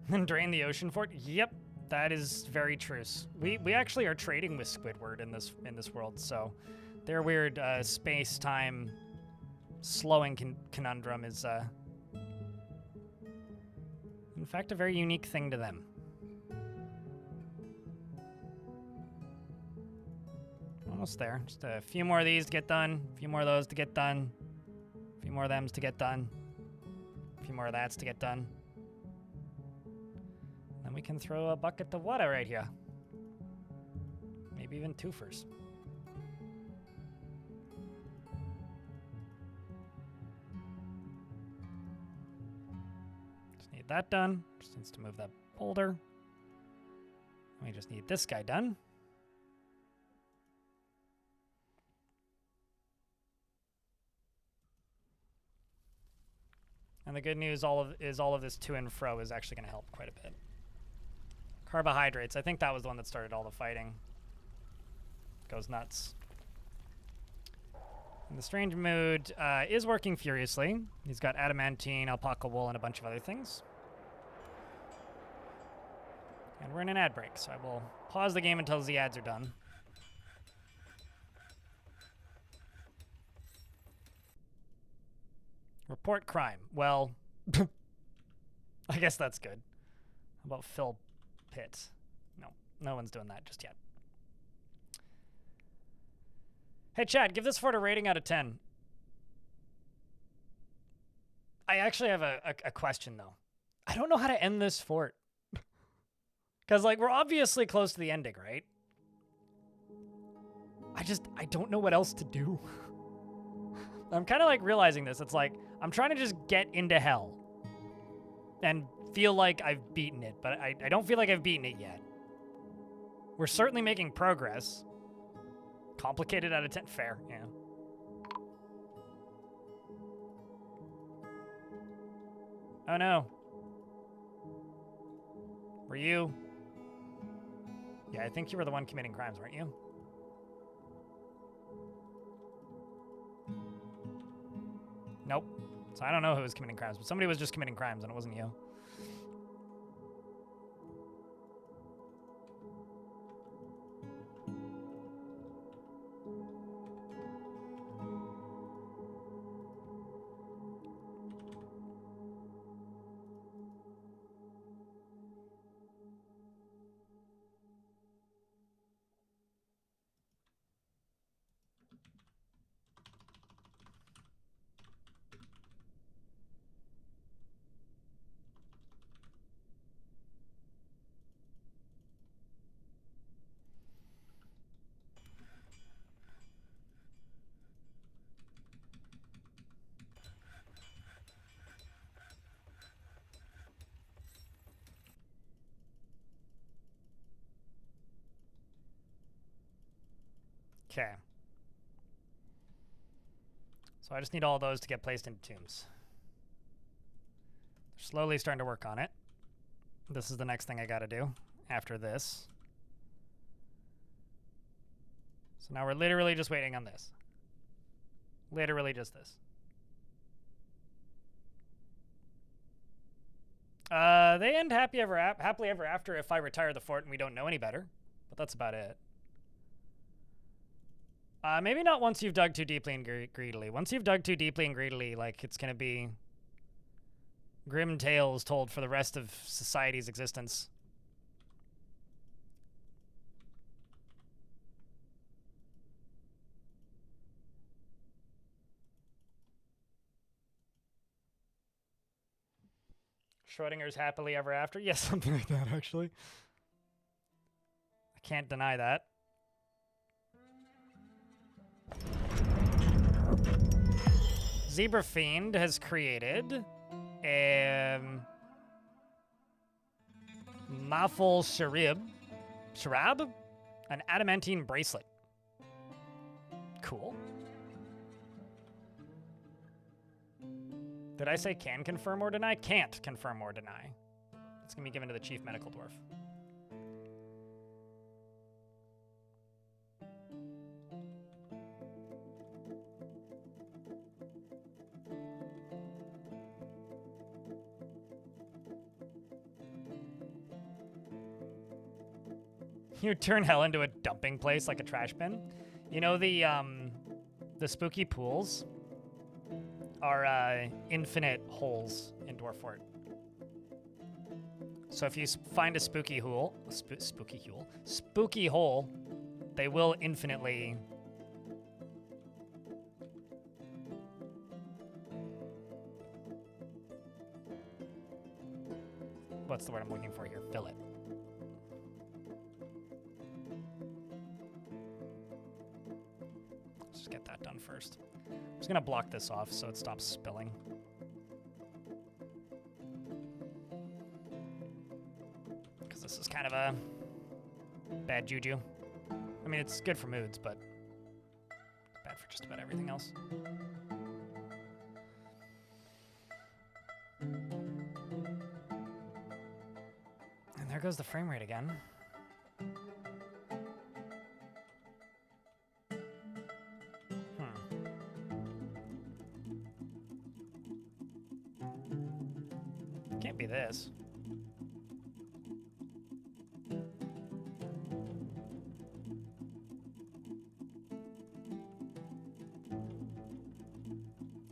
Speaker 1: And drain the ocean fort? Yep, that is very true. We actually are trading with Squidward in this world, so their weird space-time slowing conundrum is in fact a very unique thing to them. Almost there. Just a few more of these to get done. A few more of those to get done. A few more of thems to get done. A few more of that's to get done. Then we can throw a bucket of water right here. Maybe even two first. Just need that done. Just needs to move that boulder. We just need this guy done. And the good news all of this to and fro is actually going to help quite a bit. Carbohydrates. I think that was the one that started all the fighting. Goes nuts. And the strange mood is working furiously. He's got adamantine, alpaca wool, and a bunch of other things. And we're in an ad break, so I will pause the game until the ads are done. Report crime. Well, I guess that's good. How about Phil Pitt? No, no one's doing that just yet. Hey, Chad, give this fort a rating out of 10. I actually have a question, though. I don't know how to end this fort. Because, like, we're obviously close to the ending, right? I don't know what else to do. I'm kind of, like, realizing this. It's like, I'm trying to just get into hell. And feel like I've beaten it, but I don't feel like I've beaten it yet. We're certainly making progress. Complicated out of 10. Fair, yeah. Oh no. Were you? Yeah, I think you were the one committing crimes, weren't you? Nope. So I don't know who was committing crimes, but somebody was just committing crimes and it wasn't you. Okay. So I just need all those to get placed into tombs. They're slowly starting to work on it. This is the next thing I gotta do after this. So now we're literally just waiting on this. Literally just this. They end happily ever after if I retire the fort and we don't know any better. But that's about it. Maybe not once you've dug too deeply and greedily. Once you've dug too deeply and greedily, like, it's gonna be grim tales told for the rest of society's existence. Schrodinger's happily ever after? Yes, something like that, actually. I can't deny that. Zebra Fiend has created Maful Sharab, an adamantine bracelet. Cool. Did I say can confirm or deny? Can't confirm or deny. It's gonna be given to the chief medical dwarf. You turn hell into a dumping place like a trash bin. You know the spooky pools are infinite holes in Dwarf Fort. So if you find a spooky hole, they will infinitely. What's the word I'm looking for here? Fill it. Let's just get that done first. I'm just gonna block this off so it stops spilling. Because this is kind of a bad juju. I mean, it's good for moods, but it's bad for just about everything else. And there goes the frame rate again. Can't be this.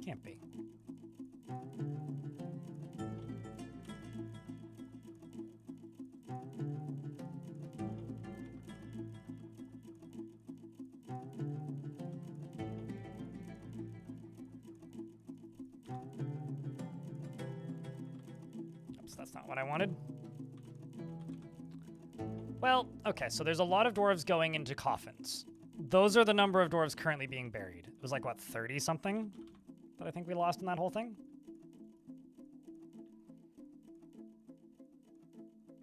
Speaker 1: Can't be. Oops, that's not what I wanted. Well, okay, so there's a lot of dwarves going into coffins. Those are the number of dwarves currently being buried. It was like, what, 30-something that I think we lost in that whole thing?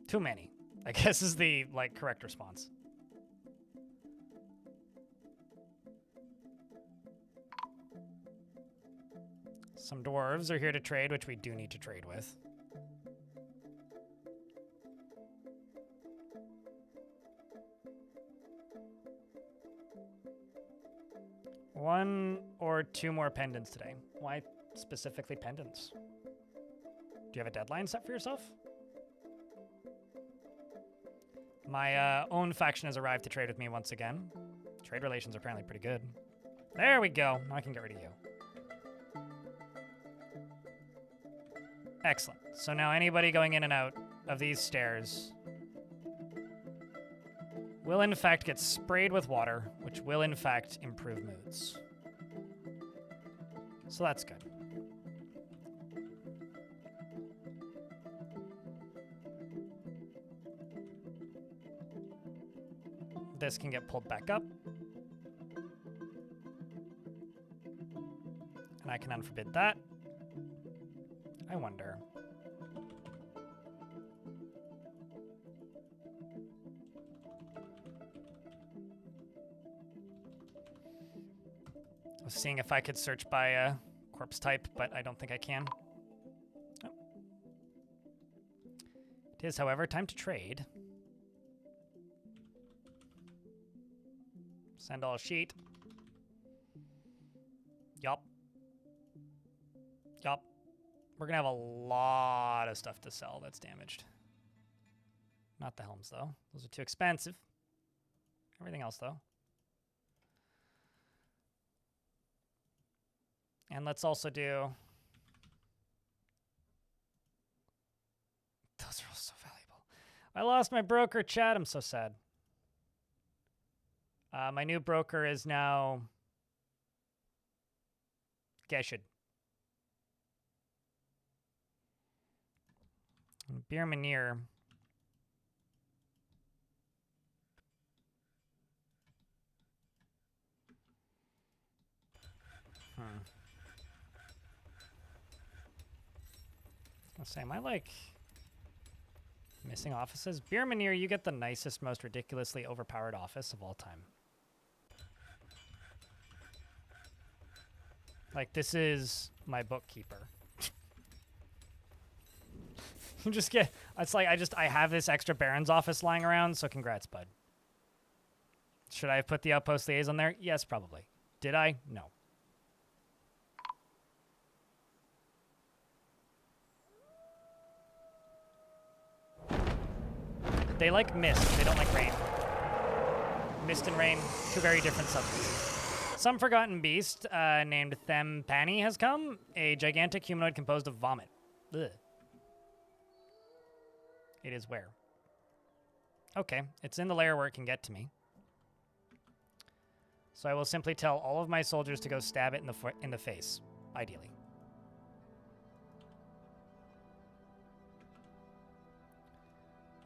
Speaker 1: Too many, I guess, is the, like, correct response. Some dwarves are here to trade, which we do need to trade with. One or two more pendants today. Why specifically pendants? Do you have a deadline set for yourself? My own faction has arrived to trade with me once again. Trade relations are apparently pretty good. There we go. Now I can get rid of you. Excellent. So now anybody going in and out of these stairs will in fact get sprayed with water, which will in fact improve moods. So that's good. This can get pulled back up. And I can unforbid that. I wonder. I was seeing if I could search by corpse type, but I don't think I can. Oh. It is, however, time to trade. Send all sheet. Yup. Yup. We're gonna have a lot of stuff to sell that's damaged. Not the helms, though. Those are too expensive. Everything else, though. And let's also do... Those are all so valuable. I lost my broker, chat. I'm so sad. My new broker is now... Geshid. Beer Manier. I'll say, am I like missing offices? Beer Manier, you get the nicest, most ridiculously overpowered office of all time. Like, this is my bookkeeper. You just get, it's like, I have this extra Baron's office lying around, so congrats, bud. Should I have put the outpost liaison there? Yes, probably. Did I? No. They like mist, they don't like rain. Mist and rain, two very different substances. Some forgotten beast named Thempani has come, a gigantic humanoid composed of vomit. Ugh. It is where? Okay, it's in the lair where it can get to me. So I will simply tell all of my soldiers to go stab it in the face, ideally.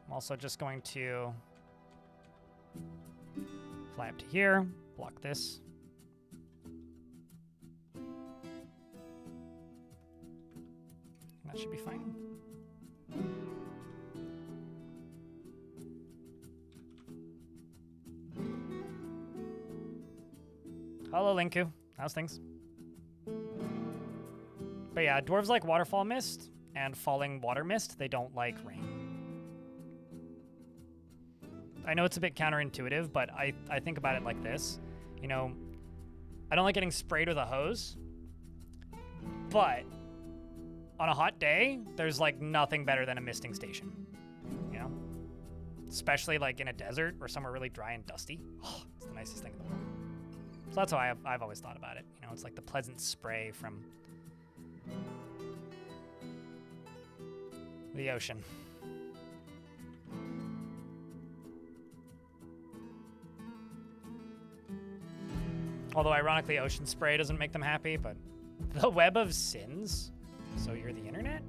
Speaker 1: I'm also just going to fly up to here, block this. That should be fine. Hello, Linku. How's things? But yeah, dwarves like waterfall mist and falling water mist. They don't like rain. I know it's a bit counterintuitive, but I think about it like this. You know, I don't like getting sprayed with a hose, but on a hot day, there's like nothing better than a misting station, you know? Especially like in a desert or somewhere really dry and dusty. Oh, it's the nicest thing in the world. So that's how I've always thought about it. You know, it's like the pleasant spray from the ocean. Although ironically, ocean spray doesn't make them happy, but the web of sins. So you're the internet?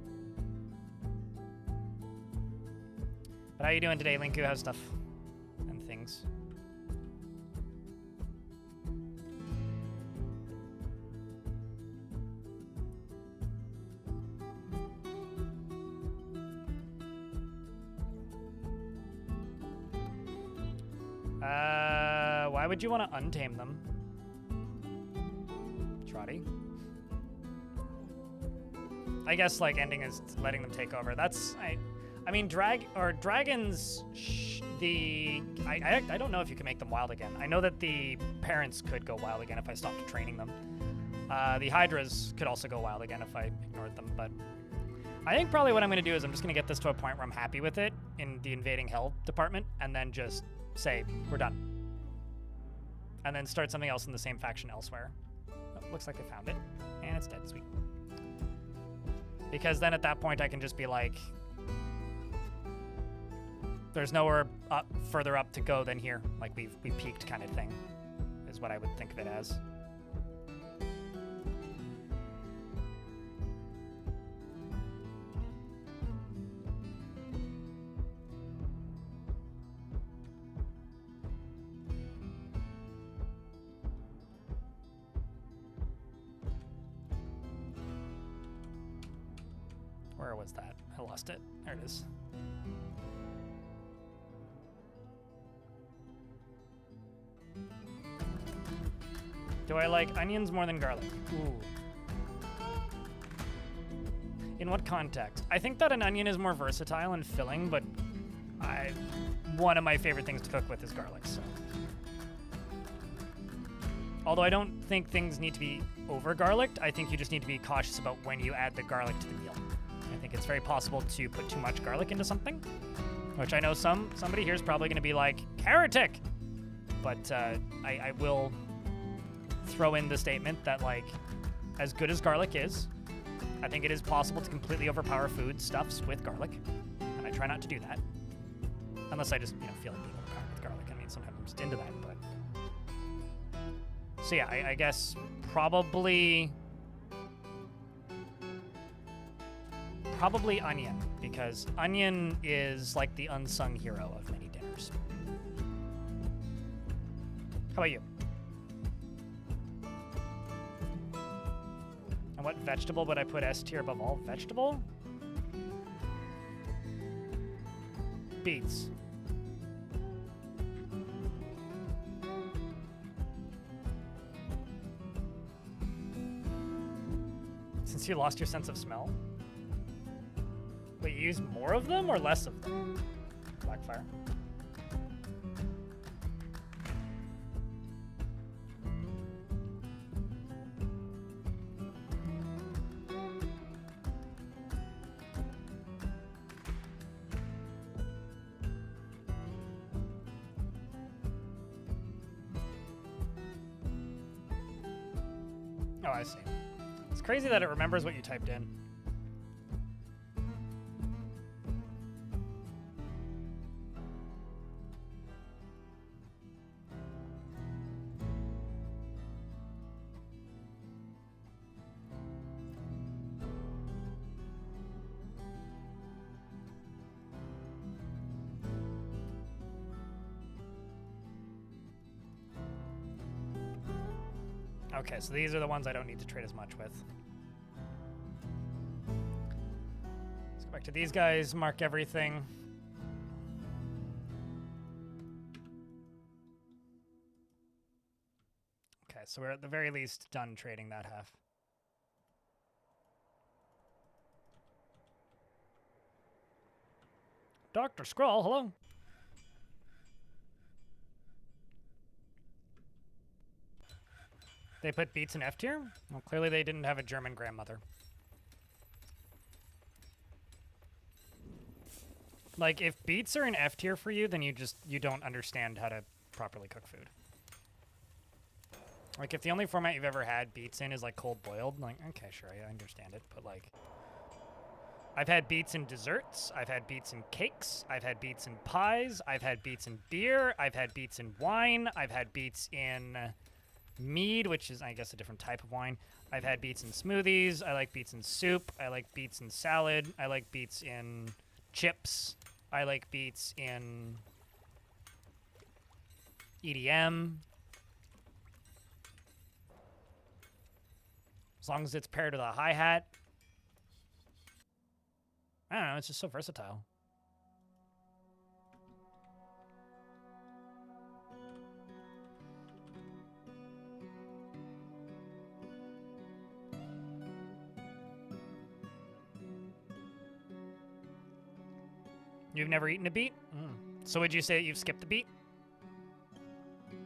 Speaker 1: But how you doing today, Linku? How's stuff and things? Why would you want to untame them? Trotty? I guess like ending is letting them take over. That's I mean dragons. I don't know if you can make them wild again. I know that the parents could go wild again if I stopped training them. The hydras could also go wild again if I ignored them. But I think probably what I'm going to do is I'm just going to get this to a point where I'm happy with it in the invading hell department, and then just say we're done, and then start something else in the same faction elsewhere. Oh, looks like they found it, and it's dead. Sweet. Because then at that point I can just be like, there's nowhere further up to go than here. Like we peaked kind of thing, is what I would think of it as. Where was that? I lost it. There it is. Do I like onions more than garlic? Ooh. In what context? I think that an onion is more versatile and filling, but one of my favorite things to cook with is garlic, so. Although I don't think things need to be over-garlicked, I think you just need to be cautious about when you add the garlic to the meal. I think it's very possible to put too much garlic into something, which I know somebody here is probably going to be like, heretic! But I will throw in the statement that, like, as good as garlic is, I think it is possible to completely overpower foodstuffs with garlic, and I try not to do that. Unless I just, feel like being overpowered with garlic. I mean, sometimes I'm just into that, but... So yeah, I guess probably onion, because onion is like the unsung hero of many dinners. How about you? And what vegetable would I put S tier above all? Vegetable? Beets. Since you lost your sense of smell? Wait, you use more of them or less of them? Blackfire. Oh, I see. It's crazy that it remembers what you typed in. Okay, so these are the ones I don't need to trade as much with. Let's go back to these guys, mark everything. Okay, so we're at the very least done trading that half. Dr. Skrull, hello. They put beets in F tier? Well, clearly they didn't have a German grandmother. Like, if beets are in F tier for you, then you don't understand how to properly cook food. Like, if the only format you've ever had beets in is, like, cold boiled, like, okay, sure, I understand it, but, like, I've had beets in desserts, I've had beets in cakes, I've had beets in pies, I've had beets in beer, I've had beets in wine, I've had beets in mead, which is, I guess, a different type of wine. I've had beets in smoothies. I like beets in soup. I like beets in salad. I like beets in chips. I like beats in EDM. As long as it's paired with a hi-hat. I don't know, it's just so versatile. You've never eaten a beet? So would you say that you've skipped the beet?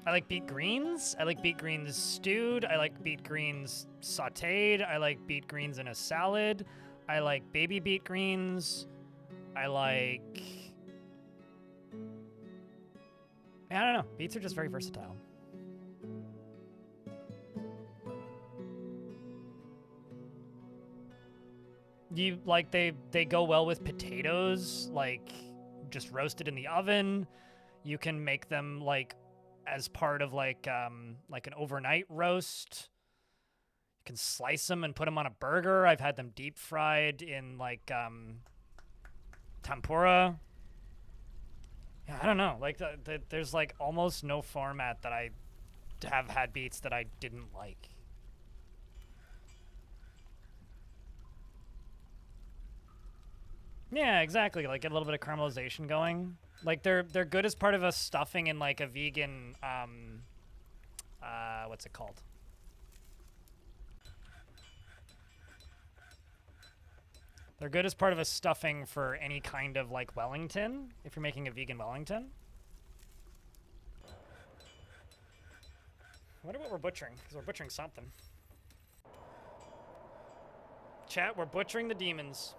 Speaker 1: I like beet greens. I like beet greens stewed. I like beet greens sauteed. I like beet greens in a salad. I like baby beet greens. I like... I don't know. Beets are just very versatile. You like they go well with potatoes, like just roasted in the oven. You can make them like as part of like an overnight roast. You can slice them and put them on a burger. I've had them deep fried in like tempura. Yeah, I don't know. Like there's like almost no format that I have had beets that I didn't like. Yeah, exactly. Like get a little bit of caramelization going. Like they're good as part of a stuffing in like a vegan what's it called? They're good as part of a stuffing for any kind of like Wellington, if you're making a vegan Wellington. I wonder what we're butchering, because we're butchering something. Chat, we're butchering the demons.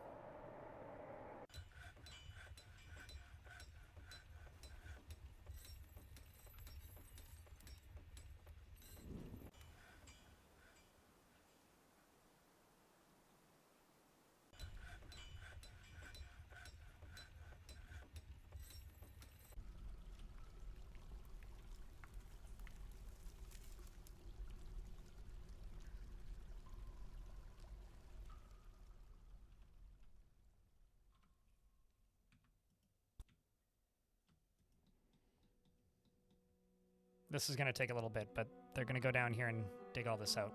Speaker 1: This is going to take a little bit, but they're going to go down here and dig all this out.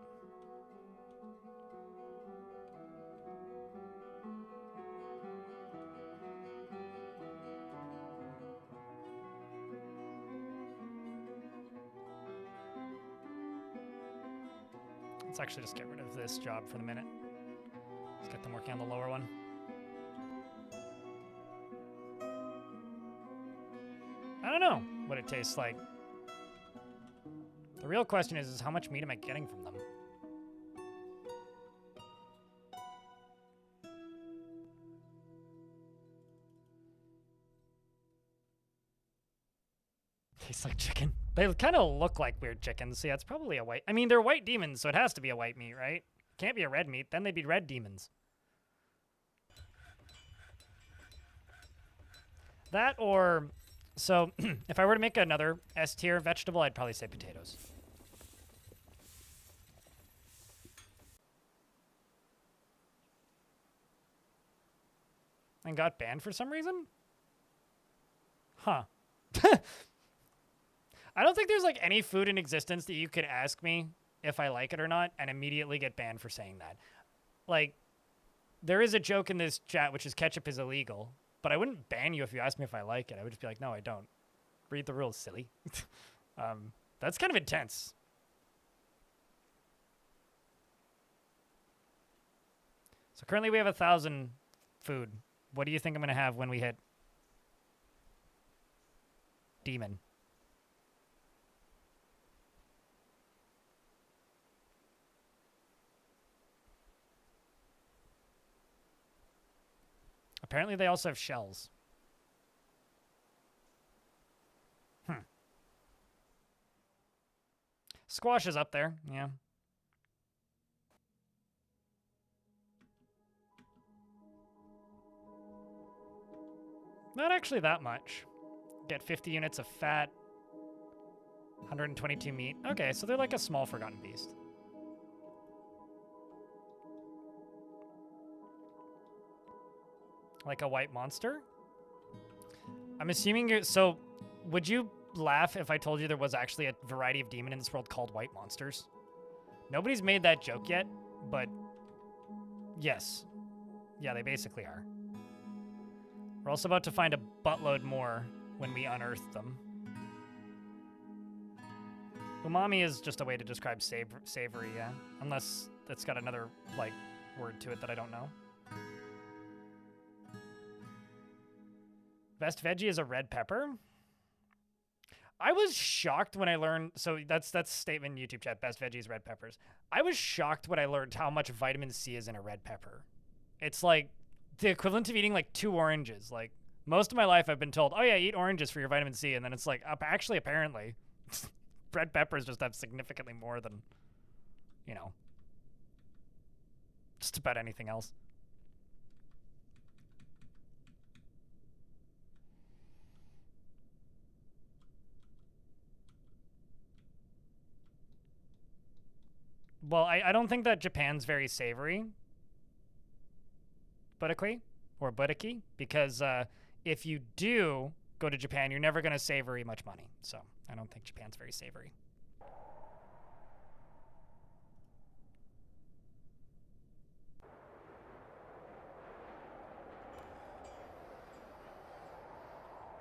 Speaker 1: Let's actually just get rid of this job for the minute. Let's get them working on the lower one. I don't know what it tastes like. The real question is how much meat am I getting from them? Tastes like chicken. They kind of look like weird chickens. So yeah, it's probably a white... I mean, they're white demons, so it has to be a white meat, right? Can't be a red meat. Then they'd be red demons. That or... So, if I were to make another S-tier vegetable, I'd probably say potatoes. And got banned for some reason? Huh. I don't think there's like any food in existence that you could ask me if I like it or not and immediately get banned for saying that. Like, there is a joke in this chat which is ketchup is illegal, but I wouldn't ban you if you asked me if I like it. I would just be like, no, I don't. Read the rules, silly. That's kind of intense. So currently we have 1,000 food. What do you think I'm going to have when we hit demon? Apparently they also have shells. Squash is up there, yeah. Not actually that much. Get 50 units of fat, 122 meat. Okay, so they're like a small forgotten beast. Like a white monster? I'm assuming you're... So, would you laugh if I told you there was actually a variety of demon in this world called white monsters? Nobody's made that joke yet, but... Yes. Yeah, they basically are. We're also about to find a buttload more when we unearth them. Umami is just a way to describe savory, yeah. Unless it's got another, like, word to it that I don't know. Best veggie is a red pepper. I was shocked when I learned, so that's statement in YouTube chat, best veggie is red peppers. I was shocked when I learned how much vitamin C is in a red pepper. It's like the equivalent of eating like 2 oranges. Like most of my life I've been told, oh yeah, eat oranges for your vitamin C. And then it's like, actually, apparently, red peppers just have significantly more than, you know, just about anything else. Well, I don't think that Japan's very savory. Budaki or Budaki, because if you do go to Japan, you're never going to savory much money. So I don't think Japan's very savory.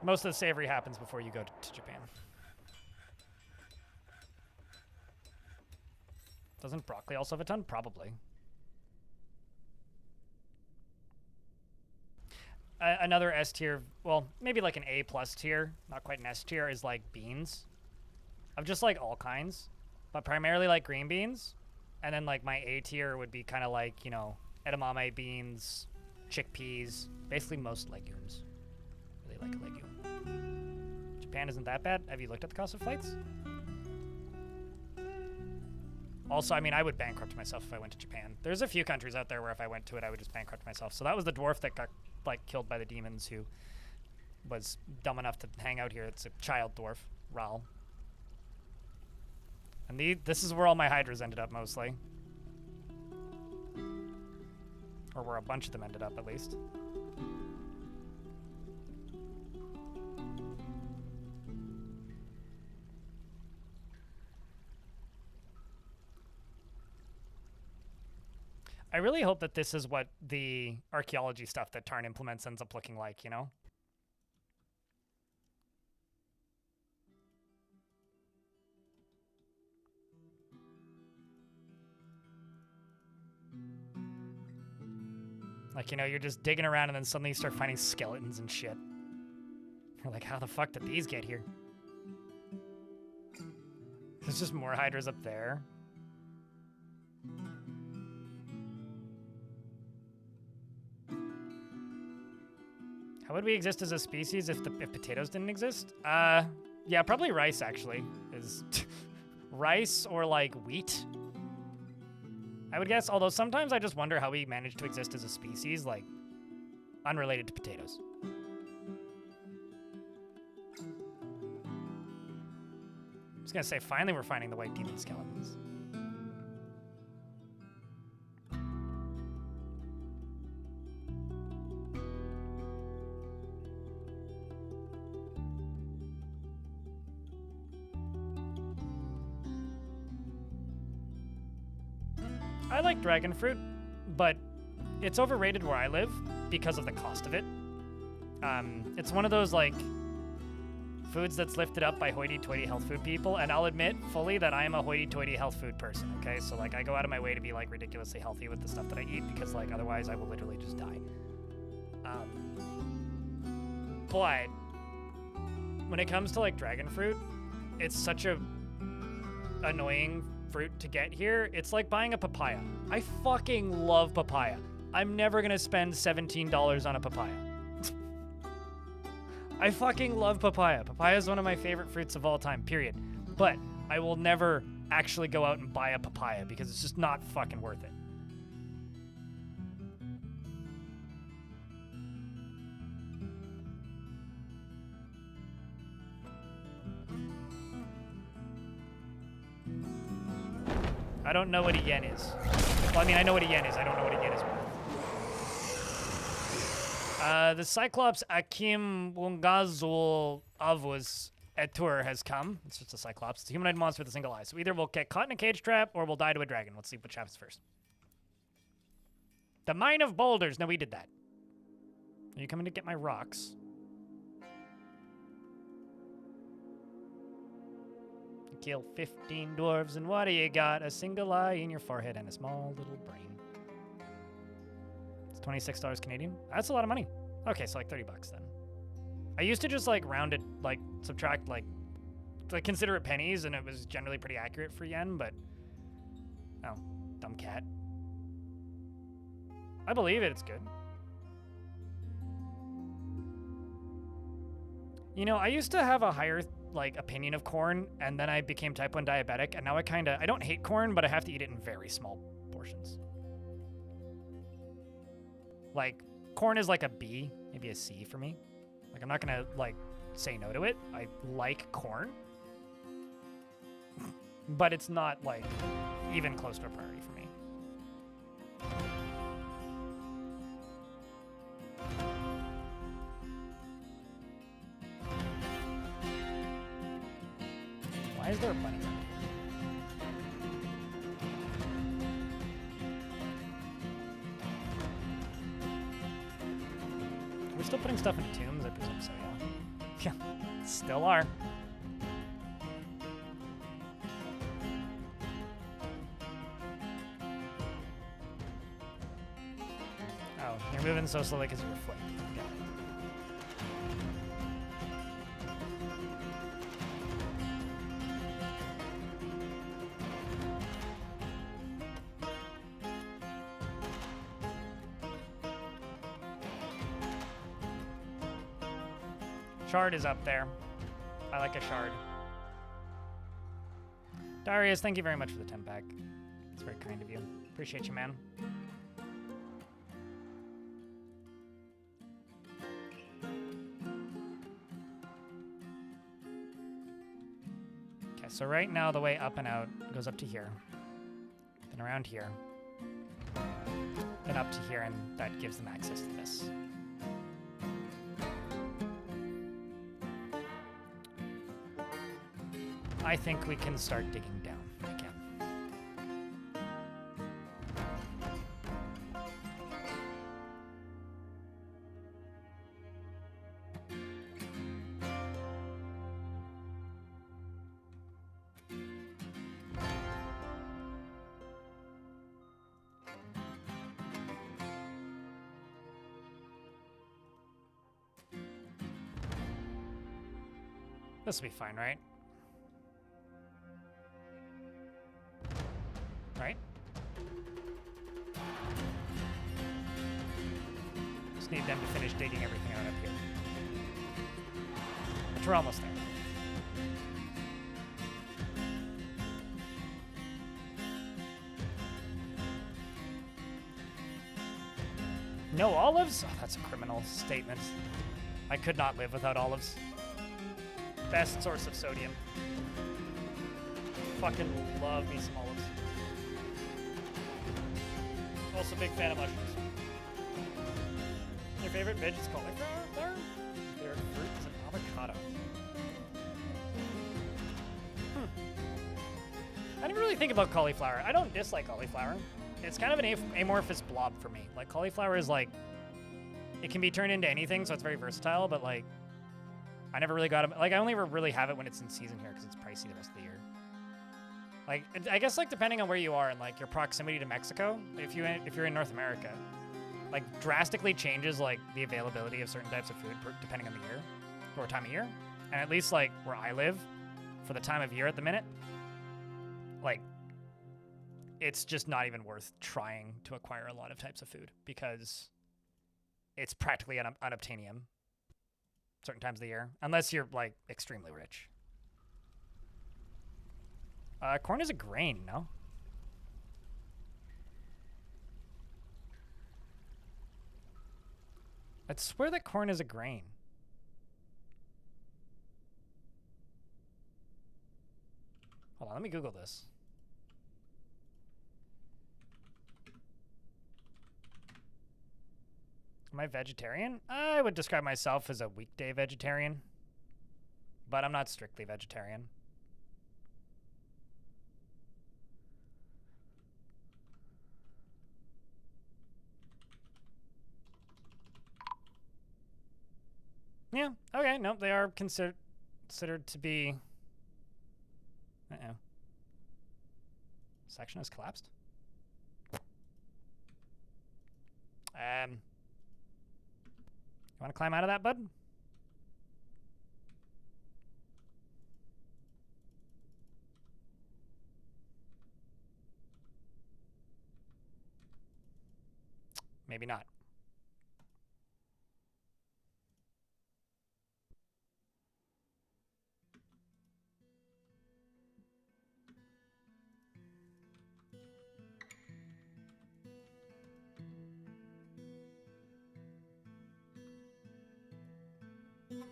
Speaker 1: Most of the savory happens before you go to Japan. Doesn't broccoli also have a ton? Probably. Another S tier, well, maybe like an A plus tier, not quite an S tier, is like beans. Of just like all kinds, but primarily like green beans. And then like my A tier would be kind of like, you know, edamame beans, chickpeas, basically most legumes. Really like a legume. Japan isn't that bad. Have you looked at the cost of flights? Also, I mean, I would bankrupt myself if I went to Japan. There's a few countries out there where if I went to it, I would just bankrupt myself. So that was the dwarf that got, like, killed by the demons who was dumb enough to hang out here. It's a child dwarf, Ral. And this is where all my hydras ended up, mostly. Or where a bunch of them ended up, at least. I really hope that this is what the archaeology stuff that Tarn implements ends up looking like, you know? Like, you know, you're just digging around and then suddenly you start finding skeletons and shit. You're like, how the fuck did these get here? There's just more hydras up there. How would we exist as a species if potatoes didn't exist? Yeah, probably rice, actually. Is rice or, like, wheat? I would guess, although sometimes I just wonder how we managed to exist as a species, like, unrelated to potatoes. I was gonna say, finally we're finding the white demon skeletons. I like dragon fruit, but it's overrated where I live because of the cost of it. It's one of those, like, foods that's lifted up by hoity-toity health food people, and I'll admit fully that I am a hoity-toity health food person, okay? So, like, I go out of my way to be, like, ridiculously healthy with the stuff that I eat because, like, otherwise I will literally just die. But when it comes to, like, dragon fruit, it's such a annoying fruit to get here. It's like buying a papaya. I fucking love papaya. I'm never gonna spend $17 on a papaya. I fucking love papaya. Papaya is one of my favorite fruits of all time, period. But I will never actually go out and buy a papaya because it's just not fucking worth it. I don't know what a yen is. Well, I mean, I know what a yen is. I don't know what a yen is worth. The Cyclops Akim Wungazul Avus Etur has come. It's just a Cyclops. It's a humanoid monster with a single eye. So either we'll get caught in a cage trap or we'll die to a dragon. Let's see which happens first. The Mine of Boulders. No, we did that. Are you coming to get my rocks? You kill 15 dwarves, and what do you got? A single eye in your forehead and a small little brain. It's $26 Canadian. That's a lot of money. Okay, so like 30 bucks then. I used to just like round it, like subtract like consider it pennies, and it was generally pretty accurate for yen, but oh, dumb cat. I believe it, it's good. You know, I used to have a higher like opinion of corn, and then I became type 1 diabetic, and now I don't hate corn, but I have to eat it in very small portions. Like, corn is like a B, maybe a C for me. Like, I'm not gonna, like, say no to it. I like corn. But it's not, like, even close to a priority for me. Why is there a bunny? Are we still putting stuff into tombs? I presume so, yeah. Yeah, still are. Oh, you're moving so slowly because of your foot. Got it. Shard is up there. I like a shard. Darius, thank you very much for the 10-pack. It's very kind of you. Appreciate you, man. Okay, so right now the way up and out goes up to here. Then around here. Then up to here, and that gives them access to this. I think we can start digging down again. This will be fine, right? Right? Just need them to finish digging everything out up here. But we're almost there. No olives? Oh, that's a criminal statement. I could not live without olives. Best source of sodium. Fucking love me some olives. Also big fan of mushrooms. Your favorite veg is cauliflower? Their fruit is an avocado. I didn't really think about cauliflower. I don't dislike cauliflower. It's kind of an amorphous blob for me. Like, cauliflower is like, it can be turned into anything, so it's very versatile, but like, I never really got it. Like, I only ever really have it when it's in season here because it's pricey the rest of the year. Like, I guess, like, depending on where you are and, like, your proximity to Mexico, if you're in North America, like, drastically changes, like, the availability of certain types of food depending on the year or time of year. And at least, like, where I live, for the time of year at the minute, like, it's just not even worth trying to acquire a lot of types of food because it's practically unobtainium certain times of the year, unless you're, like, extremely rich. Corn is a grain, no? I swear that corn is a grain. Hold on, let me Google this. Am I vegetarian? I would describe myself as a weekday vegetarian, but I'm not strictly vegetarian. Yeah, okay, nope, they are considered to be... Uh-oh. Section has collapsed? You want to climb out of that, bud? Maybe not.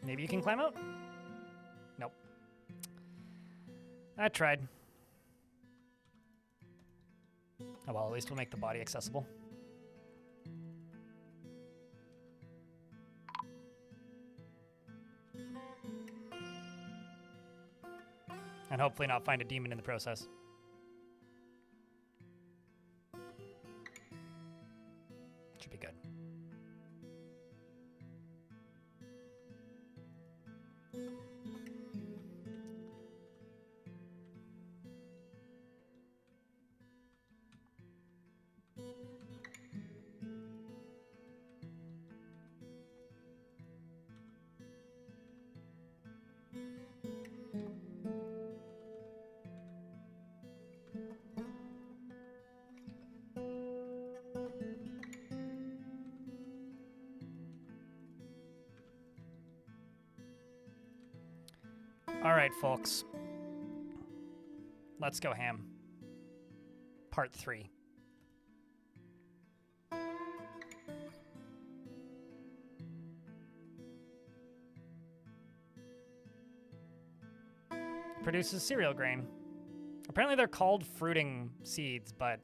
Speaker 1: Maybe you can climb out? Nope. I tried. Oh well, at least we'll make the body accessible. And hopefully not find a demon in the process. Should be good. All right, folks. Let's go ham. Part 3. Produces cereal grain. Apparently they're called fruiting seeds, but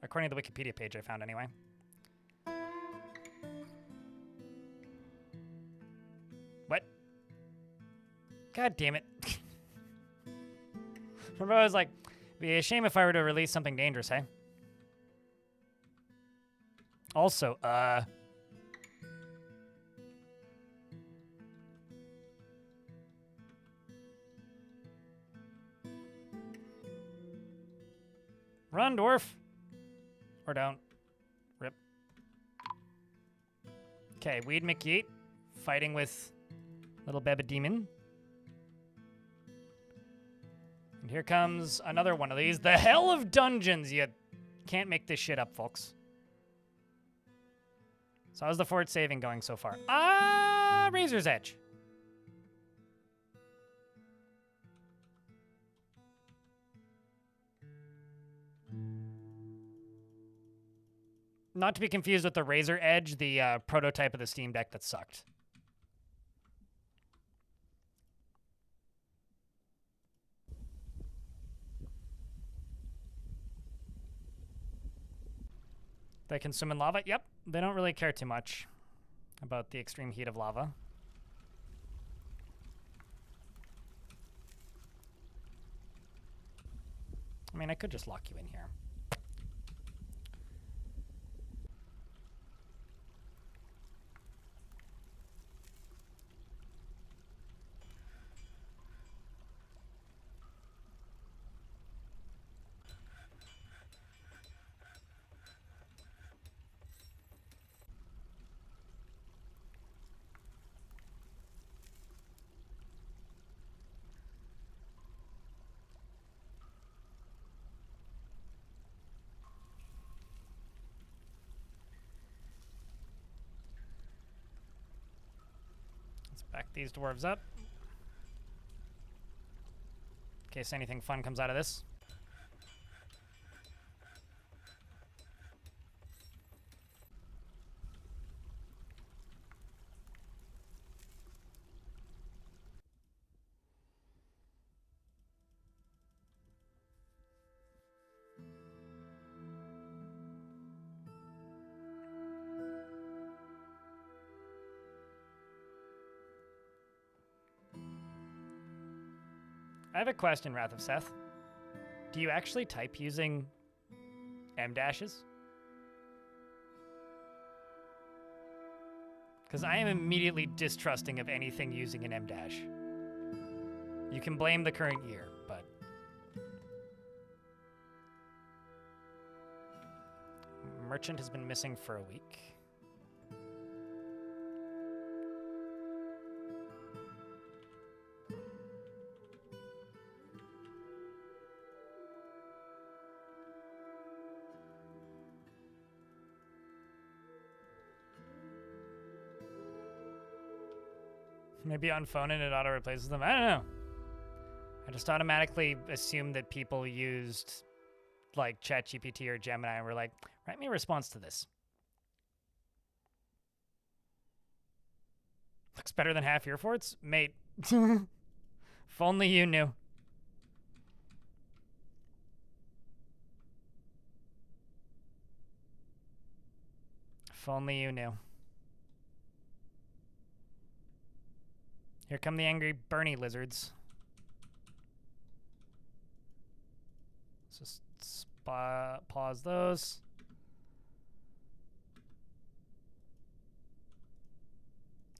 Speaker 1: according to the Wikipedia page I found anyway. What? God damn it. Remember I was like, it'd be a shame if I were to release something dangerous, hey? Also, run, Dwarf. Or don't. Rip. Okay, Weed McYeet fighting with little Beba Demon. And here comes another one of these. The hell of dungeons! You can't make this shit up, folks. So how's the forward saving going so far? Razor's Edge. Not to be confused with the Razor Edge, the prototype of the Steam Deck that sucked. They consume in lava? Yep. They don't really care too much about the extreme heat of lava. I mean, I could just lock you in here. Back these dwarves up. In case anything fun comes out of this. I have a question, Wrath of Seth. Do you actually type using M dashes? Because I am immediately distrusting of anything using an M dash. You can blame the current year, but... Merchant has been missing for a week. Maybe on phone and it auto replaces them. I don't know. I just automatically assumed that people used like ChatGPT or Gemini and were like, write me a response to this. Looks better than half your forts? Mate. If only you knew. If only you knew. Here come the angry Bernie lizards. Let's just pause those.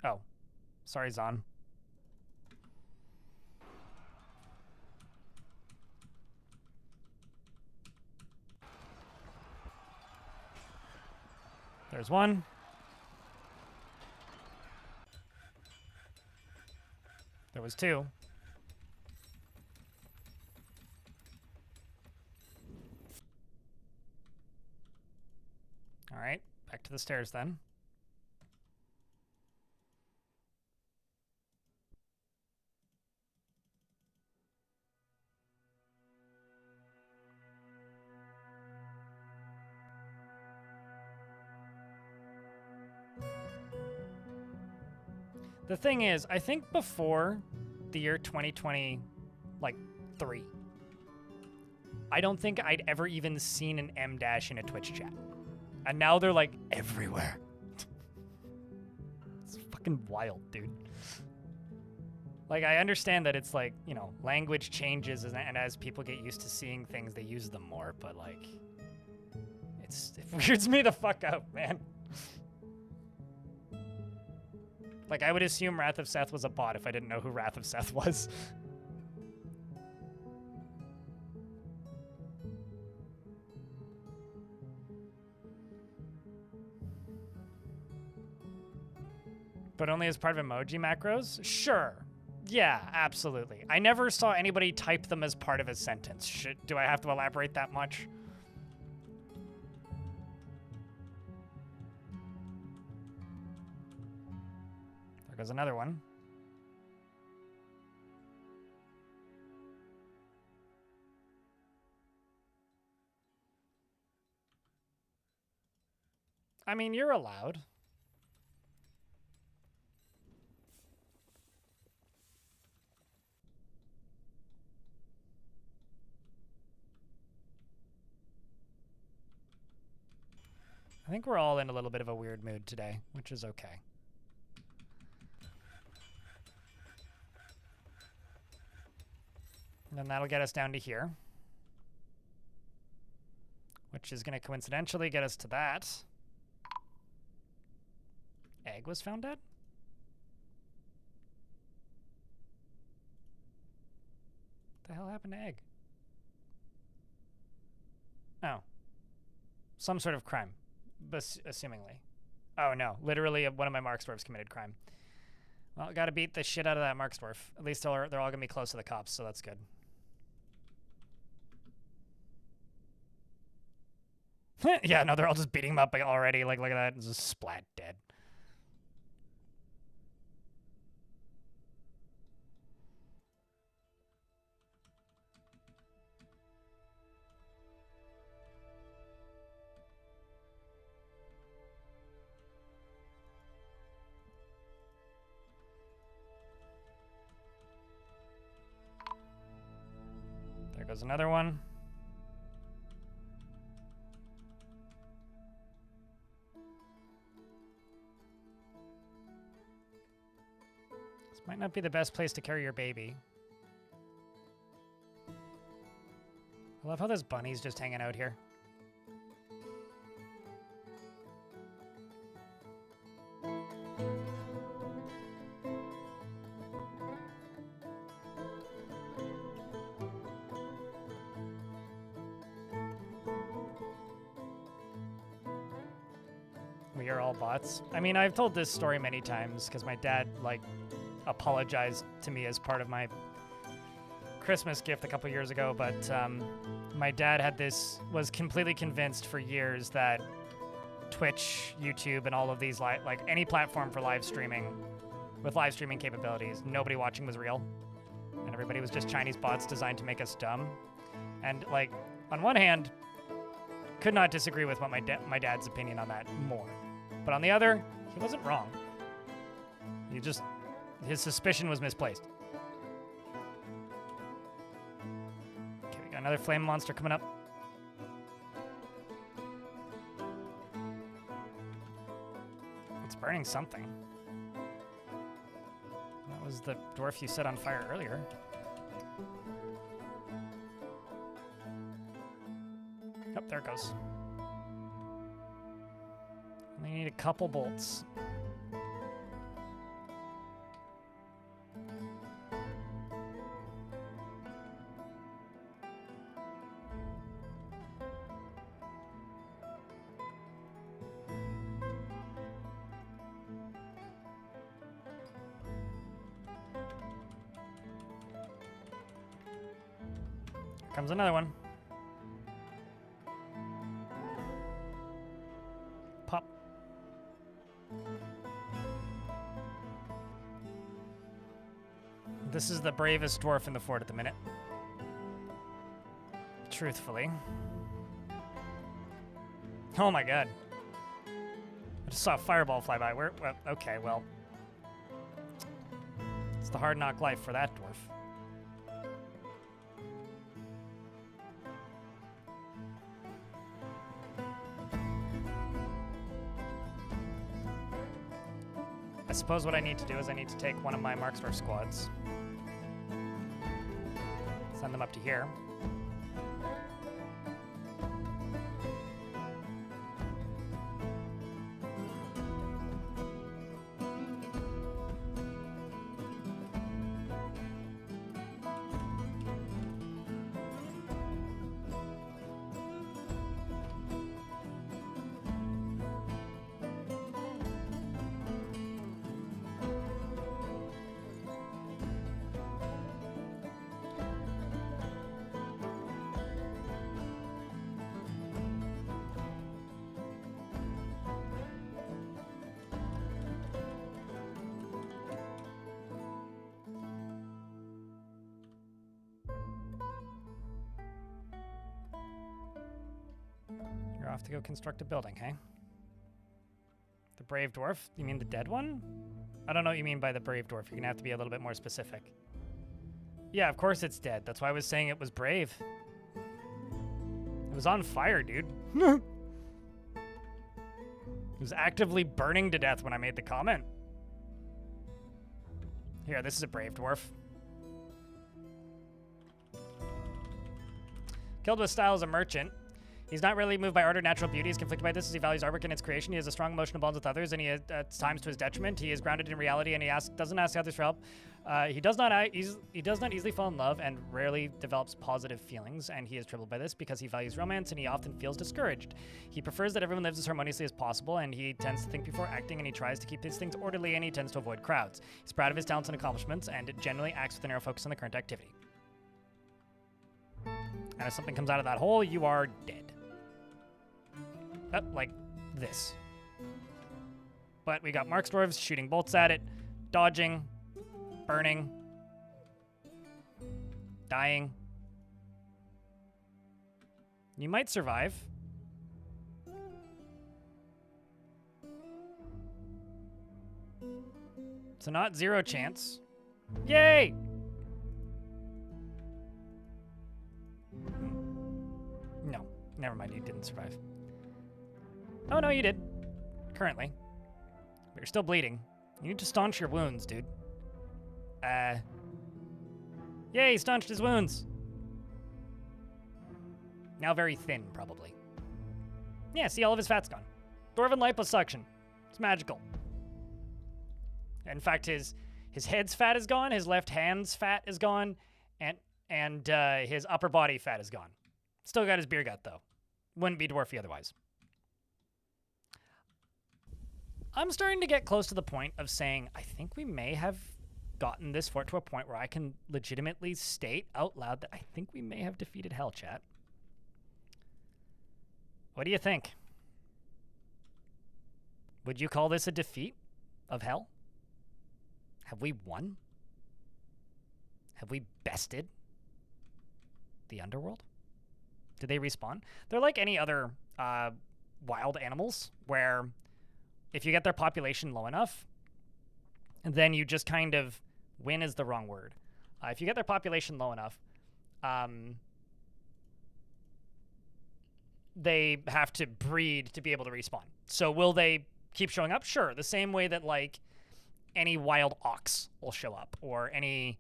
Speaker 1: Oh, sorry, Zon. There's one. There was two. All right, back to the stairs then. The thing is, I think before the year 2020, like 3, I don't think I'd ever even seen an M dash in a Twitch chat. And now they're like everywhere. It's fucking wild, dude. Like, I understand that it's like, you know, language changes and as people get used to seeing things, they use them more, but like, it weirds me the fuck out, man. Like, I would assume Wrath of Seth was a bot if I didn't know who Wrath of Seth was. But only as part of emoji macros? Sure. Yeah, absolutely. I never saw anybody type them as part of a sentence. Do I have to elaborate that much? There goes another one. I mean, you're allowed. I think we're all in a little bit of a weird mood today, which is okay. And then that'll get us down to here, which is going to coincidentally get us to that. Egg was found dead? What the hell happened to Egg? Oh. Some sort of crime, assumingly. Oh no, literally one of my Marksdwarfs committed crime. Well, gotta beat the shit out of that Marksdwarf. At least they're all gonna be close to the cops, so that's good. Yeah, no, they're all just beating him up already. Like, look at that. It's just splat dead. There goes another one. This might not be the best place to carry your baby. I love how there's bunnies just hanging out here. We are all bots. I mean, I've told this story many times because my dad, like, apologized to me as part of my Christmas gift a couple years ago, but my dad was completely convinced for years that Twitch, YouTube, and all of these, like any platform for live streaming, with live streaming capabilities, nobody watching was real. And everybody was just Chinese bots designed to make us dumb. And, like, on one hand, could not disagree with what my dad's opinion on that more. But on the other, he wasn't wrong. His suspicion was misplaced. Okay, we got another flame monster coming up. It's burning something. That was the dwarf you set on fire earlier. Oh, there it goes. We need a couple bolts. Here comes another one. Pop. This is the bravest dwarf in the fort at the minute. Truthfully. Oh my god. I just saw a fireball fly by. Well, okay, well. It's the hard knock life for that dwarf. I suppose what I need to do is I need to take one of my Marksdorf squads. Send them up to here. You're off to go construct a building, hey? The brave dwarf? You mean the dead one? I don't know what you mean by the brave dwarf. You're gonna have to be a little bit more specific. Yeah, of course it's dead. That's why I was saying it was brave. It was on fire, dude. It was actively burning to death when I made the comment. Here, this is a brave dwarf. Killed with style as a merchant. He's not really moved by art or natural beauty. He's conflicted by this as he values artwork and its creation. He has a strong emotional bond with others, and he is, at times to his detriment. He is grounded in reality, and he doesn't ask others for help. He does not easily fall in love, and rarely develops positive feelings. And he is troubled by this because he values romance, and he often feels discouraged. He prefers that everyone lives as harmoniously as possible, and he tends to think before acting, and he tries to keep his things orderly, and he tends to avoid crowds. He's proud of his talents and accomplishments, and generally acts with a narrow focus on the current activity. And if something comes out of that hole, you are dead. Like this. But we got Marksdorfs shooting bolts at it, dodging, burning, dying. You might survive. So not zero chance. Yay! No, never mind, you didn't survive. Oh, no, you did. Currently. But you're still bleeding. You need to staunch your wounds, dude. Yay, he staunched his wounds. Now very thin, probably. Yeah, see, all of his fat's gone. Dwarven liposuction. It's magical. In fact, his head's fat is gone, his left hand's fat is gone, and his upper body fat is gone. Still got his beer gut, though. Wouldn't be dwarfy otherwise. I'm starting to get close to the point of saying I think we may have gotten this fort to a point where I can legitimately state out loud that I think we may have defeated Hell, chat. What do you think? Would you call this a defeat of Hell? Have we won? Have we bested the underworld? Did they respawn? They're like any other wild animals, where if you get their population low enough, then you just kind of win is the wrong word. If you get their population low enough, they have to breed to be able to respawn. So will they keep showing up? Sure. The same way that like any wild ox will show up, or any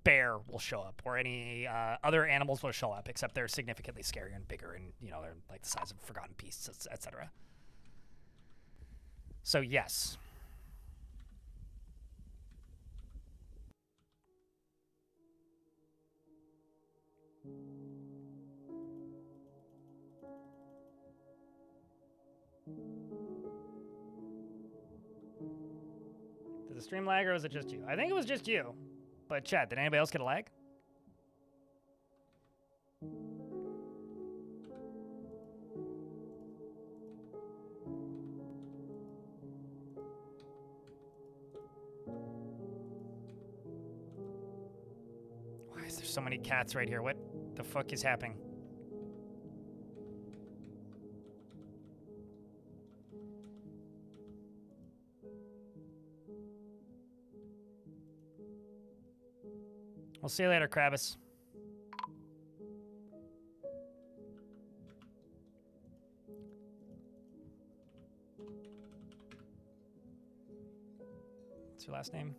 Speaker 1: bear will show up, or any other animals will show up, except they're significantly scarier and bigger, and you know, they're like the size of forgotten beasts, etc. So yes. Did the stream lag, or was it just you? I think it was just you. But chat, did anybody else get a lag? Why is there so many cats right here? What the fuck is happening? We'll see you later, Krabbis. What's your last name?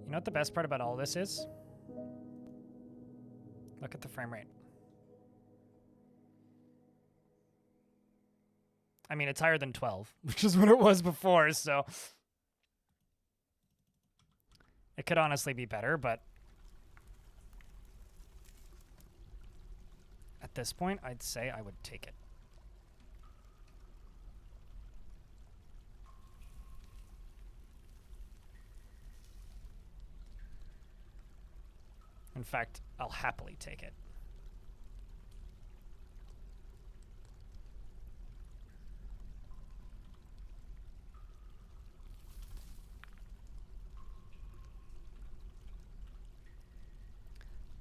Speaker 1: You know what the best part about all this is? Look at the frame rate. I mean, it's higher than 12, which is what it was before, so it could honestly be better, but at this point, I'd say I would take it. In fact, I'll happily take it.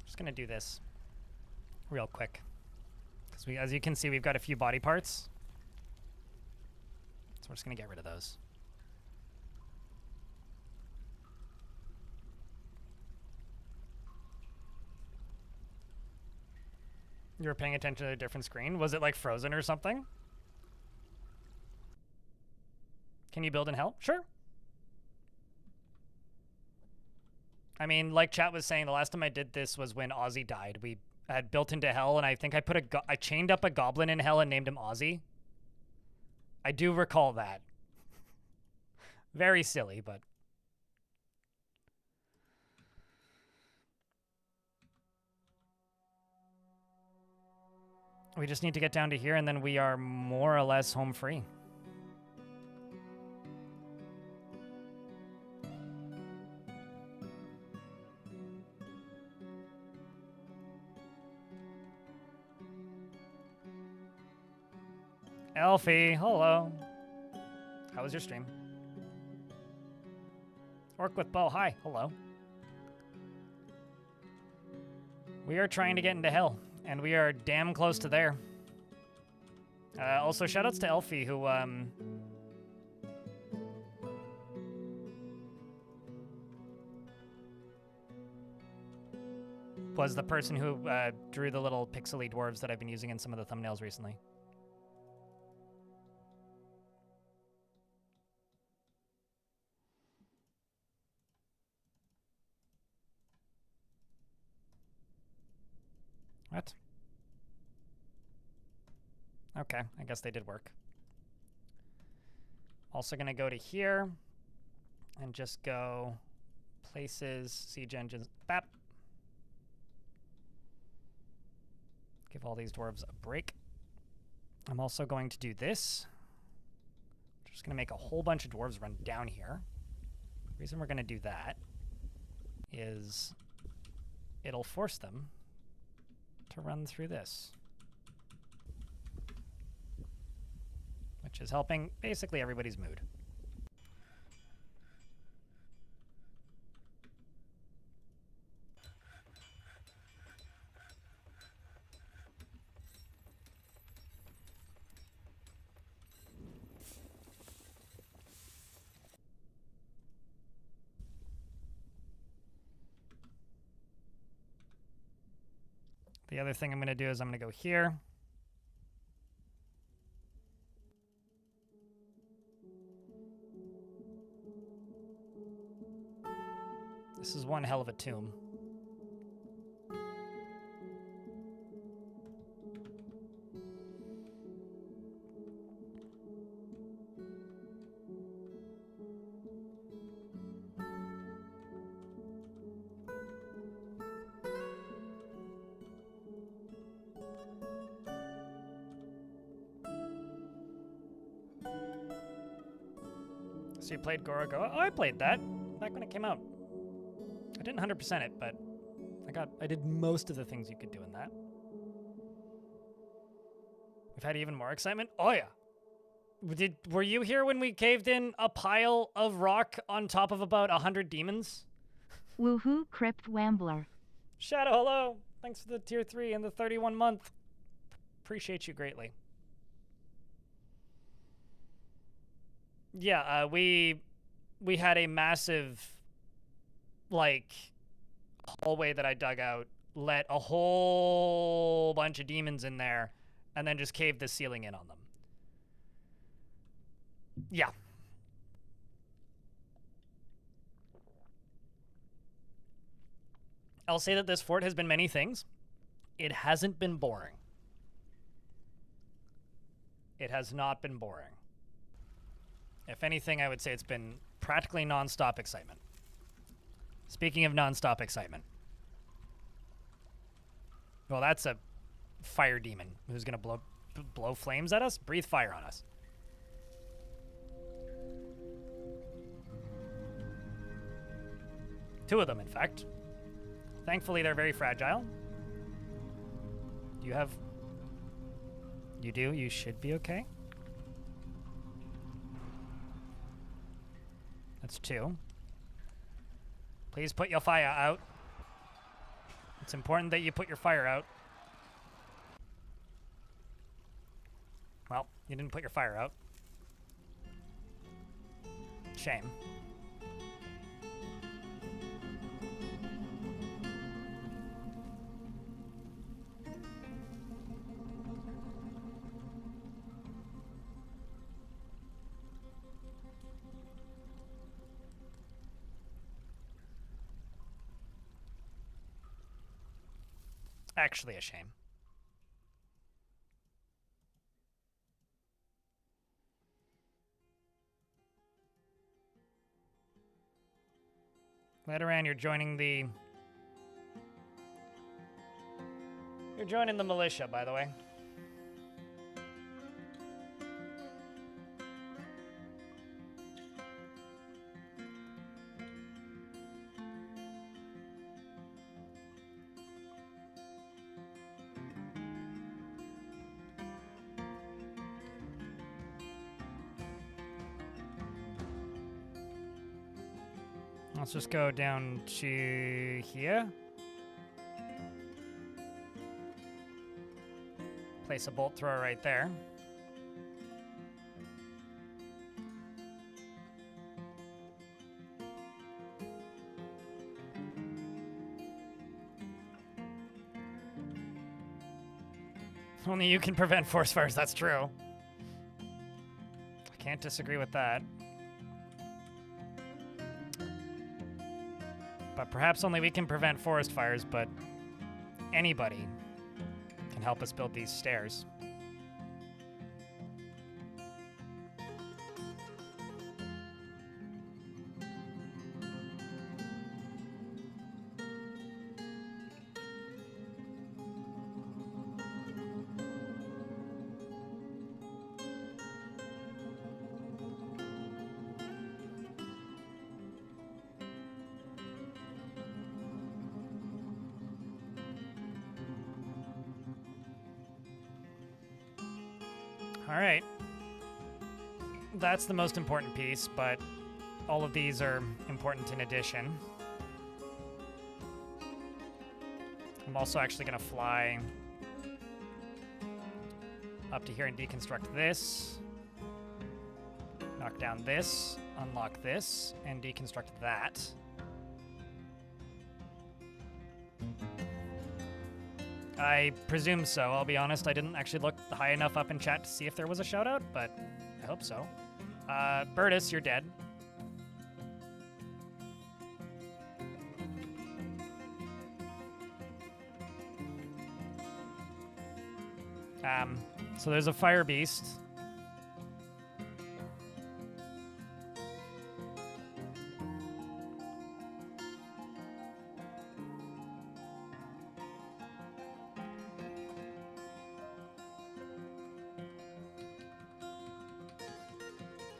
Speaker 1: Just gonna do this real quick, because as you can see, we've got a few body parts, so we're just gonna get rid of those. You were paying attention to a different screen? Was it like frozen or something? Can you build in Hell? Sure. I mean, like chat was saying, the last time I did this was when Ozzy died. We had built into Hell, and I think I put I chained up a goblin in Hell and named him Ozzy. I do recall that. Very silly, but we just need to get down to here, and then we are more or less home free. Elfie, hello. How was your stream? Orc with bow, hi, hello. We are trying to get into Hell, and we are damn close to there. Also, shoutouts to Elfie, who was the person who drew the little pixely dwarves that I've been using in some of the thumbnails recently. What? Okay, I guess they did work. Also gonna go to here and just go places, siege engines, bap. Give all these dwarves a break. I'm also going to do this. Just gonna make a whole bunch of dwarves run down here. The reason we're gonna do that is it'll force them to run through this, which is helping basically everybody's mood. The other thing I'm going to do is I'm going to go here. This is one hell of a tomb. So you played Gorogoa? Oh, I played that back when it came out. I didn't 100% it, but I did most of the things you could do in that. We've had even more excitement. Oh yeah. Were you here when we caved in a pile of rock on top of about 100 demons?
Speaker 2: Woohoo, Crypt Wambler.
Speaker 1: Shadow, hello. Thanks for the tier 3 and the 31 month. Appreciate you greatly. Yeah, we had a massive, like, hallway that I dug out, let a whole bunch of demons in there, and then just caved the ceiling in on them. Yeah. I'll say that this fort has been many things. It hasn't been boring. It has not been boring. If anything, I would say it's been practically non-stop excitement. Speaking of non-stop excitement. Well, that's a fire demon who's going to blow flames at us? Breathe fire on us. Two of them, in fact. Thankfully, they're very fragile. You have... You do? You should be okay. That's two. Please put your fire out. It's important that you put your fire out. Well, you didn't put your fire out. Shame. Actually a shame. Later on, you're joining the militia, by the way. Let's just go down to here. Place a bolt thrower right there. Only you can prevent forest fires, that's true. I can't disagree with that. But perhaps only we can prevent forest fires, but anybody help us build these stairs. All right. That's the most important piece, but all of these are important in addition. I'm also actually going to fly up to here and deconstruct this. Knock down this, unlock this, and deconstruct that. I presume so. I'll be honest, I didn't actually look high enough up in chat to see if there was a shout-out, but I hope so. Bertus, you're dead. So there's a fire beast.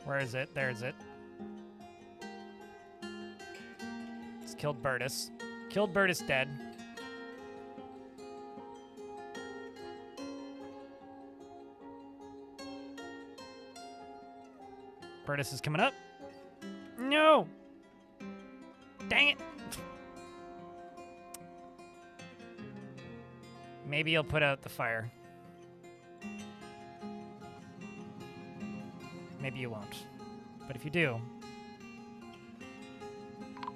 Speaker 1: Where is it? There's it. It's killed Bertus. Killed Bertus dead. Bertus is coming up. No! Dang it! Maybe you'll put out the fire. Maybe you won't. But if you do...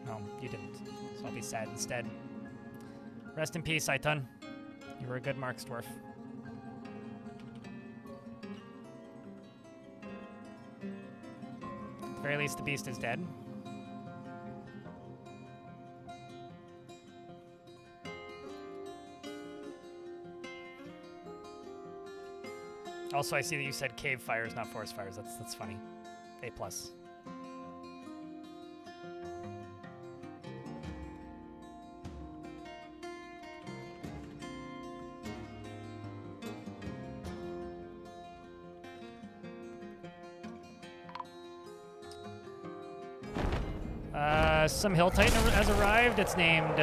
Speaker 1: No, you didn't. So I'll be sad instead. Rest in peace, Aiton. You were a good Marks Dwarf. At the very least, the beast is dead. Also, I see that you said cave fires, not forest fires. That's funny. A+. Some Hill Titan has arrived. It's named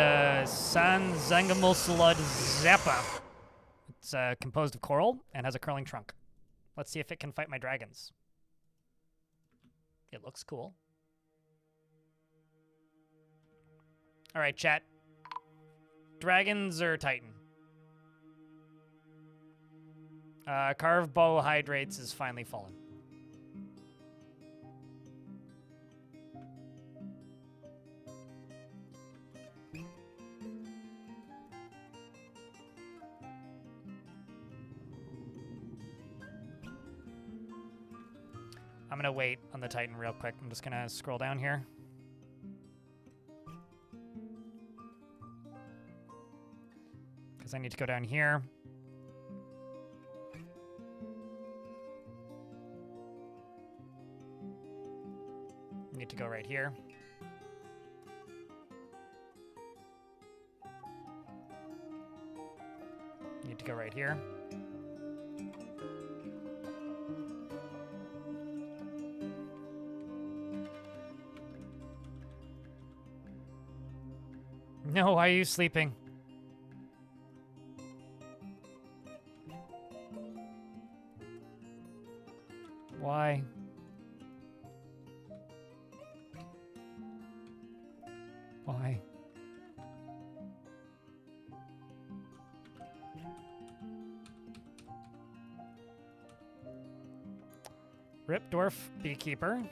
Speaker 1: San Zangamosulud Zappa. It's composed of coral and has a curling trunk. Let's see if it can fight my dragons. It looks cool. All right, chat. Dragons or Titan? Carved Bow Hydrates is finally fallen. I'm gonna wait on the Titan real quick. I'm just gonna scroll down here. Because I need to go down here. I need to go right here. Need to go right here. No, why are you sleeping? Why? Why? Rip Dwarf Beekeeper.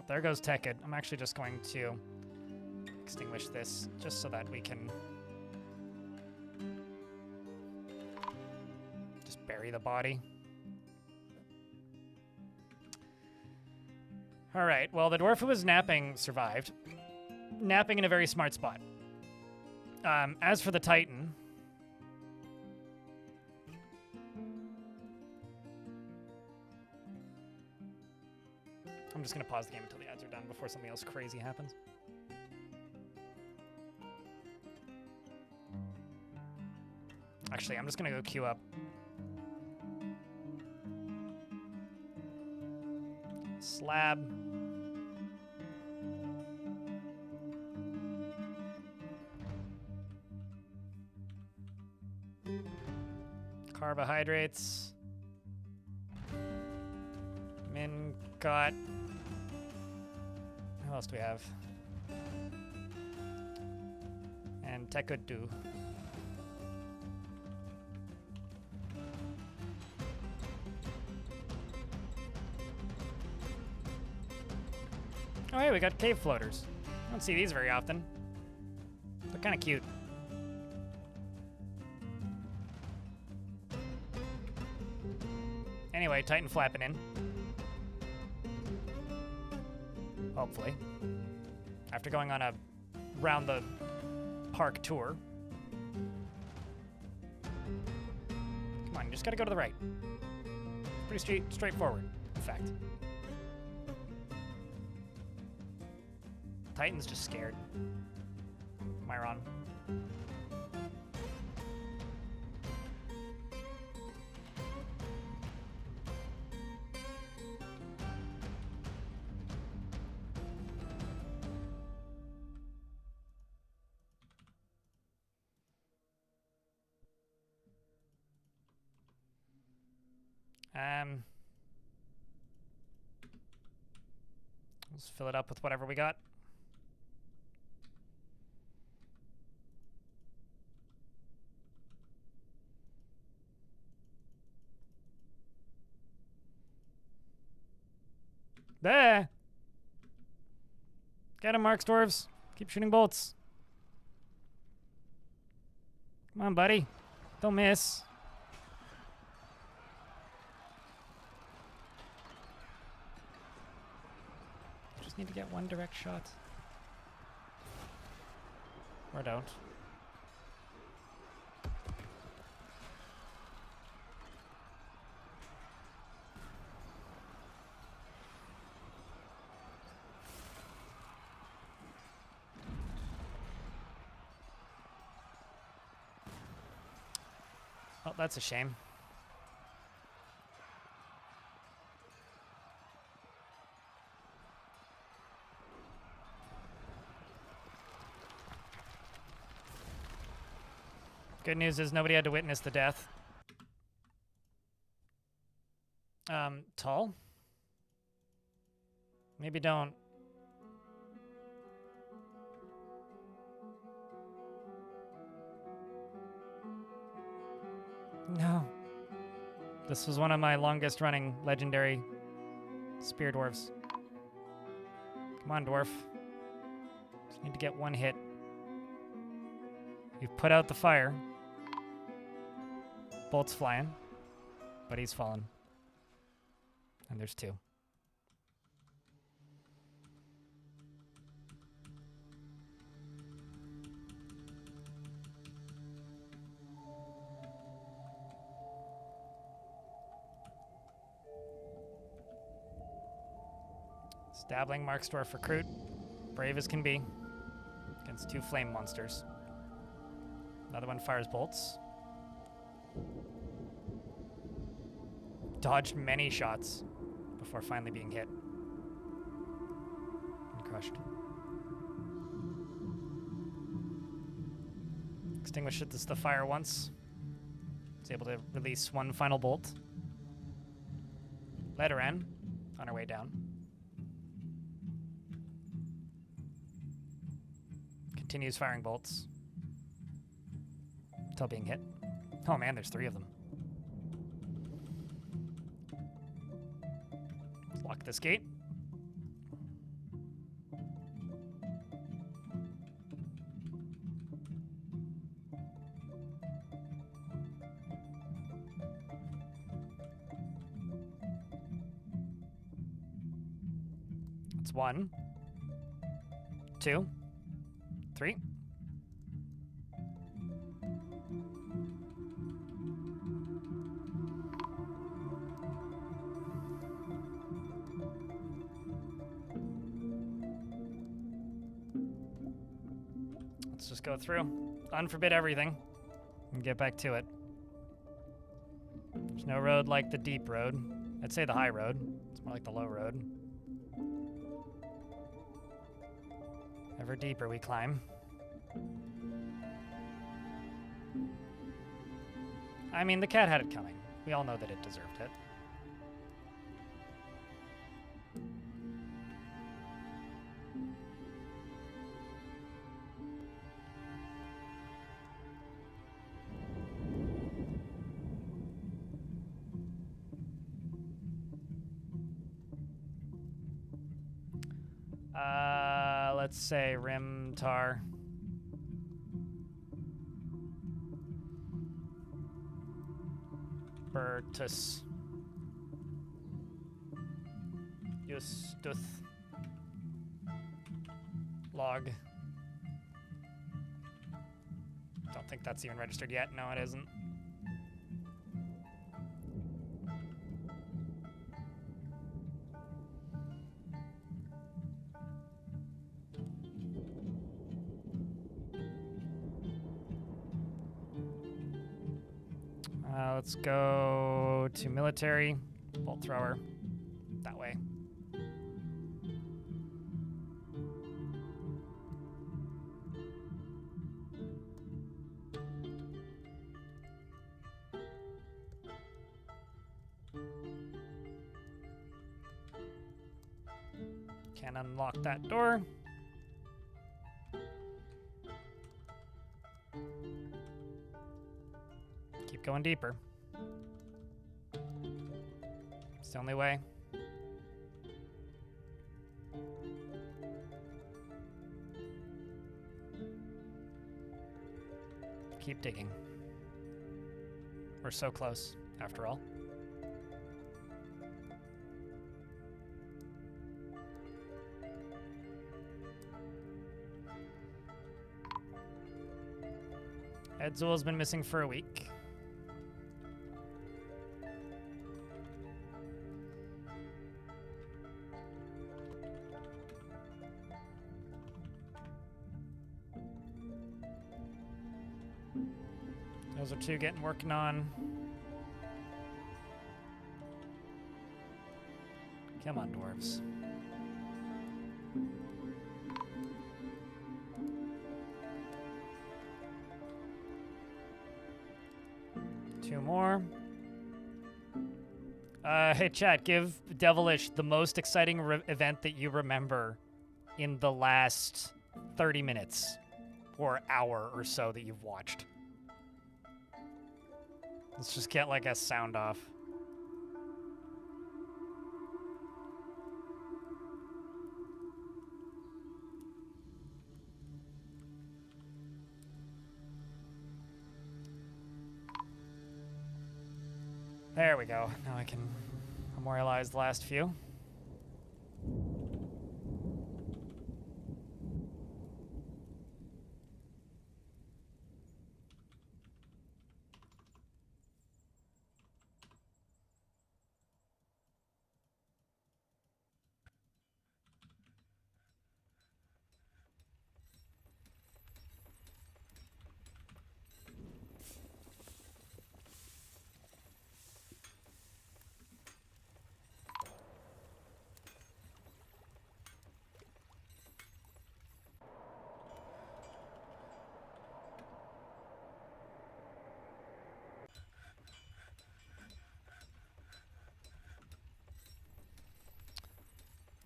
Speaker 1: There goes Tekid. I'm actually just going to extinguish this just so that we can just bury the body. All right, well, the dwarf who was napping survived. Napping in a very smart spot. As for the Titan... I'm just going to pause the game until the ads are done before something else crazy happens. Actually, I'm just going to go queue up. Slab. Carbohydrates. Min got. Who else do we have? And Tekudu. Oh, hey, we got cave floaters. I don't see these very often. They're kind of cute. Anyway, Titan flapping in. Hopefully. After going on a round the park tour. Come on, you just gotta go to the right. Pretty straightforward, in fact. Titan's just scared. Am I wrong? Let's fill it up with whatever we got. There! Get him, Marks Dwarves. Keep shooting bolts. Come on, buddy. Don't miss. Just need to get one direct shot. Or don't. Oh, that's a shame. Good news is nobody had to witness the death. Tall? Maybe don't. No. This was one of my longest running legendary spear dwarves. Come on, dwarf. Just need to get one hit. You've put out the fire. Bolt's flying. But he's fallen. And there's two. Dabbling Marksdorf recruit. Brave as can be. Against two flame monsters. Another one fires bolts. Dodged many shots before finally being hit. And crushed. Extinguishes the fire once. It's able to release one final bolt. Let her in on her way down. Continues firing bolts. Until being hit. Oh man, there's three of them. Let's lock this gate. It's 1, 2, 3. Let's just go through. Unforbid everything. And get back to it. There's no road like the deep road. I'd say the high road. It's more like the low road. Ever deeper we climb. I mean, the cat had it coming. We all know that it deserved it. Let's say rim tar. Bertus. Justus. Log. Don't think that's even registered yet. No, it isn't. Let's go to military. Bolt thrower. That way. Can't unlock that door. Keep going deeper. It's the only way. Keep digging. We're so close, after all. Edzul's been missing for a week. Those are two getting working on. Come on, dwarves. Two more. Hey, chat, give Devilish the most exciting event that you remember in the last 30 minutes or hour or so that you've watched. Let's just get like a sound off. There we go. Now I can memorialize the last few.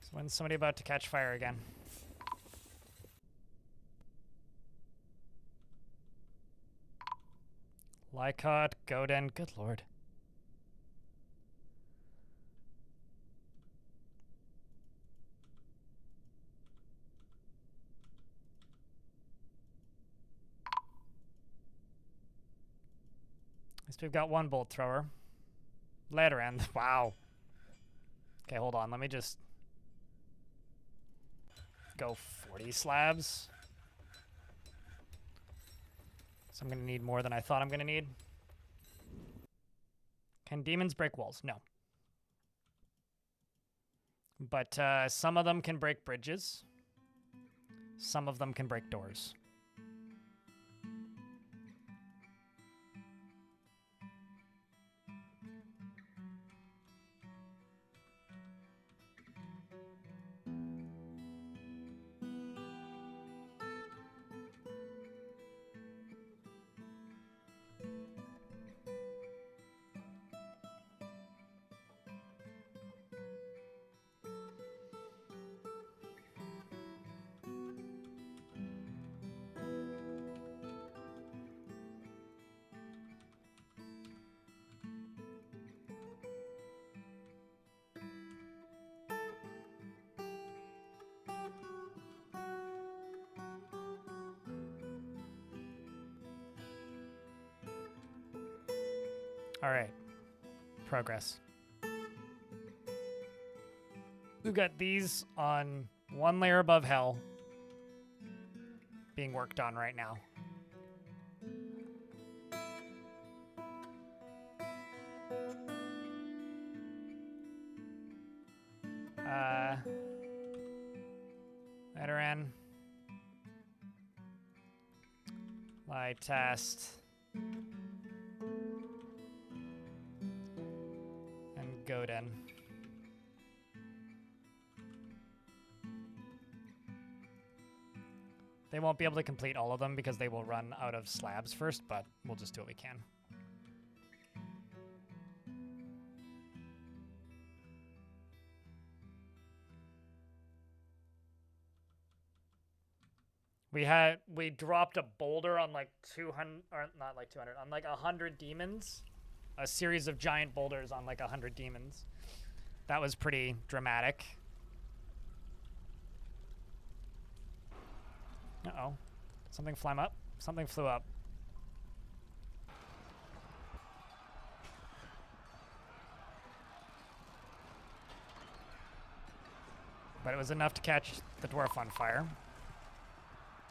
Speaker 1: So when's somebody about to catch fire again? Lycott, Goden, good lord. At least we've got one bolt thrower. Ladder end, wow. Okay, hold on, let me just... go 40 slabs. So I'm going to need more than I thought I'm going to need. Can demons break walls? No. But some of them can break bridges. Some of them can break doors. All right. Progress. We've got these on one layer above hell being worked on right now. Veteran. Light test. And Godin. They won't be able to complete all of them because they will run out of slabs first, but we'll just do what we can. We dropped a boulder on like 200, or not like 200, on like 100 demons. A series of giant boulders on like 100 demons. That was pretty dramatic. Uh-oh. Something flew up? Something flew up. But it was enough to catch the dwarf on fire.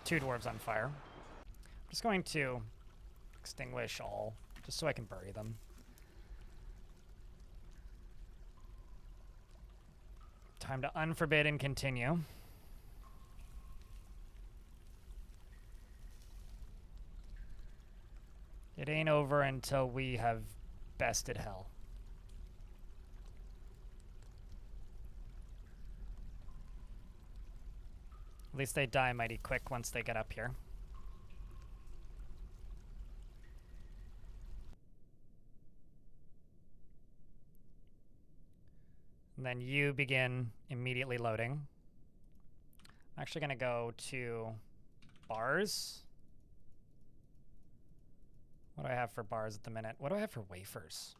Speaker 1: 2 dwarves on fire. I'm just going to extinguish all, just so I can bury them. Time to unforbid and continue. It ain't over until we have bested hell. At least they die mighty quick once they get up here. And then you begin immediately loading. I'm actually going to go to bars. What do I have for bars at the minute? What do I have for wafers?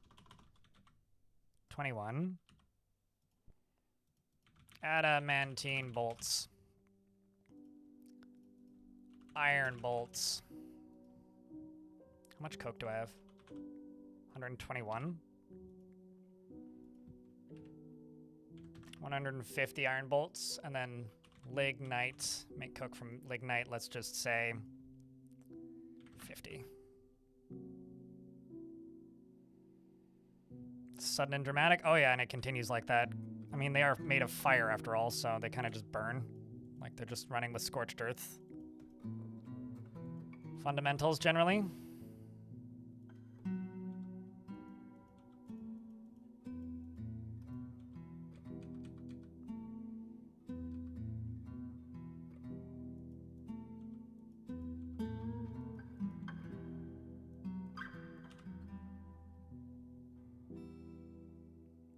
Speaker 1: 21. Adamantine bolts. Iron bolts. How much coke do I have? 121. 150 iron bolts, and then lignite. Make coke from lignite, let's just say 50. Sudden and dramatic. Oh yeah, and it continues like that. I mean, they are made of fire after all, so they kind of just burn. Like they're just running with scorched earth. Fundamentals, generally.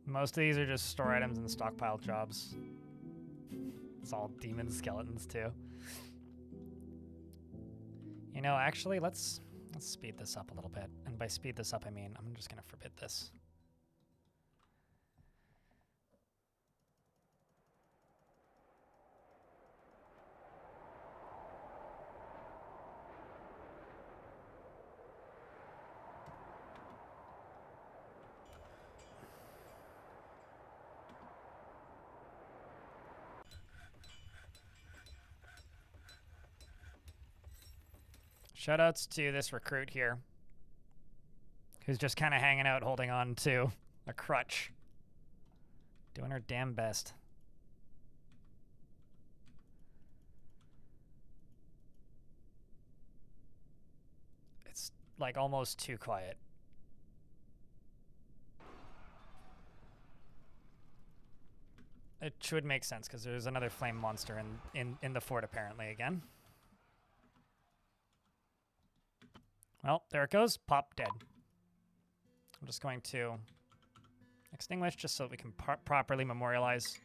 Speaker 1: Most of these are just store items and stockpile jobs. It's all demon skeletons, too. You know, actually, let's speed this up a little bit. And by speed this up, I mean I'm just going to forbid this. Shoutouts to this recruit here, who's just kind of hanging out, holding on to a crutch. Doing her damn best. It's like almost too quiet. It should make sense because there's another flame monster in the fort apparently again. Well, there it goes. Pop, dead. I'm just going to extinguish just so that we can properly memorialize.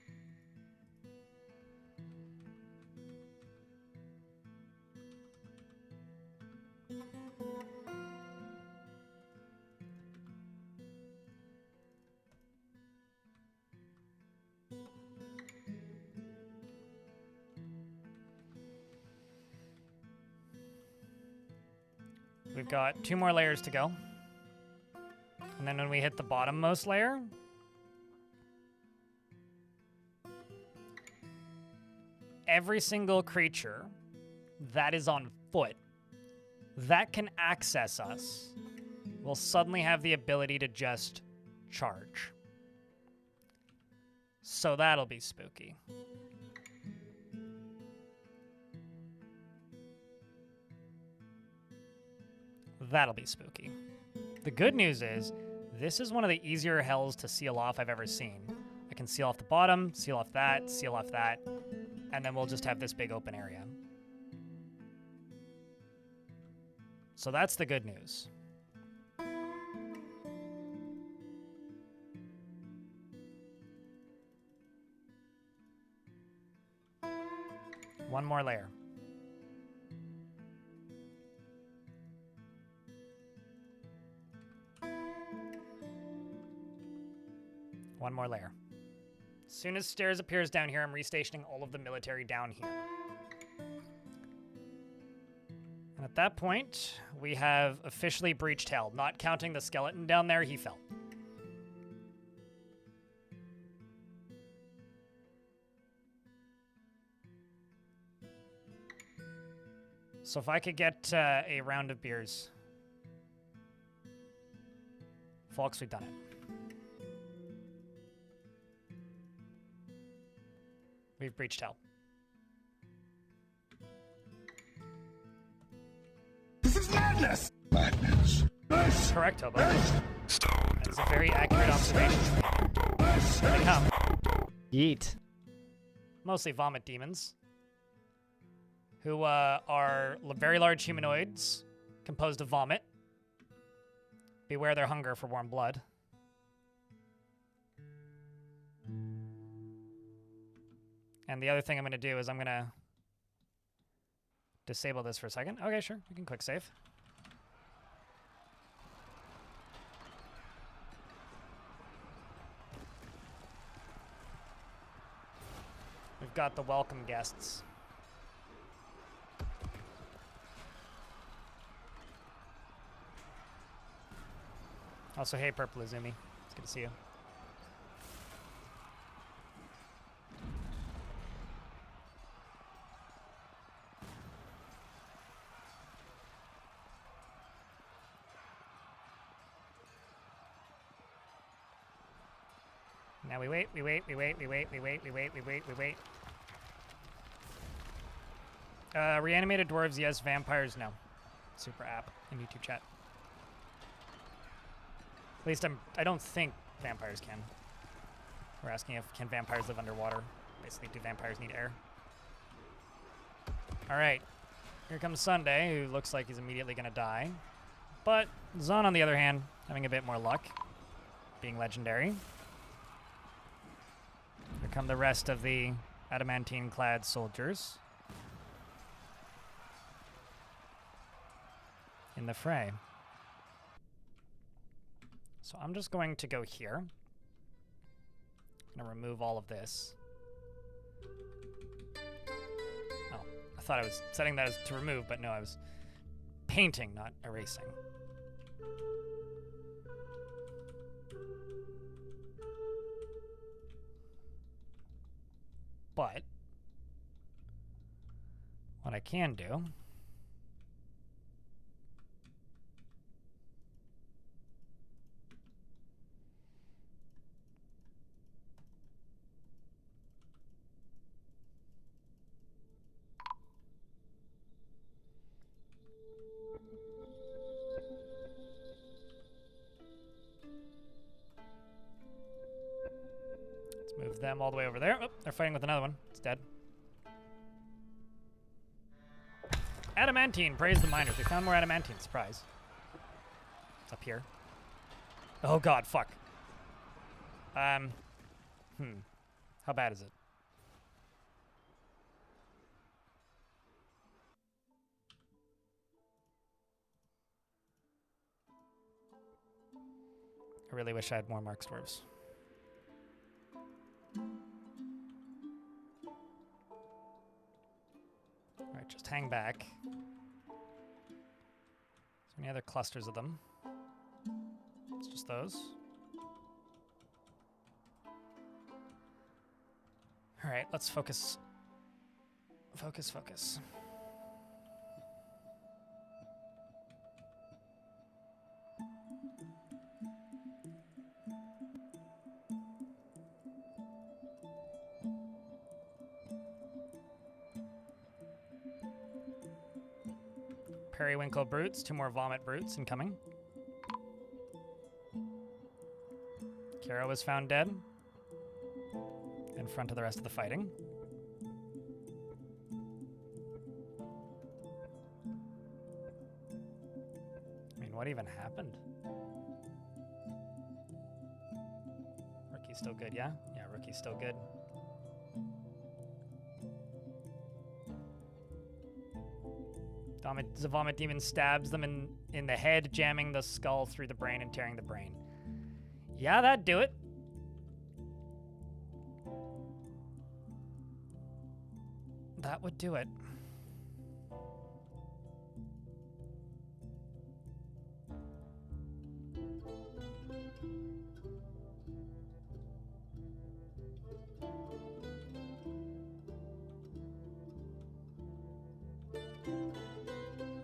Speaker 1: We've got 2 more layers to go. And then when we hit the bottommost layer, every single creature that is on foot that can access us will suddenly have the ability to just charge. So that'll be spooky. That'll be spooky. The good news is, this is one of the easier hells to seal off I've ever seen. I can seal off the bottom, seal off that, and then we'll just have this big open area. So that's the good news. One more layer. One more layer. As soon as stairs appears down here, I'm restationing all of the military down here. And at that point, we have officially breached hell. Not counting the skeleton down there, he fell. So if I could get a round of beers. Folks, we've done it. We've breached hell.
Speaker 3: This is madness! Madness.
Speaker 1: Correct, Hobo. That is a very accurate observation. Here they come. Yeet. Mostly vomit demons. Who are very large humanoids composed of vomit. Beware their hunger for warm blood. And the other thing I'm going to do is I'm going to disable this for a second. Okay, sure. We can quick save. We've got the welcome guests. Also, hey, Purple Izumi. It's good to see you. Now we wait. Reanimated dwarves, yes. Vampires, no. Super app in YouTube chat. At least I don't think vampires can. We're asking if can vampires live underwater. Basically, do vampires need air? All right. Here comes Sunday, who looks like he's immediately going to die. But Zon, on the other hand, having a bit more luck, being legendary. Here come the rest of the adamantine-clad soldiers in the fray. So I'm just going to go here. I'm going to remove all of this. Oh, I thought I was setting that as to remove, but no, I was painting, not erasing. But what I can do them all the way over there. Oh, they're fighting with another one. It's dead. Adamantine, praise the miners. We found more adamantine. Surprise. It's up here. Oh god, fuck. How bad is it? I really wish I had more Marks Dwarves. Alright, just hang back. Is there any other clusters of them? It's just those. Alright, let's focus. Focus, focus. Periwinkle brutes, 2 more vomit brutes incoming. Kara was found dead in front of the rest of the fighting. I mean, what even happened? Rookie's still good, yeah? Yeah, Rookie's still good. The vomit demon stabs them in the head, jamming the skull through the brain and tearing the brain. Yeah, that'd do it. That would do it.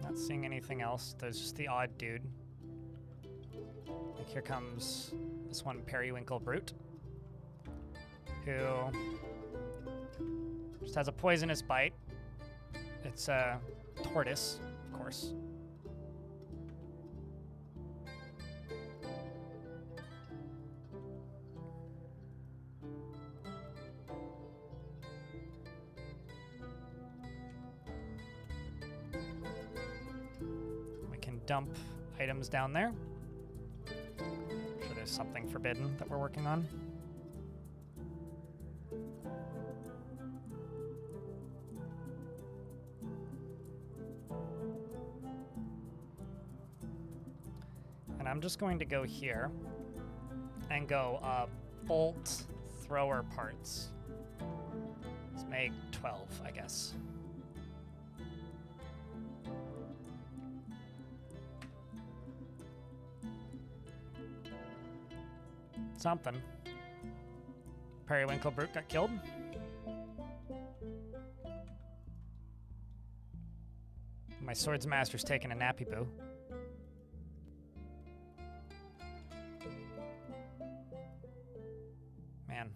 Speaker 1: Not seeing anything else. There's just the odd dude. Like here comes this one Periwinkle Brute, who just has a poisonous bite. It's a tortoise, of course. Dump items down there. I'm sure there's something forbidden that we're working on. And I'm just going to go here and go bolt thrower parts. Let's make 12, I guess. Something. Periwinkle Brute got killed. My Swords Master's taking a nappy poo. Man.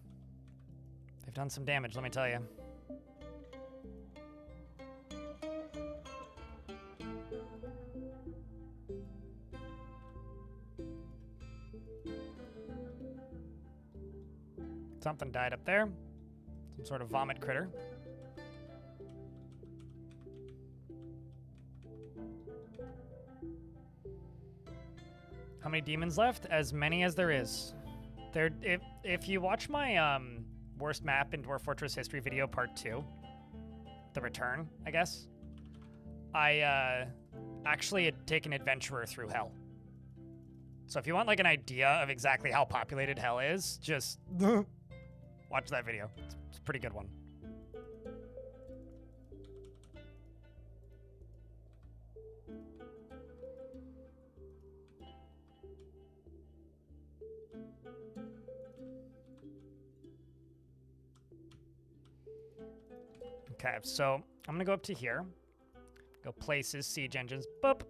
Speaker 1: They've done some damage, let me tell you. Something died up there. Some sort of vomit critter. How many demons left? As many as there is. If you watch my worst map in Dwarf Fortress history video part 2, the return, I guess, I actually had taken Adventurer through Hell. So if you want like an idea of exactly how populated Hell is, just watch that video. It's a pretty good one. Okay, so I'm gonna go up to here. Go places, siege engines, boop.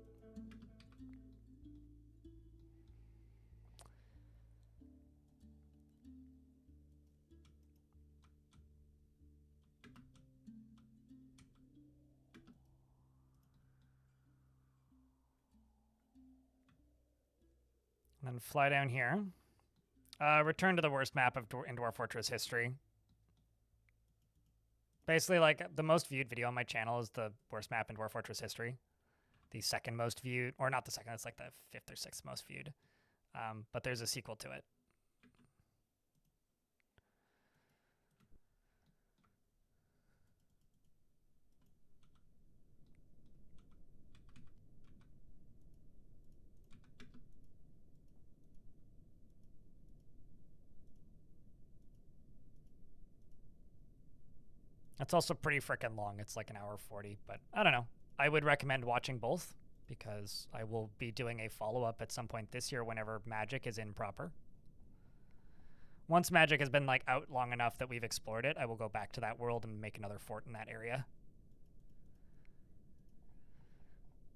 Speaker 1: And then fly down here. Return to the worst map in Dwarf Fortress history. Basically, like, the most viewed video on my channel is the worst map in Dwarf Fortress history. The second most viewed, or not the second, it's like the fifth or sixth most viewed. But there's a sequel to it. It's also pretty freaking long. It's like an hour 40, but I don't know. I would recommend watching both because I will be doing a follow-up at some point this year whenever Magic is in proper. Once Magic has been like out long enough that we've explored it, I will go back to that world and make another fort in that area.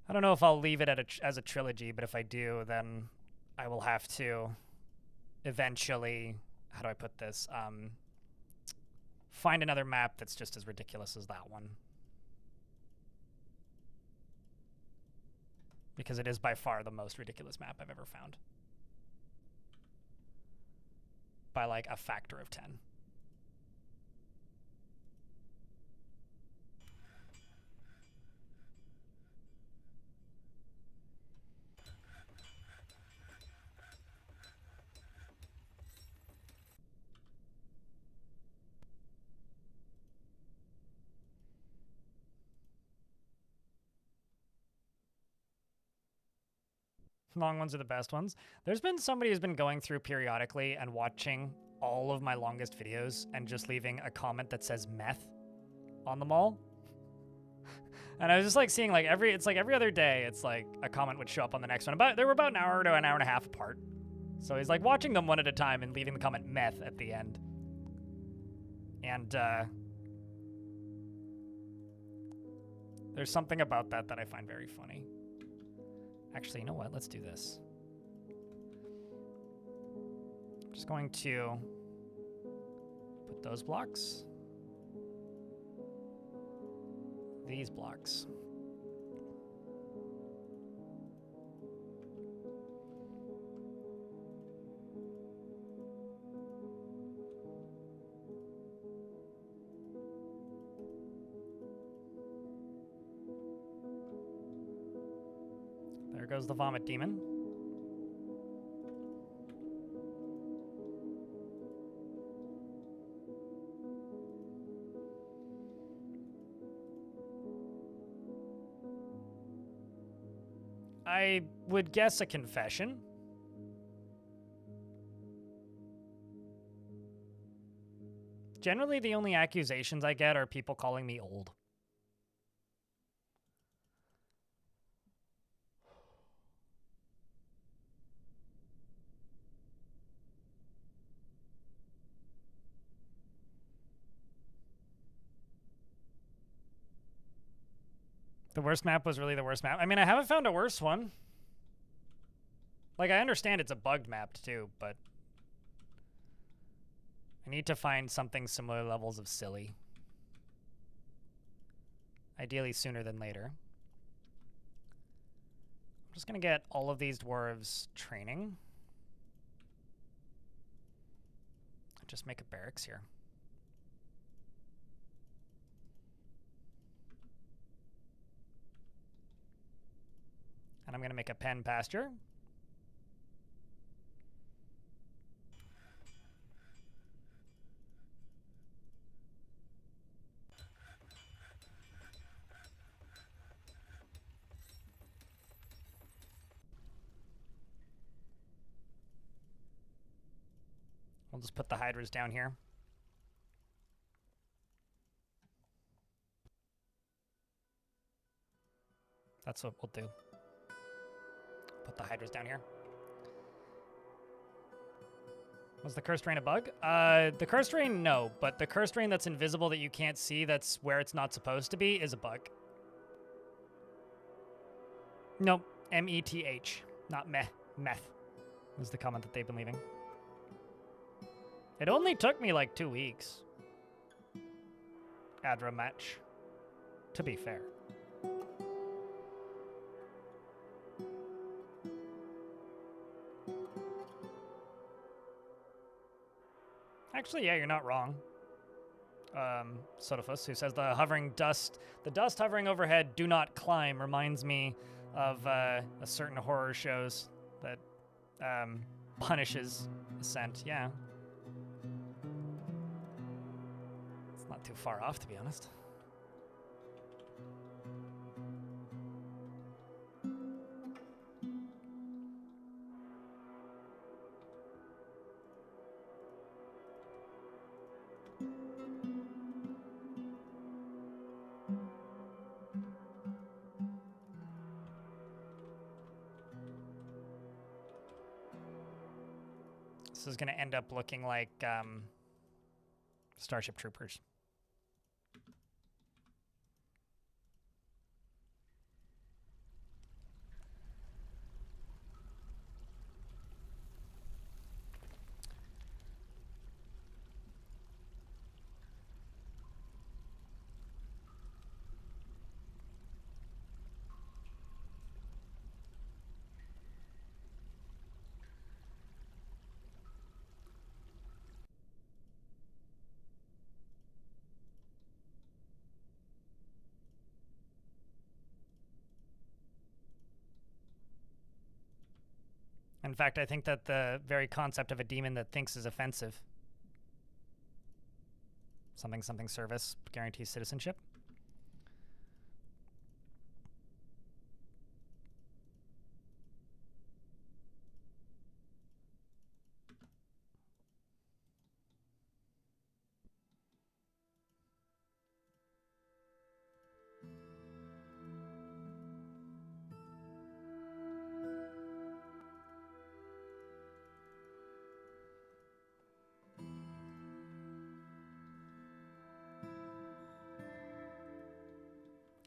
Speaker 1: I don't know if I'll leave it as a trilogy, but if I do, then I will have to eventually, how do I put this? Find another map that's just as ridiculous as that one. Because it is by far the most ridiculous map I've ever found. By like a factor of 10. Long ones are the best ones. There's been somebody who's been going through periodically and watching all of my longest videos and just leaving a comment that says meth on them all. And I was just like seeing like every other day, it's like a comment would show up on the next one. They were about an hour to an hour and a half apart. So he's like watching them one at a time and leaving the comment meth at the end. And there's something about that I find very funny. Actually, you know what? Let's do this. I'm just going to put those blocks. These blocks. There goes the vomit demon. I would guess a confession. Generally, the only accusations I get are people calling me old. The worst map was really the worst map. I mean, I haven't found a worse one. Like, I understand it's a bugged map too, but I need to find something similar levels of silly. Ideally sooner than later. I'm just gonna get all of these dwarves training. Just make a barracks here. And I'm going to make a pen pasture. We'll just put the hydras down here. That's what we'll do. Put the hydras down here. Was the cursed rain a bug? The cursed rain, no. But the cursed rain that's invisible that you can't see, that's where it's not supposed to be, is a bug. Nope. M-E-T-H. Not meh. Meth. Was the comment that they've been leaving. It only took me like 2 weeks. Adra match. To be fair. Actually, yeah, you're not wrong. Sotophus, who says the dust hovering overhead, do not climb, reminds me of a certain horror shows that punishes ascent. Yeah. It's not too far off, to be honest. This is going to end up looking like Starship Troopers. In fact, I think that the very concept of a demon that thinks is offensive. Something service guarantees citizenship.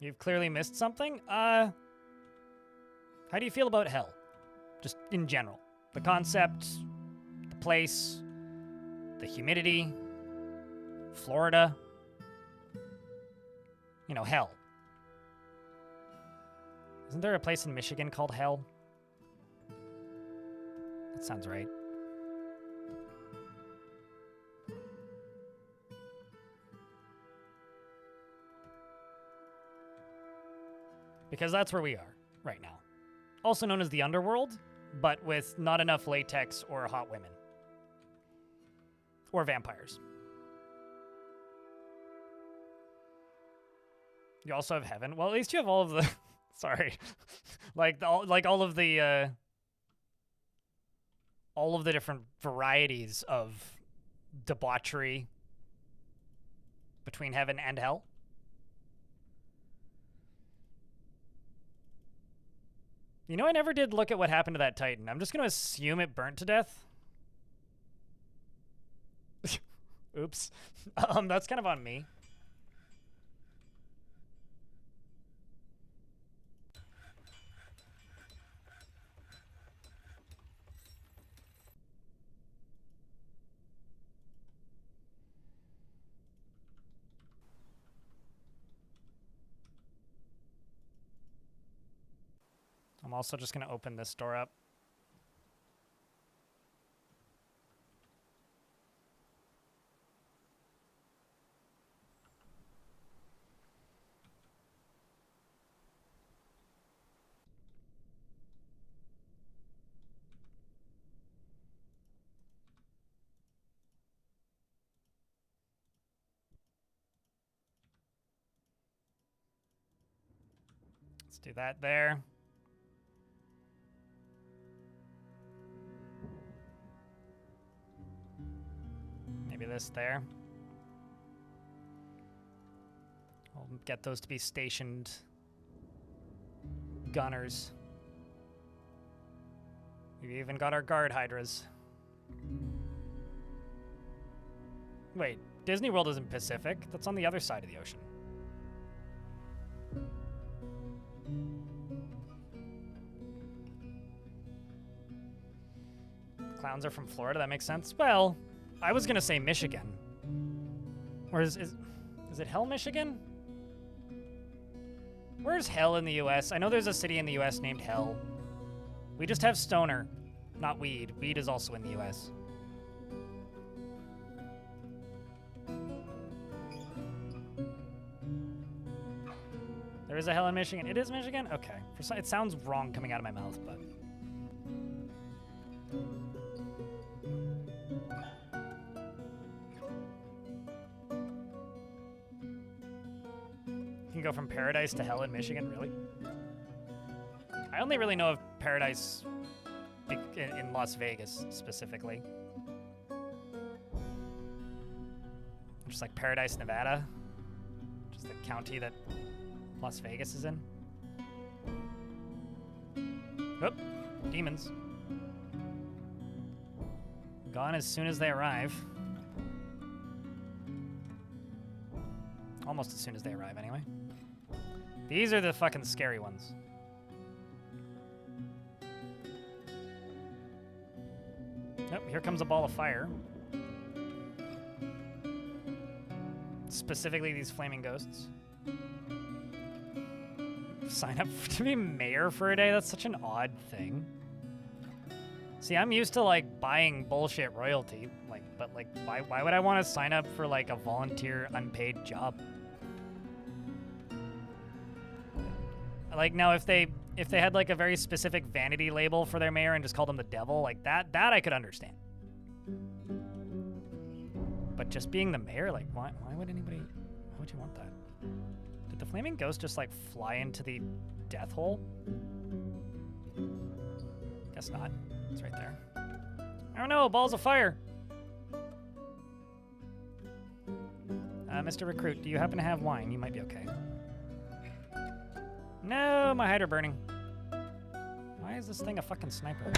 Speaker 1: You've clearly missed something. How do you feel about hell? Just in general. The concept, the place, the humidity, Florida. You know, hell. Isn't there a place in Michigan called Hell? That sounds right. Because that's where we are right now. Also known as the underworld, but with not enough latex or hot women. Or vampires. You also have heaven. Well, at least you have all of the... Sorry. all of the different varieties of debauchery between heaven and hell. You know, I never did look at what happened to that Titan. I'm just going to assume it burnt to death. Oops. That's kind of on me. I'm also just going to open this door up. Let's do that there. Maybe this there. I'll get those to be stationed gunners. We've even got our guard hydras. Wait, Disney World isn't Pacific. That's on the other side of the ocean. Clowns are from Florida, that makes sense. Well, I was gonna say Michigan. Or is it Hell, Michigan? Where's Hell in the US? I know there's a city in the US named Hell. We just have Stoner, not Weed. Weed is also in the US. There is a hell in Michigan. It is Michigan? Okay. It sounds wrong coming out of my mouth, but... You can go from paradise to hell in Michigan, really? I only really know of paradise in Las Vegas, specifically. Just like Paradise, Nevada. Just the county that Las Vegas is in. Oop, demons. Gone as soon as they arrive. Almost as soon as they arrive, anyway. These are the fucking scary ones. Nope, here comes a ball of fire. Specifically these flaming ghosts. Sign up to be mayor for a day? That's such an odd thing. See, I'm used to like buying bullshit royalty, like, but like, why would I want to sign up for like a volunteer unpaid job? Like, now if they had like a very specific vanity label for their mayor and just called him the devil, like that I could understand. But just being the mayor, like, why would anybody, why would you want that? Did the flaming ghost just like fly into the death hole? Guess not. It's right there. I don't know, balls of fire. Mr. Recruit, do you happen to have wine? You might be okay. No, my hydra burning. Why is this thing a fucking sniper?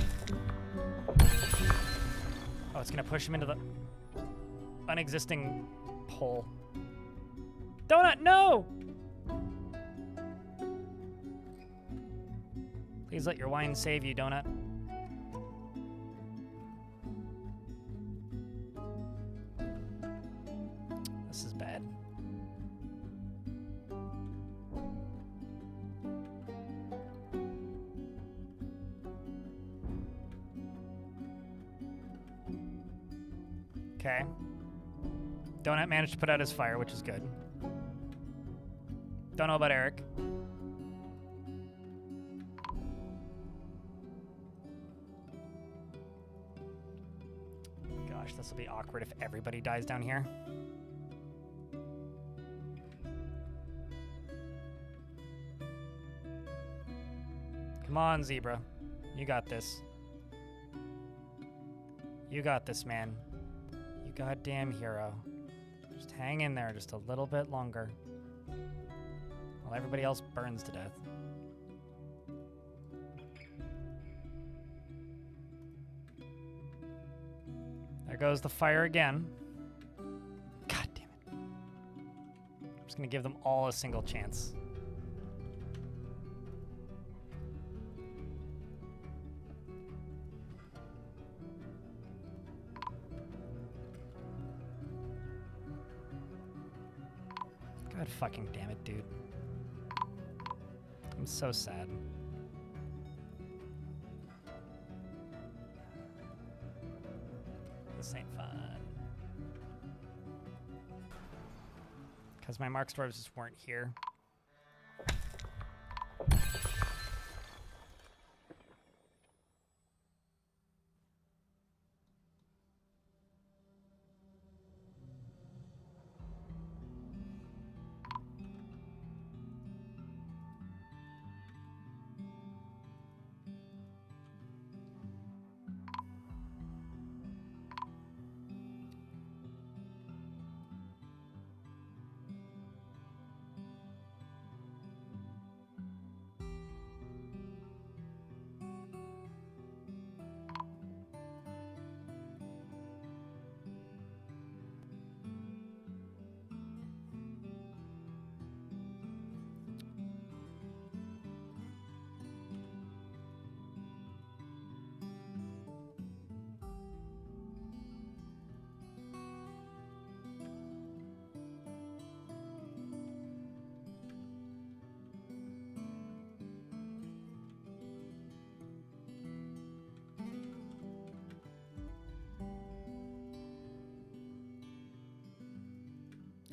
Speaker 1: Oh, it's gonna push him into the unexisting hole. Donut, no! Please let your wine save you, Donut. This is bad. Okay. Donut managed to put out his fire, which is good. Don't know about Eric. Gosh, this will be awkward if everybody dies down here. Come on, Zebra. You got this. You got this, man. You goddamn hero. Just hang in there just a little bit longer. While everybody else burns to death. There goes the fire again. God damn it. I'm just gonna give them all a single chance. God fucking damn it, dude. I'm so sad. This ain't fun. Because my Mark Dwarves just weren't here.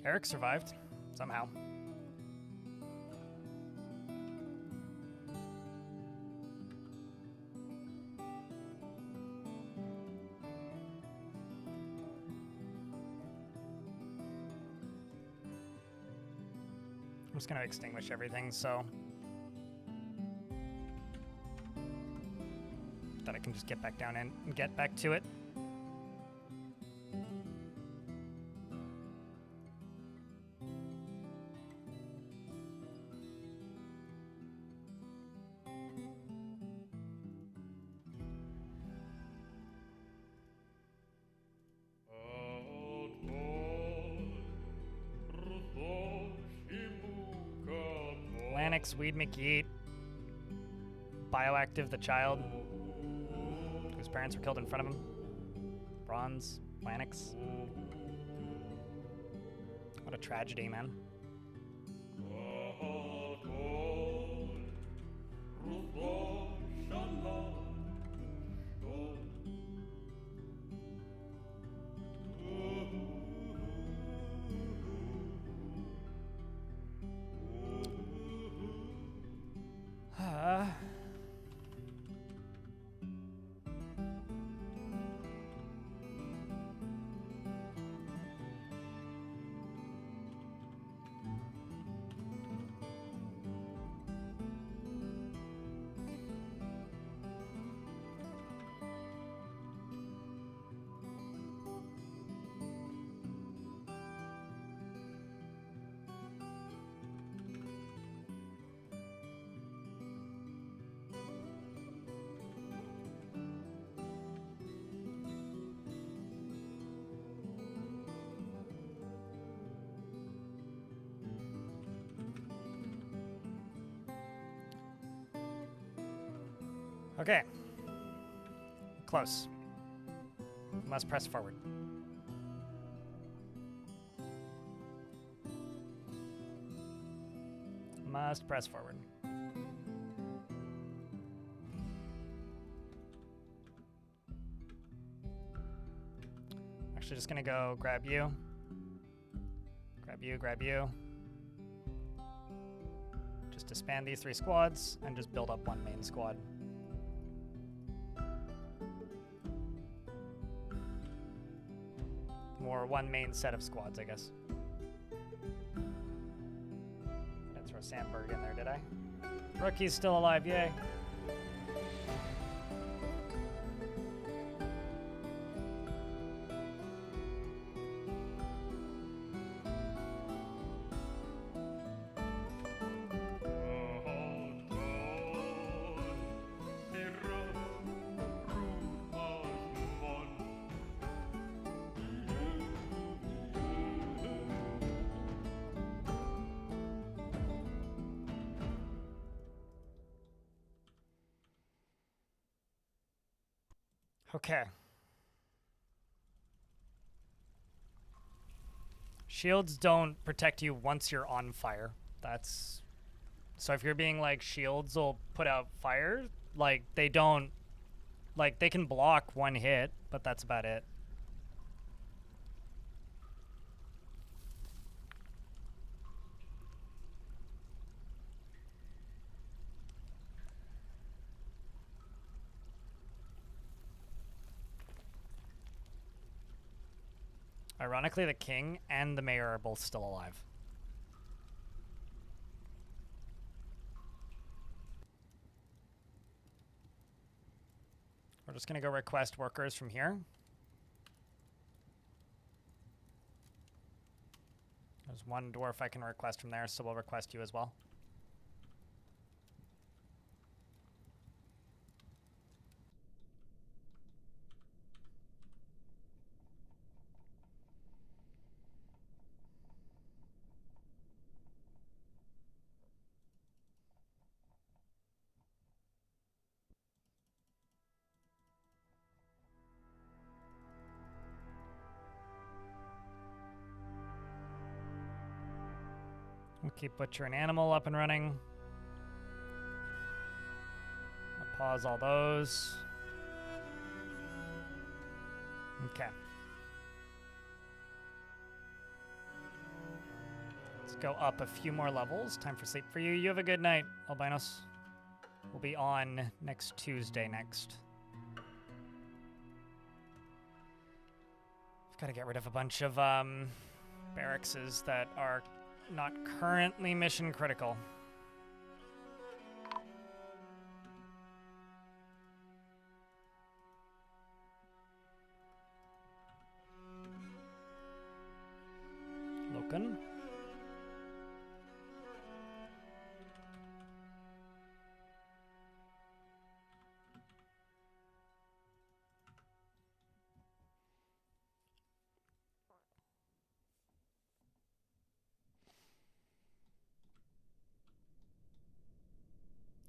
Speaker 1: Eric survived, somehow. I'm just gonna extinguish everything so that I can just get back down and get back to it. Lanix, Weed McYeet, Bioactive the child, whose parents were killed in front of him. Bronze, Lanix. What a tragedy, man. Okay. Close. Must press forward. Must press forward. Actually, just gonna go grab you. Grab you, grab you. Just disband these 3 squads and just build up 1 main squad. Or 1 main set of squads, I guess. Didn't throw Sandberg in there, did I? Rookie's still alive, yay. Okay. Shields don't protect you once you're on fire. That's... So if you're being like, shields will put out fire, like, they don't... Like, they can block 1 hit, but that's about it. Ironically, the king and the mayor are both still alive. We're just gonna go request workers from here. There's 1 dwarf I can request from there, so we'll request you as well. We'll keep Butcher and Animal up and running. I'll pause all those. Okay. Let's go up a few more levels. Time for sleep for you. You have a good night, albinos. We'll be on next Tuesday next. I've got to get rid of a bunch of barracks that are Not currently mission critical. Loken.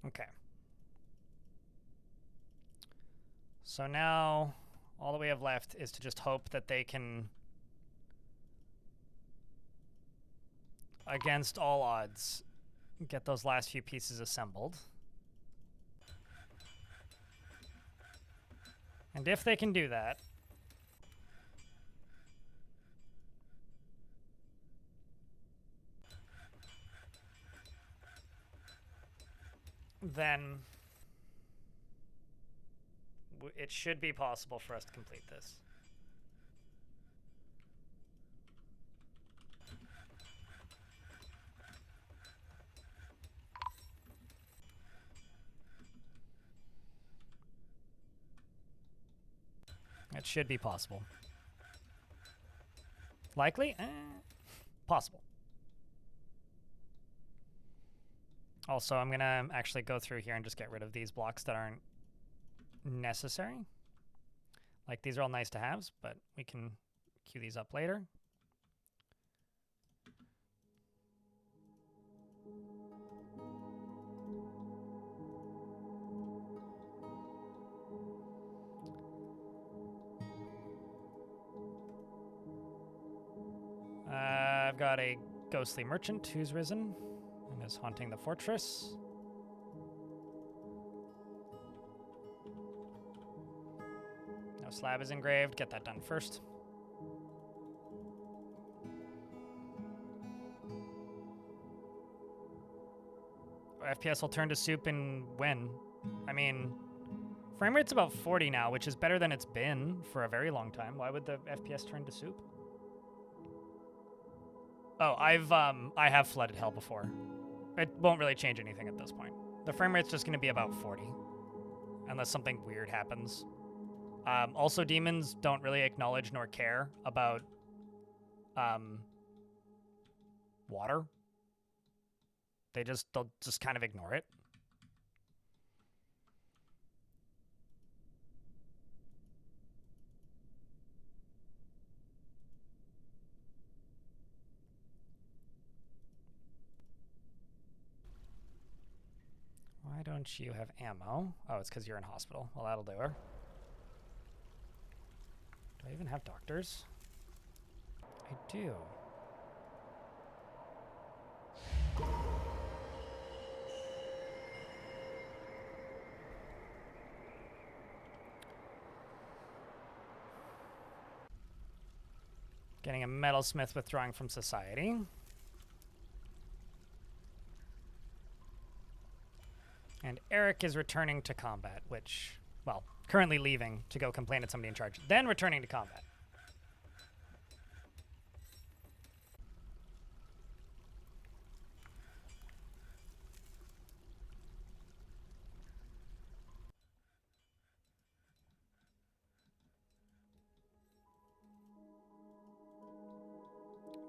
Speaker 1: Okay. So now all that we have left is to just hope that they can, against all odds, get those last few pieces assembled. And if they can do that, then it should be possible for us to complete this. It should be possible. Likely? Possible. Also, I'm going to actually go through here and just get rid of these blocks that aren't necessary. Like, these are all nice to haves, but we can queue these up later. I've got a ghostly merchant who's risen and is haunting the fortress. No slab is engraved. Get that done first. FPS will turn to soup in when? I mean, frame rate's about 40 now, which is better than it's been for a very long time. Why would the FPS turn to soup? Oh, I have flooded hell before. It won't really change anything at this point. The frame rate's just going to be about 40, unless something weird happens. Also, demons don't really acknowledge nor care about water. They'll just kind of ignore it. Why don't you have ammo? Oh, it's because you're in hospital. Well, that'll do her. Do I even have doctors? I do. Getting a metalsmith withdrawing from society. And Eric is returning to combat, which, well, currently leaving to go complain at somebody in charge, then returning to combat.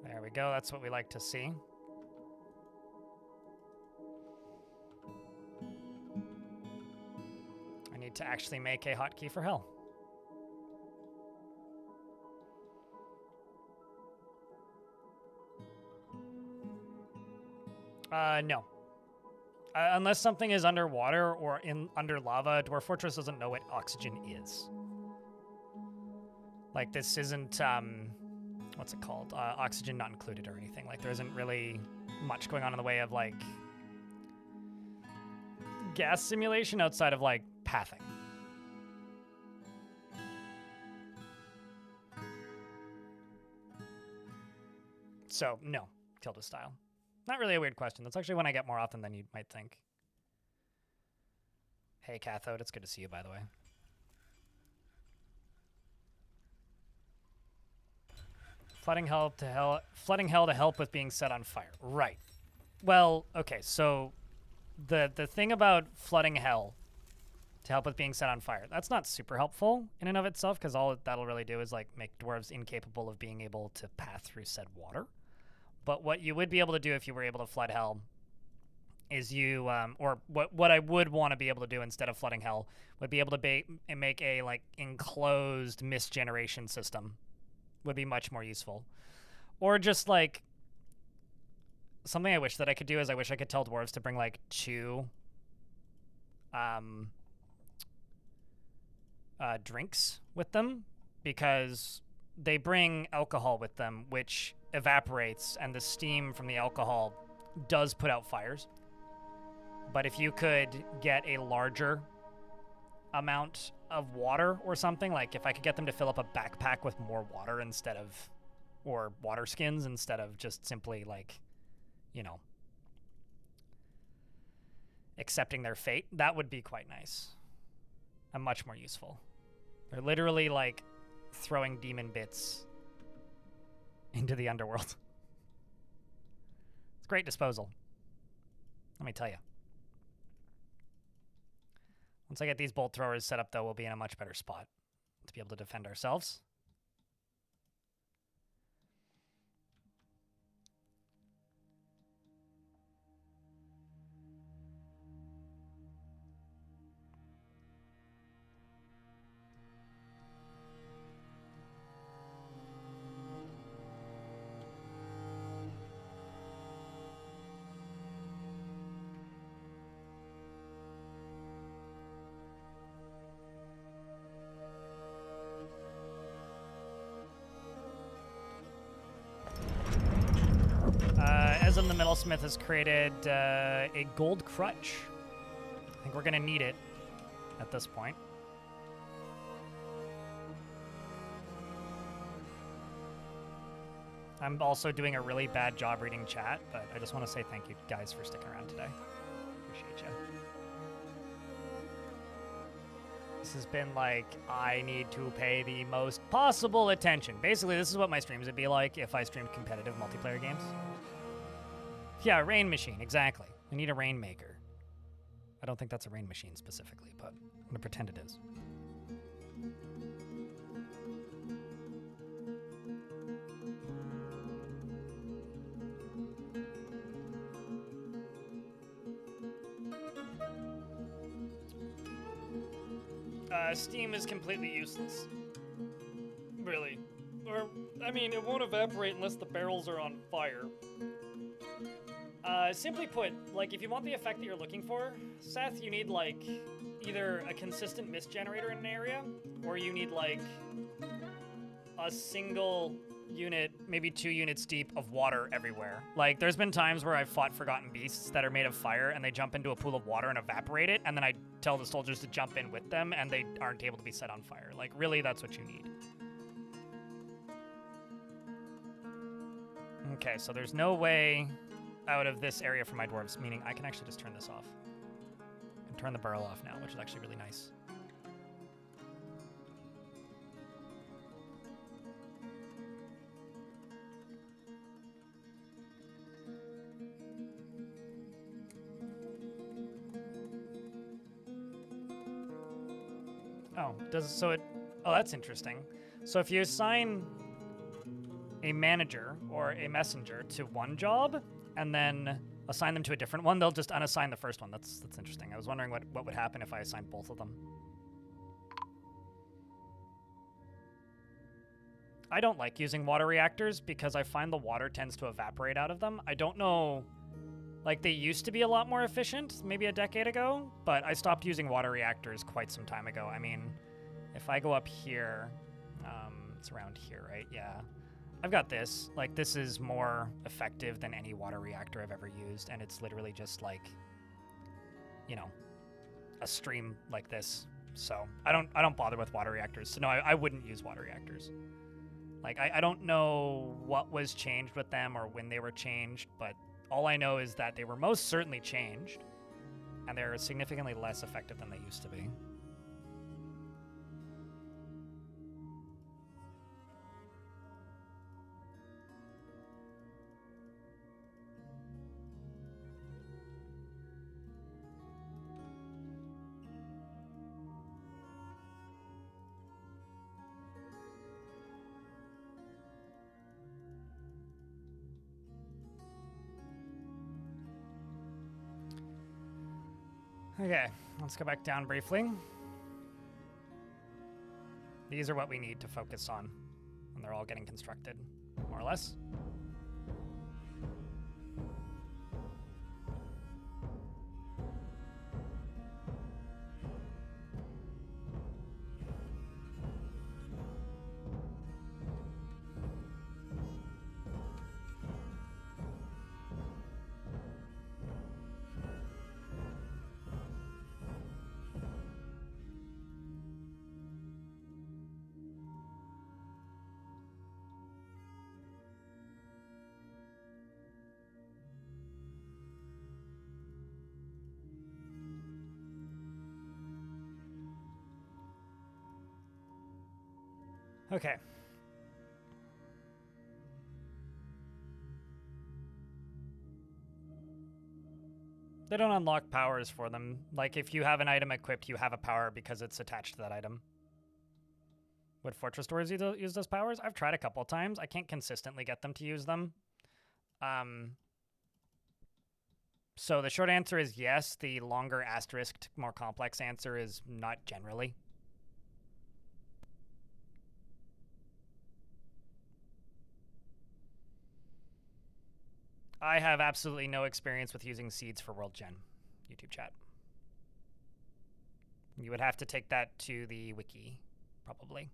Speaker 1: There we go, that's what we like to see. I need to actually make a hotkey for hell. No. Unless something is underwater or under lava, Dwarf Fortress doesn't know what oxygen is. Like, this isn't, what's it called? Oxygen not included or anything. Like, there isn't really much going on in the way of, like, gas simulation outside of, like, pathing. So, no. Tilda style. Not really a weird question. That's actually one I get more often than you might think. Hey, Cathode. It's good to see you, by the way. Flooding hell to help with being set on fire. Right. Well, okay, so the thing about flooding hell to help with being set on fire, that's not super helpful in and of itself, because all that'll really do is like make dwarves incapable of being able to pass through said water. But what you would be able to do if you were able to flood hell is you, or what I would want to be able to do instead of flooding hell would be able to make a like enclosed mist generation system. Would be much more useful. Or just like something I wish that I could do is I wish I could tell dwarves to bring like 2 drinks with them, because they bring alcohol with them, which evaporates, and the steam from the alcohol does put out fires. But if you could get a larger amount of water or something, like if I could get them to fill up a backpack with more water instead of, or water skins instead of just simply like, you know, accepting their fate, that would be quite nice and much more useful. They're literally like throwing demon bits into the underworld. It's great disposal, let me tell you. Once I get these bolt throwers set up, though, we'll be in a much better spot to be able to defend ourselves. Esm the Metalsmith has created a gold crutch. I think we're going to need it at this point. I'm also doing a really bad job reading chat, but I just want to say thank you guys for sticking around today. Appreciate you. This has been like, I need to pay the most possible attention. Basically, this is what my streams would be like if I streamed competitive multiplayer games. Yeah, rain machine, exactly. I need a rainmaker. I don't think that's a rain machine specifically, but I'm gonna pretend it is. Steam is completely useless. Really. Or, I mean, it won't evaporate unless the barrels are on fire. Simply put, like, if you want the effect that you're looking for, Seth, you need, like, either a consistent mist generator in an area, or you need, like, a single unit, maybe 2 units deep of water everywhere. Like, there's been times where I've fought forgotten beasts that are made of fire, and they jump into a pool of water and evaporate it, and then I tell the soldiers to jump in with them, and they aren't able to be set on fire. Like, really, that's what you need. Okay, so there's no way out of this area for my dwarves, meaning I can actually just turn this off. I can turn the barrel off now, which is actually really nice. Oh, oh, that's interesting. So if you assign a manager or a messenger to one job and then assign them to a different one, they'll just unassign the first one. That's interesting. I was wondering what would happen if I assigned both of them. I don't like using water reactors because I find the water tends to evaporate out of them. I don't know, like, they used to be a lot more efficient maybe a decade ago, but I stopped using water reactors quite some time ago. I mean, if I go up here, it's around here, right? Yeah. I've got this. Like, this is more effective than any water reactor I've ever used, and it's literally just like, you know, a stream like this. So I don't bother with water reactors. So no, I wouldn't use water reactors. Like, I don't know what was changed with them or when they were changed, but all I know is that they were most certainly changed, and they're significantly less effective than they used to be. Okay, let's go back down briefly. These are what we need to focus on, and they're all getting constructed, more or less. Okay. They don't unlock powers for them. Like, if you have an item equipped, you have a power because it's attached to that item. Would Fortress Doors use those powers? I've tried a couple of times. I can't consistently get them to use them. So the short answer is yes. The longer asterisked, more complex answer is not generally. I have absolutely no experience with using seeds for World Gen. YouTube chat. You would have to take that to the wiki, probably.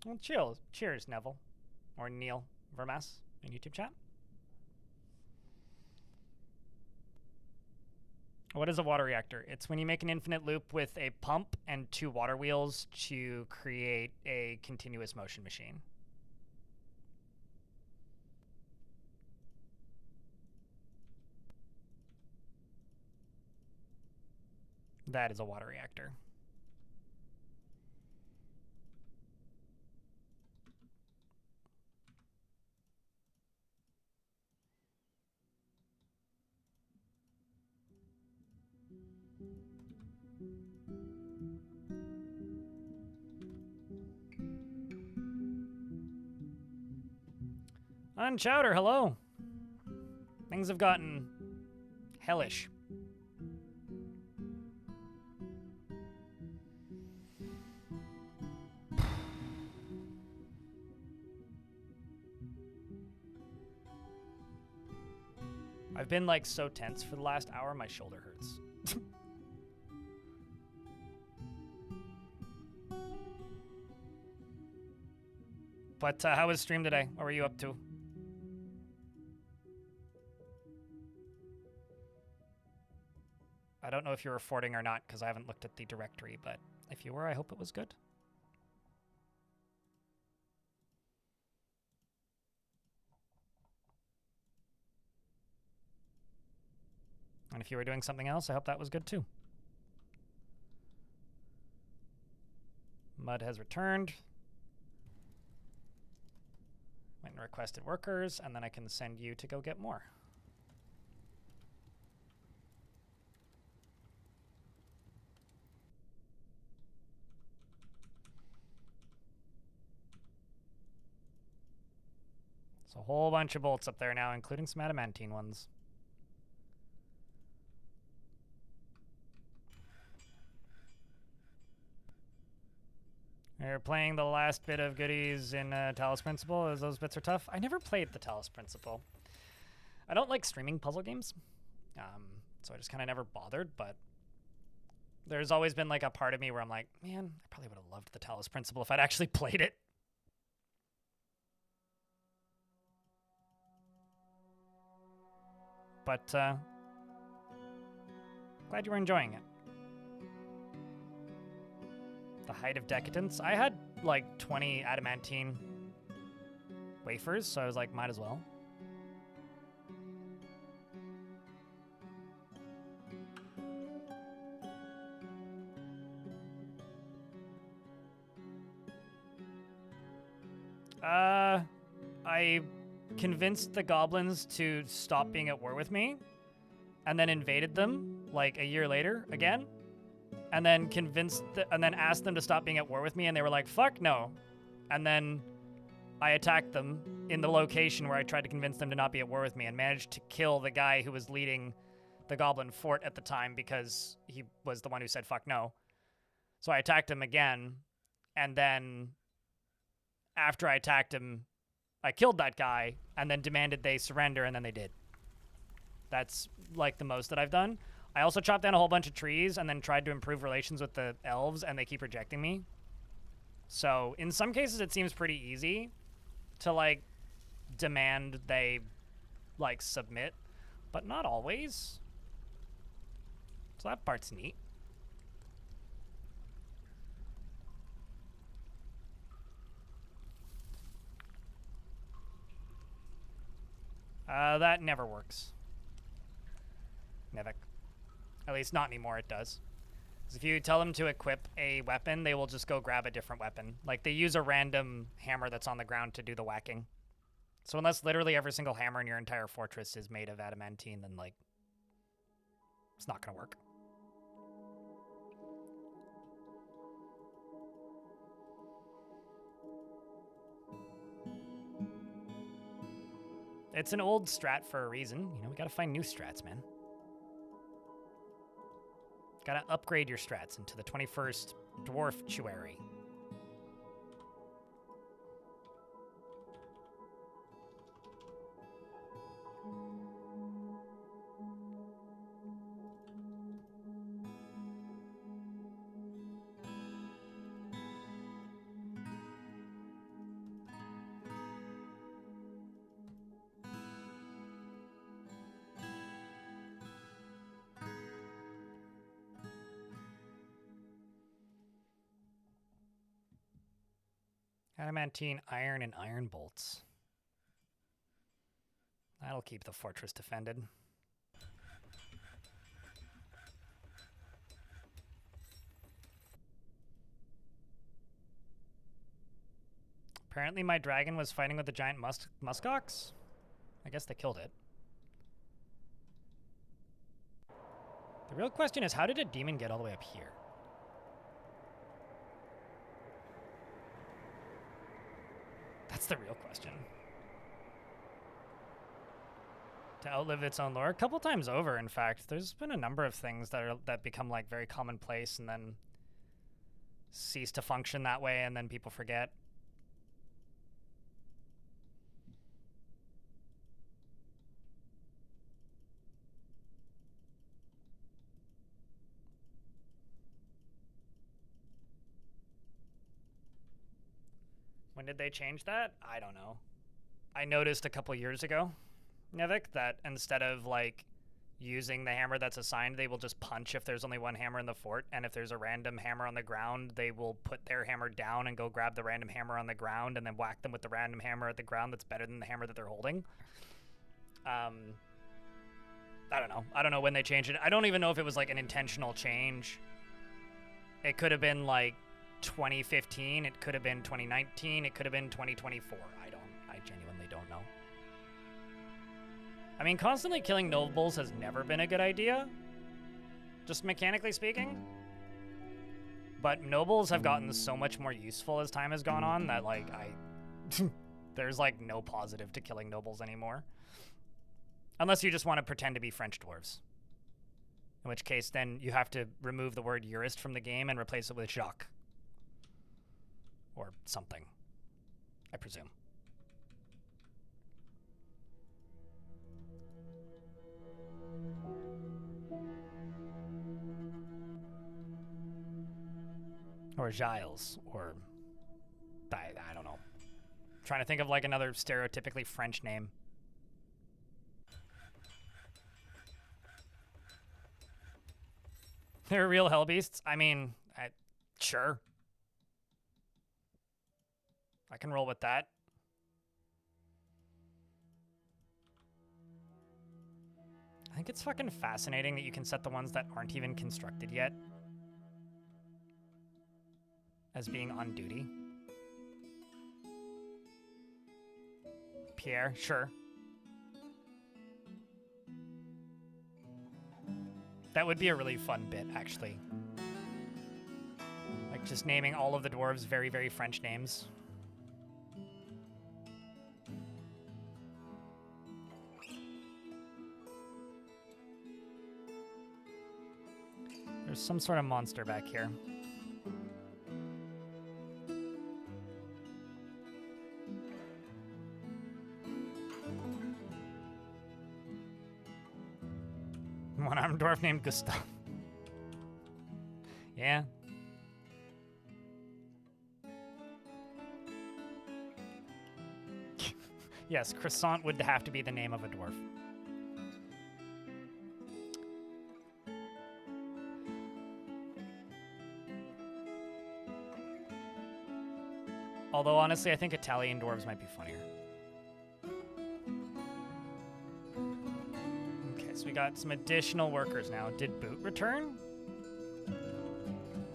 Speaker 1: Well, cheers, Neville. Or Neil Vermas in YouTube chat. What is a water reactor? It's when you make an infinite loop with a pump and 2 water wheels to create a continuous motion machine. That is a water reactor. Unchowder, hello. Things have gotten hellish. I've been like so tense for the last hour, my shoulder hurts. But how was stream today? What were you up to? I don't know if you're reporting or not because I haven't looked at the directory, but if you were, I hope it was good. And if you were doing something else, I hope that was good too. Mud has returned. Went and requested workers, and then I can send you to go get more. So a whole bunch of bolts up there now, including some adamantine ones. You're playing the last bit of goodies in Talos Principle, as those bits are tough. I never played the Talos Principle. I don't like streaming puzzle games, so I just kind of never bothered, but there's always been like a part of me where I'm like, man, I probably would have loved the Talos Principle if I'd actually played it. But glad you were enjoying it. The height of decadence. I had like 20 adamantine wafers, so I was like, might as well. I convinced the goblins to stop being at war with me, and then invaded them like a year later again. and then and then asked them to stop being at war with me, and they were like, fuck no. And then I attacked them in the location where I tried to convince them to not be at war with me, and managed to kill the guy who was leading the Goblin Fort at the time because he was the one who said fuck no. So I attacked him again, and then after I attacked him, I killed that guy, and then demanded they surrender, and then they did. That's like the most that I've done. I also chopped down a whole bunch of trees and then tried to improve relations with the elves, and they keep rejecting me. So in some cases it seems pretty easy to like demand they like submit, but not always. So that part's neat. That never works. Nevik. At least not anymore, it does. Because if you tell them to equip a weapon, they will just go grab a different weapon. Like, they use a random hammer that's on the ground to do the whacking. So unless literally every single hammer in your entire fortress is made of adamantine, then, like, it's not gonna work. It's an old strat for a reason. You know, we gotta find new strats, man. Gotta upgrade your strats into the 21st Dwarf Chuary. Adamantine, iron, and iron bolts. That'll keep the fortress defended. Apparently my dragon was fighting with the giant muskox. I guess they killed it. The real question is, how did a demon get all the way up here? That's the real question. To outlive its own lore? A couple times over, in fact. There's been a number of things that become like very commonplace and then cease to function that way, and then people forget. When did they change that? I don't know. I noticed a couple years ago, Nevik, that instead of like using the hammer that's assigned, they will just punch if there's only one hammer in the fort, and if there's a random hammer on the ground, they will put their hammer down and go grab the random hammer on the ground and then whack them with the random hammer at the ground that's better than the hammer that they're holding. I don't know. I don't know when they changed it. I don't even know if it was like an intentional change. It could have been like 2015, it could have been 2019, it could have been 2024. I genuinely don't know. I mean, constantly killing nobles has never been a good idea, just mechanically speaking. But nobles have gotten so much more useful as time has gone on that, like, there's, like, no positive to killing nobles anymore. Unless you just want to pretend to be French dwarves. In which case, then you have to remove the word jurist from the game and replace it with Jacques. Or something, I presume. Or Giles, or I don't know. Trying to think of like another stereotypically French name. They're real hellbeasts? I mean, sure. I can roll with that. I think it's fucking fascinating that you can set the ones that aren't even constructed yet as being on duty. Pierre, sure. That would be a really fun bit, actually. Like just naming all of the dwarves very, very French names. There's some sort of monster back here. One-armed dwarf named Gustav. Yeah. Yes, croissant would have to be the name of a dwarf. Although, honestly, I think Italian dwarves might be funnier. Okay, so we got some additional workers now. Did Boot return?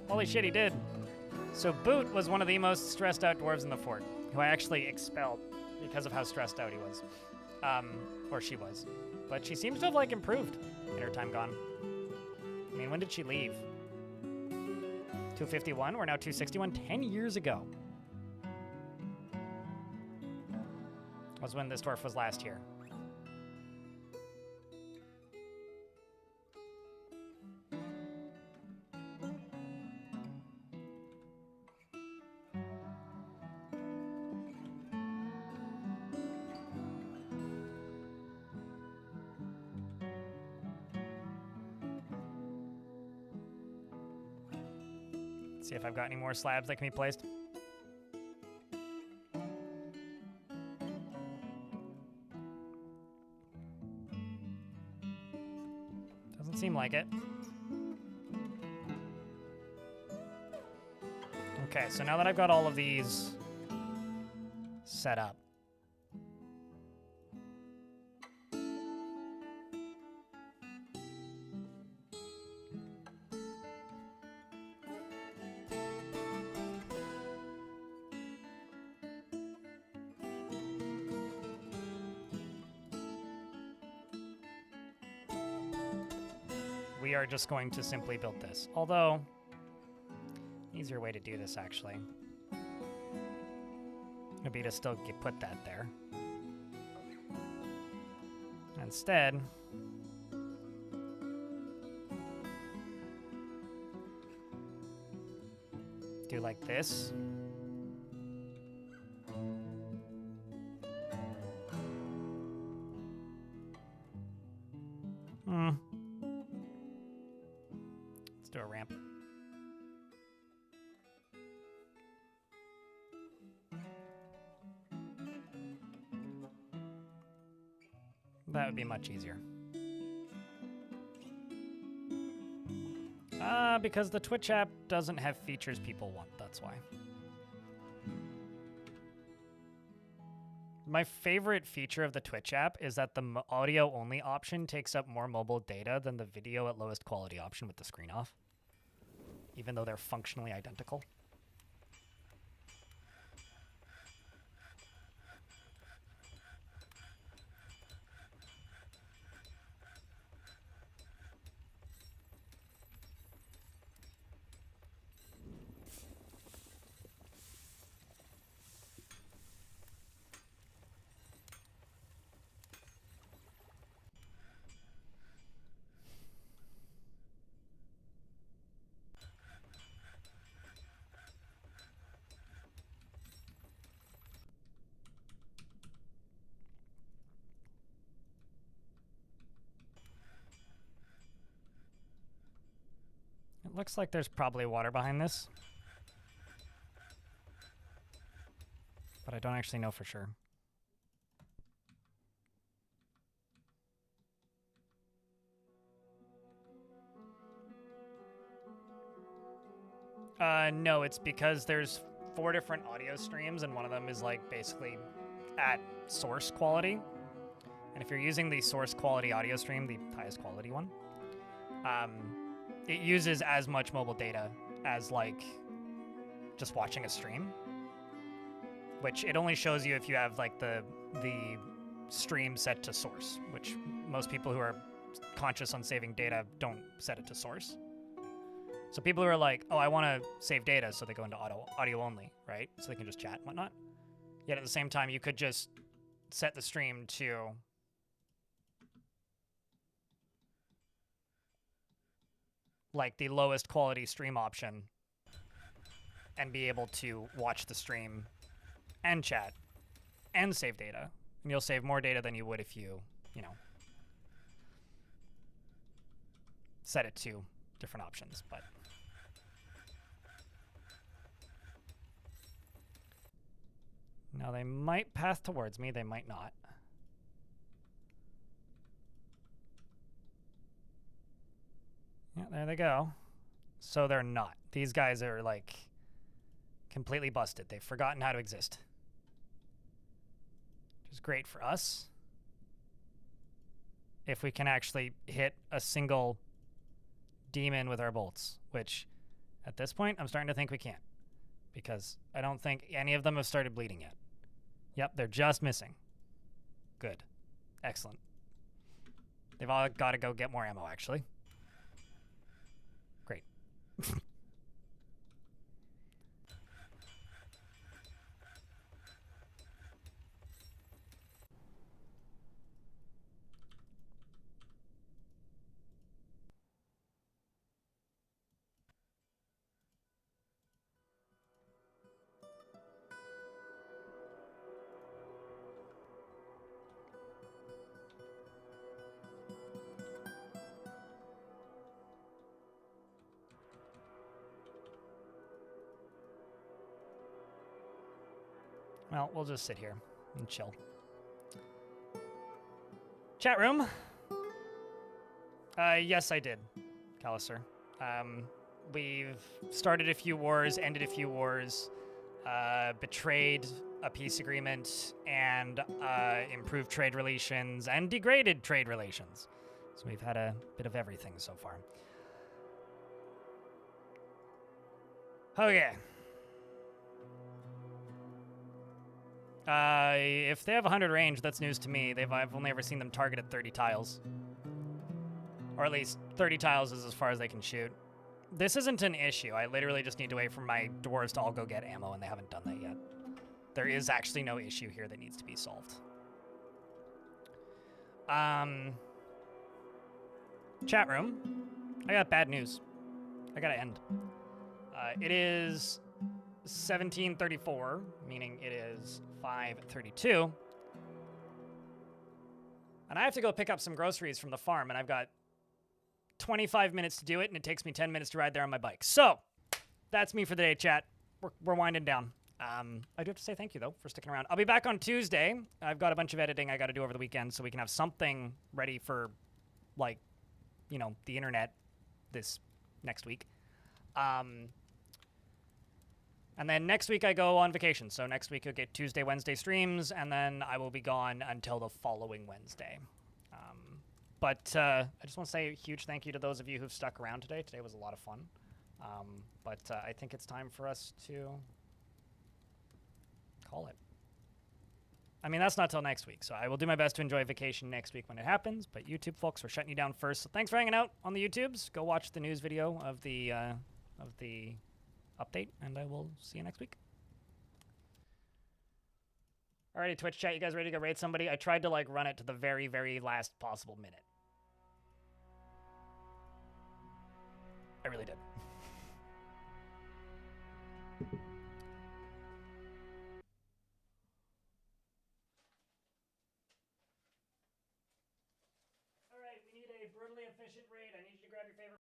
Speaker 1: Holy shit, he did. So Boot was one of the most stressed out dwarves in the fort, who I actually expelled because of how stressed out he was. Or she was. But she seems to have, like, improved in her time gone. I mean, when did she leave? 251? We're now 261. 10 years ago was when this dwarf was last here. Let's see if I've got any more slabs that can be placed. Doesn't seem like it. Okay, so now that I've got all of these set up, we are just going to simply build this. Although, easier way to do this actually would be to still put that there. Instead, do like this. Let's do a ramp. That would be much easier. Because the Twitch app doesn't have features people want, that's why. My favorite feature of the Twitch app is that the audio-only option takes up more mobile data than the video at lowest quality option with the screen off, even though they're functionally identical. It looks like there's probably water behind this, but I don't actually know for sure. No, it's because there's 4 different audio streams and one of them is like basically at source quality. And if you're using the source quality audio stream, the highest quality one, it uses as much mobile data as like just watching a stream, which it only shows you if you have like the stream set to source, which most people who are conscious on saving data don't set it to source. So people who are like, oh, I want to save data, so they go into audio only, right? So they can just chat and whatnot. Yet at the same time, you could just set the stream to like the lowest quality stream option and be able to watch the stream and chat and save data. And you'll save more data than you would if you, you know, set it to different options. But now they might path towards me, they might not. Yeah, there they go. So they're not. These guys are like completely busted. They've forgotten how to exist. Which is great for us. If we can actually hit a single demon with our bolts, which at this point I'm starting to think we can't. Because I don't think any of them have started bleeding yet. Yep, they're just missing. Good. Excellent. They've all got to go get more ammo, actually. Great. Well, we'll just sit here and chill. Chat room. Yes, I did, Callister. We've started a few wars, ended a few wars, betrayed a peace agreement, and improved trade relations, and degraded trade relations. So we've had a bit of everything so far. Okay. If they have 100 range, that's news to me. I've only ever seen them target at 30 tiles. Or at least 30 tiles is as far as they can shoot. This isn't an issue. I literally just need to wait for my dwarves to all go get ammo, and they haven't done that yet. There is actually no issue here that needs to be solved. Chat room. I got bad news. I gotta end. It is 17:34, meaning it is 5:32. And I have to go pick up some groceries from the farm, and I've got 25 minutes to do it, and it takes me 10 minutes to ride there on my bike. So, that's me for the day, chat. We're winding down. I do have to say thank you, though, for sticking around. I'll be back on Tuesday. I've got a bunch of editing I got to do over the weekend, so we can have something ready for, like, you know, the internet this next week. And then next week I go on vacation. So next week you'll get Tuesday, Wednesday streams, and then I will be gone until the following Wednesday. But I just want to say a huge thank you to those of you who've stuck around today. Today was a lot of fun. But I think it's time for us to call it. I mean, that's not till next week. So I will do my best to enjoy vacation next week when it happens. But YouTube folks, we're shutting you down first. So thanks for hanging out on the YouTubes. Go watch the news video of the update, and I will see you next week. Alrighty, Twitch chat, you guys ready to go raid somebody? I tried to like run it to the very, very last possible minute. I really did. Alright, we need a brutally efficient raid. I need you to grab your favorite